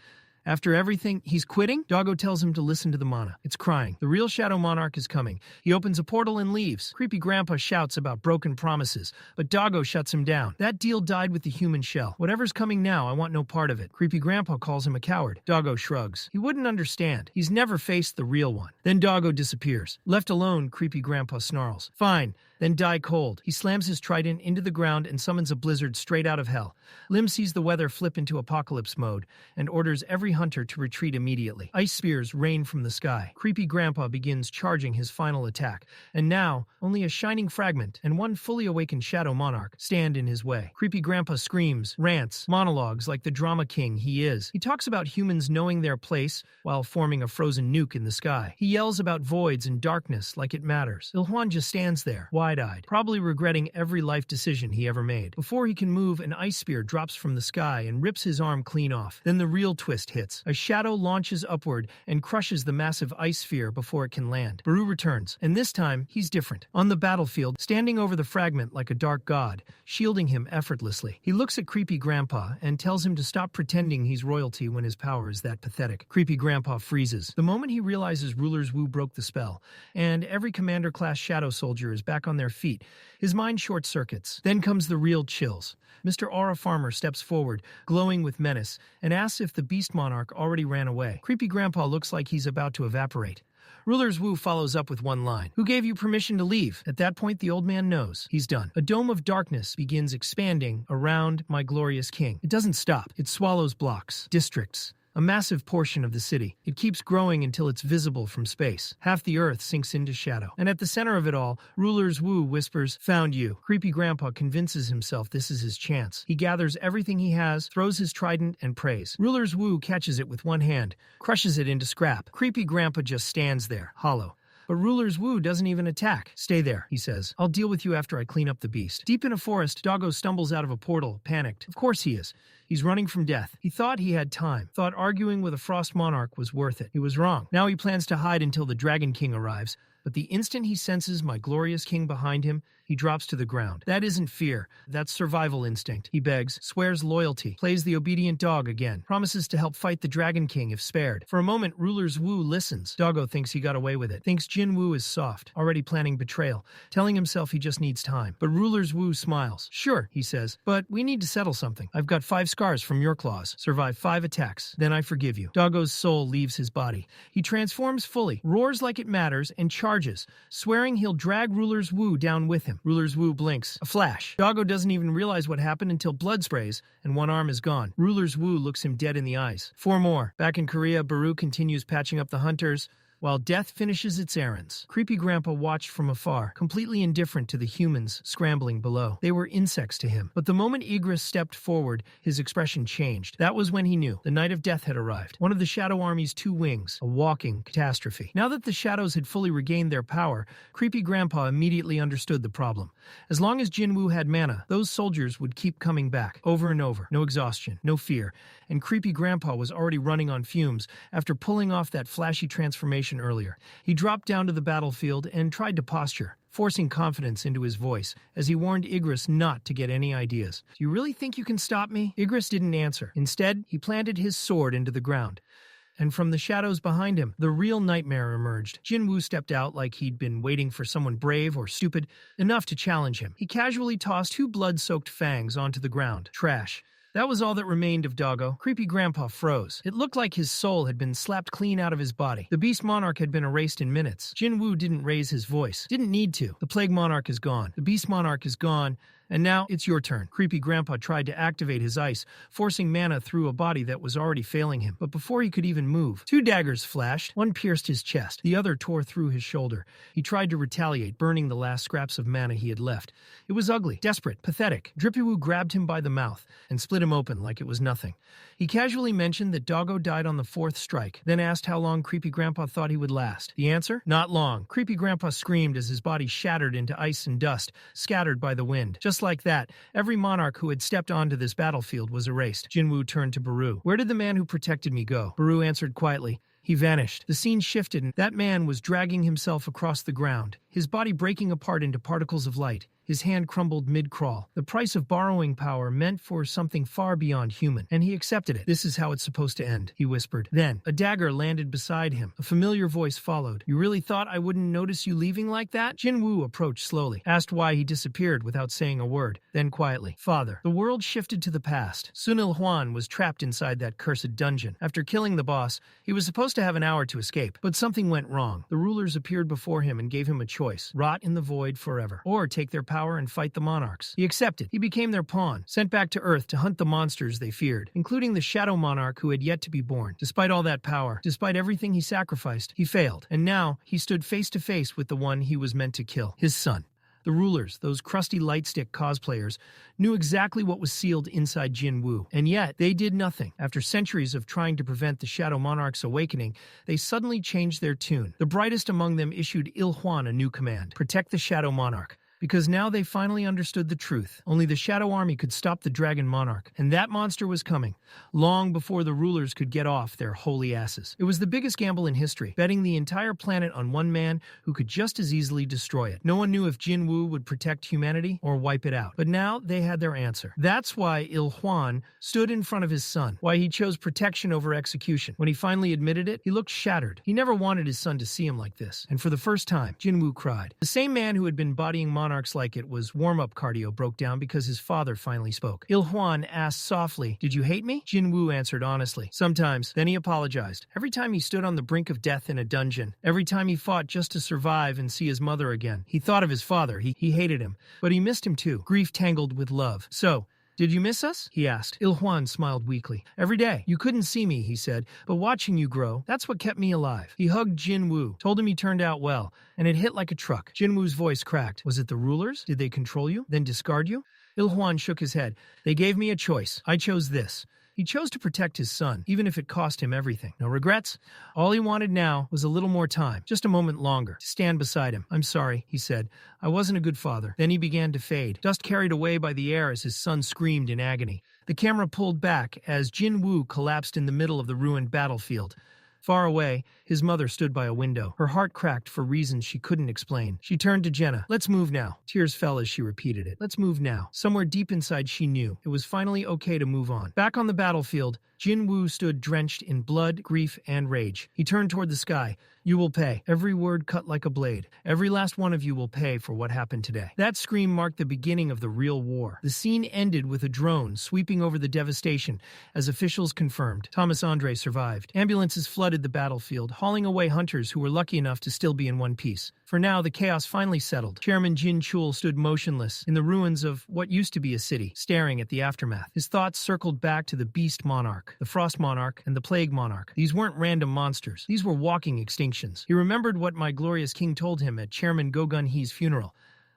After everything, he's quitting? Doggo tells him to listen to the mana. It's crying. The real Shadow Monarch is coming. He opens a portal and leaves. Creepy Grandpa shouts about broken promises, but Doggo shuts him down. That deal died with the human shell. Whatever's coming now, I want no part of it. Creepy Grandpa calls him a coward. Doggo shrugs. He wouldn't understand. He's never faced the real one. Then Doggo disappears. Left alone, Creepy Grandpa snarls. Fine. Then die cold. He slams his trident into the ground and summons a blizzard straight out of hell. Lim sees the weather flip into apocalypse mode and orders every hunter to retreat immediately. Ice spears rain from the sky. Creepy Grandpa begins charging his final attack, and now only a shining fragment and one fully awakened Shadow Monarch stand in his way. Creepy Grandpa screams, rants, monologues like the drama king he is. He talks about humans knowing their place while forming a frozen nuke in the sky. He yells about voids and darkness like it matters. Il-hwan just stands there, wide-eyed, probably regretting every life decision he ever made. Before he can move, an ice spear drops from the sky and rips his arm clean off. Then the real twist hits. A shadow launches upward and crushes the massive ice sphere before it can land. Baru returns, and this time, he's different. On the battlefield, standing over the fragment like a dark god, shielding him effortlessly. He looks at Creepy Grandpa and tells him to stop pretending he's royalty when his power is that pathetic. Creepy Grandpa freezes. The moment he realizes Ruler's Wu broke the spell, and every Commander-class Shadow Soldier is back on their feet, his mind short-circuits. Then comes the real chills. Mr. Aura Farmer steps forward, glowing with menace, and asks if the Beast Monarch already ran away. Creepy Grandpa looks like he's about to evaporate. Ruler's Wu follows up with one line. Who gave you permission to leave? At that point, the old man knows. He's done. A dome of darkness begins expanding around my glorious king. It doesn't stop. It swallows blocks, districts, a massive portion of the city. It keeps growing until it's visible from space. Half the earth sinks into shadow. And at the center of it all, Ruler's Wu whispers, "Found you." Creepy Grandpa convinces himself this is his chance. He gathers everything he has, throws his trident, and prays. Ruler's Wu catches it with one hand, crushes it into scrap. Creepy Grandpa just stands there, hollow. But Ruler's Wu doesn't even attack. "Stay there," he says. "I'll deal with you after I clean up the beast." Deep in a forest, Doggo stumbles out of a portal, panicked. Of course he is. He's running from death. He thought he had time, thought arguing with a frost monarch was worth it. He was wrong. Now he plans to hide until the Dragon King arrives. But the instant he senses my glorious king behind him, he drops to the ground. That isn't fear. That's survival instinct. He begs, swears loyalty, plays the obedient dog again, promises to help fight the Dragon King if spared. For a moment, Ruler's Wu listens. Doggo thinks he got away with it, thinks Jinwoo is soft, already planning betrayal, telling himself he just needs time. But Ruler's Wu smiles. "Sure," he says, "but we need to settle something. I've got 5 scars from your claws, survived 5 attacks, then I forgive you." Doggo's soul leaves his body. He transforms fully, roars like it matters, and charges, swearing he'll drag Ruler's Wu down with him. Ruler's Wu blinks. A flash. Doggo doesn't even realize what happened until blood sprays, and one arm is gone. Ruler's Wu looks him dead in the eyes. 4 more. Back in Korea, Baru continues patching up the hunters, while death finishes its errands. Creepy Grandpa watched from afar, completely indifferent to the humans scrambling below. They were insects to him. But the moment Igris stepped forward, his expression changed. That was when he knew. The night of death had arrived. One of the Shadow Army's 2 wings. A walking catastrophe. Now that the shadows had fully regained their power, Creepy Grandpa immediately understood the problem. As long as Jinwoo had mana, those soldiers would keep coming back, over and over. No exhaustion, no fear. And Creepy Grandpa was already running on fumes after pulling off that flashy transformation earlier. He dropped down to the battlefield and tried to posture, forcing confidence into his voice as he warned Igris not to get any ideas. "Do you really think you can stop me?" Igris didn't answer. Instead, he planted his sword into the ground. And from the shadows behind him, the real nightmare emerged. Jinwoo stepped out like he'd been waiting for someone brave or stupid enough to challenge him. He casually tossed 2 blood-soaked fangs onto the ground. Trash. That was all that remained of Doggo. Creepy Grandpa froze. It looked like his soul had been slapped clean out of his body. The Beast Monarch had been erased in minutes. Jinwoo didn't raise his voice. Didn't need to. The Plague Monarch is gone. The Beast Monarch is gone. And now, it's your turn. Creepy Grandpa tried to activate his ice, forcing mana through a body that was already failing him. But before he could even move, 2 daggers flashed. One pierced his chest. The other tore through his shoulder. He tried to retaliate, burning the last scraps of mana he had left. It was ugly, desperate, pathetic. Drippywoo grabbed him by the mouth and split him open like it was nothing. He casually mentioned that Doggo died on the 4th strike, then asked how long Creepy Grandpa thought he would last. The answer? Not long. Creepy Grandpa screamed as his body shattered into ice and dust, scattered by the wind. Just like that, every monarch who had stepped onto this battlefield was erased. Jinwoo turned to Baru. "Where did the man who protected me go?" Baru answered quietly. "He vanished." The scene shifted, and that man was dragging himself across the ground, his body breaking apart into particles of light. His hand crumbled mid-crawl. The price of borrowing power meant for something far beyond human, and he accepted it. "This is how it's supposed to end," he whispered. Then, a dagger landed beside him. A familiar voice followed. "You really thought I wouldn't notice you leaving like that?" Jinwoo approached slowly, asked why he disappeared without saying a word. Then quietly, "Father." The world shifted to the past. Sunil Hwan was trapped inside that cursed dungeon. After killing the boss, he was supposed to have an hour to escape, but something went wrong. The rulers appeared before him and gave him a choice: rot in the void forever, or take their power and fight the monarchs. He accepted. He became their pawn, sent back to Earth to hunt the monsters they feared, including the Shadow Monarch who had yet to be born. Despite all that power, despite everything he sacrificed, he failed. And now, he stood face to face with the one he was meant to kill, his son. The rulers, those crusty lightstick cosplayers, knew exactly what was sealed inside Jinwoo, and yet they did nothing. After centuries of trying to prevent the Shadow Monarch's awakening, they suddenly changed their tune. The brightest among them issued Il Hwan a new command: protect the Shadow Monarch. Because now they finally understood the truth. Only the Shadow Army could stop the Dragon Monarch, and that monster was coming, long before the rulers could get off their holy asses. It was the biggest gamble in history, betting the entire planet on one man who could just as easily destroy it. No one knew if Jinwoo would protect humanity or wipe it out. But now they had their answer. That's why Il Hwan stood in front of his son, why he chose protection over execution. When he finally admitted it, he looked shattered. He never wanted his son to see him like this. And for the first time, Jinwoo cried. The same man who had been bodying monarchs like it was warm-up cardio broke down because his father finally spoke. Il Hwan asked softly, "Did you hate me?" Jinwoo answered honestly, "Sometimes." Then he apologized. Every time he stood on the brink of death in a dungeon, every time he fought just to survive and see his mother again, he thought of his father. He hated him, but he missed him too. Grief tangled with love. So, "Did you miss us?" he asked. Il-hwan smiled weakly. "Every day. You couldn't see me," he said, "but watching you grow, that's what kept me alive." He hugged Jinwoo, told him he turned out well, and it hit like a truck. Jinwoo's voice cracked. "Was it the rulers? Did they control you, then discard you?" Il-hwan shook his head. "They gave me a choice. I chose this." He chose to protect his son, even if it cost him everything. No regrets. All he wanted now was a little more time, just a moment longer, to stand beside him. "I'm sorry," he said. "I wasn't a good father." Then he began to fade, dust carried away by the air as his son screamed in agony. The camera pulled back as Jinwoo collapsed in the middle of the ruined battlefield. Far away, his mother stood by a window. Her heart cracked for reasons she couldn't explain. She turned to Jenna. "Let's move now." Tears fell as she repeated it. "Let's move now." Somewhere deep inside she knew it was finally okay to move on. Back on the battlefield, Jinwoo stood drenched in blood, grief, and rage. He turned toward the sky. "You will pay." Every word cut like a blade. "Every last one of you will pay for what happened today." That scream marked the beginning of the real war. The scene ended with a drone sweeping over the devastation, as officials confirmed. Thomas Andre survived. Ambulances flooded the battlefield, hauling away hunters who were lucky enough to still be in one piece. For now, the chaos finally settled. Chairman Jin-Chul stood motionless in the ruins of what used to be a city, staring at the aftermath. His thoughts circled back to the Beast Monarch, the Frost Monarch, and the Plague Monarch. These weren't random monsters. These were walking extinctions. He remembered what my glorious king told him at Chairman Go-Gun-Hee's funeral.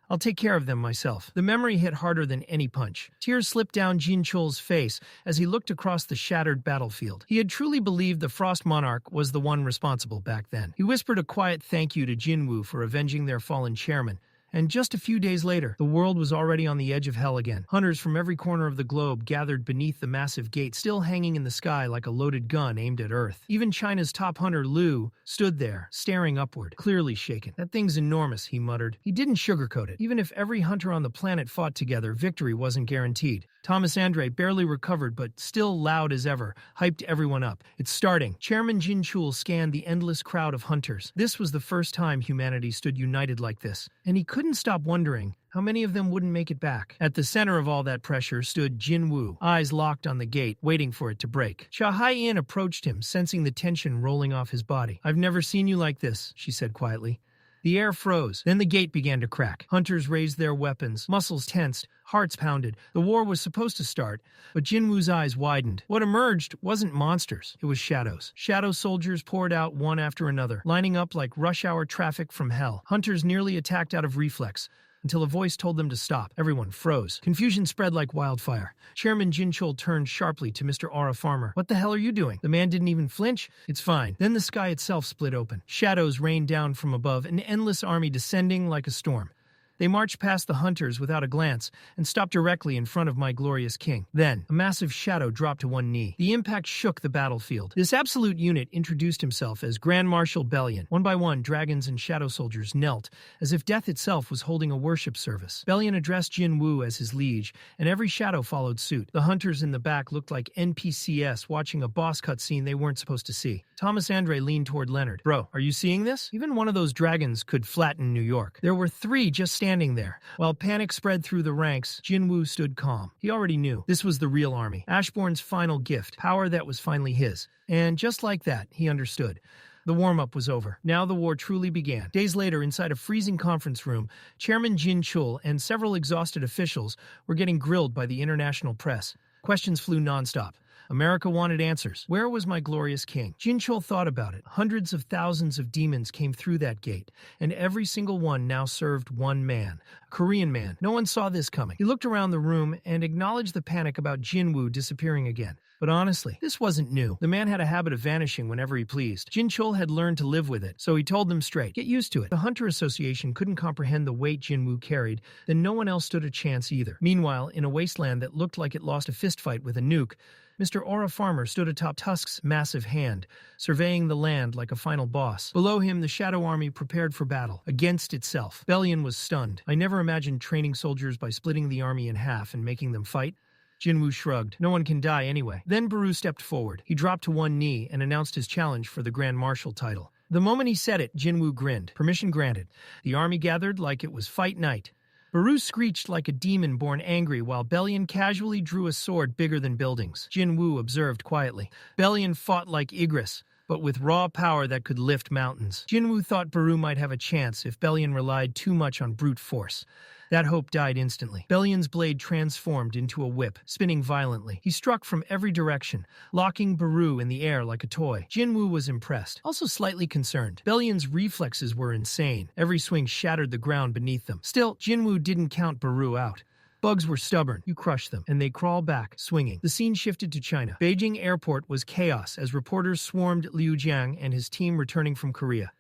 "I'll take care of them myself." The memory hit harder than any punch. Tears slipped down Jin-Chul's face as he looked across the shattered battlefield. He had truly believed the Frost Monarch was the one responsible back then. He whispered a quiet thank you to Jinwoo for avenging their fallen chairman. And just a few days later, the world was already on the edge of hell again. Hunters from every corner of the globe gathered beneath the massive gate, still hanging in the sky like a loaded gun aimed at Earth. Even China's top hunter, Liu, stood there, staring upward, clearly shaken. "That thing's enormous," he muttered. He didn't sugarcoat it. Even if every hunter on the planet fought together, victory wasn't guaranteed. Thomas Andre, barely recovered but still loud as ever, hyped everyone up. "It's starting." Chairman Jin-Chul scanned the endless crowd of hunters. This was the first time humanity stood united like this, and he couldn't stop wondering how many of them wouldn't make it back. At the center of all that pressure stood Jinwoo, eyes locked on the gate, waiting for it to break. Cha Hae-In approached him, sensing the tension rolling off his body. "I've never seen you like this," she said quietly. The air froze. Then the gate began to crack. Hunters raised their weapons, muscles tensed, hearts pounded. The war was supposed to start, but Jinwoo's eyes widened. What emerged wasn't monsters, it was shadows. Shadow soldiers poured out one after another, lining up like rush-hour traffic from hell. Hunters nearly attacked out of reflex, until a voice told them to stop. Everyone froze. Confusion spread like wildfire. Chairman Jin-Chul turned sharply to Mr. Aura Farmer. "What the hell are you doing?" The man didn't even flinch. "It's fine." Then the sky itself split open. Shadows rained down from above, an endless army descending like a storm. They marched past the hunters without a glance and stopped directly in front of my glorious king. Then, a massive shadow dropped to one knee. The impact shook the battlefield. This absolute unit introduced himself as Grand Marshal Bellion. One by one, dragons and shadow soldiers knelt, as if death itself was holding a worship service. Bellion addressed Jinwoo as his liege, and every shadow followed suit. The hunters in the back looked like NPCs watching a boss cutscene they weren't supposed to see. Thomas Andre leaned toward Leonard. "Bro, are you seeing this? Even one of those dragons could flatten New York." There were 3 just standing there. While panic spread through the ranks, Jinwoo stood calm. He already knew this was the real army. Ashbourne's final gift, power that was finally his. And just like that, he understood. The warm-up was over. Now the war truly began. Days later, inside a freezing conference room, Chairman Jin-Chul and several exhausted officials were getting grilled by the international press. Questions flew nonstop. America wanted answers. Where was my glorious king? Jin-Chul thought about it. Hundreds of thousands of demons came through that gate, and every single one now served one man, a Korean man. No one saw this coming. He looked around the room and acknowledged the panic about Jinwoo disappearing again. But honestly, this wasn't new. The man had a habit of vanishing whenever he pleased. Jin-Chul had learned to live with it, so he told them straight, "Get used to it." The Hunter Association couldn't comprehend the weight Jinwoo carried, then no one else stood a chance either. Meanwhile, in a wasteland that looked like it lost a fistfight with a nuke, Mr. Aura Farmer stood atop Tusk's massive hand, surveying the land like a final boss. Below him, the Shadow Army prepared for battle, against itself. Bellion was stunned. I never imagined training soldiers by splitting the army in half and making them fight. Jinwoo shrugged. No one can die anyway. Then Baru stepped forward. He dropped to one knee and announced his challenge for the Grand Marshal title. The moment he said it, Jinwoo grinned. Permission granted. The army gathered like it was fight night. Baru screeched like a demon born angry while Bellion casually drew a sword bigger than buildings. Jinwoo observed quietly. Bellion fought like Igris, but with raw power that could lift mountains. Jinwoo thought Baru might have a chance if Bellion relied too much on brute force. That hope died instantly. Bellion's blade transformed into a whip, spinning violently. He struck from every direction, locking Baru in the air like a toy. Jinwoo was impressed, also slightly concerned. Bellion's reflexes were insane. Every swing shattered the ground beneath them. Still, Jinwoo didn't count Baru out. Bugs were stubborn. You crush them, and they crawl back, swinging. The scene shifted to China. Beijing airport was chaos as reporters swarmed Liu Jiang and his team returning from Korea.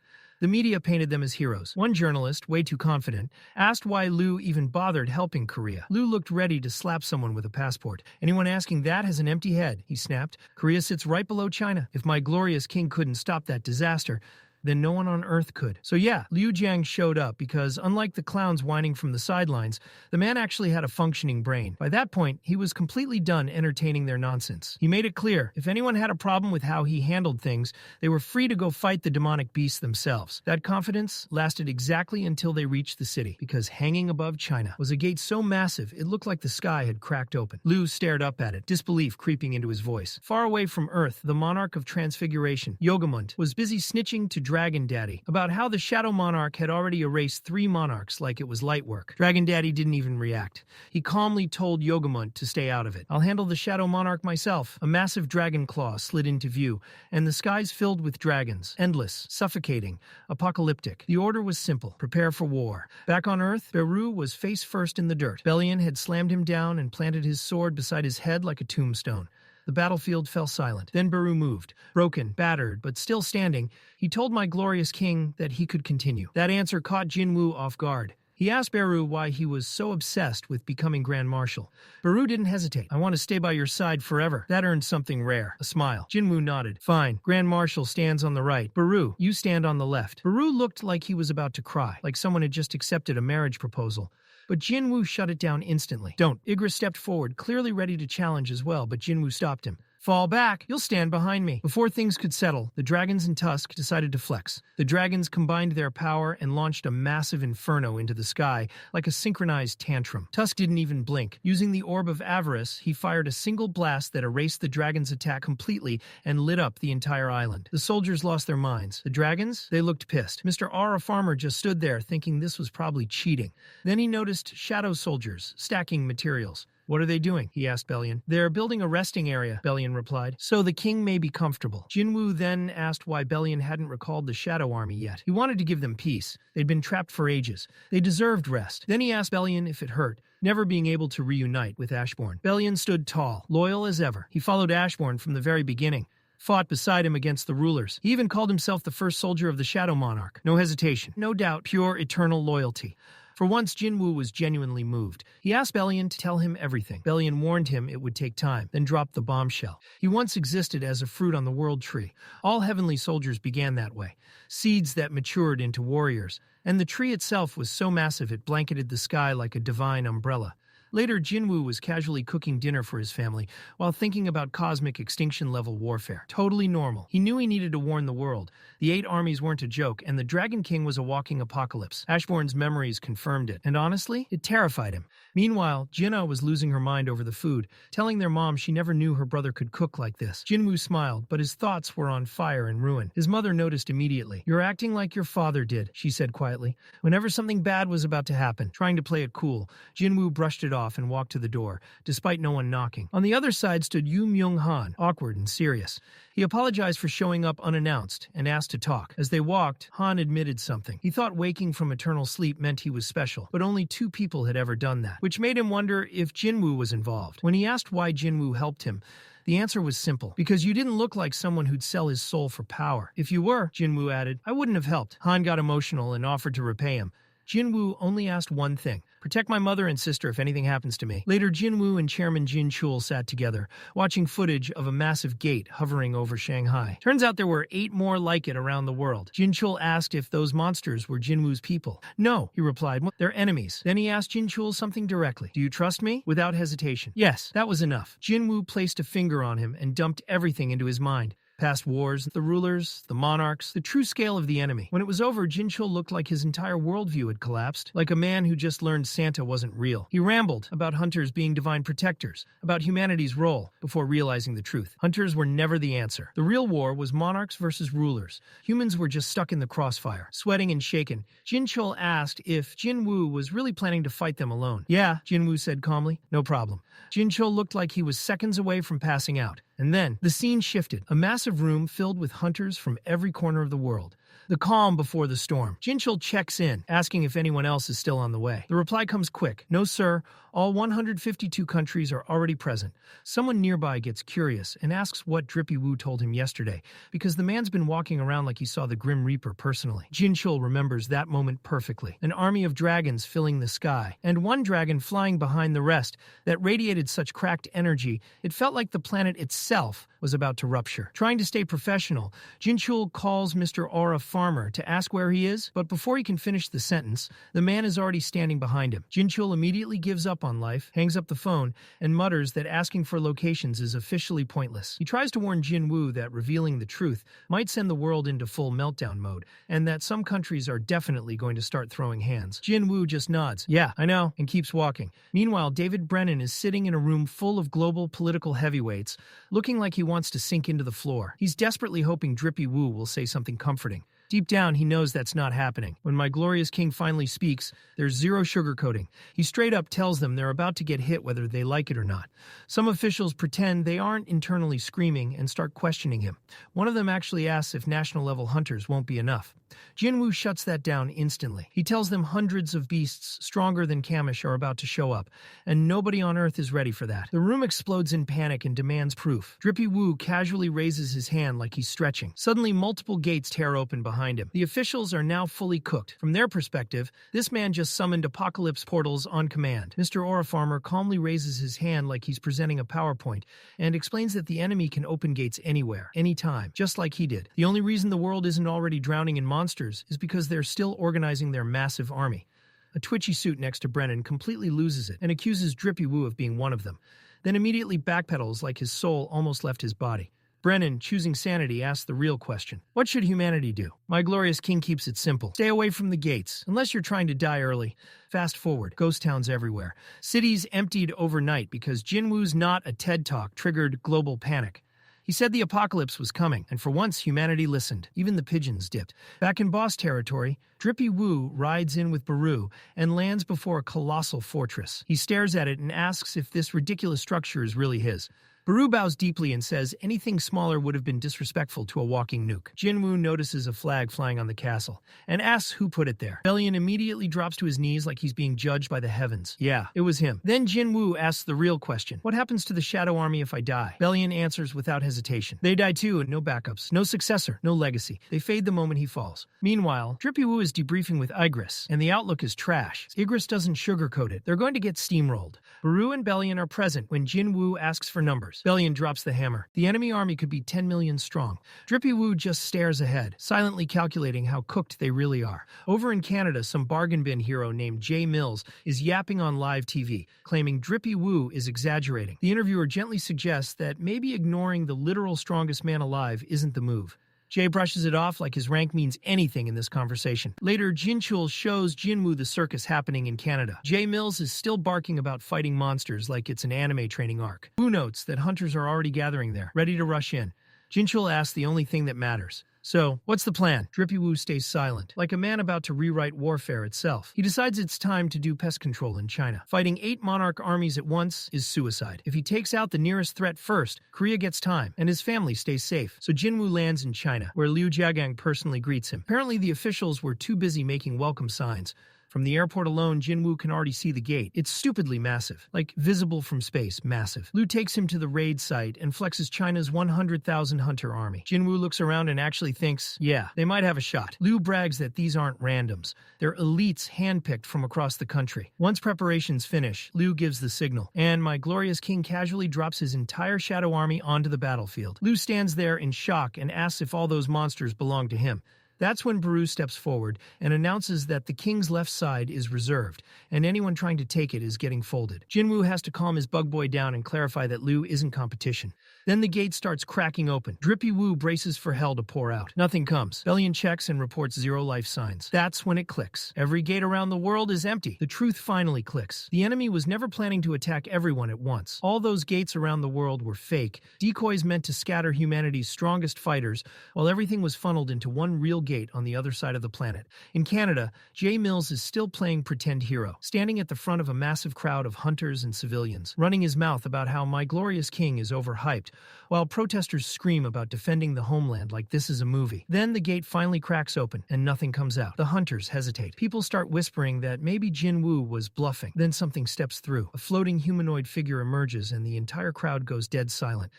The media painted them as heroes. One journalist, way too confident, asked why Liu even bothered helping Korea. Liu looked ready to slap someone with a passport. Anyone asking that has an empty head, he snapped. Korea sits right below China. If my glorious king couldn't stop that disaster, then no one on Earth could. So yeah, Liu Jiang showed up because, unlike the clowns whining from the sidelines, the man actually had a functioning brain. By that point, he was completely done entertaining their nonsense. He made it clear, if anyone had a problem with how he handled things, they were free to go fight the demonic beasts themselves. That confidence lasted exactly until they reached the city, because hanging above China was a gate so massive it looked like the sky had cracked open. Liu stared up at it, disbelief creeping into his voice. Far away from Earth, the monarch of Transfiguration, Yogamund, was busy snitching to Dragon Daddy about how the Shadow Monarch had already erased 3 monarchs like it was light work. Dragon Daddy didn't even react. He calmly told Yogamund to stay out of it. I'll handle the Shadow Monarch myself. A massive dragon claw slid into view, and the skies filled with dragons. Endless, suffocating, apocalyptic. The order was simple. Prepare for war. Back on Earth, Beru was face first in the dirt. Bellion had slammed him down and planted his sword beside his head like a tombstone. The battlefield fell silent. Then Baru moved. Broken, battered, but still standing, he told my glorious king that he could continue. That answer caught Jinwoo off guard. He asked Baru why he was so obsessed with becoming Grand Marshal. Baru didn't hesitate. I want to stay by your side forever. That earned something rare. A smile. Jinwoo nodded. Fine. Grand Marshal stands on the right. Baru, you stand on the left. Baru looked like he was about to cry, like someone had just accepted a marriage proposal. But Jinwoo shut it down instantly. Don't. Igra stepped forward, clearly ready to challenge as well, but Jinwoo stopped him. Fall back. You'll stand behind me. Before things could settle, the dragons in Tusk decided to flex. The dragons combined their power and launched a massive inferno into the sky, like a synchronized tantrum. Tusk didn't even blink. Using the Orb of Avarice, he fired a single blast that erased the dragon's attack completely and lit up the entire island. The soldiers lost their minds. The dragons? They looked pissed. Mr. R. A farmer just stood there, thinking this was probably cheating. Then he noticed shadow soldiers stacking materials. What are they doing? He asked Bellion. They're building a resting area, Bellion replied, so the king may be comfortable. Jinwoo then asked why Bellion hadn't recalled the Shadow Army yet. He wanted to give them peace. They'd been trapped for ages. They deserved rest. Then he asked Bellion if it hurt, never being able to reunite with Ashbourne. Bellion stood tall, loyal as ever. He followed Ashbourne from the very beginning. Fought beside him against the rulers. He even called himself the first soldier of the Shadow Monarch. No hesitation, no doubt, pure eternal loyalty. For once, Jinwoo was genuinely moved. He asked Bellion to tell him everything. Bellion warned him it would take time, then dropped the bombshell. He once existed as a fruit on the world tree. All heavenly soldiers began that way. Seeds that matured into warriors. And the tree itself was so massive it blanketed the sky like a divine umbrella. Later, Jinwoo was casually cooking dinner for his family while thinking about cosmic extinction-level warfare. Totally normal. He knew he needed to warn the world. The 8 armies weren't a joke, and the Dragon King was a walking apocalypse. Ashbourne's memories confirmed it, and honestly, it terrified him. Meanwhile, Jin-Ho was losing her mind over the food, telling their mom she never knew her brother could cook like this. Jinwoo smiled, but his thoughts were on fire and ruin. His mother noticed immediately. You're acting like your father did, she said quietly. Whenever something bad was about to happen, trying to play it cool, Jinwoo brushed it off and walked to the door, despite no one knocking. On the other side stood Yu Myung-han, awkward and serious. He apologized for showing up unannounced and asked to talk. As they walked, Han admitted something. He thought waking from eternal sleep meant he was special, but only 2 people had ever done that, which made him wonder if Jinwoo was involved. When he asked why Jinwoo helped him, the answer was simple. Because you didn't look like someone who'd sell his soul for power. If you were, Jinwoo added, I wouldn't have helped. Han got emotional and offered to repay him. Jinwoo only asked one thing. Protect my mother and sister if anything happens to me. Later, Jinwoo and Chairman Jin-Chul sat together, watching footage of a massive gate hovering over Shanghai. Turns out there were 8 more like it around the world. Jin-Chul asked if those monsters were Jinwoo's people. No, he replied, they're enemies. Then he asked Jin-Chul something directly. Do you trust me? Without hesitation. Yes, that was enough. Jinwoo placed a finger on him and dumped everything into his mind. Past wars, the rulers, the monarchs, the true scale of the enemy. When it was over, Jin-Chul looked like his entire worldview had collapsed, like a man who just learned Santa wasn't real. He rambled about hunters being divine protectors, about humanity's role, before realizing the truth. Hunters were never the answer. The real war was monarchs versus rulers. Humans were just stuck in the crossfire. Sweating and shaken, Jin-Chul asked if Jinwoo was really planning to fight them alone. Yeah, Jinwoo said calmly. No problem. Jin-Chul looked like he was seconds away from passing out. And then, the scene shifted. A massive room filled with hunters from every corner of the world. The calm before the storm. Jin-Chul checks in, asking if anyone else is still on the way. The reply comes quick. No, sir. All 152 countries are already present. Someone nearby gets curious and asks what Drippy Woo told him yesterday, because the man's been walking around like he saw the Grim Reaper personally. Jin-Chul remembers that moment perfectly. An army of dragons filling the sky, and one dragon flying behind the rest that radiated such cracked energy, it felt like the planet itself was about to rupture. Trying to stay professional, Jin-Chul calls Mr. Aura Farmer to ask where he is, but before he can finish the sentence, the man is already standing behind him. Jin-Chul immediately gives up on life, hangs up the phone, and mutters that asking for locations is officially pointless. He tries to warn Jinwoo that revealing the truth might send the world into full meltdown mode, and that some countries are definitely going to start throwing hands. Jinwoo just nods, yeah, I know, and keeps walking. Meanwhile, David Brennan is sitting in a room full of global political heavyweights, looking like he wants to sink into the floor. He's desperately hoping Drippy Woo will say something comforting. Deep down, he knows that's not happening. When my glorious king finally speaks, there's zero sugarcoating. He straight up tells them they're about to get hit whether they like it or not. Some officials pretend they aren't internally screaming and start questioning him. One of them actually asks if national-level hunters won't be enough. Jinwoo shuts that down instantly. He tells them hundreds of beasts stronger than Kamish are about to show up, and nobody on Earth is ready for that. The room explodes in panic and demands proof. Drippy Woo casually raises his hand like he's stretching. Suddenly, multiple gates tear open behind him. The officials are now fully cooked. From their perspective, this man just summoned apocalypse portals on command. Mr. Aura Farmer calmly raises his hand like he's presenting a PowerPoint and explains that the enemy can open gates anywhere, anytime, just like he did. The only reason the world isn't already drowning in monsters is because they're still organizing their massive army. A twitchy suit next to Brennan completely loses it and accuses Drippy Woo of being one of them, then immediately backpedals like his soul almost left his body. Brennan, choosing sanity, asks the real question. What should humanity do? My glorious king keeps it simple. Stay away from the gates, unless you're trying to die early. Fast forward, ghost towns everywhere. Cities emptied overnight because Jinwoo's not a TED Talk triggered global panic. He said the apocalypse was coming, and for once humanity listened. Even the pigeons dipped. Back in boss territory, Drippy Woo rides in with Baru and lands before a colossal fortress. He stares at it and asks if this ridiculous structure is really his. Baru bows deeply and says anything smaller would have been disrespectful to a walking nuke. Jinwoo notices a flag flying on the castle and asks who put it there. Bellion immediately drops to his knees like he's being judged by the heavens. Yeah, it was him. Then Jinwoo asks the real question. What happens to the Shadow Army if I die? Bellion answers without hesitation. They die too, and no backups, no successor, no legacy. They fade the moment he falls. Meanwhile, Drippy Woo is debriefing with Igris, and the outlook is trash. Igris doesn't sugarcoat it. They're going to get steamrolled. Baru and Bellion are present when Jinwoo asks for numbers. Bellion drops the hammer. The enemy army could be 10 million strong. Drippy Woo just stares ahead, silently calculating how cooked they really are. Over in Canada, some bargain bin hero named Jay Mills is yapping on live TV, claiming Drippy Woo is exaggerating. The interviewer gently suggests that maybe ignoring the literal strongest man alive isn't the move. Jay brushes it off like his rank means anything in this conversation. Later, Jin-Chul shows Jinwoo the circus happening in Canada. Jay Mills is still barking about fighting monsters like it's an anime training arc. Woo notes that hunters are already gathering there, ready to rush in. Jin-Chul asks the only thing that matters. So, what's the plan? Drippy Woo stays silent, like a man about to rewrite warfare itself. He decides it's time to do pest control in China. Fighting 8 monarch armies at once is suicide. If he takes out the nearest threat first, Korea gets time, and his family stays safe. So Jinwoo lands in China, where Liu Jiagang personally greets him. Apparently the officials were too busy making welcome signs. From the airport alone, Jinwoo can already see the gate. It's stupidly massive, like visible from space, massive. Liu takes him to the raid site and flexes China's 100,000 hunter army. Jinwoo looks around and actually thinks, yeah, they might have a shot. Liu brags that these aren't randoms. They're elites handpicked from across the country. Once preparations finish, Liu gives the signal, and my glorious king casually drops his entire shadow army onto the battlefield. Liu stands there in shock and asks if all those monsters belong to him. That's when Baru steps forward and announces that the king's left side is reserved, and anyone trying to take it is getting folded. Jinwoo has to calm his bug boy down and clarify that Liu isn't competition. Then the gate starts cracking open. Drippy Woo braces for hell to pour out. Nothing comes. Bellion checks and reports 0 life signs. That's when it clicks. Every gate around the world is empty. The truth finally clicks. The enemy was never planning to attack everyone at once. All those gates around the world were fake, decoys meant to scatter humanity's strongest fighters, while everything was funneled into one real gate on the other side of the planet. In Canada, Jay Mills is still playing pretend hero, standing at the front of a massive crowd of hunters and civilians, running his mouth about how My Glorious King is overhyped, while protesters scream about defending the homeland like this is a movie. Then the gate finally cracks open, and nothing comes out. The hunters hesitate. People start whispering that maybe Jinwoo was bluffing. Then something steps through. A floating humanoid figure emerges, and the entire crowd goes dead silent.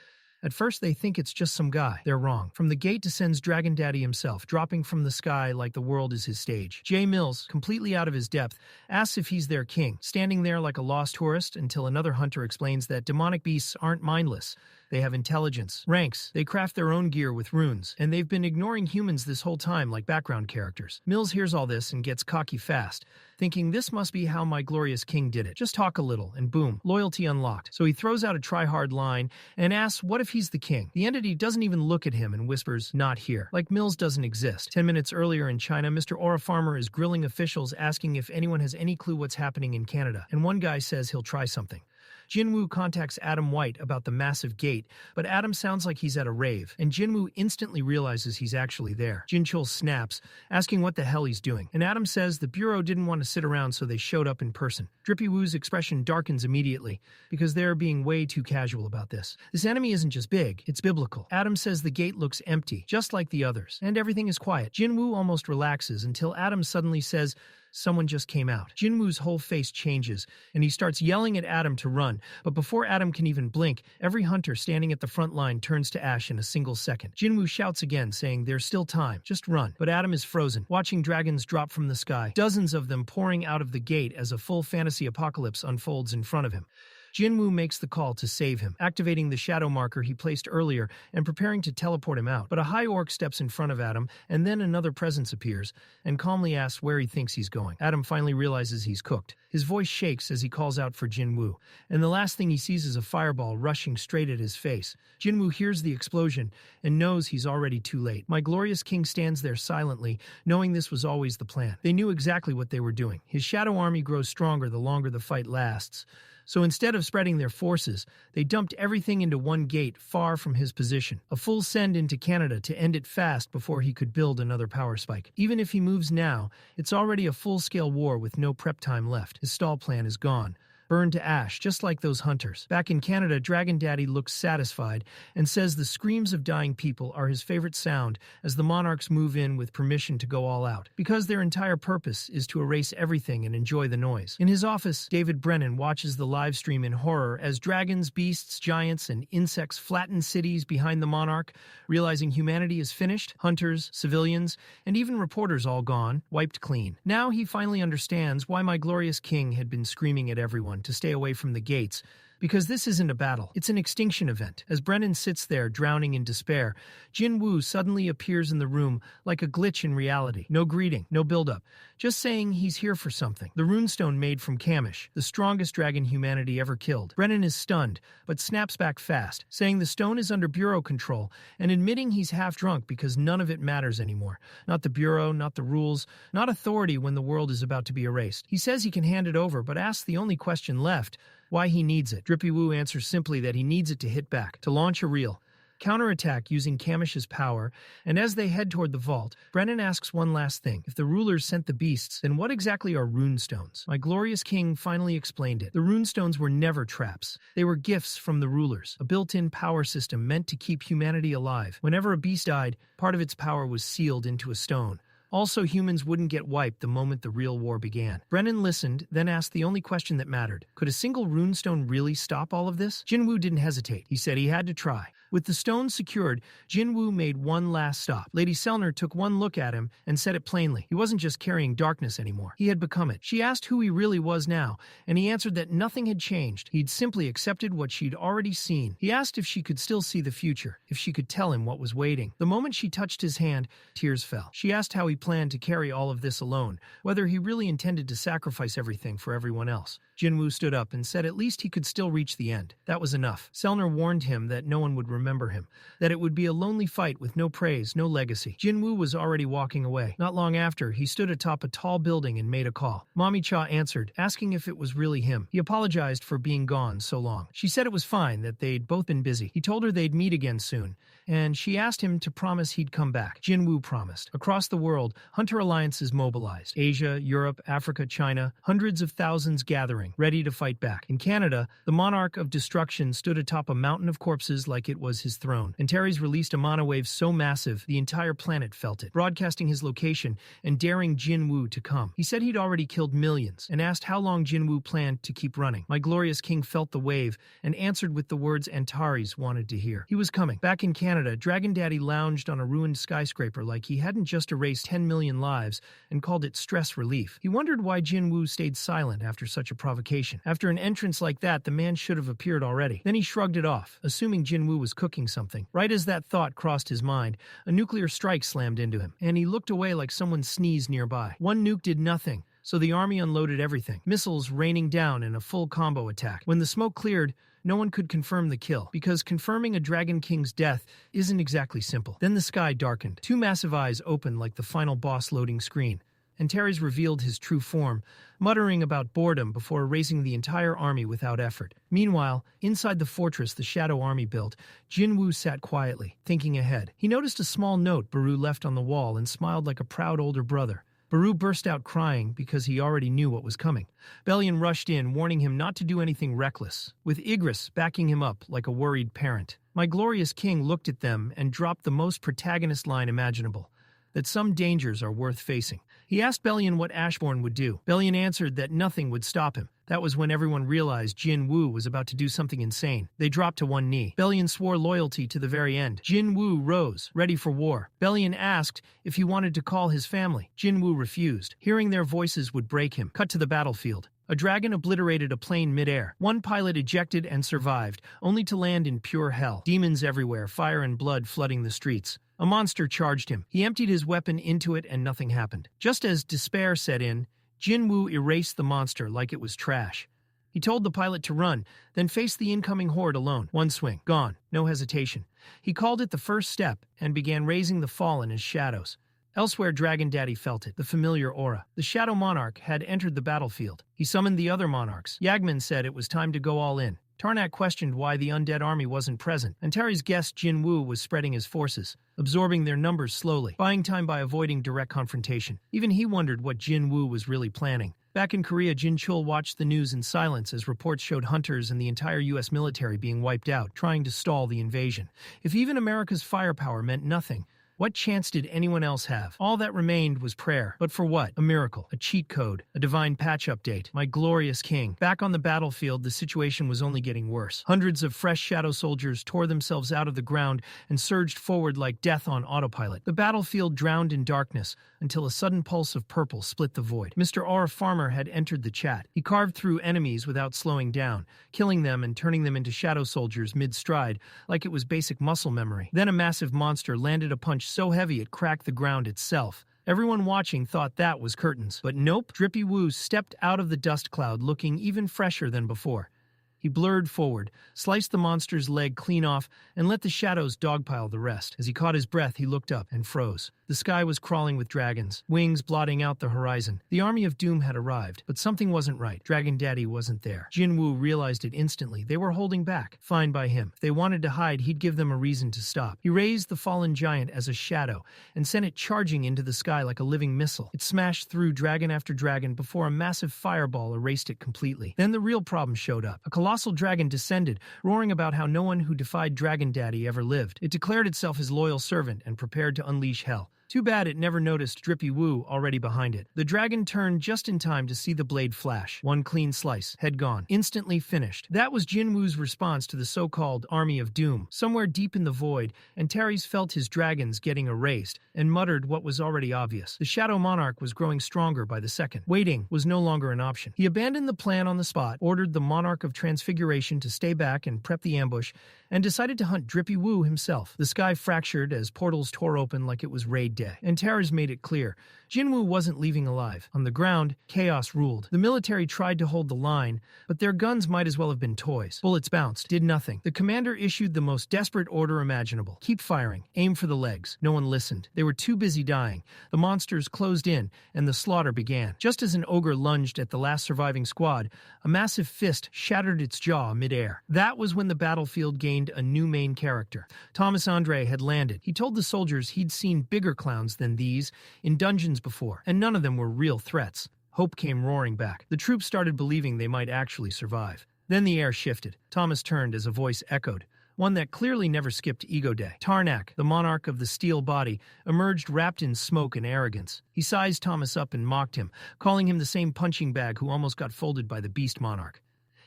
At first, they think it's just some guy. They're wrong. From the gate descends Dragon Daddy himself, dropping from the sky like the world is his stage. Jay Mills, completely out of his depth, asks if he's their king, standing there like a lost tourist until another hunter explains that demonic beasts aren't mindless. They have intelligence, ranks, they craft their own gear with runes, and they've been ignoring humans this whole time like background characters. Mills hears all this and gets cocky fast, thinking this must be how My Glorious King did it. Just talk a little, and boom, loyalty unlocked. So he throws out a try-hard line and asks what if he's the king. The entity doesn't even look at him and whispers, not here. Like Mills doesn't exist. 10 minutes earlier in China, Mr. Aura Farmer is grilling officials asking if anyone has any clue what's happening in Canada, and one guy says he'll try something. Jinwoo contacts Adam White about the massive gate, but Adam sounds like he's at a rave, and Jinwoo instantly realizes he's actually there. Jin-Chul snaps, asking what the hell he's doing, and Adam says the Bureau didn't want to sit around so they showed up in person. Drippy Woo's expression darkens immediately, because they're being way too casual about this. This enemy isn't just big, it's biblical. Adam says the gate looks empty, just like the others, and everything is quiet. Jinwoo almost relaxes until Adam suddenly says, someone just came out. Jinwoo's whole face changes, and he starts yelling at Adam to run, but before Adam can even blink, every hunter standing at the front line turns to ash in a single second. Jinwoo shouts again, saying there's still time, just run. But Adam is frozen, watching dragons drop from the sky, dozens of them pouring out of the gate as a full fantasy apocalypse unfolds in front of him. Jinwoo makes the call to save him, activating the shadow marker he placed earlier and preparing to teleport him out. But a high orc steps in front of Adam, and then another presence appears, and calmly asks where he thinks he's going. Adam finally realizes he's cooked. His voice shakes as he calls out for Jinwoo, and the last thing he sees is a fireball rushing straight at his face. Jinwoo hears the explosion and knows he's already too late. My Glorious King stands there silently, knowing this was always the plan. They knew exactly what they were doing. His shadow army grows stronger the longer the fight lasts. So instead of spreading their forces, they dumped everything into one gate far from his position. A full send into Canada to end it fast before he could build another power spike. Even if he moves now, it's already a full-scale war with no prep time left. His stall plan is gone. Burned to ash, just like those hunters. Back in Canada, Dragon Daddy looks satisfied and says the screams of dying people are his favorite sound as the monarchs move in with permission to go all out, because their entire purpose is to erase everything and enjoy the noise. In his office, David Brennan watches the live stream in horror as dragons, beasts, giants, and insects flatten cities behind the monarch, realizing humanity is finished, hunters, civilians, and even reporters all gone, wiped clean. Now he finally understands why My Glorious King had been screaming at everyone to stay away from the gates, because this isn't a battle, it's an extinction event. As Brennan sits there, drowning in despair, Jinwoo suddenly appears in the room like a glitch in reality. No greeting, no build-up, just saying he's here for something. The runestone made from Kamish, the strongest dragon humanity ever killed. Brennan is stunned, but snaps back fast, saying the stone is under Bureau control, and admitting he's half drunk because none of it matters anymore. Not the Bureau, not the rules, not authority when the world is about to be erased. He says he can hand it over, but asks the only question left, why he needs it. Drippy Woo answers simply that he needs it to hit back, to launch a real counterattack using Kamish's power, and as they head toward the vault, Brennan asks one last thing. If the rulers sent the beasts, then what exactly are runestones? My Glorious King finally explained it. The runestones were never traps. They were gifts from the rulers, a built-in power system meant to keep humanity alive. Whenever a beast died, part of its power was sealed into a stone. Also, humans wouldn't get wiped the moment the real war began. Brennan listened, then asked the only question that mattered. Could a single runestone really stop all of this? Jinwoo didn't hesitate. He said he had to try. With the stone secured, Jinwoo made one last stop. Lady Selner took one look at him and said it plainly. He wasn't just carrying darkness anymore. He had become it. She asked who he really was now, and he answered that nothing had changed. He'd simply accepted what she'd already seen. He asked if she could still see the future, if she could tell him what was waiting. The moment she touched his hand, tears fell. She asked how he planned to carry all of this alone, whether he really intended to sacrifice everything for everyone else. Jinwoo stood up and said at least he could still reach the end. That was enough. Selner warned him that no one would remember him, that it would be a lonely fight with no praise, no legacy. Jinwoo was already walking away. Not long after, he stood atop a tall building and made a call. Mommy Cha answered, asking if it was really him. He apologized for being gone so long. She said it was fine, that they'd both been busy. He told her they'd meet again soon, and she asked him to promise he'd come back. Jinwoo promised. Across the world, hunter alliances mobilized. Asia, Europe, Africa, China, hundreds of thousands gathering, ready to fight back. In Canada, the monarch of destruction stood atop a mountain of corpses like it was his throne. Antares released a mana wave so massive, the entire planet felt it, broadcasting his location and daring Jinwoo to come. He said he'd already killed millions, and asked how long Jinwoo planned to keep running. My glorious king felt the wave, and answered with the words Antares wanted to hear. He was coming. Back in Canada, Dragon Daddy lounged on a ruined skyscraper like he hadn't just erased 10 million lives and called it stress relief. He wondered why Jinwoo stayed silent after such a provocation. After an entrance like that, the man should have appeared already. Then he shrugged it off, assuming Jinwoo was cooking something. Right as that thought crossed his mind, a nuclear strike slammed into him, and he looked away like someone sneezed nearby. One nuke did nothing, so the army unloaded everything, missiles raining down in a full combo attack. When the smoke cleared, no one could confirm the kill, because confirming a Dragon King's death isn't exactly simple. Then the sky darkened. Two massive eyes opened like the final boss loading screen. Antares revealed his true form, muttering about boredom before erasing the entire army without effort. Meanwhile, inside the fortress the Shadow Army built, Jinwoo sat quietly, thinking ahead. He noticed a small note Baru left on the wall and smiled like a proud older brother. Baru burst out crying because he already knew what was coming. Bellion rushed in, warning him not to do anything reckless, with Igris backing him up like a worried parent. My glorious king looked at them and dropped the most protagonist line imaginable, that some dangers are worth facing. He asked Bellion what Ashbourne would do. Bellion answered that nothing would stop him. That was when everyone realized Jinwoo was about to do something insane. They dropped to one knee. Bellion swore loyalty to the very end. Jinwoo rose, ready for war. Bellion asked if he wanted to call his family. Jinwoo refused. Hearing their voices would break him. Cut to the battlefield. A dragon obliterated a plane midair. One pilot ejected and survived, only to land in pure hell. Demons everywhere, fire and blood flooding the streets. A monster charged him. He emptied his weapon into it and nothing happened. Just as despair set in, Jinwoo erased the monster like it was trash. He told the pilot to run, then face the incoming horde alone. One swing. Gone. No hesitation. He called it the first step and began raising the fallen as shadows. Elsewhere, Dragon Daddy felt it, the familiar aura. The Shadow Monarch had entered the battlefield. He summoned the other monarchs. Yagman said it was time to go all in. Tarnak questioned why the undead army wasn't present. Antares guessed Jinwoo was spreading his forces, absorbing their numbers slowly, buying time by avoiding direct confrontation. Even he wondered what Jinwoo was really planning. Back in Korea, Jin-Chul watched the news in silence as reports showed hunters and the entire U.S. military being wiped out, trying to stall the invasion. If even America's firepower meant nothing, what chance did anyone else have? All that remained was prayer. But for what? A miracle, a cheat code, a divine patch update. My glorious king. Back on the battlefield, the situation was only getting worse. Hundreds of fresh shadow soldiers tore themselves out of the ground and surged forward like death on autopilot. The battlefield drowned in darkness until a sudden pulse of purple split the void. Mr. R. Farmer had entered the chat. He carved through enemies without slowing down, killing them and turning them into shadow soldiers mid-stride like it was basic muscle memory. Then a massive monster landed a punch so heavy it cracked the ground itself. Everyone watching thought that was curtains. But nope, Drippy Woo stepped out of the dust cloud looking even fresher than before. He blurred forward, sliced the monster's leg clean off, and let the shadows dogpile the rest. As he caught his breath, he looked up and froze. The sky was crawling with dragons, wings blotting out the horizon. The army of doom had arrived, but something wasn't right. Dragon Daddy wasn't there. Jinwoo realized it instantly. They were holding back. Fine by him. If they wanted to hide, he'd give them a reason to stop. He raised the fallen giant as a shadow and sent it charging into the sky like a living missile. It smashed through dragon after dragon before a massive fireball erased it completely. Then the real problem showed up. A colossal dragon descended, roaring about how no one who defied Dragon Daddy ever lived. It declared itself his loyal servant and prepared to unleash hell. Too bad it never noticed Drippy Woo already behind it. The dragon turned just in time to see the blade flash. One clean slice, head gone, instantly finished. That was Jinwoo's response to the so-called Army of Doom. Somewhere deep in the void, Antares felt his dragons getting erased and muttered what was already obvious. The Shadow Monarch was growing stronger by the second. Waiting was no longer an option. He abandoned the plan on the spot, ordered the Monarch of Transfiguration to stay back and prep the ambush, and decided to hunt Drippy Woo himself. The sky fractured as portals tore open like it was raid day. Antares made it clear. Jinwoo wasn't leaving alive. On the ground, chaos ruled. The military tried to hold the line, but their guns might as well have been toys. Bullets bounced, did nothing. The commander issued the most desperate order imaginable. Keep firing. Aim for the legs. No one listened. They were too busy dying. The monsters closed in, and the slaughter began. Just as an ogre lunged at the last surviving squad, a massive fist shattered its jaw midair. That was when the battlefield gained a new main character. Thomas Andre had landed. He told the soldiers he'd seen bigger clowns than these in dungeons before, and none of them were real threats. Hope came roaring back. The troops started believing they might actually survive. Then the air shifted. Thomas turned as a voice echoed, one that clearly never skipped Ego Day. Tarnak, the monarch of the steel body, emerged wrapped in smoke and arrogance. He sized Thomas up and mocked him, calling him the same punching bag who almost got folded by the beast monarch.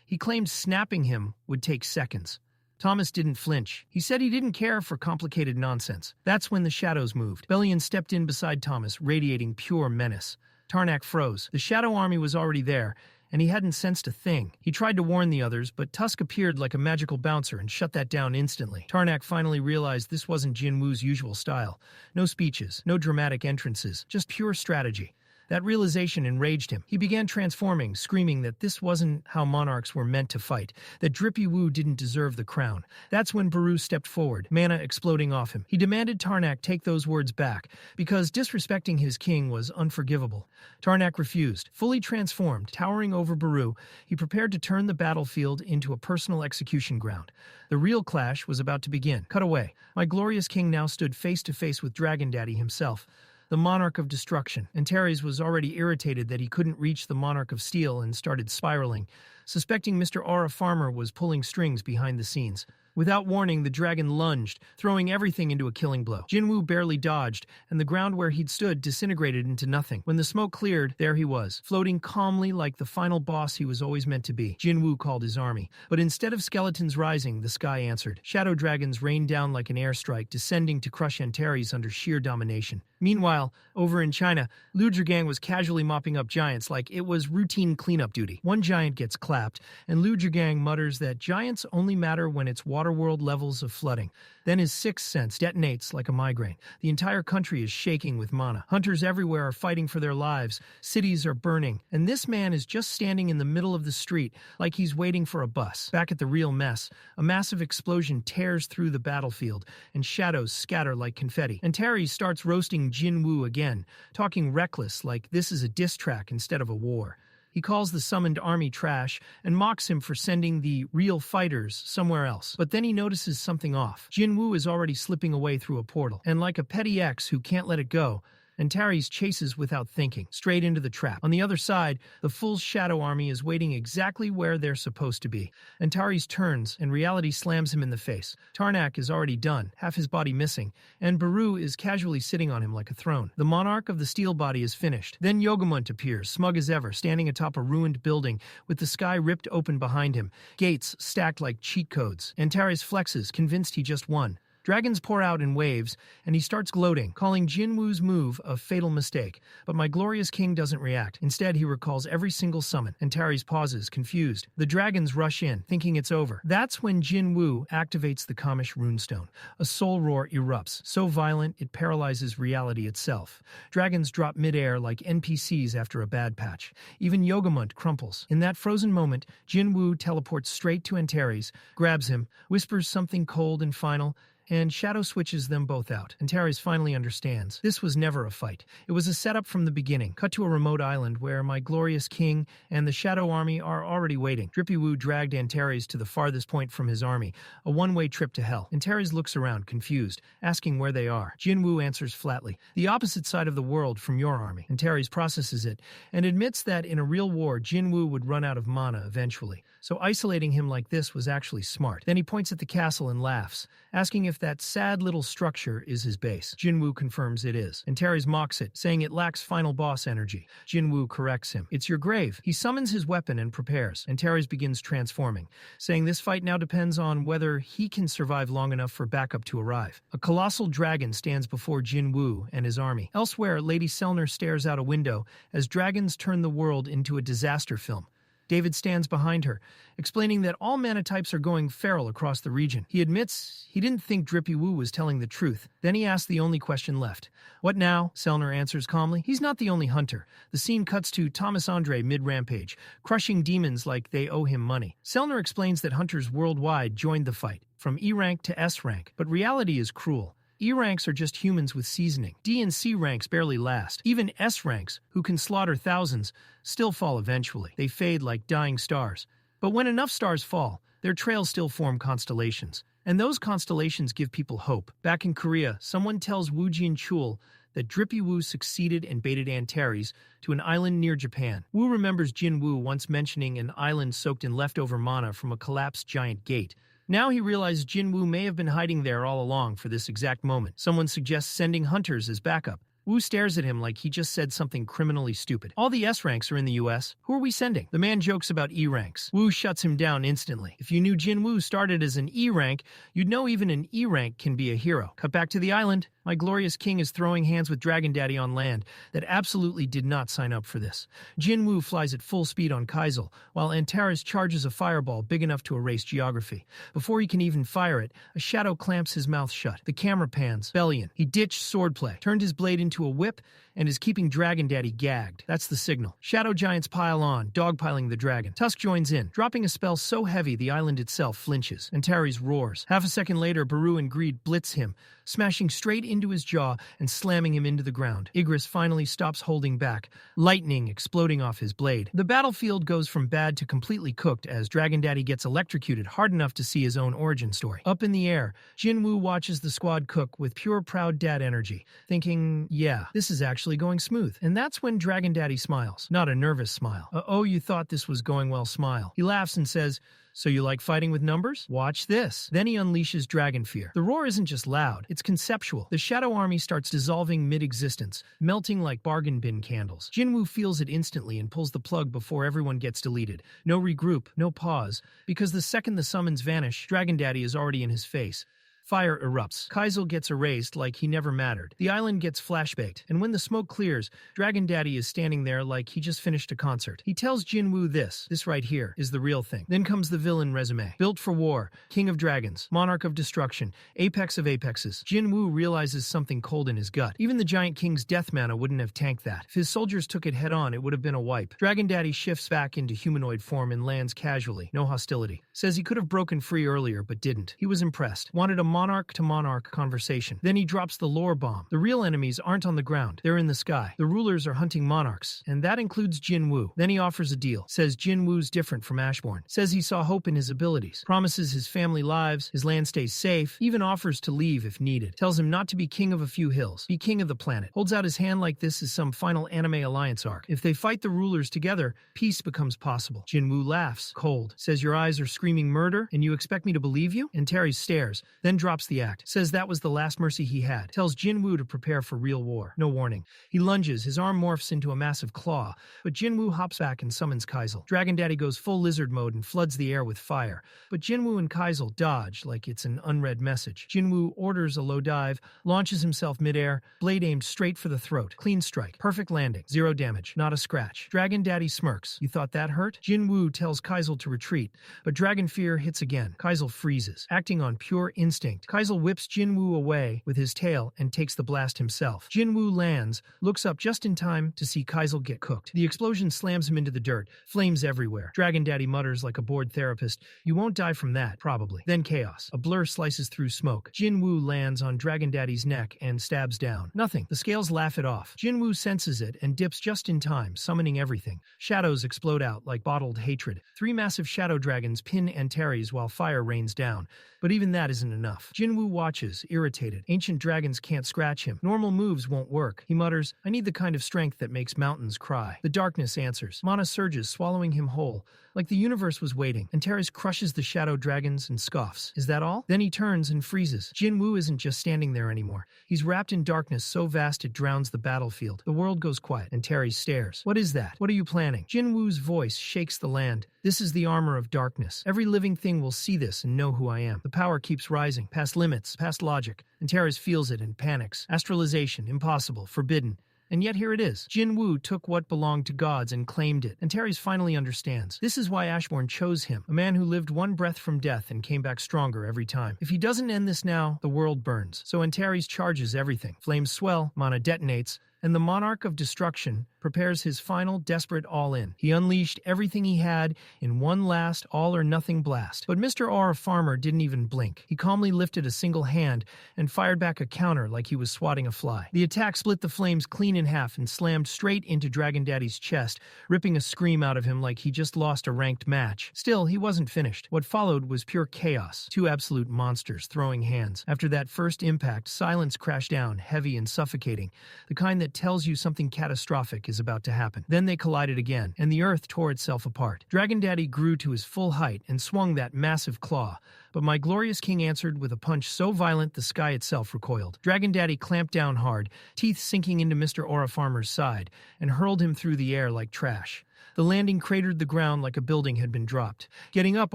He claimed snapping him would take seconds. Thomas didn't flinch. He said he didn't care for complicated nonsense. That's when the shadows moved. Bellion stepped in beside Thomas, radiating pure menace. Tarnak froze. The Shadow Army was already there, and he hadn't sensed a thing. He tried to warn the others, but Tusk appeared like a magical bouncer and shut that down instantly. Tarnak finally realized this wasn't Jinwoo's usual style. No speeches, no dramatic entrances, just pure strategy. That realization enraged him. He began transforming, screaming that this wasn't how monarchs were meant to fight, that Drippy Woo didn't deserve the crown. That's when Baru stepped forward, mana exploding off him. He demanded Tarnak take those words back, because disrespecting his king was unforgivable. Tarnak refused. Fully transformed, towering over Baru, he prepared to turn the battlefield into a personal execution ground. The real clash was about to begin. Cut away. My glorious king now stood face to face with Dragon Daddy himself, the Monarch of Destruction. Antares was already irritated that he couldn't reach the Monarch of Steel and started spiraling, suspecting Mr. Aura Farmer was pulling strings behind the scenes. Without warning, the dragon lunged, throwing everything into a killing blow. Jinwoo barely dodged, and the ground where he'd stood disintegrated into nothing. When the smoke cleared, there he was, floating calmly like the final boss he was always meant to be. Jinwoo called his army. But instead of skeletons rising, the sky answered. Shadow dragons rained down like an airstrike, descending to crush Antares under sheer domination. Meanwhile, over in China, Liu Zhigang was casually mopping up giants like it was routine cleanup duty. One giant gets clapped, and Liu Zhigang mutters that giants only matter when it's waterworld levels of flooding. Then his sixth sense detonates like a migraine. The entire country is shaking with mana. Hunters everywhere are fighting for their lives. Cities are burning. And this man is just standing in the middle of the street like he's waiting for a bus. Back at the real mess, a massive explosion tears through the battlefield, and shadows scatter like confetti. Antares starts roasting Jinwoo again, talking reckless like this is a diss track instead of a war. He calls the summoned army trash and mocks him for sending the real fighters somewhere else. But then he notices something off. Jinwoo is already slipping away through a portal, and like a petty ex who can't let it go, Antares chases without thinking, straight into the trap. On the other side, the full Shadow Army is waiting exactly where they're supposed to be. Antares turns, and reality slams him in the face. Tarnak is already done, half his body missing, and Baru is casually sitting on him like a throne. The monarch of the steel body is finished. Then Yogamont appears, smug as ever, standing atop a ruined building, with the sky ripped open behind him, gates stacked like cheat codes. Antares flexes, convinced he just won. Dragons pour out in waves, and he starts gloating, calling Jinwoo's move a fatal mistake. But my glorious king doesn't react. Instead, he recalls every single summon. Antares pauses, confused. The dragons rush in, thinking it's over. That's when Jinwoo activates the Kamish runestone. A soul roar erupts, so violent it paralyzes reality itself. Dragons drop midair like NPCs after a bad patch. Even Yogamont crumples. In that frozen moment, Jinwoo teleports straight to Antares, grabs him, whispers something cold and final, and Shadow switches them both out. Antares finally understands. This was never a fight. It was a setup from the beginning. Cut to a remote island where my glorious king and the Shadow Army are already waiting. Drippy Woo dragged Antares to the farthest point from his army, a one-way trip to hell. Antares looks around, confused, asking where they are. Jinwoo answers flatly, the opposite side of the world from your army. Antares processes it, and admits that in a real war, Jinwoo would run out of mana eventually. so isolating him like this was actually smart. Then he points at the castle and laughs, asking if that sad little structure is his base. Jinwoo confirms it is. Antares mocks it, saying it lacks final boss energy. Jinwoo corrects him. It's your grave. He summons his weapon and prepares. Antares begins transforming, saying this fight now depends on whether he can survive long enough for backup to arrive. A colossal dragon stands before Jinwoo and his army. Elsewhere, Lady Selner stares out a window as dragons turn the world into a disaster film. David stands behind her, explaining that all mana types are going feral across the region. He admits he didn't think Drippy Woo was telling the truth. Then he asks the only question left. What now? Selner answers calmly. He's not the only hunter. The scene cuts to Thomas Andre mid-rampage, crushing demons like they owe him money. Selner explains that hunters worldwide joined the fight, from E rank to S rank, but reality is cruel. E ranks are just humans with seasoning. D and C ranks barely last. Even S ranks, who can slaughter thousands, still fall eventually. They fade like dying stars. But when enough stars fall, their trails still form constellations. And those constellations give people hope. Back in Korea, someone tells Woo Jin-Chul that Drippy Woo succeeded and baited Antares to an island near Japan. Woo remembers Jinwoo once mentioning an island soaked in leftover mana from a collapsed giant gate. Now he realizes Jinwoo may have been hiding there all along for this exact moment. Someone suggests sending hunters as backup. Woo stares at him like he just said something criminally stupid. All the S ranks are in the US. Who are we sending? The man jokes about E ranks. Woo shuts him down instantly. If you knew Jinwoo started as an E rank, you'd know even an E rank can be a hero. Cut back to the island. My glorious king is throwing hands with Dragon Daddy on land that absolutely did not sign up for this. Jinwoo flies at full speed on Kaisel, while Antares charges a fireball big enough to erase geography. Before he can even fire it, a shadow clamps his mouth shut. The camera pans. Bellion. He ditched swordplay, turned his blade into a whip, and is keeping Dragon Daddy gagged. That's the signal. Shadow giants pile on, dogpiling the dragon. Tusk joins in, dropping a spell so heavy the island itself flinches. Antares roars. Half a second later, Baru and Greed blitz him, smashing straight into his jaw and slamming him into the ground. Igris finally stops holding back, lightning exploding off his blade. The battlefield goes from bad to completely cooked as Dragon Daddy gets electrocuted hard enough to see his own origin story. Up in the air, Jinwoo watches the squad cook with pure proud dad energy, thinking, yeah, this is actually going smooth. And that's when Dragon Daddy smiles. Not a nervous smile. Oh, you thought this was going well smile. He laughs and says, so you like fighting with numbers? Watch this. Then he unleashes Dragon Fear. The roar isn't just loud, it's conceptual. The Shadow Army starts dissolving mid-existence, melting like bargain bin candles. Jinwoo feels it instantly and pulls the plug before everyone gets deleted. No regroup, no pause, because the second the summons vanish, Dragon Daddy is already in his face. Fire erupts. Kaisel gets erased like he never mattered. The island gets flashbaked, and when the smoke clears, Dragon Daddy is standing there like he just finished a concert. He tells Jinwoo this right here, is the real thing. Then comes the villain resume. Built for war, king of dragons, monarch of destruction, apex of apexes. Jinwoo realizes something cold in his gut. Even the giant king's death mana wouldn't have tanked that. If his soldiers took it head on, it would have been a wipe. Dragon Daddy shifts back into humanoid form and lands casually. No hostility. Says he could have broken free earlier, but didn't. He was impressed. Wanted a monarch-to-monarch conversation. Then he drops the lore bomb. The real enemies aren't on the ground. They're in the sky. The rulers are hunting monarchs, and that includes Jinwoo. Then he offers a deal. Says Jinwoo's different from Ashbourne. Says he saw hope in his abilities. Promises his family lives, his land stays safe, even offers to leave if needed. Tells him not to be king of a few hills. Be king of the planet. Holds out his hand like this is some final anime alliance arc. If they fight the rulers together, peace becomes possible. Jinwoo laughs, cold. Says your eyes are screaming murder, and you expect me to believe you? And Terry stares, then drops the act. Says that was the last mercy he had. Tells Jinwoo to prepare for real war. No warning. He lunges, his arm morphs into a massive claw, but Jinwoo hops back and summons Kaisel. Dragon Daddy goes full lizard mode and floods the air with fire, but Jinwoo and Kaisel dodge like it's an unread message. Jinwoo orders a low dive, launches himself midair, blade aimed straight for the throat. Clean strike. Perfect landing. 0 damage. Not a scratch. Dragon Daddy smirks. You thought that hurt? Jinwoo tells Kaisel to retreat, but Dragon Fear hits again. Kaisel freezes. Acting on pure instinct, Kaisel whips Jinwoo away with his tail and takes the blast himself. Jinwoo lands, looks up just in time to see Kaisel get cooked. The explosion slams him into the dirt, flames everywhere. Dragon Daddy mutters like a bored therapist, you won't die from that, probably. Then chaos. A blur slices through smoke. Jinwoo lands on Dragon Daddy's neck and stabs down. Nothing. The scales laugh it off. Jinwoo senses it and dips just in time, summoning everything. Shadows explode out like bottled hatred. 3 massive shadow dragons pin Antares while fire rains down. But even that isn't enough. off. Jinwoo watches, irritated. Ancient dragons can't scratch him. Normal moves won't work. He mutters, I need the kind of strength that makes mountains cry. The darkness answers. Mana surges, swallowing him whole. Like the universe was waiting. Antares crushes the shadow dragons and scoffs. Is that all? Then he turns and freezes. Jinwoo isn't just standing there anymore. He's wrapped in darkness so vast it drowns the battlefield. The world goes quiet. Antares stares. What is that? What are you planning? Jinwoo's voice shakes the land. This is the armor of darkness. Every living thing will see this and know who I am. The power keeps rising, past limits, past logic. Antares feels it and panics. Astralization, impossible, forbidden. And yet here it is. Jinwoo took what belonged to gods and claimed it. Antares finally understands. This is why Ashbourne chose him, a man who lived one breath from death and came back stronger every time. If he doesn't end this now, the world burns. So Antares charges everything. Flames swell, mana detonates, and the monarch of destruction prepares his final desperate all-in. He unleashed everything he had in one last all-or-nothing blast. But Mr. Aura Farmer didn't even blink. He calmly lifted a single hand and fired back a counter like he was swatting a fly. The attack split the flames clean in half and slammed straight into Dragon Daddy's chest, ripping a scream out of him like he just lost a ranked match. Still, he wasn't finished. What followed was pure chaos. Two absolute monsters throwing hands. After that first impact, silence crashed down, heavy and suffocating, the kind that tells you something catastrophic is about to happen. Then they collided again, and the earth tore itself apart. Dragon Daddy grew to his full height and swung that massive claw, but my glorious king answered with a punch so violent the sky itself recoiled. Dragon Daddy clamped down hard, teeth sinking into Mr. Aura Farmer's side, and hurled him through the air like trash. The landing cratered the ground like a building had been dropped. Getting up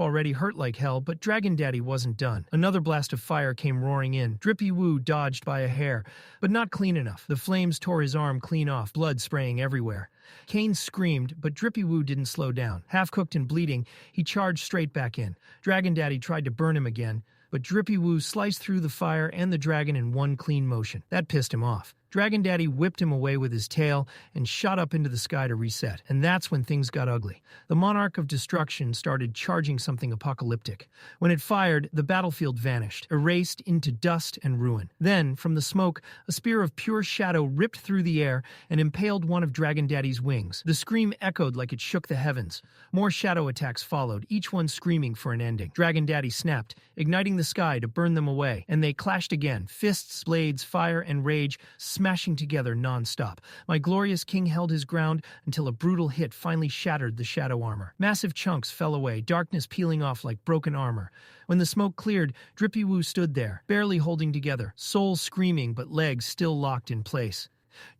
already hurt like hell, but Dragon Daddy wasn't done. Another blast of fire came roaring in. Drippy Woo dodged by a hair, but not clean enough. The flames tore his arm clean off, blood spraying everywhere. Kane screamed, but Drippy Woo didn't slow down. Half-cooked and bleeding, he charged straight back in. Dragon Daddy tried to burn him again, but Drippy Woo sliced through the fire and the dragon in one clean motion. That pissed him off. Dragon Daddy whipped him away with his tail and shot up into the sky to reset. And that's when things got ugly. The monarch of destruction started charging something apocalyptic. When it fired, the battlefield vanished, erased into dust and ruin. Then, from the smoke, a spear of pure shadow ripped through the air and impaled one of Dragon Daddy's wings. The scream echoed like it shook the heavens. More shadow attacks followed, each one screaming for an ending. Dragon Daddy snapped, igniting the sky to burn them away, and they clashed again, fists, blades, fire, and rage smashing together non-stop. My glorious king held his ground until a brutal hit finally shattered the shadow armor. Massive chunks fell away, darkness peeling off like broken armor. When the smoke cleared, Drippy Woo stood there, barely holding together, soul screaming but legs still locked in place.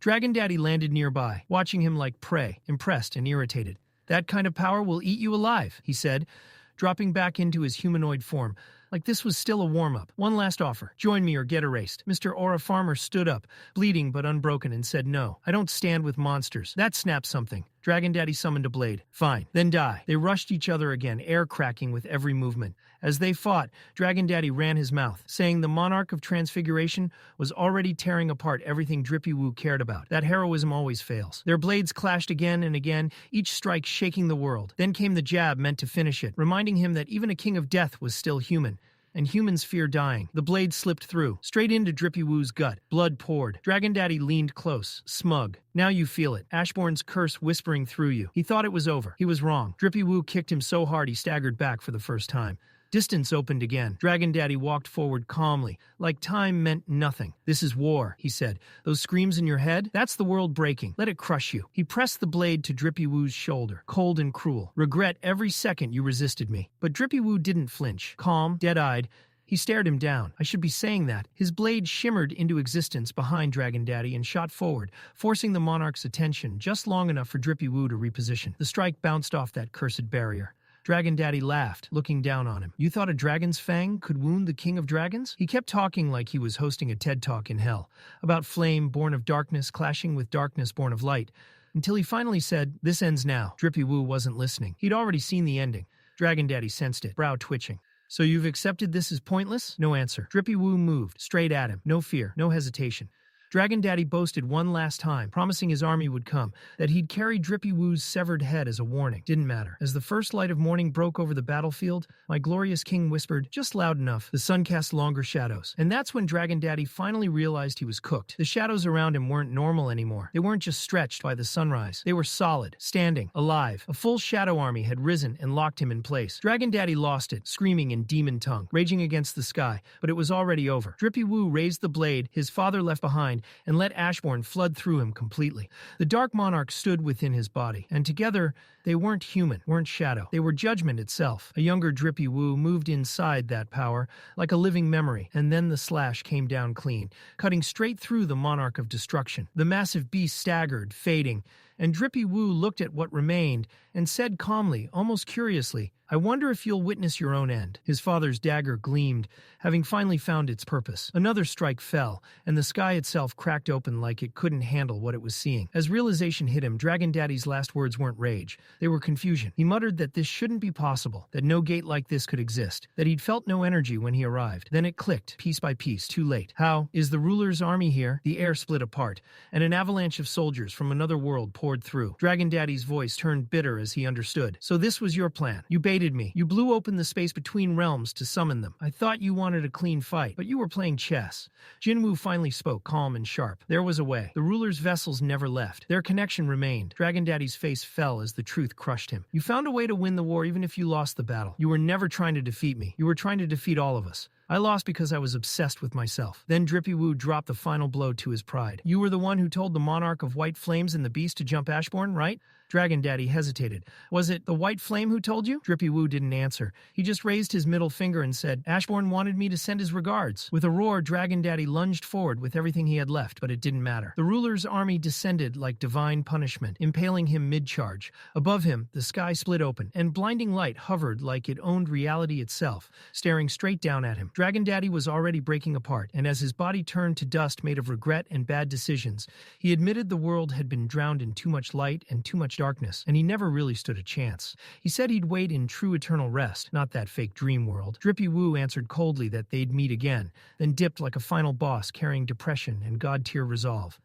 Dragon Daddy landed nearby, watching him like prey, impressed and irritated. That kind of power will eat you alive, he said, dropping back into his humanoid form. Like this was still a warm-up. One last offer. Join me or get erased. Mr. Aura Farmer stood up, bleeding but unbroken, and said no. I don't stand with monsters. That snapped something. Dragon Daddy summoned a blade. Fine. Then die. They rushed each other again, air cracking with every movement. As they fought, Dragon Daddy ran his mouth, saying the monarch of transfiguration was already tearing apart everything Drippy Woo cared about. That heroism always fails. Their blades clashed again and again, each strike shaking the world. Then came the jab meant to finish it, reminding him that even a king of death was still human. And humans fear dying. The blade slipped through, straight into Drippy Woo's gut. Blood poured. Dragon Daddy leaned close, smug. Now you feel it. Ashbourne's curse whispering through you. He thought it was over. He was wrong. Drippy Woo kicked him so hard he staggered back for the first time. Distance opened again. Dragon Daddy walked forward calmly, like time meant nothing. This is war, he said. Those screams in your head? That's the world breaking. Let it crush you. He pressed the blade to Drippy Woo's shoulder, cold and cruel. Regret every second you resisted me. But Drippy Woo didn't flinch. Calm, dead-eyed, he stared him down. I should be saying that. His blade shimmered into existence behind Dragon Daddy and shot forward, forcing the monarch's attention just long enough for Drippy Woo to reposition. The strike bounced off that cursed barrier. Dragon Daddy laughed, looking down on him. You thought a dragon's fang could wound the king of dragons? He kept talking like he was hosting a TED Talk in hell, about flame born of darkness clashing with darkness born of light, until he finally said, this ends now. Drippy Woo wasn't listening. He'd already seen the ending. Dragon Daddy sensed it, brow twitching. So you've accepted this as pointless? No answer. Drippy Woo moved, straight at him. No fear, no hesitation. Dragon Daddy boasted one last time, promising his army would come, that he'd carry Drippy Woo's severed head as a warning. Didn't matter. As the first light of morning broke over the battlefield, my glorious king whispered, just loud enough, the sun cast longer shadows. And that's when Dragon Daddy finally realized he was cooked. The shadows around him weren't normal anymore. They weren't just stretched by the sunrise. They were solid, standing, alive. A full shadow army had risen and locked him in place. Dragon Daddy lost it, screaming in demon tongue, raging against the sky, but it was already over. Drippy Woo raised the blade his father left behind and let Ashbourne flood through him completely. The Dark Monarch stood within his body, and together they weren't human, weren't shadow. They were judgment itself. A younger Drippy Woo moved inside that power, like a living memory, and then the slash came down clean, cutting straight through the Monarch of Destruction. The massive beast staggered, fading, and Drippy Woo looked at what remained and said calmly, almost curiously, I wonder if you'll witness your own end. His father's dagger gleamed, having finally found its purpose. Another strike fell, and the sky itself cracked open like it couldn't handle what it was seeing. As realization hit him, Dragon Daddy's last words weren't rage. They were confusion. He muttered that this shouldn't be possible, that no gate like this could exist, that he'd felt no energy when he arrived. Then it clicked, piece by piece, too late. How? Is the ruler's army here? The air split apart, and an avalanche of soldiers from another world poured through. Dragon Daddy's voice turned bitter as he understood. So this was your plan. You baited me. You blew open the space between realms to summon them. I thought you wanted a clean fight, but you were playing chess. Jinwoo finally spoke, calm and sharp. There was a way. The ruler's vessels never left. Their connection remained. Dragon Daddy's face fell as the truth crushed him. You found a way to win the war even if you lost the battle. You were never trying to defeat me. You were trying to defeat all of us. I lost because I was obsessed with myself. Then Drippy Woo dropped the final blow to his pride. You were the one who told the Monarch of White Flames and the Beast to jump Ashbourne, right? Dragon Daddy hesitated. Was it the White Flame who told you? Drippy Woo didn't answer. He just raised his middle finger and said, Ashbourne wanted me to send his regards. With a roar, Dragon Daddy lunged forward with everything he had left, but it didn't matter. The ruler's army descended like divine punishment, impaling him mid-charge. Above him, the sky split open, and blinding light hovered like it owned reality itself, staring straight down at him. Dragon Daddy was already breaking apart, and as his body turned to dust made of regret and bad decisions, he admitted the world had been drowned in too much light and too much darkness, and he never really stood a chance. He said he'd wait in true eternal rest, not that fake dream world. Drippy Woo answered coldly that they'd meet again, then dipped like a final boss carrying depression and god-tier resolve.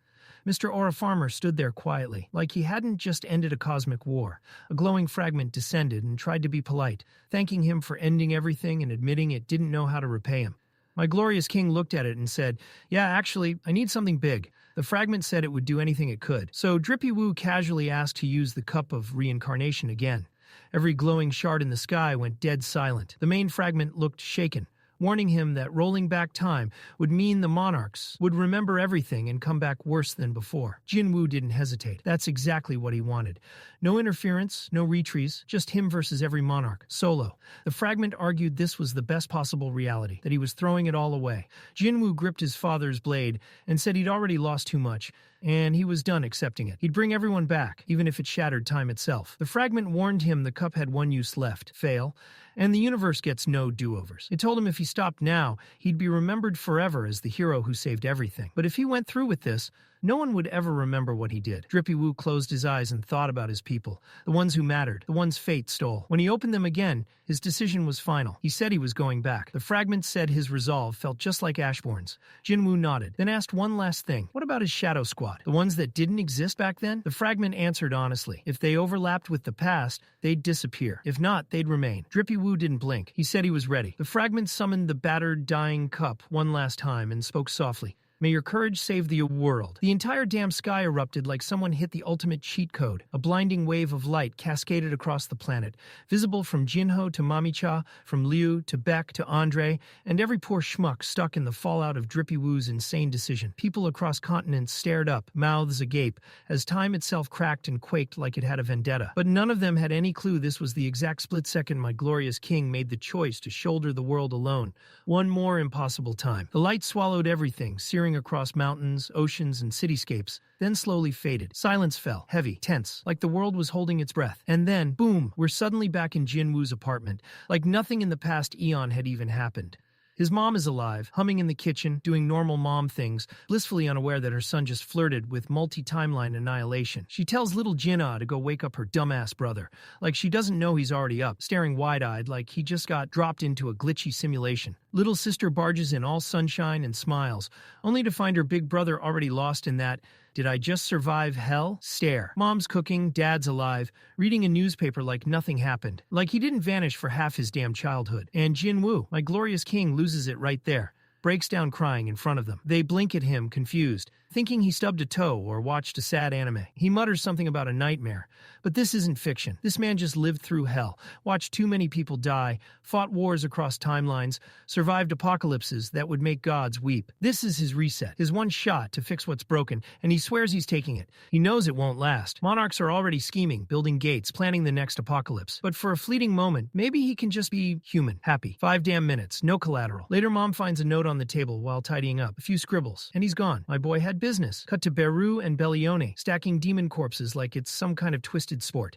Mr. Aura Farmer stood there quietly, like he hadn't just ended a cosmic war. A glowing fragment descended and tried to be polite, thanking him for ending everything and admitting it didn't know how to repay him. My glorious king looked at it and said, yeah, actually, I need something big. The fragment said it would do anything it could. So Drippy Woo casually asked to use the cup of reincarnation again. Every glowing shard in the sky went dead silent. The main fragment looked shaken, warning him that rolling back time would mean the monarchs would remember everything and come back worse than before. Jinwoo didn't hesitate. That's exactly what he wanted. No interference, no retrees, just him versus every monarch, solo. The fragment argued this was the best possible reality, that he was throwing it all away. Jinwoo gripped his father's blade and said he'd already lost too much, and he was done accepting it. He'd bring everyone back, even if it shattered time itself. The fragment warned him the cup had one use left, fail, and the universe gets no do-overs. It told him if he stopped now, he'd be remembered forever as the hero who saved everything. But if he went through with this, no one would ever remember what he did. Drippy Woo closed his eyes and thought about his people, the ones who mattered, the ones fate stole. When he opened them again, his decision was final. He said he was going back. The fragment said his resolve felt just like Ashbourne's. Jinwoo nodded, then asked one last thing. What about his shadow squad? The ones that didn't exist back then? The fragment answered honestly. If they overlapped with the past, they'd disappear. If not, they'd remain. Drippy Woo didn't blink. He said he was ready. The fragment summoned the battered, dying cup one last time and spoke softly. May your courage save the world. The entire damn sky erupted like someone hit the ultimate cheat code. A blinding wave of light cascaded across the planet, visible from Jin-Ho to Mami-cha, from Liu to Beck to Andre, and every poor schmuck stuck in the fallout of Drippy Woo's insane decision. People across continents stared up, mouths agape, as time itself cracked and quaked like it had a vendetta. But none of them had any clue this was the exact split second my glorious king made the choice to shoulder the world alone. One more impossible time. The light swallowed everything, searing across mountains, oceans, and cityscapes, then slowly faded. Silence fell, heavy, tense, like the world was holding its breath. And then, boom, we're suddenly back in Jinwoo's apartment, like nothing in the past eon had even happened. His mom is alive, humming in the kitchen, doing normal mom things, blissfully unaware that her son just flirted with multi-timeline annihilation. She tells little Jin-Ah to go wake up her dumbass brother, like she doesn't know he's already up, staring wide-eyed like he just got dropped into a glitchy simulation. Little sister barges in all sunshine and smiles, only to find her big brother already lost in that "did I just survive hell?" stare. Mom's cooking, dad's alive, reading a newspaper like nothing happened. Like he didn't vanish for half his damn childhood. And Jinwoo, my glorious king, loses it right there. Breaks down crying in front of them. They blink at him, confused, thinking he stubbed a toe or watched a sad anime. He mutters something about a nightmare. But this isn't fiction. This man just lived through hell, watched too many people die, fought wars across timelines, survived apocalypses that would make gods weep. This is his reset, his one shot to fix what's broken, and he swears he's taking it. He knows it won't last. Monarchs are already scheming, building gates, planning the next apocalypse. But for a fleeting moment, maybe he can just be human, happy. 5 damn minutes, no collateral. Later, Mom finds a note on the table while tidying up, a few scribbles, and he's gone. My boy had business. Cut to Beru and Bellione, stacking demon corpses like it's some kind of twisted sport.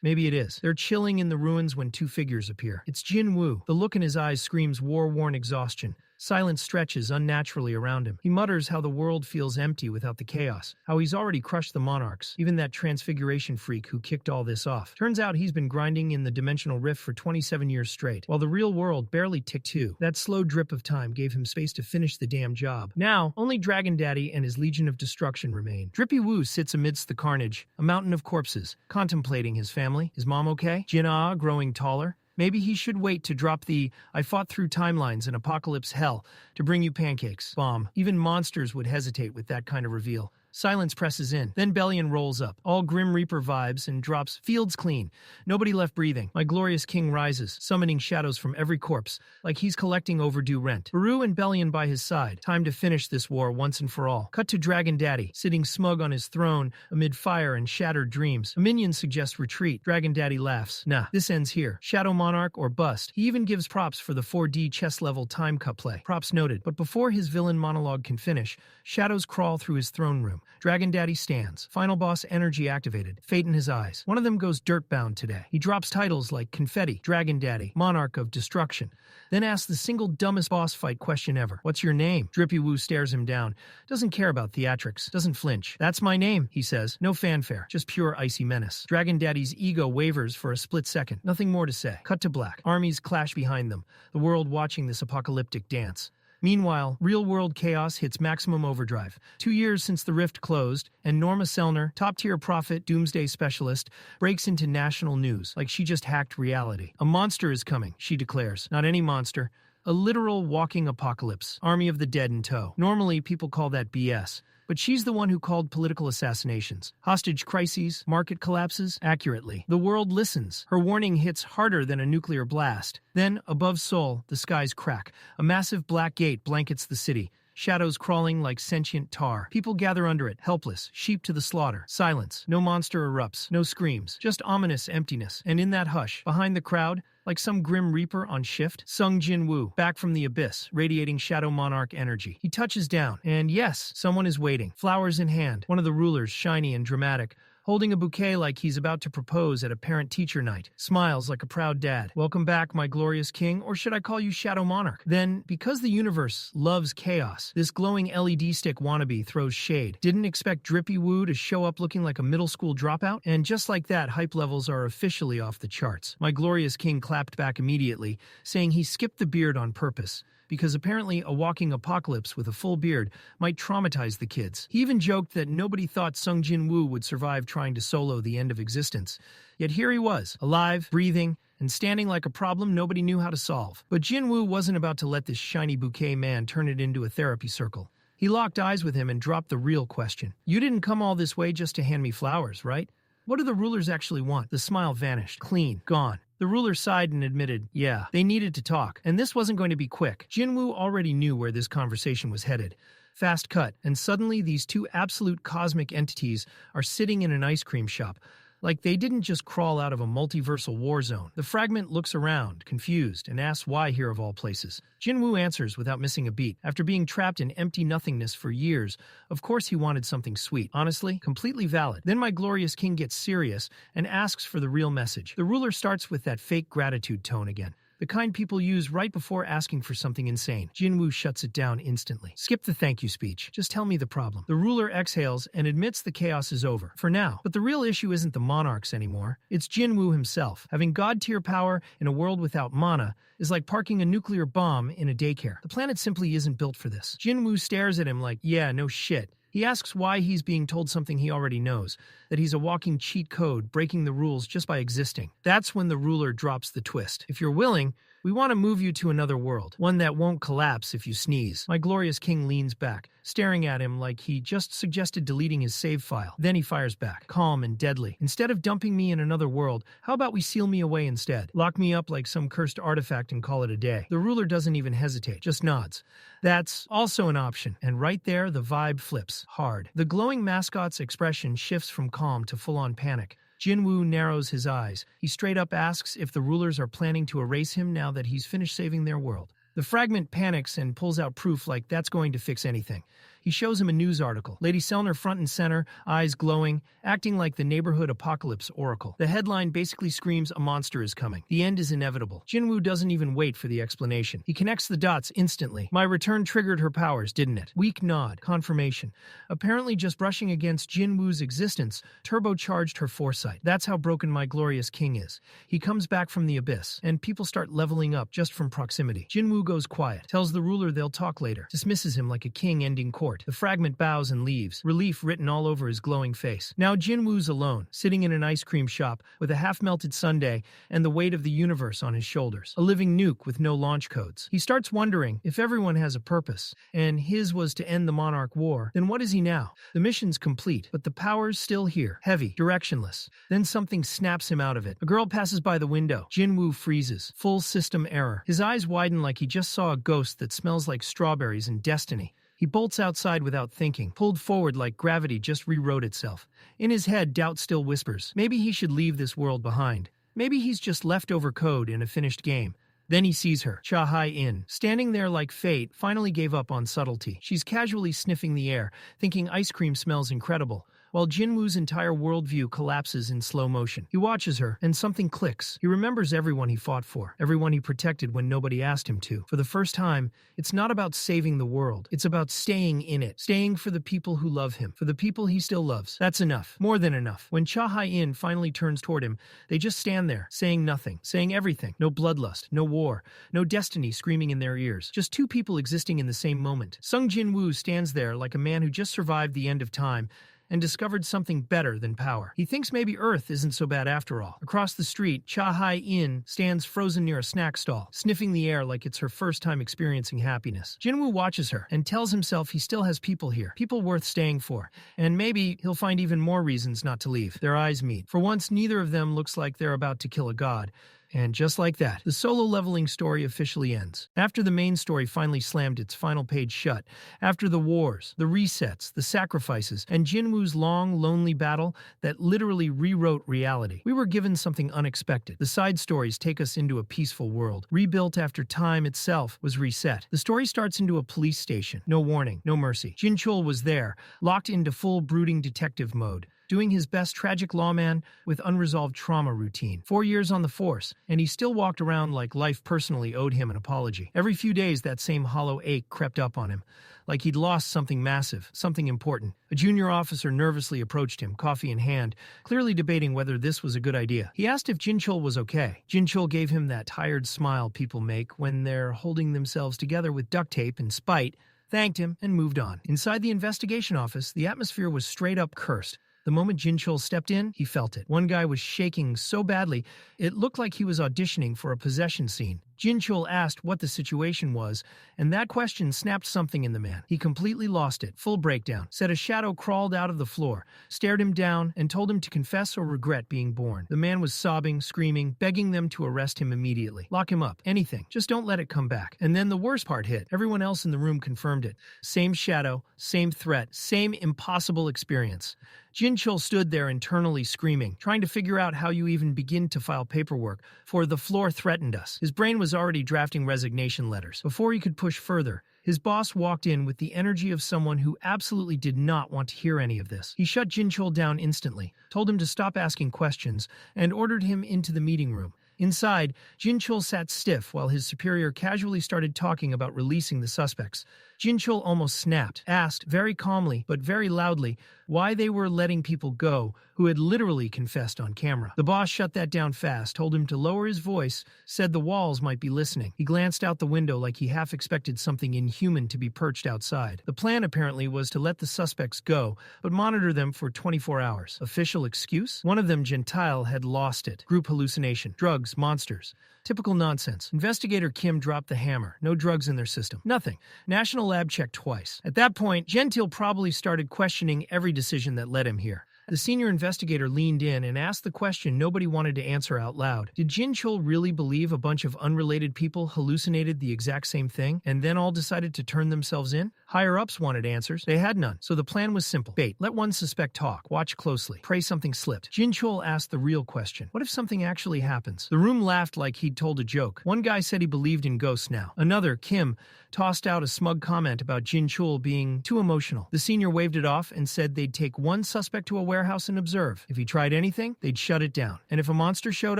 Maybe it is. They're chilling in the ruins when 2 figures appear. It's Jinwoo. The look in his eyes screams war-worn exhaustion. Silence stretches unnaturally around him. He mutters how the world feels empty without the chaos, how he's already crushed the monarchs, even that transfiguration freak who kicked all this off. Turns out he's been grinding in the dimensional rift for 27 years straight, while the real world barely ticked too. That slow drip of time gave him space to finish the damn job. Now, only Dragon Daddy and his Legion of Destruction remain. Drippy Woo sits amidst the carnage, a mountain of corpses, contemplating his family. Is Mom okay? Jin-Ah growing taller? Maybe he should wait to drop the "I fought through timelines and apocalypse hell to bring you pancakes" bomb. Even monsters would hesitate with that kind of reveal. Silence presses in. Then Bellion rolls up, all Grim Reaper vibes, and drops "fields clean. Nobody left breathing." My glorious king rises, summoning shadows from every corpse, like he's collecting overdue rent. Beru and Bellion by his side. Time to finish this war once and for all. Cut to Dragon Daddy, sitting smug on his throne amid fire and shattered dreams. A minion suggests retreat. Dragon Daddy laughs. Nah, this ends here. Shadow Monarch or bust. He even gives props for the 4D chess-level time cut play. Props noted. But before his villain monologue can finish, shadows crawl through his throne room. Dragon Daddy stands. Final boss energy activated. Fate in his eyes. One of them goes dirt-bound today. He drops titles like Confetti, Dragon Daddy, Monarch of Destruction. Then asks the single dumbest boss fight question ever. What's your name? Drippy Woo stares him down. Doesn't care about theatrics. Doesn't flinch. That's my name, he says. No fanfare. Just pure icy menace. Dragon Daddy's ego wavers for a split second. Nothing more to say. Cut to black. Armies clash behind them. The world watching this apocalyptic dance. Meanwhile, real-world chaos hits maximum overdrive. 2 years since the rift closed, and Norma Selner, top-tier prophet, doomsday specialist, breaks into national news, like she just hacked reality. A monster is coming, she declares. Not any monster. A literal walking apocalypse. Army of the dead in tow. Normally, people call that BS. But she's the one who called political assassinations, hostage crises, market collapses accurately. The world listens. Her warning hits harder than a nuclear blast. Then, above Seoul, the skies crack. A massive black gate blankets the city. Shadows crawling like sentient tar. People gather under it, helpless, sheep to the slaughter. Silence. No monster erupts. No screams. Just ominous emptiness. And in that hush, behind the crowd, like some grim reaper on shift, Sung Jinwoo, back from the abyss, radiating Shadow Monarch energy. He touches down, and yes, someone is waiting. Flowers in hand, one of the rulers, shiny and dramatic, holding a bouquet like he's about to propose at a parent-teacher night. Smiles like a proud dad. Welcome back, my glorious king, or should I call you Shadow Monarch? Then, because the universe loves chaos, this glowing LED stick wannabe throws shade. Didn't expect Drippy Woo to show up looking like a middle school dropout? And just like that, hype levels are officially off the charts. My glorious king clapped back immediately, saying he skipped the beard on purpose, because apparently a walking apocalypse with a full beard might traumatize the kids. He even joked that nobody thought Sung Jinwoo would survive trying to solo the end of existence. Yet here he was, alive, breathing, and standing like a problem nobody knew how to solve. But Jinwoo wasn't about to let this shiny bouquet man turn it into a therapy circle. He locked eyes with him and dropped the real question. You didn't come all this way just to hand me flowers, right? What do the rulers actually want? The smile vanished, clean, gone. The ruler sighed and admitted, yeah, they needed to talk, and this wasn't going to be quick. Jinwoo already knew where this conversation was headed. Fast cut, and suddenly these two absolute cosmic entities are sitting in an ice cream shop, like they didn't just crawl out of a multiversal war zone. The fragment looks around, confused, and asks why here of all places. Jinwoo answers without missing a beat. After being trapped in empty nothingness for years, of course he wanted something sweet. Honestly, completely valid. Then my glorious king gets serious and asks for the real message. The ruler starts with that fake gratitude tone again. The kind people use right before asking for something insane. Jinwoo shuts it down instantly. Skip the thank you speech. Just tell me the problem. The ruler exhales and admits the chaos is over. For now. But the real issue isn't the monarchs anymore. It's Jinwoo himself. Having god-tier power in a world without mana is like parking a nuclear bomb in a daycare. The planet simply isn't built for this. Jinwoo stares at him like, yeah, no shit. He asks why he's being told something he already knows, that he's a walking cheat code, breaking the rules just by existing. That's when the ruler drops the twist. If you're willing, we want to move you to another world, one that won't collapse if you sneeze. My glorious king leans back, staring at him like he just suggested deleting his save file. Then he fires back, calm and deadly. Instead of dumping me in another world, how about we seal me away instead? Lock me up like some cursed artifact and call it a day. The ruler doesn't even hesitate, just nods. That's also an option, and right there the vibe flips, hard. The glowing mascot's expression shifts from calm to full-on panic. Jinwoo narrows his eyes. He straight up asks if the rulers are planning to erase him now that he's finished saving their world. The fragment panics and pulls out proof like that's going to fix anything. He shows him a news article. Lady Selner front and center, eyes glowing, acting like the neighborhood apocalypse oracle. The headline basically screams a monster is coming. The end is inevitable. Jinwoo doesn't even wait for the explanation. He connects the dots instantly. My return triggered her powers, didn't it? Weak nod. Confirmation. Apparently just brushing against Jinwoo's existence turbocharged her foresight. That's how broken my glorious king is. He comes back from the abyss, and people start leveling up just from proximity. Jinwoo goes quiet, tells the ruler they'll talk later, dismisses him like a king ending court. The fragment bows and leaves, relief written all over his glowing face. Now Jinwoo's alone, sitting in an ice cream shop with a half-melted sundae and the weight of the universe on his shoulders. A living nuke with no launch codes. He starts wondering if everyone has a purpose, and his was to end the Monarch War, then what is he now? The mission's complete, but the power's still here, heavy, directionless. Then something snaps him out of it. A girl passes by the window. Jinwoo freezes. Full system error. His eyes widen like he just saw a ghost that smells like strawberries and destiny. He bolts outside without thinking, pulled forward like gravity just rewrote itself. In his head, doubt still whispers. Maybe he should leave this world behind. Maybe he's just leftover code in a finished game. Then he sees her, Cha Hae-In, standing there like fate finally gave up on subtlety. She's casually sniffing the air, thinking ice cream smells incredible, while Jinwoo's entire worldview collapses in slow motion. He watches her, and something clicks. He remembers everyone he fought for, everyone he protected when nobody asked him to. For the first time, it's not about saving the world. It's about staying in it, staying for the people who love him, for the people he still loves. That's enough. More than enough. When Cha Hae-In finally turns toward him, they just stand there, saying nothing, saying everything. No bloodlust, no war, no destiny screaming in their ears. Just two people existing in the same moment. Sung Jinwoo stands there like a man who just survived the end of time, and discovered something better than power. He thinks maybe Earth isn't so bad after all. Across the street, Cha Hae-In stands frozen near a snack stall, sniffing the air like it's her first time experiencing happiness. Jinwoo watches her and tells himself he still has people here, people worth staying for, and maybe he'll find even more reasons not to leave. Their eyes meet. For once, neither of them looks like they're about to kill a god. And just like that, the solo leveling story officially ends. After the main story finally slammed its final page shut, after the wars, the resets, the sacrifices, and Jinwoo's long, lonely battle that literally rewrote reality, we were given something unexpected. The side stories take us into a peaceful world, rebuilt after time itself was reset. The story starts into a police station. No warning, no mercy. Jin-Chul was there, locked into full brooding detective mode, doing his best tragic lawman with unresolved trauma routine. 4 years on the force, and he still walked around like life personally owed him an apology. Every few days, that same hollow ache crept up on him, like he'd lost something massive, something important. A junior officer nervously approached him, coffee in hand, clearly debating whether this was a good idea. He asked if Jin-Chul was okay. Jin-Chul gave him that tired smile people make when they're holding themselves together with duct tape in spite, thanked him, and moved on. Inside the investigation office, the atmosphere was straight up cursed. The moment Jin-Chul stepped in, he felt it. One guy was shaking so badly, it looked like he was auditioning for a possession scene. Jin-Chul asked what the situation was, and that question snapped something in the man. He completely lost it. Full breakdown. Said a shadow crawled out of the floor, stared him down, and told him to confess or regret being born. The man was sobbing, screaming, begging them to arrest him immediately. Lock him up. Anything. Just don't let it come back. And then the worst part hit. Everyone else in the room confirmed it. Same shadow, same threat, same impossible experience. Jin-Chul stood there internally screaming, trying to figure out how you even begin to file paperwork, for the floor threatened us. His brain was already drafting resignation letters. Before he could push further, his boss walked in with the energy of someone who absolutely did not want to hear any of this. He shut Jin-Chul down instantly, told him to stop asking questions, and ordered him into the meeting room. Inside, Jin-Chul sat stiff while his superior casually started talking about releasing the suspects. Jin-Chul almost snapped, asked very calmly but very loudly why they were letting people go who had literally confessed on camera. The boss shut that down fast, told him to lower his voice, said the walls might be listening. He glanced out the window like he half expected something inhuman to be perched outside. The plan apparently was to let the suspects go, but monitor them for 24 hours. Official excuse? One of them, Gentile, had lost it. Group hallucination. Drugs, monsters. Typical nonsense. Investigator Kim dropped the hammer. No drugs in their system. Nothing. National lab checked twice. At that point, Gentile probably started questioning every decision that led him here. The senior investigator leaned in and asked the question nobody wanted to answer out loud. Did Jin-Chul really believe a bunch of unrelated people hallucinated the exact same thing and then all decided to turn themselves in? Higher-ups wanted answers. They had none. So the plan was simple. Bait. Let one suspect talk. Watch closely. Pray something slipped. Jin-Chul asked the real question. What if something actually happens? The room laughed like he'd told a joke. One guy said he believed in ghosts now. Another, Kim, tossed out a smug comment about Jin-Chul being too emotional. The senior waved it off and said they'd take one suspect to a warehouse and observe. If he tried anything, they'd shut it down. And if a monster showed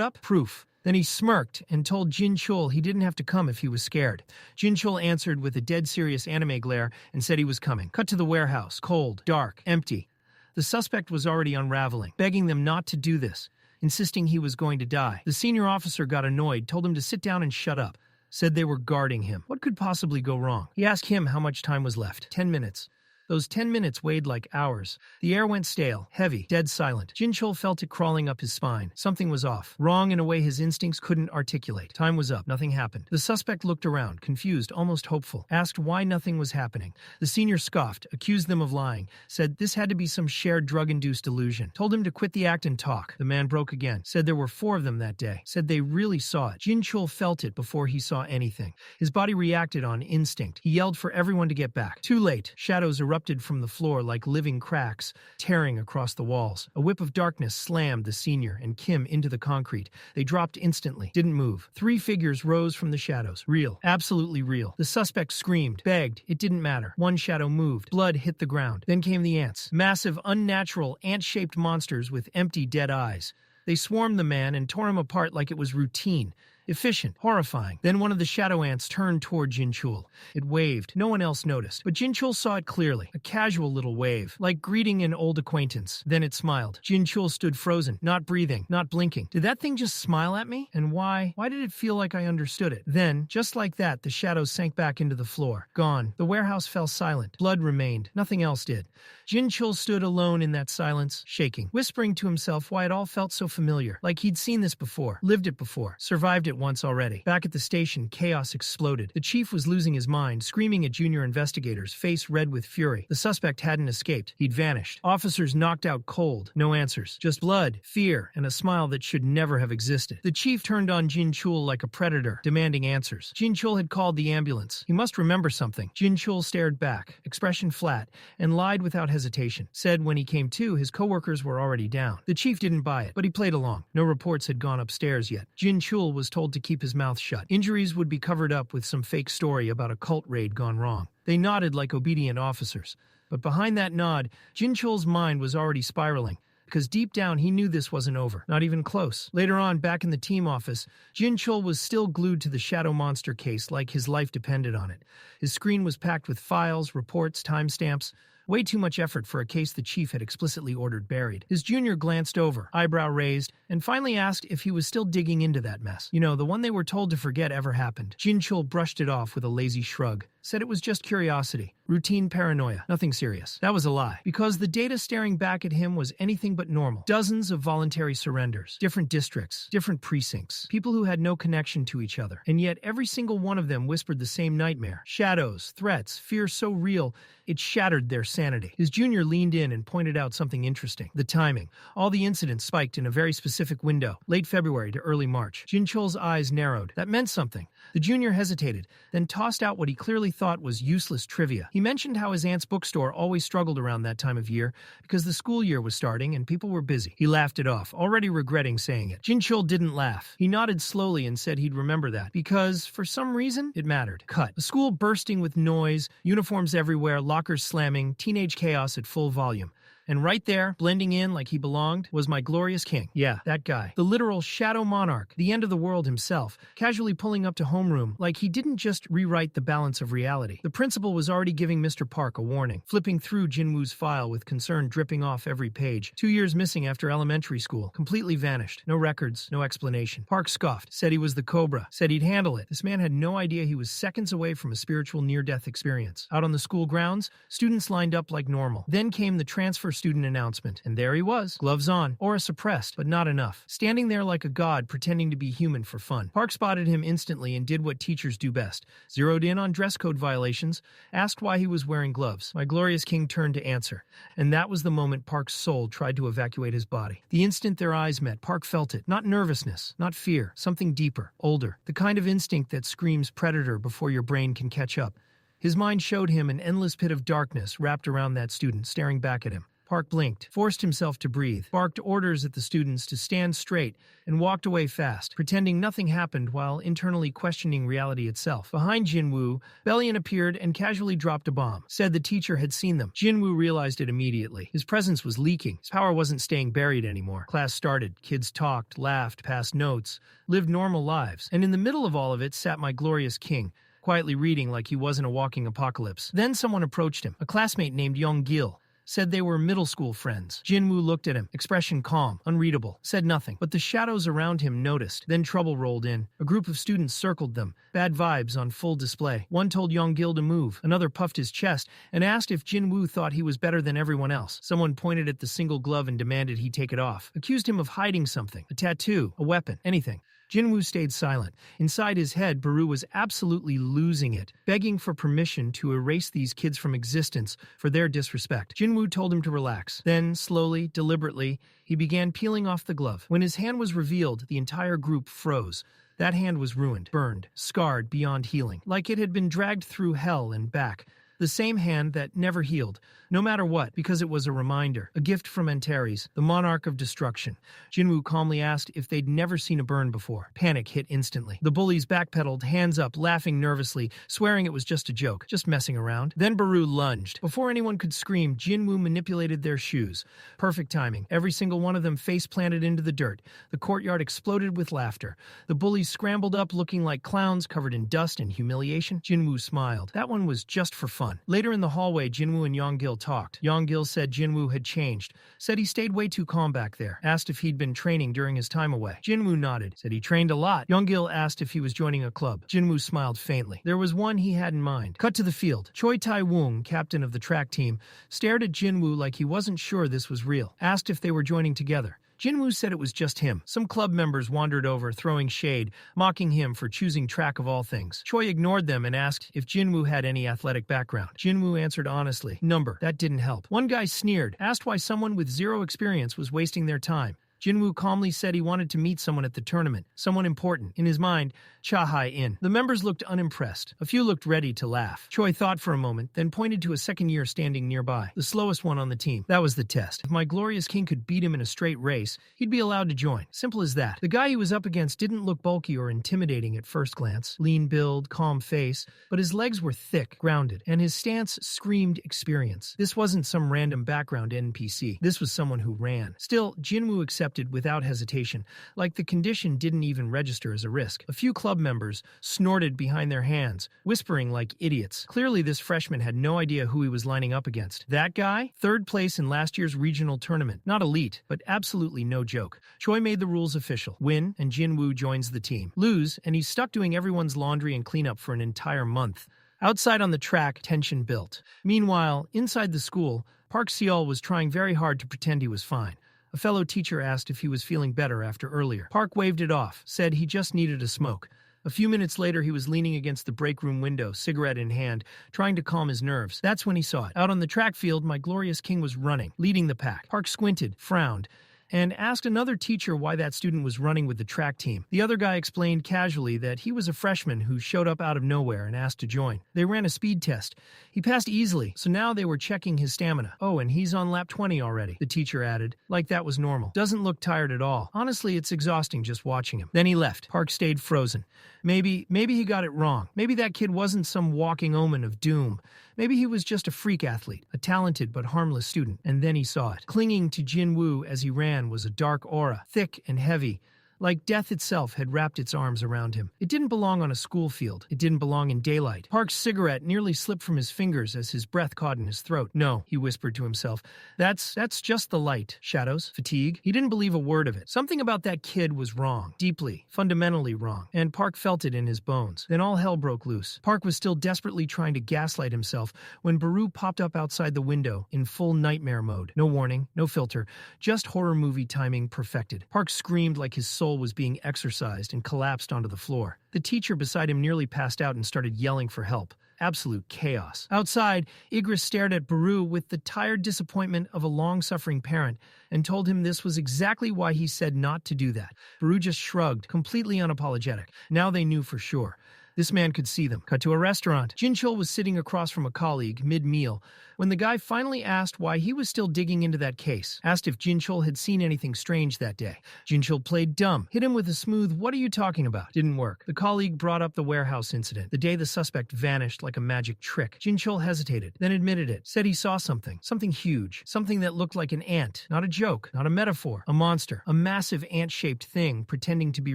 up, proof. Then he smirked and told Jin-Chul he didn't have to come if he was scared. Jin-Chul answered with a dead-serious anime glare and said he was coming. Cut to the warehouse. Cold, dark, empty. The suspect was already unraveling, begging them not to do this, insisting he was going to die. The senior officer got annoyed, told him to sit down and shut up, said they were guarding him. What could possibly go wrong? He asked him how much time was left. 10 minutes. Those 10 minutes weighed like hours. The air went stale, heavy, dead silent. Jin-Chul felt it crawling up his spine. Something was off. Wrong in a way his instincts couldn't articulate. Time was up. Nothing happened. The suspect looked around, confused, almost hopeful. Asked why nothing was happening. The senior scoffed, accused them of lying. Said this had to be some shared drug-induced delusion. Told him to quit the act and talk. The man broke again. Said there were 4 of them that day. Said they really saw it. Jin-Chul felt it before he saw anything. His body reacted on instinct. He yelled for everyone to get back. Too late. Shadows erupted from the floor like living cracks, tearing across the walls. A whip of darkness slammed the senior and Kim into the concrete. They dropped instantly, didn't move. 3 figures rose from the shadows. Real. Absolutely real. The suspect screamed, begged. It didn't matter. One shadow moved. Blood hit the ground. Then came the ants. Massive, unnatural, ant-shaped monsters with empty, dead eyes. They swarmed the man and tore him apart like it was routine. Efficient, horrifying. Then one of the shadow ants turned toward Jin-Chul. It waved. No one else noticed, but Jin-Chul saw it clearly. A casual little wave, like greeting an old acquaintance. Then it smiled. Jin-Chul stood frozen, not breathing, not blinking. Did that thing just smile at me? And why? Why did it feel like I understood it? Then, just like that, the shadows sank back into the floor. Gone. The warehouse fell silent. Blood remained. Nothing else did. Jin-Chul stood alone in that silence, shaking, whispering to himself why it all felt so familiar, like he'd seen this before, lived it before, survived it once already. Back at the station, chaos exploded. The chief was losing his mind, screaming at junior investigators, face red with fury. The suspect hadn't escaped. He'd vanished. Officers knocked out cold. No answers. Just blood, fear, and a smile that should never have existed. The chief turned on Jin-Chul like a predator, demanding answers. Jin-Chul had called the ambulance. He must remember something. Jin-Chul stared back, expression flat, and lied without hesitation. Said when he came to, his coworkers were already down. The chief didn't buy it, but he played along. No reports had gone upstairs yet. Jin-Chul was told to keep his mouth shut. Injuries would be covered up with some fake story about a cult raid gone wrong. They nodded like obedient officers. But behind that nod, Jin-Chul's mind was already spiraling, because deep down he knew this wasn't over, not even close. Later on, back in the team office, Jin-Chul was still glued to the shadow monster case like his life depended on it. His screen was packed with files, reports, timestamps. Way too much effort for a case the chief had explicitly ordered buried. His junior glanced over, eyebrow raised, and finally asked if he was still digging into that mess. You know, the one they were told to forget ever happened. Jin-Chul brushed it off with a lazy shrug. Said it was just curiosity. Routine paranoia. Nothing serious. That was a lie. Because the data staring back at him was anything but normal. Dozens of voluntary surrenders. Different districts. Different precincts. People who had no connection to each other. And yet every single one of them whispered the same nightmare. Shadows, threats, fear so real, it shattered their sanity. His junior leaned in and pointed out something interesting. The timing. All the incidents spiked in a very specific window. Late February to early March. Jin-Chul's eyes narrowed. That meant something. The junior hesitated, then tossed out what he clearly thought was useless trivia. He mentioned how his aunt's bookstore always struggled around that time of year because the school year was starting and people were busy. He laughed it off, already regretting saying it. Jin-Chul didn't laugh. He nodded slowly and said he'd remember that because, for some reason, it mattered. Cut. A school bursting with noise, uniforms everywhere, lockers slamming, teenage chaos at full volume. And right there, blending in like he belonged, was my glorious king. Yeah, that guy. The literal shadow monarch, the end of the world himself, casually pulling up to homeroom like he didn't just rewrite the balance of reality. The principal was already giving Mr. Park a warning, flipping through Jinwoo's file with concern dripping off every page. 2 years missing after elementary school, completely vanished. No records, no explanation. Park scoffed, said he was the Cobra, said he'd handle it. This man had no idea he was seconds away from a spiritual near-death experience. Out on the school grounds, students lined up like normal. Then came the transfer student announcement, and there he was, gloves on, aura suppressed, but not enough, standing there like a god pretending to be human for fun. Park spotted him instantly and did what teachers do best, zeroed in on dress code violations, asked why he was wearing gloves. My glorious king turned to answer, and that was the moment Park's soul tried to evacuate his body. The instant their eyes met, Park felt it. Not nervousness, not fear, something deeper, older, the kind of instinct that screams predator before your brain can catch up. His mind showed him an endless pit of darkness wrapped around that student, staring back at him. Park blinked, forced himself to breathe, barked orders at the students to stand straight, and walked away fast, pretending nothing happened while internally questioning reality itself. Behind Jinwoo, Bellion appeared and casually dropped a bomb. Said the teacher had seen them. Jinwoo realized it immediately. His presence was leaking. His power wasn't staying buried anymore. Class started. Kids talked, laughed, passed notes, lived normal lives. And in the middle of all of it sat my glorious king, quietly reading like he wasn't a walking apocalypse. Then someone approached him, a classmate named Young-gil. Said they were middle school friends. Jinwoo looked at him, expression calm, unreadable, said nothing. But the shadows around him noticed. Then trouble rolled in. A group of students circled them, bad vibes on full display. One told Young-gil to move, another puffed his chest and asked if Jinwoo thought he was better than everyone else. Someone pointed at the single glove and demanded he take it off. Accused him of hiding something, a tattoo, a weapon, anything. Jinwoo stayed silent. Inside his head, Baru was absolutely losing it, begging for permission to erase these kids from existence for their disrespect. Jinwoo told him to relax. Then, slowly, deliberately, he began peeling off the glove. When his hand was revealed, the entire group froze. That hand was ruined, burned, scarred beyond healing, like it had been dragged through hell and back. The same hand that never healed, no matter what, because it was a reminder, a gift from Antares, the monarch of destruction. Jinwoo calmly asked if they'd never seen a burn before. Panic hit instantly. The bullies backpedaled, hands up, laughing nervously, swearing it was just a joke, just messing around. Then Baru lunged. Before anyone could scream, Jinwoo manipulated their shoes. Perfect timing. Every single one of them face planted into the dirt. The courtyard exploded with laughter. The bullies scrambled up looking like clowns covered in dust and humiliation. Jinwoo smiled. That one was just for fun. Later in the hallway, Jinwoo and Young-gil talked. Young-gil said Jinwoo had changed, said he stayed way too calm back there, asked if he'd been training during his time away. Jinwoo nodded, said he trained a lot. Young-gil asked if he was joining a club. Jinwoo smiled faintly. There was one he had in mind. Cut to the field. Choi Tai-woong, captain of the track team, stared at Jinwoo like he wasn't sure this was real, asked if they were joining together. Jinwoo said it was just him. Some club members wandered over, throwing shade, mocking him for choosing track of all things. Choi ignored them and asked if Jinwoo had any athletic background. Jinwoo answered honestly, number. That didn't help. One guy sneered, asked why someone with zero experience was wasting their time. Jinwoo calmly said he wanted to meet someone at the tournament, someone important. In his mind, Cha Hae-In. The members looked unimpressed. A few looked ready to laugh. Choi thought for a moment, then pointed to a second year standing nearby, the slowest one on the team. That was the test. If my glorious king could beat him in a straight race, he'd be allowed to join. Simple as that. The guy he was up against didn't look bulky or intimidating at first glance. Lean build, calm face, but his legs were thick, grounded, and his stance screamed experience. This wasn't some random background NPC. This was someone who ran. Still, Jinwoo accepted without hesitation, like the condition didn't even register as a risk. A few club members snorted behind their hands, whispering like idiots. Clearly this freshman had no idea who he was lining up against. That guy? Third place in last year's regional tournament. Not elite, but absolutely no joke. Choi made the rules official. Win, and Jinwoo joins the team. Lose, and he's stuck doing everyone's laundry and cleanup for an entire month. Outside on the track, tension built. Meanwhile, inside the school, Park Seol was trying very hard to pretend he was fine. A fellow teacher asked if he was feeling better after earlier. Park waved it off, said he just needed a smoke. A few minutes later, he was leaning against the break room window, cigarette in hand, trying to calm his nerves. That's when he saw it. Out on the track field, my glorious king was running, leading the pack. Park squinted, frowned, and asked another teacher why that student was running with the track team. The other guy explained casually that he was a freshman who showed up out of nowhere and asked to join. They ran a speed test. He passed easily, so now they were checking his stamina. Oh, and he's on lap 20 already, the teacher added, like that was normal. Doesn't look tired at all. Honestly, it's exhausting just watching him. Then he left. Park stayed frozen. Maybe he got it wrong. Maybe that kid wasn't some walking omen of doom. Maybe he was just a freak athlete, a talented but harmless student. And then he saw it. Clinging to Jinwoo as he ran was a dark aura, thick and heavy, like death itself had wrapped its arms around him. It didn't belong on a school field. It didn't belong in daylight. Park's cigarette nearly slipped from his fingers as his breath caught in his throat. No, he whispered to himself. That's just the light. Shadows, fatigue. He didn't believe a word of it. Something about that kid was wrong. Deeply, fundamentally wrong. And Park felt it in his bones. Then all hell broke loose. Park was still desperately trying to gaslight himself when Baru popped up outside the window in full nightmare mode. No warning, no filter, just horror movie timing perfected. Park screamed like his soul was being exorcised and collapsed onto the floor. The teacher beside him nearly passed out and started yelling for help. Absolute chaos. Outside, Igris stared at Baru with the tired disappointment of a long-suffering parent and told him this was exactly why he said not to do that. Baru just shrugged, completely unapologetic. Now they knew for sure. This man could see them. Cut to a restaurant. Jin-Chul was sitting across from a colleague, mid-meal, when the guy finally asked why he was still digging into that case. Asked if Jin-Chul had seen anything strange that day. Jin-Chul played dumb. Hit him with a smooth, "What are you talking about?" Didn't work. The colleague brought up the warehouse incident, the day the suspect vanished like a magic trick. Jin-Chul hesitated, then admitted it. Said he saw something. Something huge. Something that looked like an ant. Not a joke. Not a metaphor. A monster. A massive ant-shaped thing pretending to be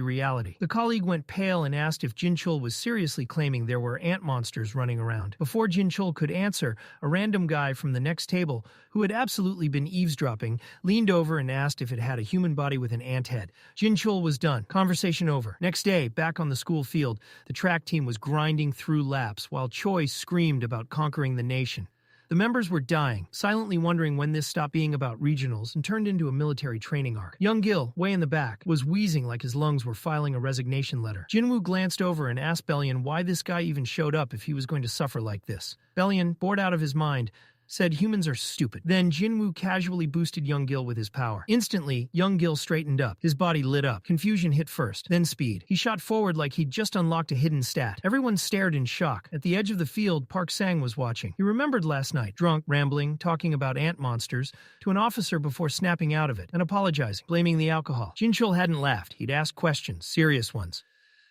reality. The colleague went pale and asked if Jin-Chul was seriously claiming there were ant monsters running around. Before Jin-Chul could answer, a random guy from the next table, who had absolutely been eavesdropping, leaned over and asked if it had a human body with an ant head. Jin-Chul was done. Conversation over. Next day, back on the school field, the track team was grinding through laps while Choi screamed about conquering the nation. The members were dying, silently wondering when this stopped being about regionals and turned into a military training arc. Young Gil, way in the back, was wheezing like his lungs were filing a resignation letter. Jinwoo glanced over and asked Bellion why this guy even showed up if he was going to suffer like this. Bellion, bored out of his mind, said humans are stupid. Then Jinwoo casually boosted Young Gil with his power. Instantly, Young Gil straightened up. His body lit up. Confusion hit first, then speed. He shot forward like he'd just unlocked a hidden stat. Everyone stared in shock. At the edge of the field, Park Sang was watching. He remembered last night, drunk, rambling, talking about ant monsters, to an officer before snapping out of it and apologizing, blaming the alcohol. Jin-Chul hadn't laughed. He'd asked questions, serious ones.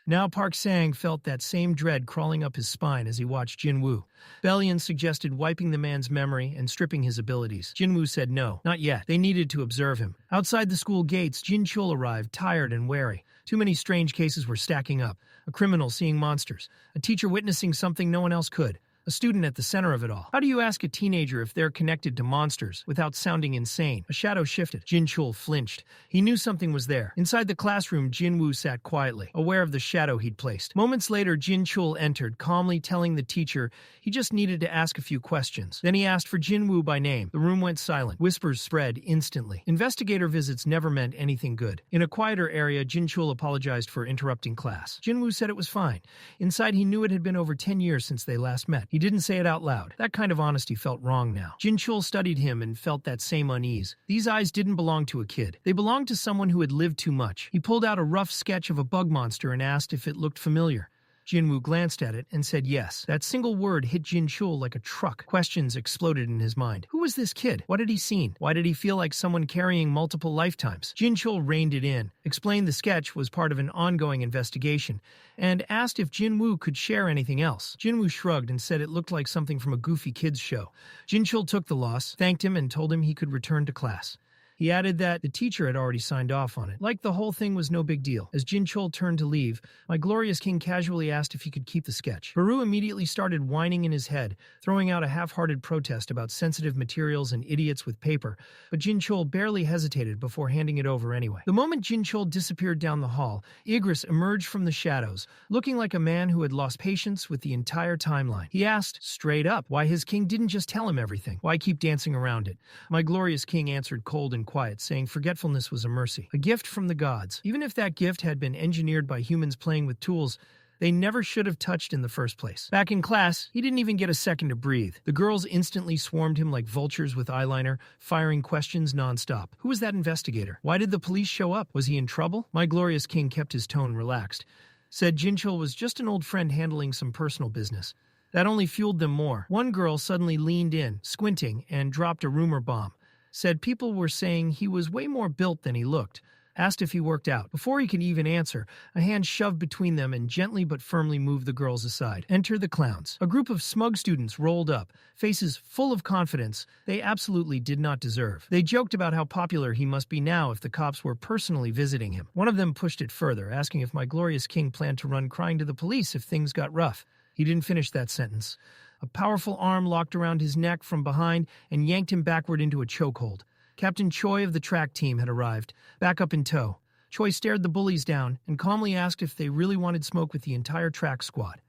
Now Park Sang felt that same dread crawling up his spine as he watched Jinwoo. Bellion suggested wiping the man's memory and stripping his abilities. Jinwoo said no, not yet. They needed to observe him. Outside the school gates, Jin-Chul arrived, tired and wary. Too many strange cases were stacking up. A criminal seeing monsters. A teacher witnessing something no one else could. A student at the center of it all. How do you ask a teenager if they're connected to monsters without sounding insane? A shadow shifted. Jin-Chul flinched. He knew something was there. Inside the classroom, Jinwoo sat quietly, aware of the shadow he'd placed. Moments later, Jin-Chul entered, calmly telling the teacher he just needed to ask a few questions. Then he asked for Jinwoo by name. The room went silent. Whispers spread instantly. Investigator visits never meant anything good. In a quieter area, Jin-Chul apologized for interrupting class. Jinwoo said it was fine. Inside, he knew it had been over 10 years since they last met. He didn't say it out loud. That kind of honesty felt wrong now. Jin-Chul studied him and felt that same unease. These eyes didn't belong to a kid. They belonged to someone who had lived too much. He pulled out a rough sketch of a bug monster and asked if it looked familiar. Jinwoo glanced at it and said yes. That single word hit Jin-Chul like a truck. Questions exploded in his mind. Who was this kid? What had he seen? Why did he feel like someone carrying multiple lifetimes? Jin-Chul reined it in, explained the sketch was part of an ongoing investigation, and asked if Jinwoo could share anything else. Jinwoo shrugged and said it looked like something from a goofy kids show. Jin-Chul took the loss, thanked him, and told him he could return to class. He added that the teacher had already signed off on it. Like the whole thing was no big deal. As Jin-Chul turned to leave, my glorious king casually asked if he could keep the sketch. Baru immediately started whining in his head, throwing out a half-hearted protest about sensitive materials and idiots with paper, but Jin-Chul barely hesitated before handing it over anyway. The moment Jin-Chul disappeared down the hall, Igris emerged from the shadows, looking like a man who had lost patience with the entire timeline. He asked, straight up, why his king didn't just tell him everything. Why keep dancing around it? My glorious king answered cold and quiet, saying forgetfulness was a mercy, a gift from the gods. Even if that gift had been engineered by humans playing with tools they never should have touched in the first place. Back in class, he didn't even get a second to breathe. The girls instantly swarmed him like vultures with eyeliner, firing questions nonstop. Who was that investigator? Why did the police show up? Was he in trouble? My glorious king kept his tone relaxed. Said Jin-Chul was just an old friend handling some personal business. That only fueled them more. One girl suddenly leaned in, squinting, and dropped a rumor bomb. Said people were saying he was way more built than he looked. asked if he worked out. Before he could even answer, a hand shoved between them and gently but firmly moved the girls aside. Enter the clowns. A group of smug students rolled up, faces full of confidence they absolutely did not deserve. They joked about how popular he must be now if the cops were personally visiting him. One of them pushed it further, asking if my glorious king planned to run crying to the police if things got rough. He didn't finish that sentence. A powerful arm locked around his neck from behind and yanked him backward into a chokehold. Captain Choi of the track team had arrived, back up in tow. Choi stared the bullies down and calmly asked if they really wanted smoke with the entire track squad.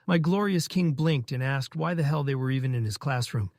My glorious king blinked and asked why the hell they were even in his classroom.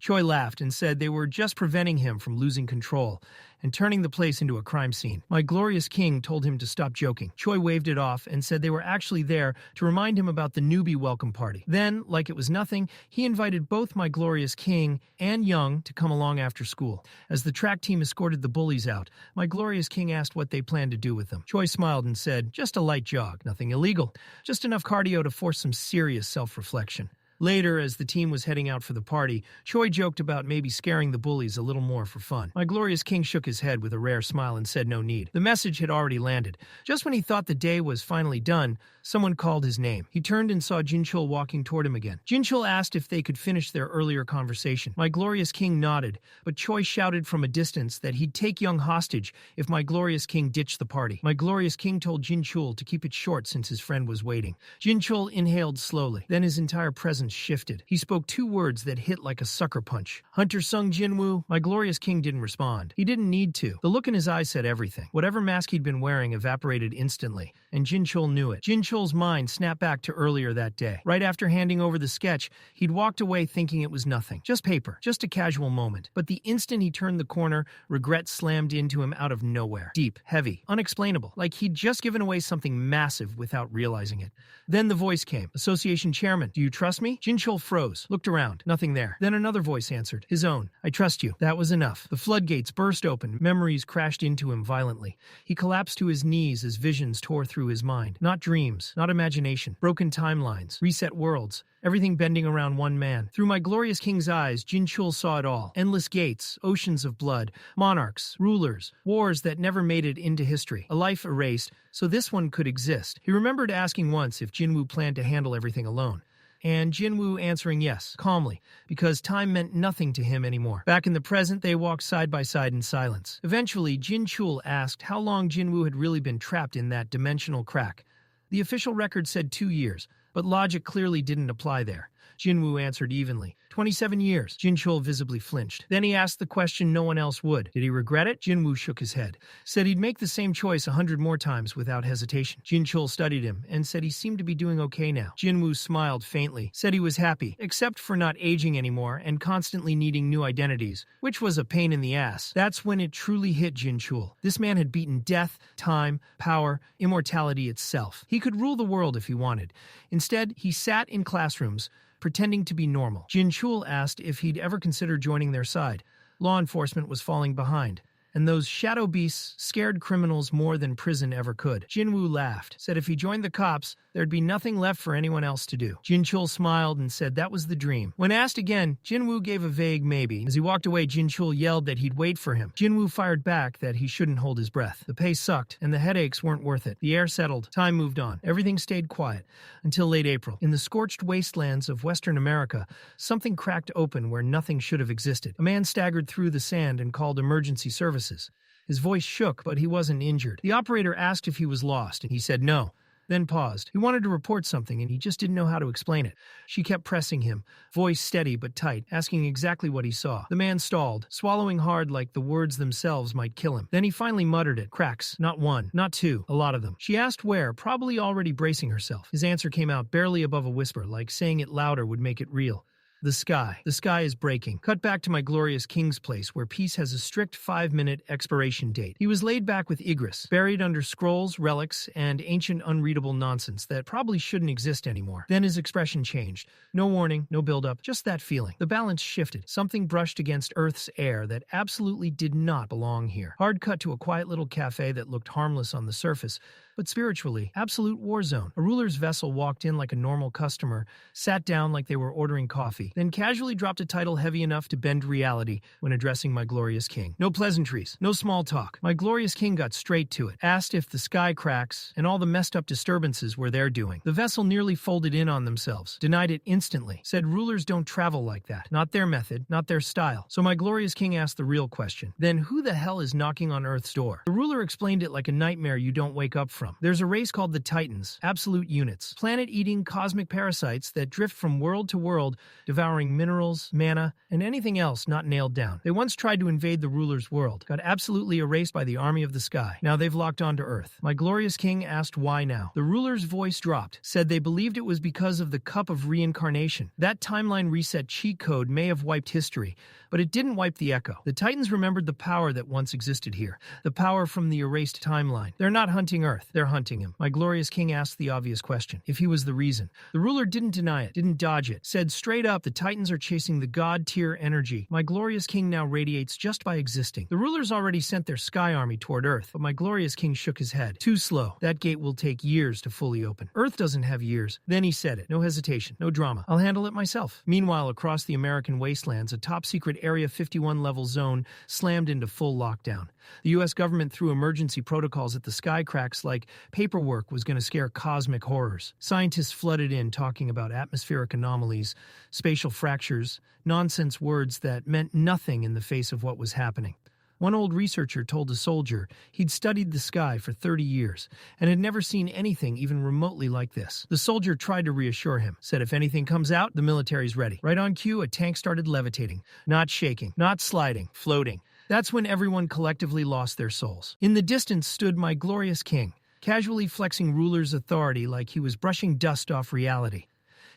Choi laughed and said they were just preventing him from losing control and turning the place into a crime scene. My glorious king told him to stop joking. Choi waved it off and said they were actually there to remind him about the newbie welcome party. Then, like it was nothing, he invited both my glorious king and Young to come along after school. As the track team escorted the bullies out, my glorious king asked what they planned to do with them. Choi smiled and said, just a light jog, nothing illegal, just enough cardio to force some serious self-reflection. Later, as the team was heading out for the party, Choi joked about maybe scaring the bullies a little more for fun. My glorious king shook his head with a rare smile and said no need. The message had already landed. Just when he thought the day was finally done, someone called his name. He turned and saw Jin-Chul walking toward him again. Jin-Chul asked if they could finish their earlier conversation. My glorious king nodded, but Choi shouted from a distance that he'd take Young hostage if my glorious king ditched the party. My glorious king told Jin-Chul to keep it short since his friend was waiting. Jin-Chul inhaled slowly. Then his entire presence shifted. He spoke two words that hit like a sucker punch. Hunter Sung Jinwoo. My glorious king didn't respond. He didn't need to. The look in his eyes said everything. Whatever mask he'd been wearing evaporated instantly, and Jin-Chul knew it. Jin-Chul's mind snapped back to earlier that day. Right after handing over the sketch, he'd walked away thinking it was nothing. Just paper. Just a casual moment. But the instant he turned the corner, regret slammed into him out of nowhere. Deep, heavy, unexplainable. Like he'd just given away something massive without realizing it. Then the voice came. Association chairman, do you trust me? Jin-Chul froze, looked around. Nothing there. Then another voice answered. His own. I trust you. That was enough. The floodgates burst open. Memories crashed into him violently. He collapsed to his knees as visions tore through his mind. Not dreams, not imagination. Broken timelines. Reset worlds. Everything bending around one man. Through my glorious king's eyes, Jin-Chul saw it all. Endless gates, oceans of blood, monarchs, rulers, wars that never made it into history. A life erased, so this one could exist. He remembered asking once if Jinwoo planned to handle everything alone. And Jinwoo answering yes, calmly, because time meant nothing to him anymore. Back in the present, they walked side by side in silence. Eventually, Jin-Chul asked how long Jinwoo had really been trapped in that dimensional crack. The official record said 2 years, but logic clearly didn't apply there. Jinwoo answered evenly. 27 years. Jin-Chul visibly flinched. Then he asked the question no one else would. Did he regret it? Jinwoo shook his head. Said he'd make the same choice 100 more times without hesitation. Jin-Chul studied him and said he seemed to be doing okay now. Jinwoo smiled faintly. Said he was happy, except for not aging anymore and constantly needing new identities, which was a pain in the ass. That's when it truly hit Jin-Chul. This man had beaten death, time, power, immortality itself. He could rule the world if he wanted. Instead, he sat in classrooms, pretending to be normal. Jin-Chul asked if he'd ever considered joining their side. Law enforcement was falling behind, and those shadow beasts scared criminals more than prison ever could. Jinwoo laughed, said if he joined the cops, there'd be nothing left for anyone else to do. Jin-Chul smiled and said that was the dream. When asked again, Jinwoo gave a vague maybe. As he walked away, Jin-Chul yelled that he'd wait for him. Jinwoo fired back that he shouldn't hold his breath. The pay sucked, and the headaches weren't worth it. The air settled. Time moved on. Everything stayed quiet. Until late April. In the scorched wastelands of Western America, something cracked open where nothing should have existed. A man staggered through the sand and called emergency services. His voice shook, but he wasn't injured. The operator asked if he was lost, and he said no. Then paused. He wanted to report something, and he just didn't know how to explain it. She kept pressing him, voice steady but tight, asking exactly what he saw. The man stalled, swallowing hard like the words themselves might kill him. Then he finally muttered it. Cracks. Not one. Not two. A lot of them. She asked where, probably already bracing herself. His answer came out barely above a whisper, like saying it louder would make it real. The sky. The sky is breaking. Cut back to my glorious king's place, where peace has a strict 5-minute expiration date. He was laid back with Igris, buried under scrolls, relics, and ancient unreadable nonsense that probably shouldn't exist anymore. Then his expression changed. No warning, no build-up, just that feeling. The balance shifted. Something brushed against Earth's air that absolutely did not belong here. Hard cut to a quiet little cafe that looked harmless on the surface, but spiritually, absolute war zone. A ruler's vessel walked in like a normal customer, sat down like they were ordering coffee, then casually dropped a title heavy enough to bend reality when addressing my glorious king. No pleasantries, no small talk. My glorious king got straight to it, asked if the sky cracks and all the messed up disturbances were their doing. The vessel nearly folded in on themselves, denied it instantly, said rulers don't travel like that. Not their method, not their style. So my glorious king asked the real question. Then who the hell is knocking on Earth's door? The ruler explained it like a nightmare you don't wake up from. There's a race called the Titans, absolute units, planet-eating cosmic parasites that drift from world to world, devouring minerals, mana, and anything else not nailed down. They once tried to invade the ruler's world, got absolutely erased by the army of the sky. Now they've locked onto Earth. My glorious king asked why now. The ruler's voice dropped, said they believed it was because of the cup of reincarnation. That timeline reset cheat code may have wiped history, but it didn't wipe the echo. The Titans remembered the power that once existed here, the power from the erased timeline. They're not hunting Earth, they're hunting him. My glorious king asked the obvious question, if he was the reason. The ruler didn't deny it, didn't dodge it, said straight up the Titans are chasing the god-tier energy. My glorious king now radiates just by existing. The rulers already sent their sky army toward Earth, but my glorious king shook his head. Too slow. That gate will take years to fully open. Earth doesn't have years. Then he said it. No hesitation, no drama. I'll handle it myself. Meanwhile, across the American wastelands, a top-secret Area 51 level zone slammed into full lockdown. The U.S. government threw emergency protocols at the sky cracks like paperwork was going to scare cosmic horrors. Scientists flooded in talking about atmospheric anomalies, spatial fractures, nonsense words that meant nothing in the face of what was happening. One old researcher told a soldier he'd studied the sky for 30 years and had never seen anything even remotely like this. The soldier tried to reassure him, said if anything comes out, the military's ready. Right on cue, a tank started levitating, not shaking, not sliding, floating. That's when everyone collectively lost their souls. In the distance stood my glorious king, casually flexing ruler's authority like he was brushing dust off reality.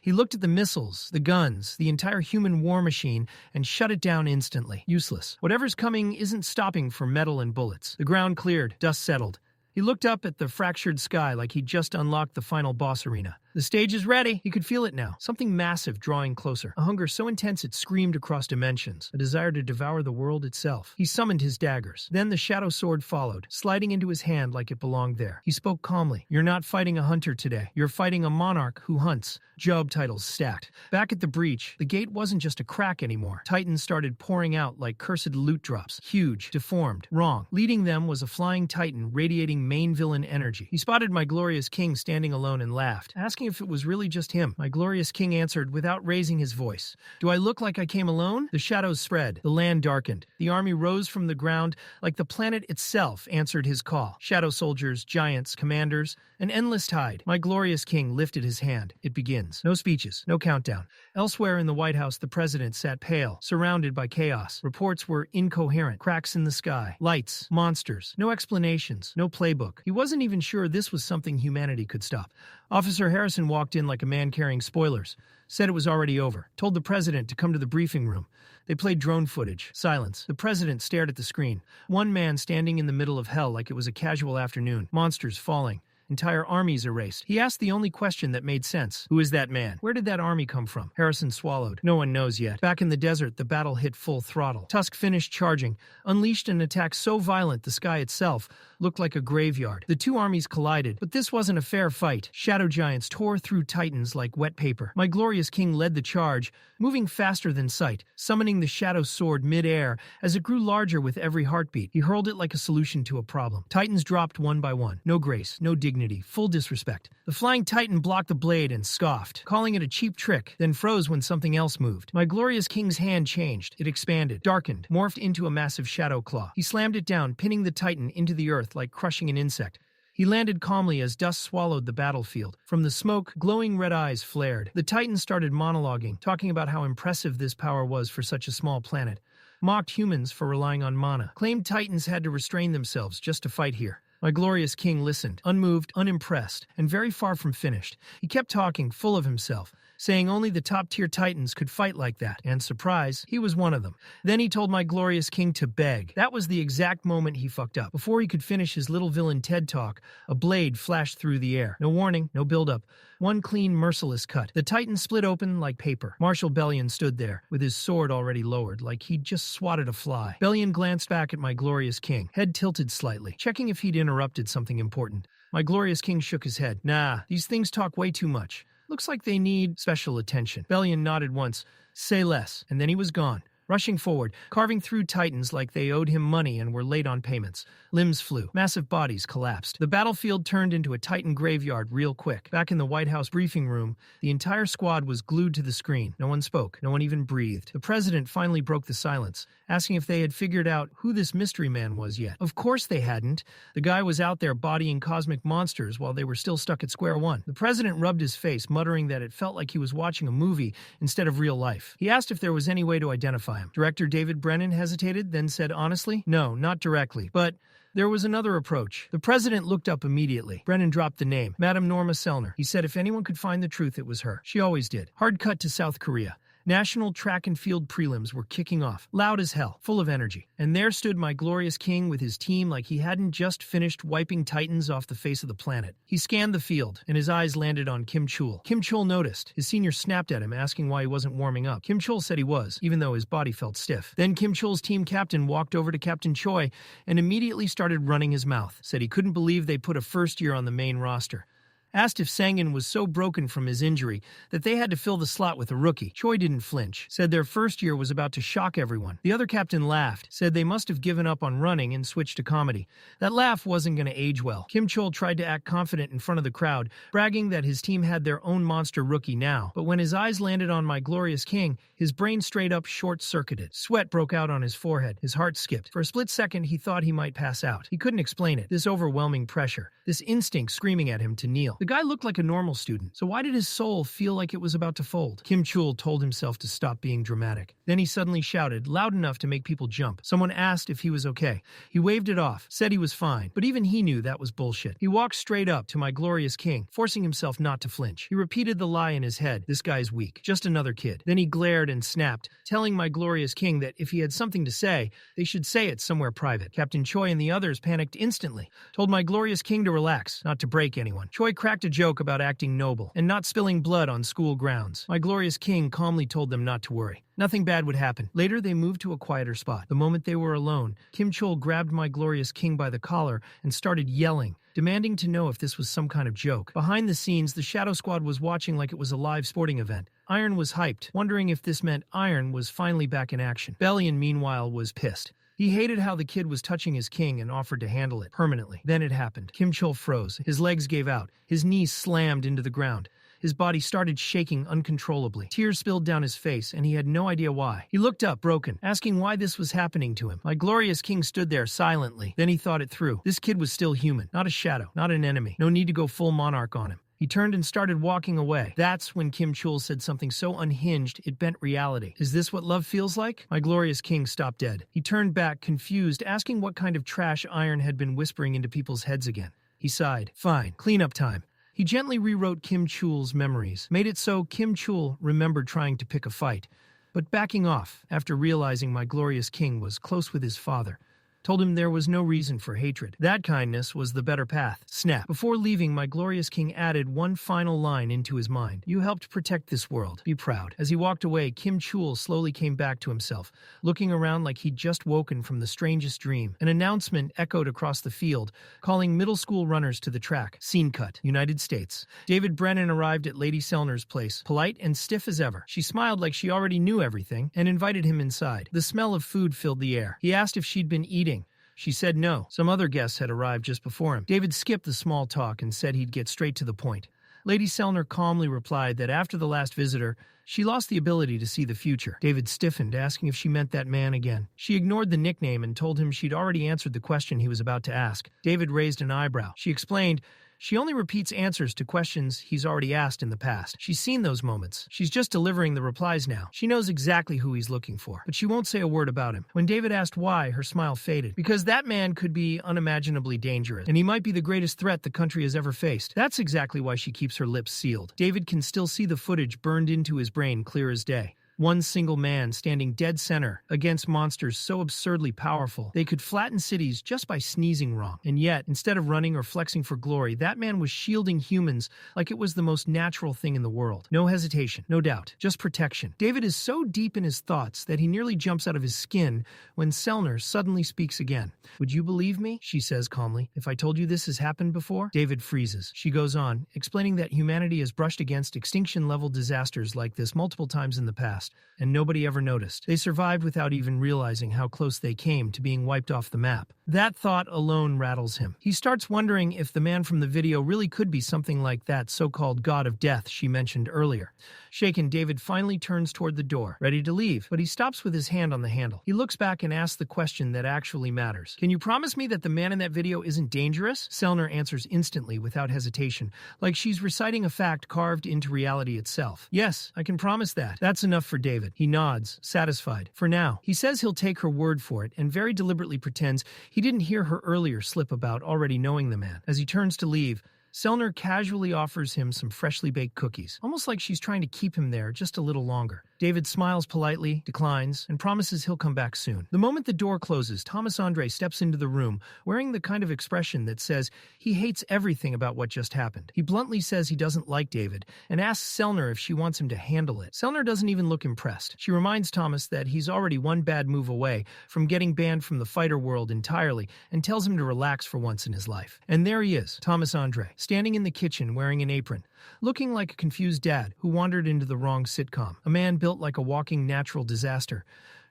He looked at the missiles, the guns, the entire human war machine, and shut it down instantly. Useless. Whatever's coming isn't stopping for metal and bullets. The ground cleared, dust settled. He looked up at the fractured sky like he'd just unlocked the final boss arena. The stage is ready. He could feel it now. Something massive drawing closer. A hunger so intense it screamed across dimensions. A desire to devour the world itself. He summoned his daggers. Then the shadow sword followed, sliding into his hand like it belonged there. He spoke calmly. You're not fighting a hunter today. You're fighting a monarch who hunts. Job titles stacked. Back at the breach, the gate wasn't just a crack anymore. Titans started pouring out like cursed loot drops. Huge, deformed, wrong. Leading them was a flying titan radiating main villain energy. He spotted my glorious king standing alone and laughed, asking if it was really just him. My glorious king answered without raising his voice. Do I look like I came alone? The shadows spread. The land darkened. The army rose from the ground like the planet itself answered his call. Shadow soldiers, giants, commanders, an endless tide. My glorious king lifted his hand. It begins. No speeches, no countdown. Elsewhere in the White House, the president sat pale, surrounded by chaos. Reports were incoherent. Cracks in the sky. Lights. Monsters. No explanations. No playbook. He wasn't even sure this was something humanity could stop. Officer Harrison walked in like a man carrying spoilers. Said it was already over. Told the president to come to the briefing room. They played drone footage. Silence. The president stared at the screen. One man standing in the middle of hell like it was a casual afternoon. Monsters falling. Entire armies erased. He asked the only question that made sense. Who is that man? Where did that army come from? Harrison swallowed. No one knows yet. Back in the desert, the battle hit full throttle. Tusk finished charging, unleashed an attack so violent the sky itself looked like a graveyard. The two armies collided, but this wasn't a fair fight. Shadow giants tore through titans like wet paper. My glorious king led the charge, moving faster than sight, summoning the shadow sword mid-air as it grew larger with every heartbeat. He hurled it like a solution to a problem. Titans dropped one by one. No grace, no dignity, full disrespect. The flying titan blocked the blade and scoffed, calling it a cheap trick, then froze when something else moved. My glorious king's hand changed. It expanded, darkened, morphed into a massive shadow claw. He slammed it down, pinning the titan into the earth like crushing an insect. He landed calmly as dust swallowed the battlefield. From the smoke, glowing red eyes flared. The titan started monologuing, talking about how impressive this power was for such a small planet. Mocked humans for relying on mana. Claimed titans had to restrain themselves just to fight here. My glorious king listened, unmoved, unimpressed, and very far from finished. He kept talking, full of himself. saying only the top-tier titans could fight like that, and surprise, he was one of them. Then he told my glorious king to beg. That was the exact moment he fucked up. Before he could finish his little villain TED talk, a blade flashed through the air. No warning, no build-up. One clean, merciless cut. The titan split open like paper. Marshal Bellion stood there, with his sword already lowered, like he'd just swatted a fly. Bellion glanced back at my glorious king, head tilted slightly, checking if he'd interrupted something important. My glorious king shook his head. Nah, these things talk way too much. Looks like they need special attention. Bellion nodded once. Say less. And then he was gone. Rushing forward, carving through titans like they owed him money and were late on payments. Limbs flew. Massive bodies collapsed. The battlefield turned into a titan graveyard real quick. Back in the White House briefing room, the entire squad was glued to the screen. No one spoke. No one even breathed. The president finally broke the silence, asking if they had figured out who this mystery man was yet. Of course they hadn't. The guy was out there bodying cosmic monsters while they were still stuck at square one. The president rubbed his face, muttering that it felt like he was watching a movie instead of real life. He asked if there was any way to identify him. Director David Brennan hesitated, then said honestly, no, not directly, but there was another approach. The president looked up immediately. Brennan dropped the name, Madame Norma Selner. He said if anyone could find the truth, it was her. She always did. Hard cut to South Korea. National track and field prelims were kicking off, loud as hell, full of energy. And there stood my glorious king with his team like he hadn't just finished wiping titans off the face of the planet. He scanned the field, and his eyes landed on Jin-Chul. Jin-Chul noticed. His senior snapped at him, asking why he wasn't warming up. Jin-Chul said he was, even though his body felt stiff. Then Jin-Chul's team captain walked over to Captain Choi and immediately started running his mouth. Said he couldn't believe they put a first year on the main roster. Asked if Sang-in was so broken from his injury that they had to fill the slot with a rookie. Choi didn't flinch, said their first year was about to shock everyone. The other captain laughed, said they must have given up on running and switched to comedy. That laugh wasn't going to age well. Jin-Chul tried to act confident in front of the crowd, bragging that his team had their own monster rookie now. But when his eyes landed on my glorious king, his brain straight up short-circuited. Sweat broke out on his forehead. His heart skipped. For a split second, he thought he might pass out. He couldn't explain it. This overwhelming pressure. This instinct screaming at him to kneel. The guy looked like a normal student, so why did his soul feel like it was about to fold? Jin-Chul told himself to stop being dramatic. Then he suddenly shouted, loud enough to make people jump. Someone asked if he was okay. He waved it off, said he was fine, but even he knew that was bullshit. He walked straight up to my glorious king, forcing himself not to flinch. He repeated the lie in his head, this guy's weak, just another kid. Then he glared and snapped, telling my glorious king that if he had something to say, they should say it somewhere private. Captain Choi and the others panicked instantly, told my glorious king to relax, not to break anyone. Choi cracked a joke about acting noble and not spilling blood on school grounds. My glorious king calmly told them not to worry. Nothing bad would happen. Later, they moved to a quieter spot. The moment they were alone, Jin-Chul grabbed my glorious king by the collar and started yelling, demanding to know if this was some kind of joke. Behind the scenes, the Shadow Squad was watching like it was a live sporting event. Iron was hyped, wondering if this meant Iron was finally back in action. Bellion, meanwhile, was pissed. He hated how the kid was touching his king and offered to handle it permanently. Then it happened. Jin-Chul froze. His legs gave out. His knees slammed into the ground. His body started shaking uncontrollably. Tears spilled down his face, and he had no idea why. He looked up, broken, asking why this was happening to him. My glorious king stood there silently. Then he thought it through. This kid was still human, not a shadow, not an enemy. No need to go full monarch on him. He turned and started walking away. That's when Jin-Chul said something so unhinged it bent reality. Is this what love feels like? My glorious king stopped dead. He turned back, confused, asking what kind of trash Iron had been whispering into people's heads again. He sighed. Fine, cleanup time. He gently rewrote Jin-Chul's memories, made it so Jin-Chul remembered trying to pick a fight, but backing off after realizing my glorious king was close with his father. Told him there was no reason for hatred. That kindness was the better path. Snap. Before leaving, my glorious king added one final line into his mind. You helped protect this world. Be proud. As he walked away, Jin-Chul slowly came back to himself, looking around like he'd just woken from the strangest dream. An announcement echoed across the field, calling middle school runners to the track. Scene cut. United States. David Brennan arrived at Lady Selner's place, polite and stiff as ever. She smiled like she already knew everything and invited him inside. The smell of food filled the air. He asked if she'd been eating. She said no. Some other guests had arrived just before him. David skipped the small talk and said he'd get straight to the point. Lady Selner calmly replied that after the last visitor, she lost the ability to see the future. David stiffened, asking if she meant that man again. She ignored the nickname and told him she'd already answered the question he was about to ask. David raised an eyebrow. She explained She only repeats answers to questions he's already asked in the past. She's seen those moments. She's just delivering the replies now. She knows exactly who he's looking for, but she won't say a word about him. When David asked why, her smile faded. Because that man could be unimaginably dangerous, and he might be the greatest threat the country has ever faced. That's exactly why she keeps her lips sealed. David can still see the footage burned into his brain clear as day. One single man standing dead center against monsters so absurdly powerful they could flatten cities just by sneezing wrong. And yet, instead of running or flexing for glory, that man was shielding humans like it was the most natural thing in the world. No hesitation, no doubt, just protection. David is so deep in his thoughts that he nearly jumps out of his skin when Selner suddenly speaks again. "Would you believe me?" she says calmly. "If I told you this has happened before?" David freezes. She goes on, explaining that humanity has brushed against extinction-level disasters like this multiple times in the past, and nobody ever noticed. They survived without even realizing how close they came to being wiped off the map. That thought alone rattles him. He starts wondering if the man from the video really could be something like that so-called god of death she mentioned earlier. Shaken, David finally turns toward the door, ready to leave, but he stops with his hand on the handle. He looks back and asks the question that actually matters. "Can you promise me that the man in that video isn't dangerous?" Selner answers instantly without hesitation, like she's reciting a fact carved into reality itself. "Yes, I can promise that." That's enough for David. He nods, satisfied. For now. He says he'll take her word for it and very deliberately pretends he didn't hear her earlier slip about already knowing the man. As he turns to leave, Selner casually offers him some freshly baked cookies, almost like she's trying to keep him there just a little longer. David smiles politely, declines, and promises he'll come back soon. The moment the door closes, Thomas Andre steps into the room, wearing the kind of expression that says he hates everything about what just happened. He bluntly says he doesn't like David, and asks Selner if she wants him to handle it. Selner doesn't even look impressed. She reminds Thomas that he's already one bad move away from getting banned from the fighter world entirely, and tells him to relax for once in his life. And there he is, Thomas Andre, standing in the kitchen wearing an apron, looking like a confused dad who wandered into the wrong sitcom. A man built like a walking natural disaster,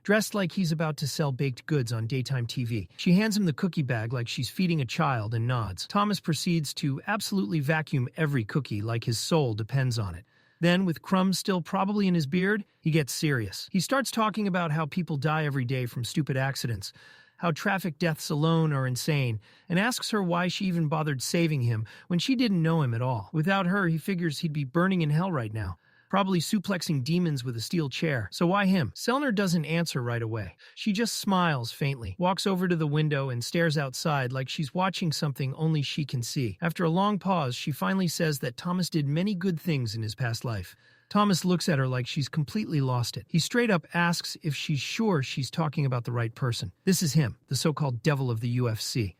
dressed like he's about to sell baked goods on daytime TV. She hands him the cookie bag like she's feeding a child and nods. Thomas proceeds to absolutely vacuum every cookie like his soul depends on it. Then, with crumbs still probably in his beard, he gets serious. He starts talking about how people die every day from stupid accidents, how traffic deaths alone are insane, and asks her why she even bothered saving him when she didn't know him at all. Without her, he figures he'd be burning in hell right now, probably suplexing demons with a steel chair. So why him? Selner doesn't answer right away. She just smiles faintly, walks over to the window and stares outside like she's watching something only she can see. After a long pause, she finally says that Thomas did many good things in his past life. Thomas looks at her like she's completely lost it. He straight up asks if she's sure she's talking about the right person. This is him, the so-called devil of the UFC.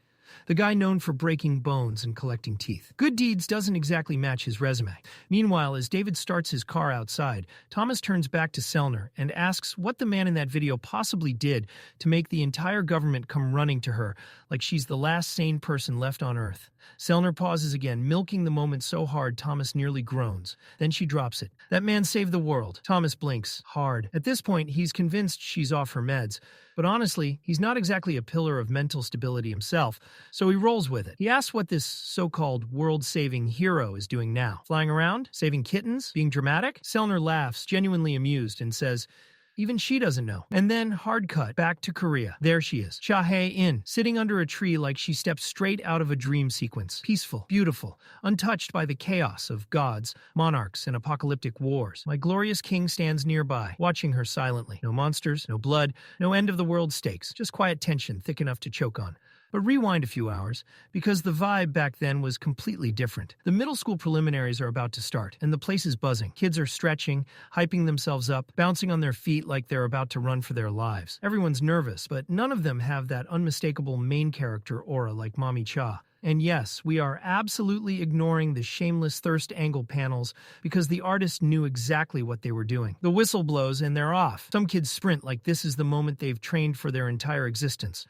The guy known for breaking bones and collecting teeth. Good deeds doesn't exactly match his resume. Meanwhile, as David starts his car outside, Thomas turns back to Selner and asks what the man in that video possibly did to make the entire government come running to her like she's the last sane person left on Earth. Selner pauses again, milking the moment so hard Thomas nearly groans. Then she drops it. That man saved the world. Thomas blinks hard. At this point, he's convinced she's off her meds. But honestly, he's not exactly a pillar of mental stability himself, so he rolls with it. He asks what this so-called world-saving hero is doing now. Flying around? Saving kittens? Being dramatic? Selner laughs, genuinely amused, and says, even she doesn't know. And then, hard cut, back to Korea. There she is, Cha Hae-In, sitting under a tree like she stepped straight out of a dream sequence. Peaceful, beautiful, untouched by the chaos of gods, monarchs, and apocalyptic wars. My glorious king stands nearby, watching her silently. No monsters, no blood, no end-of-the-world stakes, just quiet tension thick enough to choke on. But rewind a few hours, because the vibe back then was completely different. The middle school preliminaries are about to start, and the place is buzzing. Kids are stretching, hyping themselves up, bouncing on their feet like they're about to run for their lives. Everyone's nervous, but none of them have that unmistakable main character aura like Mommy Cha. And yes, we are absolutely ignoring the shameless thirst angle panels because the artists knew exactly what they were doing. The whistle blows and they're off. Some kids sprint like this is the moment they've trained for their entire existence.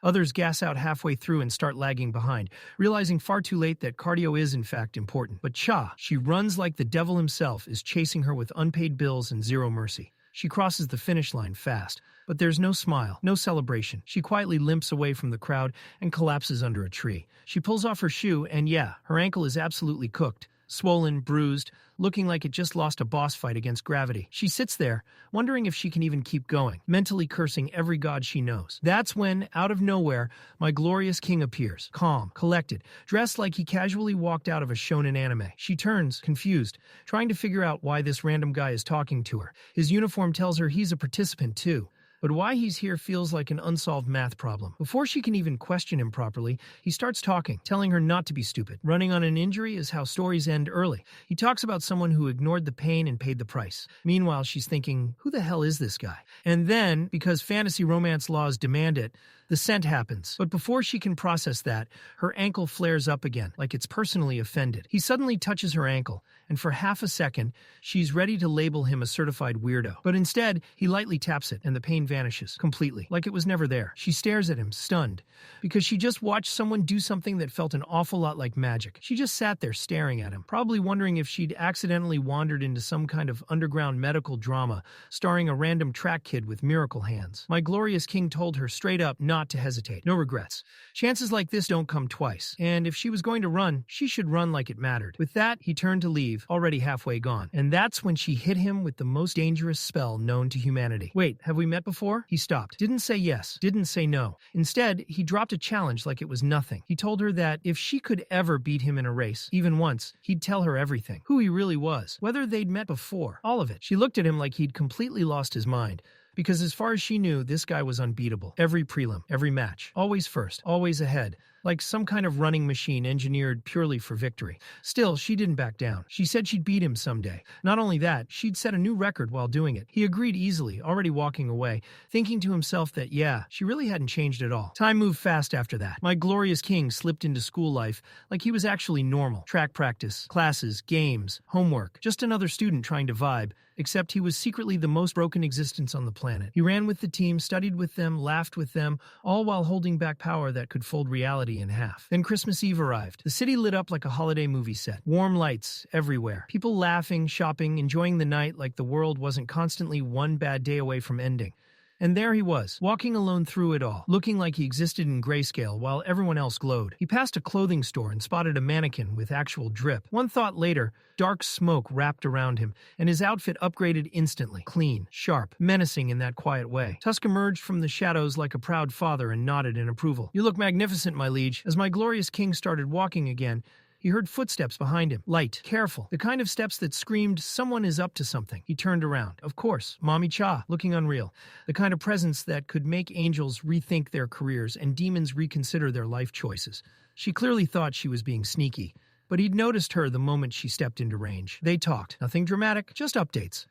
Others gas out halfway through and start lagging behind, realizing far too late that cardio is in fact important. But Cha, she runs like the devil himself, is chasing her with unpaid bills and zero mercy. She crosses the finish line fast, but there's no smile, no celebration. She quietly limps away from the crowd and collapses under a tree. She pulls off her shoe and yeah, her ankle is absolutely cooked. swollen, bruised, looking like it just lost a boss fight against gravity. She sits there, wondering if she can even keep going, mentally cursing every god she knows. That's when, out of nowhere, my glorious king appears, calm, collected, dressed like he casually walked out of a shonen anime. She turns, confused, trying to figure out why this random guy is talking to her. His uniform tells her he's a participant too. But why he's here feels like an unsolved math problem. Before she can even question him properly, he starts talking, telling her not to be stupid. Running on an injury is how stories end early. He talks about someone who ignored the pain and paid the price. Meanwhile, she's thinking, who the hell is this guy? And then, because fantasy romance laws demand it, the scent happens. But before she can process that, her ankle flares up again, like it's personally offended. He suddenly touches her ankle, and for half a second, she's ready to label him a certified weirdo. But instead, he lightly taps it, and the pain vanishes completely, like it was never there. She stares at him, stunned, because she just watched someone do something that felt an awful lot like magic. She just sat there staring at him, probably wondering if she'd accidentally wandered into some kind of underground medical drama starring a random track kid with miracle hands. My glorious king told her straight up not to hesitate. No regrets. Chances like this don't come twice, and if she was going to run, she should run like it mattered. With that, he turned to leave, already halfway gone. And that's when she hit him with the most dangerous spell known to humanity. Wait, have we met before? He stopped. Didn't say yes. Didn't say no. Instead, he dropped a challenge like it was nothing. He told her that if she could ever beat him in a race, even once, he'd tell her everything. Who he really was. Whether they'd met before. All of it. She looked at him like he'd completely lost his mind. Because as far as she knew, this guy was unbeatable. Every prelim, every match. Always first, always ahead. Like some kind of running machine engineered purely for victory. Still, she didn't back down. She said she'd beat him someday. Not only that, she'd set a new record while doing it. He agreed easily, already walking away, thinking to himself that, yeah, she really hadn't changed at all. Time moved fast after that. My glorious king slipped into school life like he was actually normal. Track practice, classes, games, homework. Just another student trying to vibe. Except he was secretly the most broken existence on the planet. He ran with the team, studied with them, laughed with them, all while holding back power that could fold reality in half. Then Christmas Eve arrived. The city lit up like a holiday movie set. Warm lights everywhere. People laughing, shopping, enjoying the night like the world wasn't constantly one bad day away from ending. And there he was, walking alone through it all, looking like he existed in grayscale while everyone else glowed. He passed a clothing store and spotted a mannequin with actual drip. One thought later, dark smoke wrapped around him, and his outfit upgraded instantly. Clean, sharp, menacing in that quiet way. Tusk emerged from the shadows like a proud father and nodded in approval. "You look magnificent, my liege." As my glorious king started walking again, he heard footsteps behind him, light, careful, the kind of steps that screamed, someone is up to something. He turned around. Of course, Mommy Cha, looking unreal, the kind of presence that could make angels rethink their careers and demons reconsider their life choices. She clearly thought she was being sneaky, but he'd noticed her the moment she stepped into range. They talked, nothing dramatic, just updates.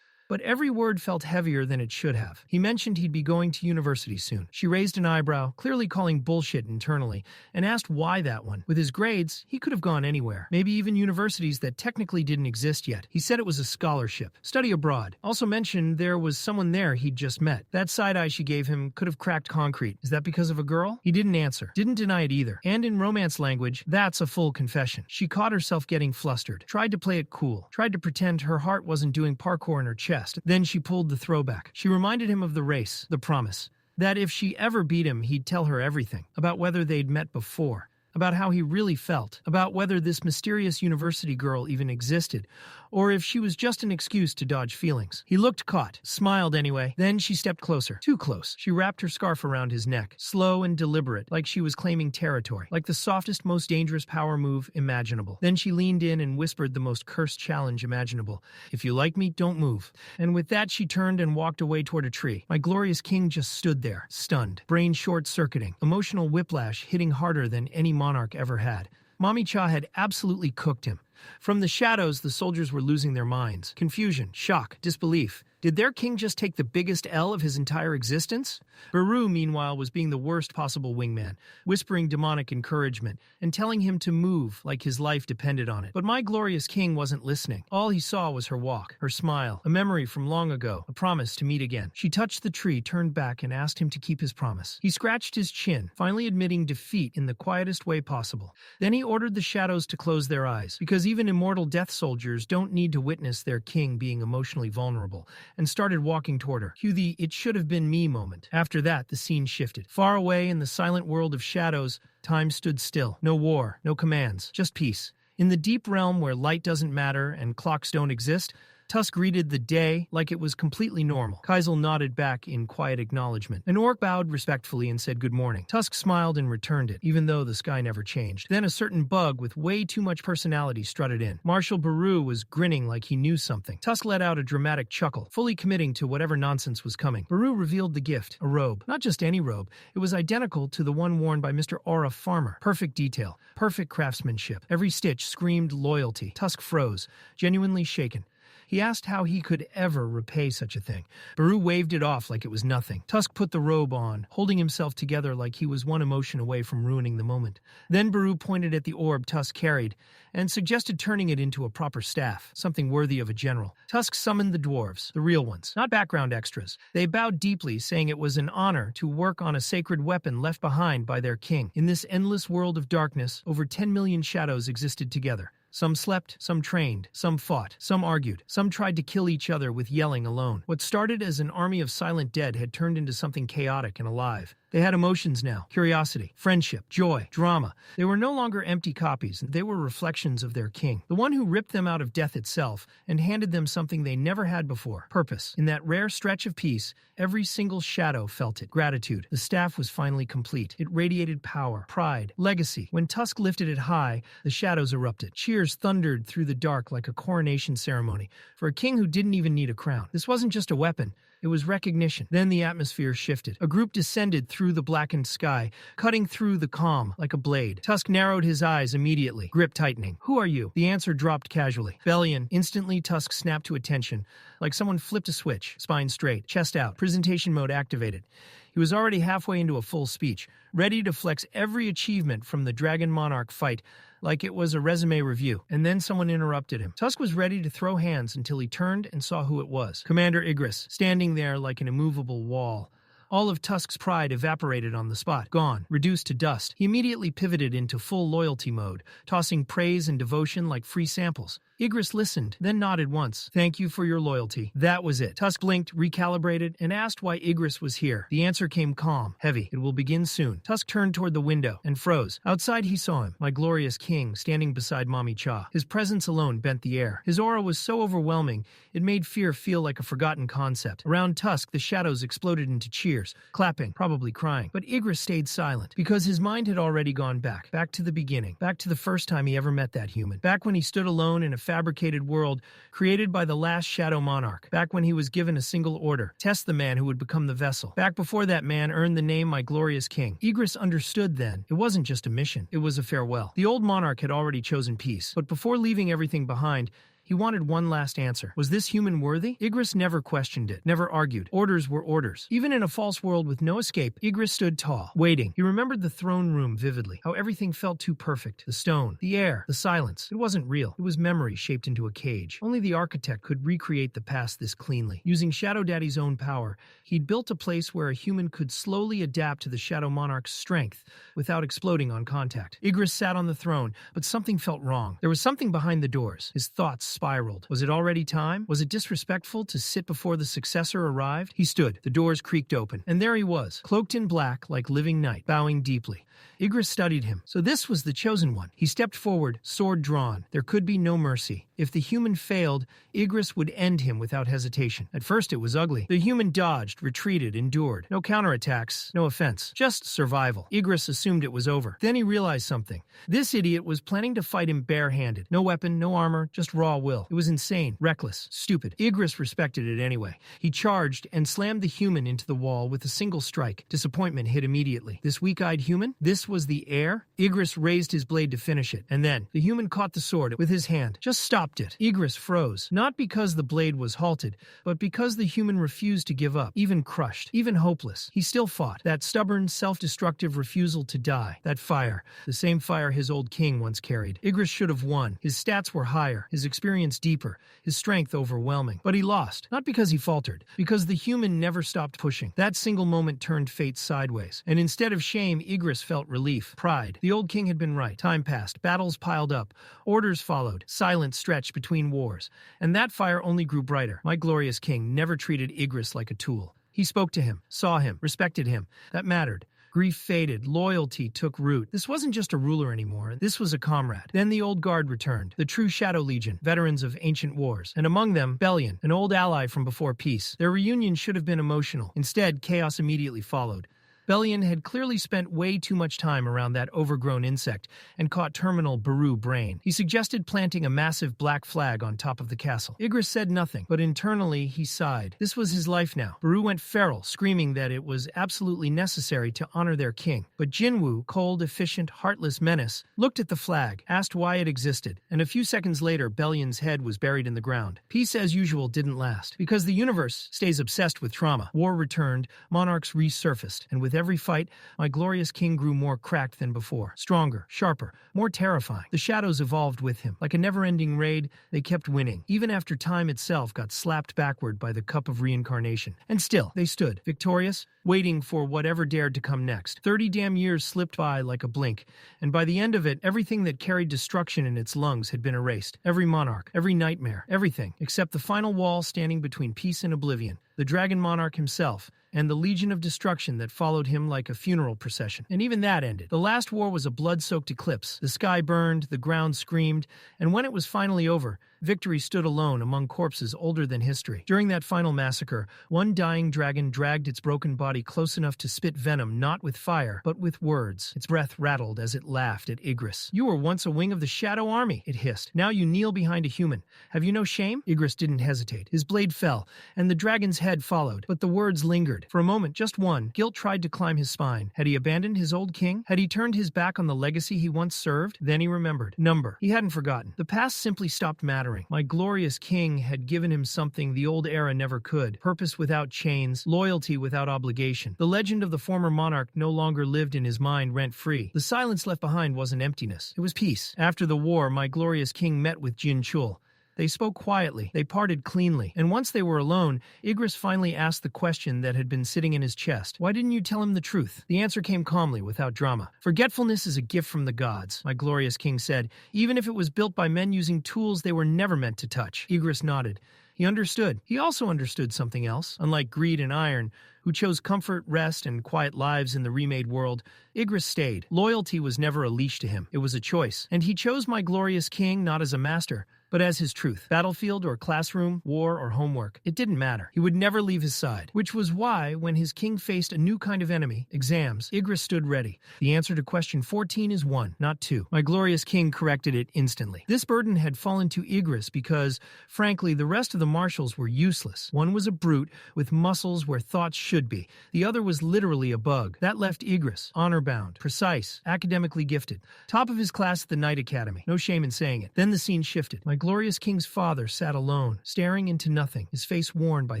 But every word felt heavier than it should have. He mentioned he'd be going to university soon. She raised an eyebrow, clearly calling bullshit internally, and asked why that one. With his grades, he could have gone anywhere, maybe even universities that technically didn't exist yet. He said it was a scholarship, study abroad. Also mentioned there was someone there he'd just met. That side eye she gave him could have cracked concrete. Is that because of a girl? He didn't answer, didn't deny it either. And in romance language, that's a full confession. She caught herself getting flustered, tried to play it cool, tried to pretend her heart wasn't doing parkour in her chest. Then she pulled the throwback. She reminded him of the race, the promise, that if she ever beat him, he'd tell her everything, about whether they'd met before, about how he really felt, about whether this mysterious university girl even existed, or if she was just an excuse to dodge feelings. He looked caught, smiled anyway. Then she stepped closer, too close. She wrapped her scarf around his neck, slow and deliberate, like she was claiming territory, like the softest, most dangerous power move imaginable. Then she leaned in and whispered the most cursed challenge imaginable. "If you like me, don't move." And with that, she turned and walked away toward a tree. My glorious king just stood there, stunned, brain short-circuiting, emotional whiplash hitting harder than any monarch ever had. Mommy Cha had absolutely cooked him. From the shadows, the soldiers were losing their minds. Confusion, shock, disbelief. Did their king just take the biggest L of his entire existence? Baru, meanwhile, was being the worst possible wingman, whispering demonic encouragement and telling him to move like his life depended on it. But my glorious king wasn't listening. All he saw was her walk, her smile, a memory from long ago, a promise to meet again. She touched the tree, turned back, and asked him to keep his promise. He scratched his chin, finally admitting defeat in the quietest way possible. Then he ordered the shadows to close their eyes, because even immortal death soldiers don't need to witness their king being emotionally vulnerable, and started walking toward her. Cue the "it should have been me" moment. After that, the scene shifted. Far away in the silent world of shadows, time stood still. No war, no commands, just peace. In the deep realm where light doesn't matter and clocks don't exist, Tusk greeted the day like it was completely normal. Kaisel nodded back in quiet acknowledgement. An orc bowed respectfully and said good morning. Tusk smiled and returned it, even though the sky never changed. Then a certain bug with way too much personality strutted in. Marshal Baru was grinning like he knew something. Tusk let out a dramatic chuckle, fully committing to whatever nonsense was coming. Baru revealed the gift, a robe. Not just any robe, it was identical to the one worn by Mr. Aura Farmer. Perfect detail, perfect craftsmanship. Every stitch screamed loyalty. Tusk froze, genuinely shaken. He asked how he could ever repay such a thing. Baru waved it off like it was nothing. Tusk put the robe on, holding himself together like he was one emotion away from ruining the moment. Then Baru pointed at the orb Tusk carried and suggested turning it into a proper staff, something worthy of a general. Tusk summoned the dwarves, the real ones, not background extras. They bowed deeply, saying it was an honor to work on a sacred weapon left behind by their king. In this endless world of darkness, over 10 million shadows existed together. Some slept, some trained, some fought, some argued, some tried to kill each other with yelling alone. What started as an army of silent dead had turned into something chaotic and alive. They had emotions now, curiosity, friendship, joy, drama. They were no longer empty copies, they were reflections of their king, the one who ripped them out of death itself and handed them something they never had before, purpose. In that rare stretch of peace, every single shadow felt it. Gratitude. The staff was finally complete. It radiated power, pride, legacy. When Tusk lifted it high, the shadows erupted. Cheers thundered through the dark like a coronation ceremony for a king who didn't even need a crown. This wasn't just a weapon. It was recognition. Then the atmosphere shifted. A group descended through the blackened sky, cutting through the calm like a blade. Tusk narrowed his eyes immediately, grip tightening. Who are you? The answer dropped casually. Bellion. Instantly, Tusk snapped to attention, like someone flipped a switch. Spine straight, chest out, presentation mode activated. He was already halfway into a full speech, ready to flex every achievement from the Dragon Monarch fight like it was a resume review. And then someone interrupted him. Tusk was ready to throw hands until he turned and saw who it was. Commander Igris, standing there like an immovable wall. All of Tusk's pride evaporated on the spot, gone, reduced to dust. He immediately pivoted into full loyalty mode, tossing praise and devotion like free samples. Igris listened, then nodded once. Thank you for your loyalty. That was it. Tusk blinked, recalibrated, and asked why Igris was here. The answer came calm, heavy. It will begin soon. Tusk turned toward the window and froze. Outside he saw him, my glorious king, standing beside Mommy Cha. His presence alone bent the air. His aura was so overwhelming, it made fear feel like a forgotten concept. Around Tusk, the shadows exploded into cheers, clapping, probably crying. But Igris stayed silent, because his mind had already gone back to the beginning, back to the first time he ever met that human, back when he stood alone in a fabricated world created by the last Shadow Monarch, back when he was given a single order, test the man who would become the vessel, back before that man earned the name My Glorious King. Igris understood then, it wasn't just a mission, it was a farewell. The old monarch had already chosen peace, but before leaving everything behind, he wanted one last answer. Was this human worthy? Igris never questioned it, never argued. Orders were orders. Even in a false world with no escape, Igris stood tall, waiting. He remembered the throne room vividly, how everything felt too perfect. The stone, the air, the silence. It wasn't real. It was memory shaped into a cage. Only the architect could recreate the past this cleanly. Using Shadow Daddy's own power, he'd built a place where a human could slowly adapt to the Shadow Monarch's strength without exploding on contact. Igris sat on the throne, but something felt wrong. There was something behind the doors. His thoughts spiraled. Was it already time? Was it disrespectful to sit before the successor arrived? He stood. The doors creaked open. And there he was, cloaked in black like living night, bowing deeply. Igris studied him. So this was the chosen one. He stepped forward, sword drawn. There could be no mercy. If the human failed, Igris would end him without hesitation. At first it was ugly. The human dodged, retreated, endured. No counterattacks, no offense. Just survival. Igris assumed it was over. Then he realized something. This idiot was planning to fight him barehanded. No weapon, no armor, just raw will. It was insane, reckless, stupid. Igris respected it anyway. He charged and slammed the human into the wall with a single strike. Disappointment hit immediately. This weak-eyed human? This was the heir? Igris raised his blade to finish it. And then, the human caught the sword with his hand. Just stopped it. Igris froze. Not because the blade was halted, but because the human refused to give up. Even crushed. Even hopeless. He still fought. That stubborn, self-destructive refusal to die. That fire. The same fire his old king once carried. Igris should have won. His stats were higher. His experience deeper. His strength overwhelming. But he lost. Not because he faltered. Because the human never stopped pushing. That single moment turned fate sideways. And instead of shame, Igris felt relief. Pride. The old king had been right. Time passed. Battles piled up. Orders followed. Silence stretched between wars. And that fire only grew brighter. My glorious king never treated Igris like a tool. He spoke to him, saw him, respected him. That mattered. Grief faded, loyalty took root. This wasn't just a ruler anymore, this was a comrade. Then the old guard returned, the true Shadow Legion, veterans of ancient wars, and among them, Bellion, an old ally from before peace. Their reunion should have been emotional. Instead, chaos immediately followed. Bellion had clearly spent way too much time around that overgrown insect and caught terminal Baru brain. He suggested planting a massive black flag on top of the castle. Igris said nothing, but internally he sighed. This was his life now. Baru went feral, screaming that it was absolutely necessary to honor their king. But Jinwoo, cold, efficient, heartless menace, looked at the flag, asked why it existed, and a few seconds later Bellion's head was buried in the ground. Peace as usual didn't last, because the universe stays obsessed with trauma. War returned, monarchs resurfaced, and with every fight, my glorious king grew more cracked than before. Stronger, sharper, more terrifying. The shadows evolved with him. Like a never-ending raid, they kept winning, even after time itself got slapped backward by the cup of reincarnation. And still, they stood, victorious, waiting for whatever dared to come next. 30 damn years slipped by like a blink, and by the end of it, everything that carried destruction in its lungs had been erased. Every monarch, every nightmare, everything, except the final wall standing between peace and oblivion. The dragon monarch himself, and the legion of destruction that followed him like a funeral procession. And even that ended. The last war was a blood-soaked eclipse. The sky burned, the ground screamed, and when it was finally over, victory stood alone among corpses older than history. During that final massacre, one dying dragon dragged its broken body close enough to spit venom not with fire, but with words. Its breath rattled as it laughed at Igris. "You were once a wing of the Shadow Army," it hissed. "Now you kneel behind a human. Have you no shame?" Igris didn't hesitate. His blade fell, and the dragon's head followed, but the words lingered. For a moment, just one, guilt tried to climb his spine. Had he abandoned his old king? Had he turned his back on the legacy he once served? Then he remembered. Number. He hadn't forgotten. The past simply stopped mattering. My glorious king had given him something the old era never could. Purpose without chains, loyalty without obligation. The legend of the former monarch no longer lived in his mind rent-free. The silence left behind wasn't emptiness. It was peace. After the war, my glorious king met with Jin-Chul. They spoke quietly, they parted cleanly, and once they were alone, Igris finally asked the question that had been sitting in his chest. "Why didn't you tell him the truth?" The answer came calmly, without drama. "Forgetfulness is a gift from the gods," my glorious king said, "even if it was built by men using tools they were never meant to touch." Igris nodded. He understood. He also understood something else. Unlike greed and iron, who chose comfort, rest, and quiet lives in the remade world, Igris stayed. Loyalty was never a leash to him. It was a choice. And he chose my glorious king not as a master, but as his truth. Battlefield or classroom, war or homework, it didn't matter. He would never leave his side. Which was why, when his king faced a new kind of enemy, exams, Igris stood ready. The answer to question 14 is 1, not 2. My glorious king corrected it instantly. This burden had fallen to Igris because, frankly, the rest of the marshals were useless. One was a brute with muscles where thoughts should be. The other was literally a bug. That left Igris, honor-bound, precise, academically gifted. Top of his class at the Knight Academy. No shame in saying it. Then the scene shifted. My glorious king's father sat alone, staring into nothing, his face worn by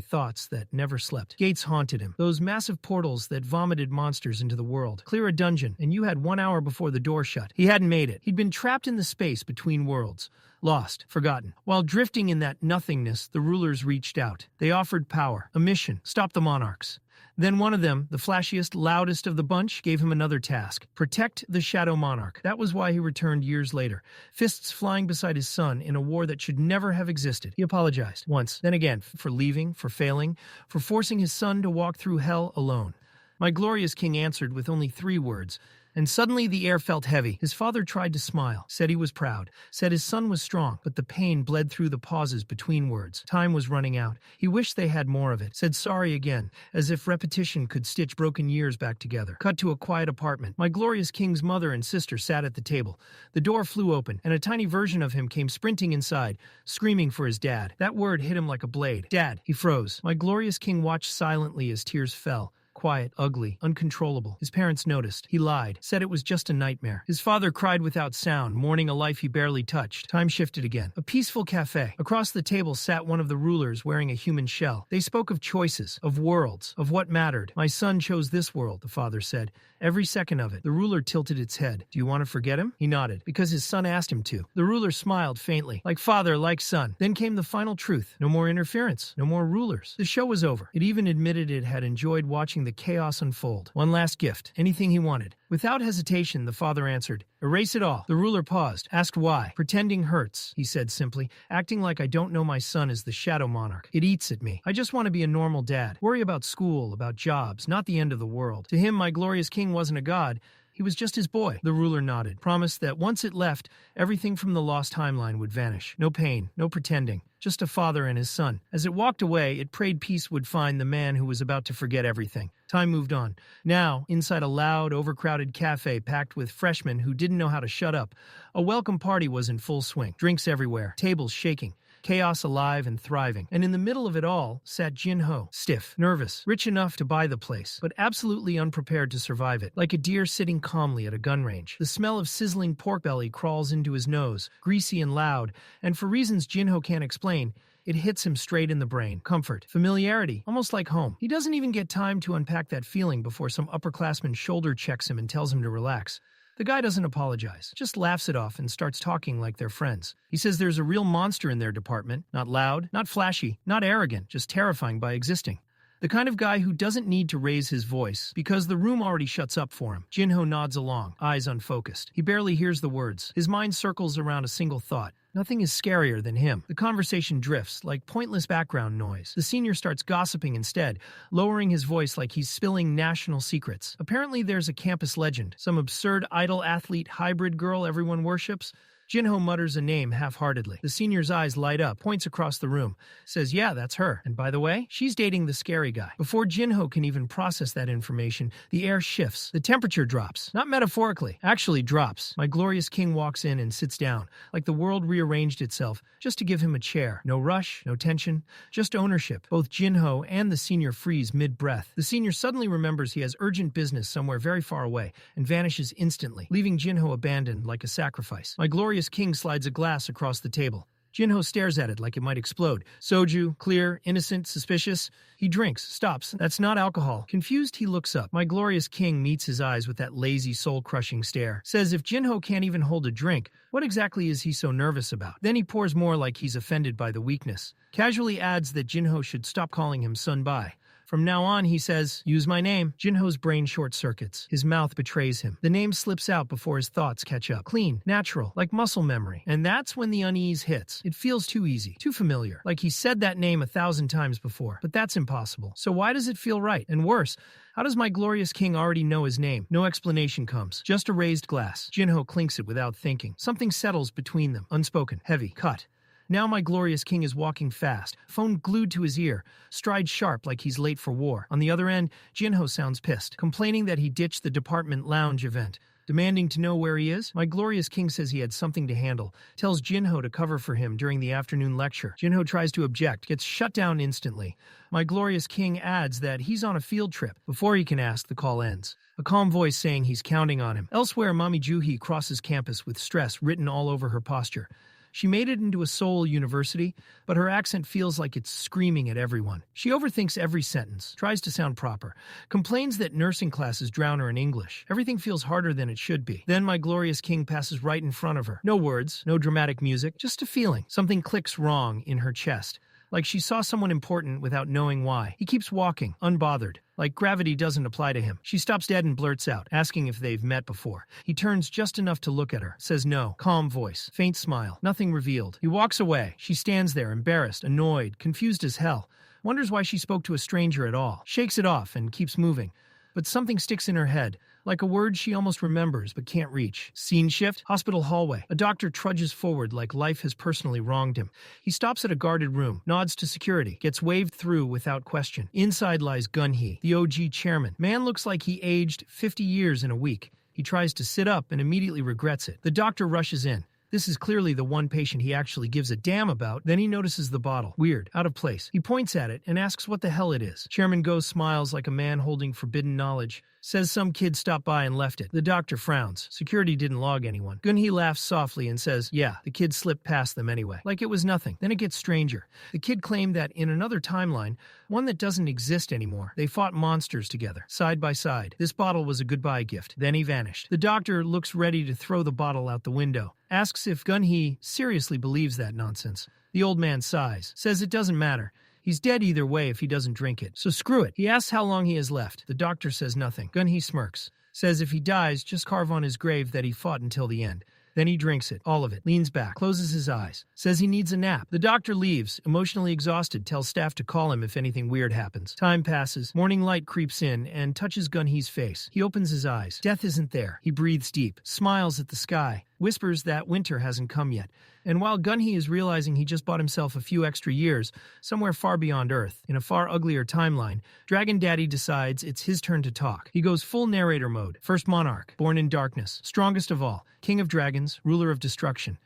thoughts that never slept. Gates haunted him. Those massive portals that vomited monsters into the world. Clear a dungeon, and you had 1 hour before the door shut. He hadn't made it. He'd been trapped in the space between worlds. Lost, forgotten. While drifting in that nothingness, the rulers reached out. They offered power, a mission, stop the monarchs. Then one of them, the flashiest, loudest of the bunch, gave him another task. Protect the Shadow Monarch. That was why he returned years later, fists flying beside his son in a war that should never have existed. He apologized, once, then again, for leaving, for failing, for forcing his son to walk through hell alone. My glorious king answered with only 3 words. And suddenly the air felt heavy. His father tried to smile, said he was proud, said his son was strong, but the pain bled through the pauses between words. Time was running out. He wished they had more of it, said sorry again, as if repetition could stitch broken years back together. Cut to a quiet apartment. My glorious king's mother and sister sat at the table. The door flew open, and a tiny version of him came sprinting inside, screaming for his dad. That word hit him like a blade. Dad! He froze. My glorious king watched silently as tears fell. Quiet, ugly, uncontrollable. His parents noticed. He lied, said it was just a nightmare. His father cried without sound, mourning a life he barely touched. Time shifted again. A peaceful cafe. Across the table sat one of the rulers wearing a human shell. They spoke of choices, of worlds, of what mattered. My son chose this world, the father said. Every second of it. The ruler tilted its head. Do you want to forget him? He nodded, because his son asked him to. The ruler smiled faintly. Like father, like son. Then came the final truth. No more interference. No more rulers. The show was over. It even admitted it had enjoyed watching the chaos unfold. One last gift, anything he wanted. Without hesitation, the father answered, "Erase it all." The ruler paused, asked why. "Pretending hurts," he said simply, "acting like I don't know my son is the shadow monarch. It eats at me. I just want to be a normal dad. Worry about school, about jobs, not the end of the world." To him, my glorious king wasn't a god. He was just his boy. The ruler nodded, promised that once it left, everything from the lost timeline would vanish. No pain, no pretending, just a father and his son. As it walked away, it prayed peace would find the man who was about to forget everything. Time moved on. Now, inside a loud, overcrowded cafe packed with freshmen who didn't know how to shut up, a welcome party was in full swing. Drinks everywhere, tables shaking. Chaos alive and thriving. And in the middle of it all sat Jin-Ho, stiff, nervous, rich enough to buy the place, but absolutely unprepared to survive it, like a deer sitting calmly at a gun range. The smell of sizzling pork belly crawls into his nose, greasy and loud, and for reasons Jin-Ho can't explain, it hits him straight in the brain. Comfort, familiarity, almost like home. He doesn't even get time to unpack that feeling before some upperclassman shoulder checks him and tells him to relax. The guy doesn't apologize, just laughs it off and starts talking like they're friends. He says there's a real monster in their department, not loud, not flashy, not arrogant, just terrifying by existing. The kind of guy who doesn't need to raise his voice, because the room already shuts up for him. Jin-Ho nods along, eyes unfocused. He barely hears the words. His mind circles around a single thought. Nothing is scarier than him. The conversation drifts, like pointless background noise. The senior starts gossiping instead, lowering his voice like he's spilling national secrets. Apparently there's a campus legend, some absurd idol-athlete hybrid girl everyone worships. Jin-Ho mutters a name half-heartedly. The senior's eyes light up, points across the room, says, "Yeah, that's her. And by the way, she's dating the scary guy." Before Jin-Ho can even process that information, the air shifts. The temperature drops. Not metaphorically, actually drops. My glorious king walks in and sits down, like the world rearranged itself, just to give him a chair. No rush, no tension, just ownership. Both Jin-Ho and the senior freeze mid-breath. The senior suddenly remembers he has urgent business somewhere very far away and vanishes instantly, leaving Jin-Ho abandoned like a sacrifice. My glorious king slides a glass across the table. Jin-Ho stares at it like it might explode. Soju, clear, innocent, suspicious. He drinks, stops. That's not alcohol. Confused, he looks up. My glorious king meets his eyes with that lazy, soul-crushing stare. Says if Jin-Ho can't even hold a drink, what exactly is he so nervous about? Then he pours more like he's offended by the weakness. Casually adds that Jin-Ho should stop calling him Sun-Bai. From now on, he says, "Use my name." Jin-Ho's brain short-circuits. His mouth betrays him. The name slips out before his thoughts catch up. Clean, natural, like muscle memory. And that's when the unease hits. It feels too easy, too familiar. Like he said that name 1,000 times before. But that's impossible. So why does it feel right? And worse, how does my glorious king already know his name? No explanation comes. Just a raised glass. Jin-Ho clinks it without thinking. Something settles between them. Unspoken. Heavy. Cut. Now my glorious king is walking fast, phone glued to his ear, stride sharp like he's late for war. On the other end, Jin-Ho sounds pissed, complaining that he ditched the department lounge event. Demanding to know where he is, my glorious king says he had something to handle, tells Jin-Ho to cover for him during the afternoon lecture. Jin-Ho tries to object, gets shut down instantly. My glorious king adds that he's on a field trip. Before he can ask, the call ends. A calm voice saying he's counting on him. Elsewhere, Mami Juhi crosses campus with stress written all over her posture. She made it into a Seoul university, but her accent feels like it's screaming at everyone. She overthinks every sentence, tries to sound proper, complains that nursing classes drown her in English. Everything feels harder than it should be. Then my glorious king passes right in front of her. No words, no dramatic music, just a feeling. Something clicks wrong in her chest. Like she saw someone important without knowing why. He keeps walking, unbothered. Like gravity doesn't apply to him. She stops dead and blurts out, asking if they've met before. He turns just enough to look at her, says no. Calm voice, faint smile, nothing revealed. He walks away. She stands there, embarrassed, annoyed, confused as hell. Wonders why she spoke to a stranger at all. Shakes it off and keeps moving. But something sticks in her head, like a word she almost remembers but can't reach. Scene shift, hospital hallway. A doctor trudges forward like life has personally wronged him. He stops at a guarded room, nods to security, gets waved through without question. Inside lies Gun-hee, the OG chairman. Man looks like he aged 50 years in a week. He tries to sit up and immediately regrets it. The doctor rushes in. This is clearly the one patient he actually gives a damn about. Then he notices the bottle. Weird, out of place. He points at it and asks what the hell it is. Chairman Go smiles like a man holding forbidden knowledge. Says some kid stopped by and left it. The doctor frowns. Security didn't log anyone. Gun-hee laughs softly and says, yeah, the kid slipped past them anyway. Like it was nothing. Then it gets stranger. The kid claimed that in another timeline, one that doesn't exist anymore, they fought monsters together, side by side. This bottle was a goodbye gift. Then he vanished. The doctor looks ready to throw the bottle out the window. Asks if Gun-hee seriously believes that nonsense. The old man sighs. Says it doesn't matter. He's dead either way if he doesn't drink it, so screw it. He asks how long he has left. The doctor says nothing. Gun-hee smirks. Says if he dies, just carve on his grave that he fought until the end. Then he drinks it, all of it, leans back, closes his eyes, says he needs a nap. The doctor leaves, emotionally exhausted, tells staff to call him if anything weird happens. Time passes, morning light creeps in and touches Gun-hee's face. He opens his eyes. Death isn't there. He breathes deep, smiles at the sky, whispers that winter hasn't come yet. And while Gun-hee is realizing he just bought himself a few extra years, somewhere far beyond Earth, in a far uglier timeline, Dragon Daddy decides it's his turn to talk. He goes full narrator mode. First monarch, born in darkness, strongest of all, king of dragons, ruler of destruction,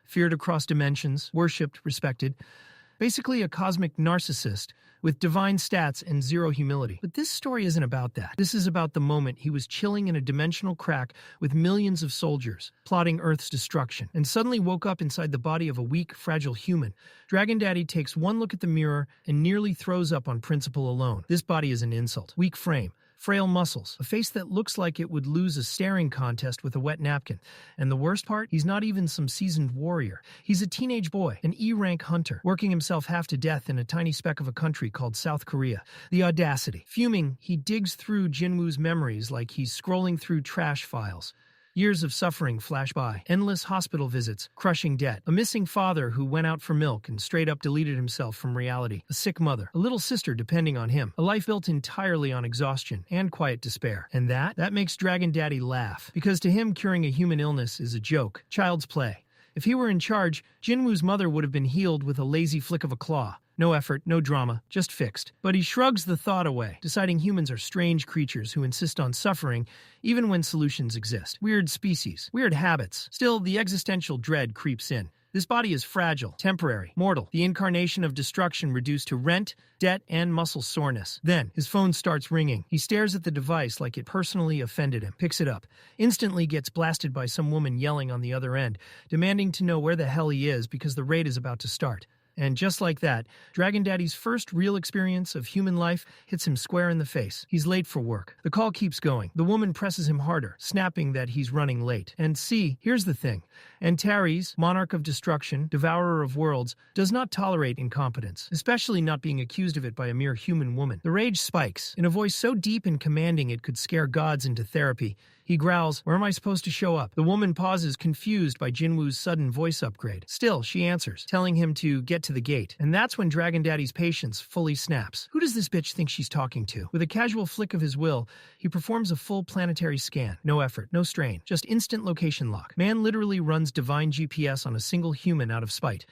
feared across dimensions, worshipped, respected. Basically a cosmic narcissist with divine stats and zero humility. But this story isn't about that. This is about the moment he was chilling in a dimensional crack with millions of soldiers, plotting Earth's destruction, and suddenly woke up inside the body of a weak, fragile human. Dragon Daddy takes one look at the mirror and nearly throws up on principle alone. This body is an insult. Weak frame, frail muscles, a face that looks like it would lose a staring contest with a wet napkin. And the worst part? He's not even some seasoned warrior. He's a teenage boy, an E-rank hunter, working himself half to death in a tiny speck of a country called South Korea. The audacity. Fuming, he digs through Jinwoo's memories like he's scrolling through trash files. Years of suffering flash by, endless hospital visits, crushing debt, a missing father who went out for milk and straight up deleted himself from reality, a sick mother, a little sister depending on him, a life built entirely on exhaustion and quiet despair. And that makes Dragon Daddy laugh, because to him curing a human illness is a joke, child's play. If he were in charge, Jinwoo's mother would have been healed with a lazy flick of a claw. No effort, no drama, just fixed. But he shrugs the thought away, deciding humans are strange creatures who insist on suffering even when solutions exist. Weird species, weird habits. Still, the existential dread creeps in. This body is fragile, temporary, mortal, the incarnation of destruction reduced to rent, debt, and muscle soreness. Then, his phone starts ringing. He stares at the device like it personally offended him, picks it up, instantly gets blasted by some woman yelling on the other end, demanding to know where the hell he is because the raid is about to start. And just like that, Dragon Daddy's first real experience of human life hits him square in the face. He's late for work. The call keeps going. The woman presses him harder, snapping that he's running late. And see, here's the thing. Antares, monarch of destruction, devourer of worlds, does not tolerate incompetence, especially not being accused of it by a mere human woman. The rage spikes. In a voice so deep and commanding it could scare gods into therapy, he growls, "Where am I supposed to show up?" The woman pauses, confused by Jinwoo's sudden voice upgrade. Still, she answers, telling him to get to the gate. And that's when Dragon Daddy's patience fully snaps. Who does this bitch think she's talking to? With a casual flick of his will, he performs a full planetary scan. No effort, no strain, just instant location lock. Man literally runs divine GPS on a single human out of spite.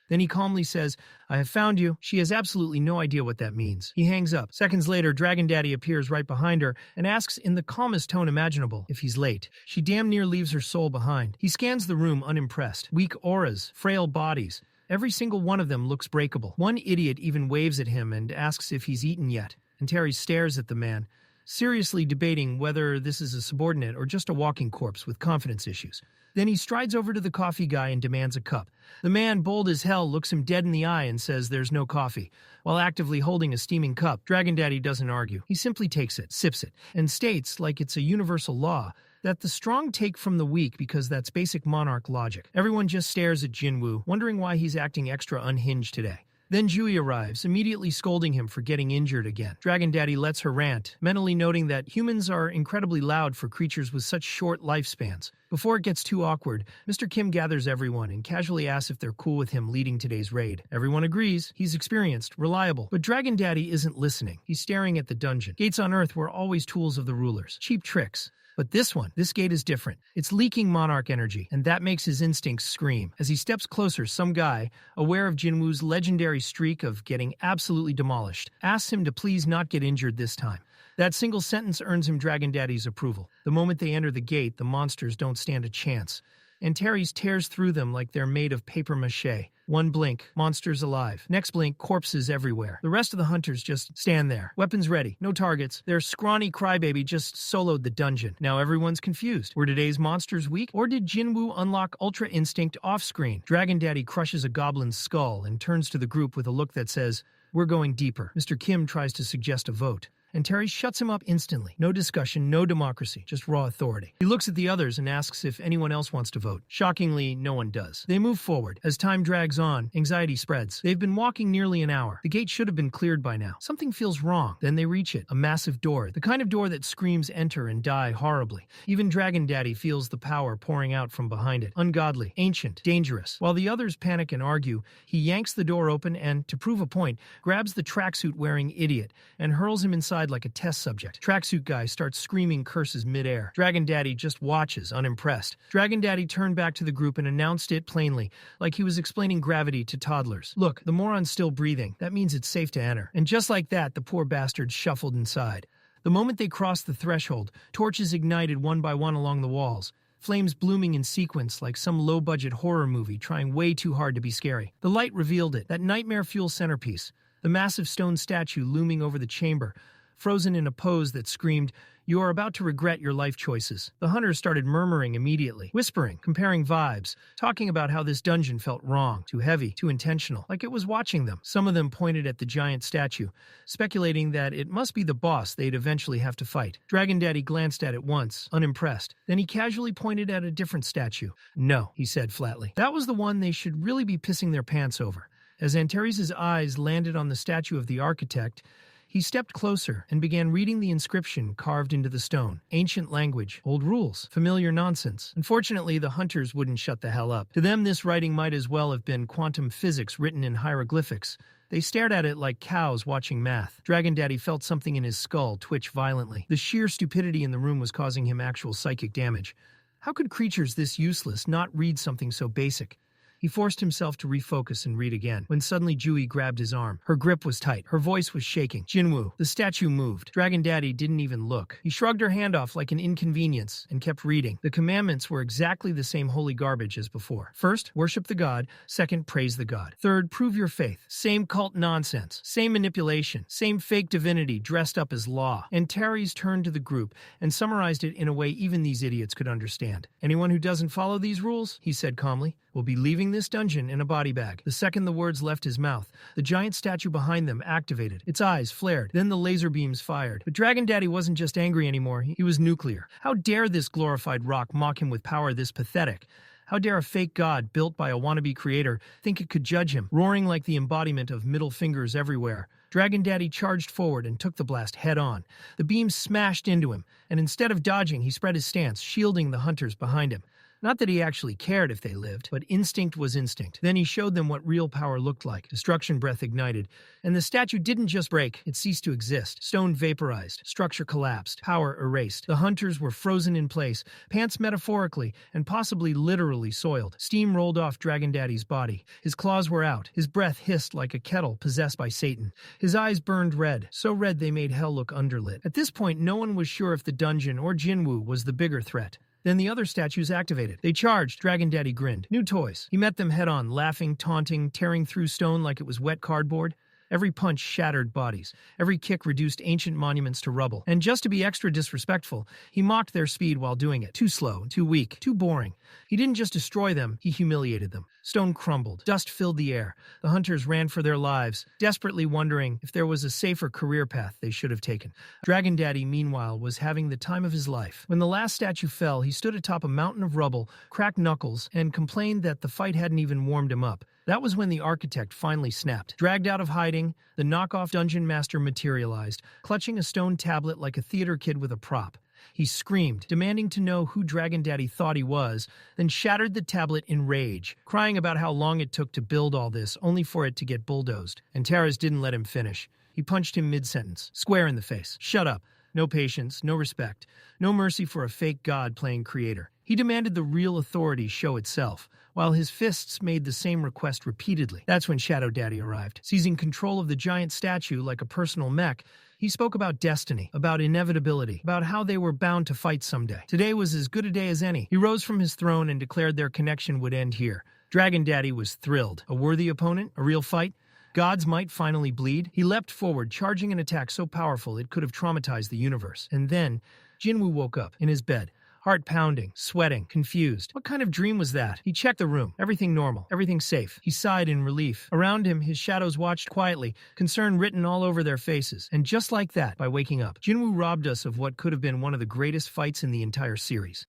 Then he calmly says, "I have found you." She has absolutely no idea what that means. He hangs up. Seconds later, Dragon Daddy appears right behind her and asks in the calmest tone imaginable if he's late. She damn near leaves her soul behind. He scans the room unimpressed. Weak auras, frail bodies. Every single one of them looks breakable. One idiot even waves at him and asks if he's eaten yet. And Terry stares at the man, seriously debating whether this is a subordinate or just a walking corpse with confidence issues. Then he strides over to the coffee guy and demands a cup. The man, bold as hell, looks him dead in the eye and says there's no coffee. While actively holding a steaming cup, Dragon Daddy doesn't argue. He simply takes it, sips it, and states, like it's a universal law, that the strong take from the weak because that's basic monarch logic. Everyone just stares at Jinwoo, wondering why he's acting extra unhinged today. Then Jui arrives, immediately scolding him for getting injured again. Dragon Daddy lets her rant, mentally noting that humans are incredibly loud for creatures with such short lifespans. Before it gets too awkward, Mr. Kim gathers everyone and casually asks if they're cool with him leading today's raid. Everyone agrees. He's experienced, reliable. But Dragon Daddy isn't listening. He's staring at the dungeon. Gates on Earth were always tools of the rulers. Cheap tricks. But this gate is different. It's leaking monarch energy, and that makes his instincts scream. As he steps closer, some guy, aware of Jinwoo's legendary streak of getting absolutely demolished, asks him to please not get injured this time. That single sentence earns him Dragon Daddy's approval. The moment they enter the gate, the monsters don't stand a chance. Antares tears through them like they're made of papier-mâché. One blink, monsters alive. Next blink, corpses everywhere. The rest of the hunters just stand there, weapons ready, no targets. Their scrawny crybaby just soloed the dungeon. Now everyone's confused. Were today's monsters weak, or did Jinwoo unlock Ultra Instinct off-screen? Dragon Daddy crushes a goblin's skull and turns to the group with a look that says, "We're going deeper." Mr. Kim tries to suggest a vote. Antares shuts him up instantly. No discussion, no democracy, just raw authority. He looks at the others and asks if anyone else wants to vote. Shockingly, no one does. They move forward. As time drags on, anxiety spreads. They've been walking nearly an hour. The gate should have been cleared by now. Something feels wrong. Then they reach it. A massive door. The kind of door that screams enter and die horribly. Even Dragon Daddy feels the power pouring out from behind it. Ungodly, ancient, dangerous. While the others panic and argue, he yanks the door open and, to prove a point, grabs the tracksuit-wearing idiot and hurls him inside like a test subject. Tracksuit guy starts screaming curses midair. Dragon Daddy just watches, unimpressed. Dragon Daddy turned back to the group and announced it plainly, like he was explaining gravity to toddlers. Look, the moron's still breathing. That means it's safe to enter. And just like that, the poor bastard shuffled inside. The moment they crossed the threshold, torches ignited one by one along the walls. Flames blooming in sequence like some low-budget horror movie trying way too hard to be scary. The light revealed it, that nightmare-fuel centerpiece. The massive stone statue looming over the chamber, frozen in a pose that screamed, "You are about to regret your life choices." The hunters started murmuring immediately, whispering, comparing vibes, talking about how this dungeon felt wrong, too heavy, too intentional, like it was watching them. Some of them pointed at the giant statue, speculating that it must be the boss they'd eventually have to fight. Dragon Daddy glanced at it once, unimpressed. Then he casually pointed at a different statue. "No," he said flatly. That was the one they should really be pissing their pants over. As Antares' eyes landed on the statue of the architect, he stepped closer and began reading the inscription carved into the stone. Ancient language, old rules, familiar nonsense. Unfortunately, the hunters wouldn't shut the hell up. To them, this writing might as well have been quantum physics written in hieroglyphics. They stared at it like cows watching math. Dragon Daddy felt something in his skull twitch violently. The sheer stupidity in the room was causing him actual psychic damage. How could creatures this useless not read something so basic? He forced himself to refocus and read again, when suddenly Jui grabbed his arm. Her grip was tight. Her voice was shaking. "Jinwoo." The statue moved. Dragon Daddy didn't even look. He shrugged her hand off like an inconvenience and kept reading. The commandments were exactly the same holy garbage as before. First, worship the god. Second, praise the god. Third, prove your faith. Same cult nonsense. Same manipulation. Same fake divinity dressed up as law. And Terry's turned to the group and summarized it in a way even these idiots could understand. "Anyone who doesn't follow these rules," he said calmly, "will be leaving this dungeon in a body bag." The second the words left his mouth, the giant statue behind them activated. Its eyes flared. Then the laser beams fired. But Dragon Daddy wasn't just angry anymore. He was nuclear. How dare this glorified rock mock him with power this pathetic? How dare a fake god built by a wannabe creator think it could judge him, roaring like the embodiment of middle fingers everywhere? Dragon Daddy charged forward and took the blast head-on. The beam smashed into him, and instead of dodging, he spread his stance, shielding the hunters behind him. Not that he actually cared if they lived, but instinct was instinct. Then he showed them what real power looked like. Destruction breath ignited. And the statue didn't just break, it ceased to exist. Stone vaporized. Structure collapsed. Power erased. The hunters were frozen in place, pants metaphorically and possibly literally soiled. Steam rolled off Dragon Daddy's body. His claws were out. His breath hissed like a kettle possessed by Satan. His eyes burned red, so red they made hell look underlit. At this point, no one was sure if the dungeon or Jinwoo was the bigger threat. Then the other statues activated. They charged. Dragon Daddy grinned. New toys. He met them head-on, laughing, taunting, tearing through stone like it was wet cardboard. Every punch shattered bodies. Every kick reduced ancient monuments to rubble. And just to be extra disrespectful, he mocked their speed while doing it. Too slow, too weak, too boring. He didn't just destroy them, he humiliated them. Stone crumbled. Dust filled the air. The hunters ran for their lives, desperately wondering if there was a safer career path they should have taken. Dragon Daddy, meanwhile, was having the time of his life. When the last statue fell, he stood atop a mountain of rubble, cracked knuckles, and complained that the fight hadn't even warmed him up. That was when the architect finally snapped. Dragged out of hiding, the knockoff dungeon master materialized, clutching a stone tablet like a theater kid with a prop. He screamed, demanding to know who Dragon Daddy thought he was, then shattered the tablet in rage, crying about how long it took to build all this, only for it to get bulldozed. And Taras didn't let him finish. He punched him mid-sentence, square in the face. Shut up. No patience, no respect, no mercy for a fake god playing creator. He demanded the real authority show itself, while his fists made the same request repeatedly. That's when Shadow Daddy arrived. Seizing control of the giant statue like a personal mech, he spoke about destiny, about inevitability, about how they were bound to fight someday. Today was as good a day as any. He rose from his throne and declared their connection would end here. Dragon Daddy was thrilled. A worthy opponent? A real fight? Gods might finally bleed? He leapt forward, charging an attack so powerful it could have traumatized the universe. And then, Jinwoo woke up, in his bed, heart pounding, sweating, confused. What kind of dream was that? He checked the room. Everything normal. Everything safe. He sighed in relief. Around him, his shadows watched quietly, concern written all over their faces. And just like that, by waking up, Jinwoo robbed us of what could have been one of the greatest fights in the entire series.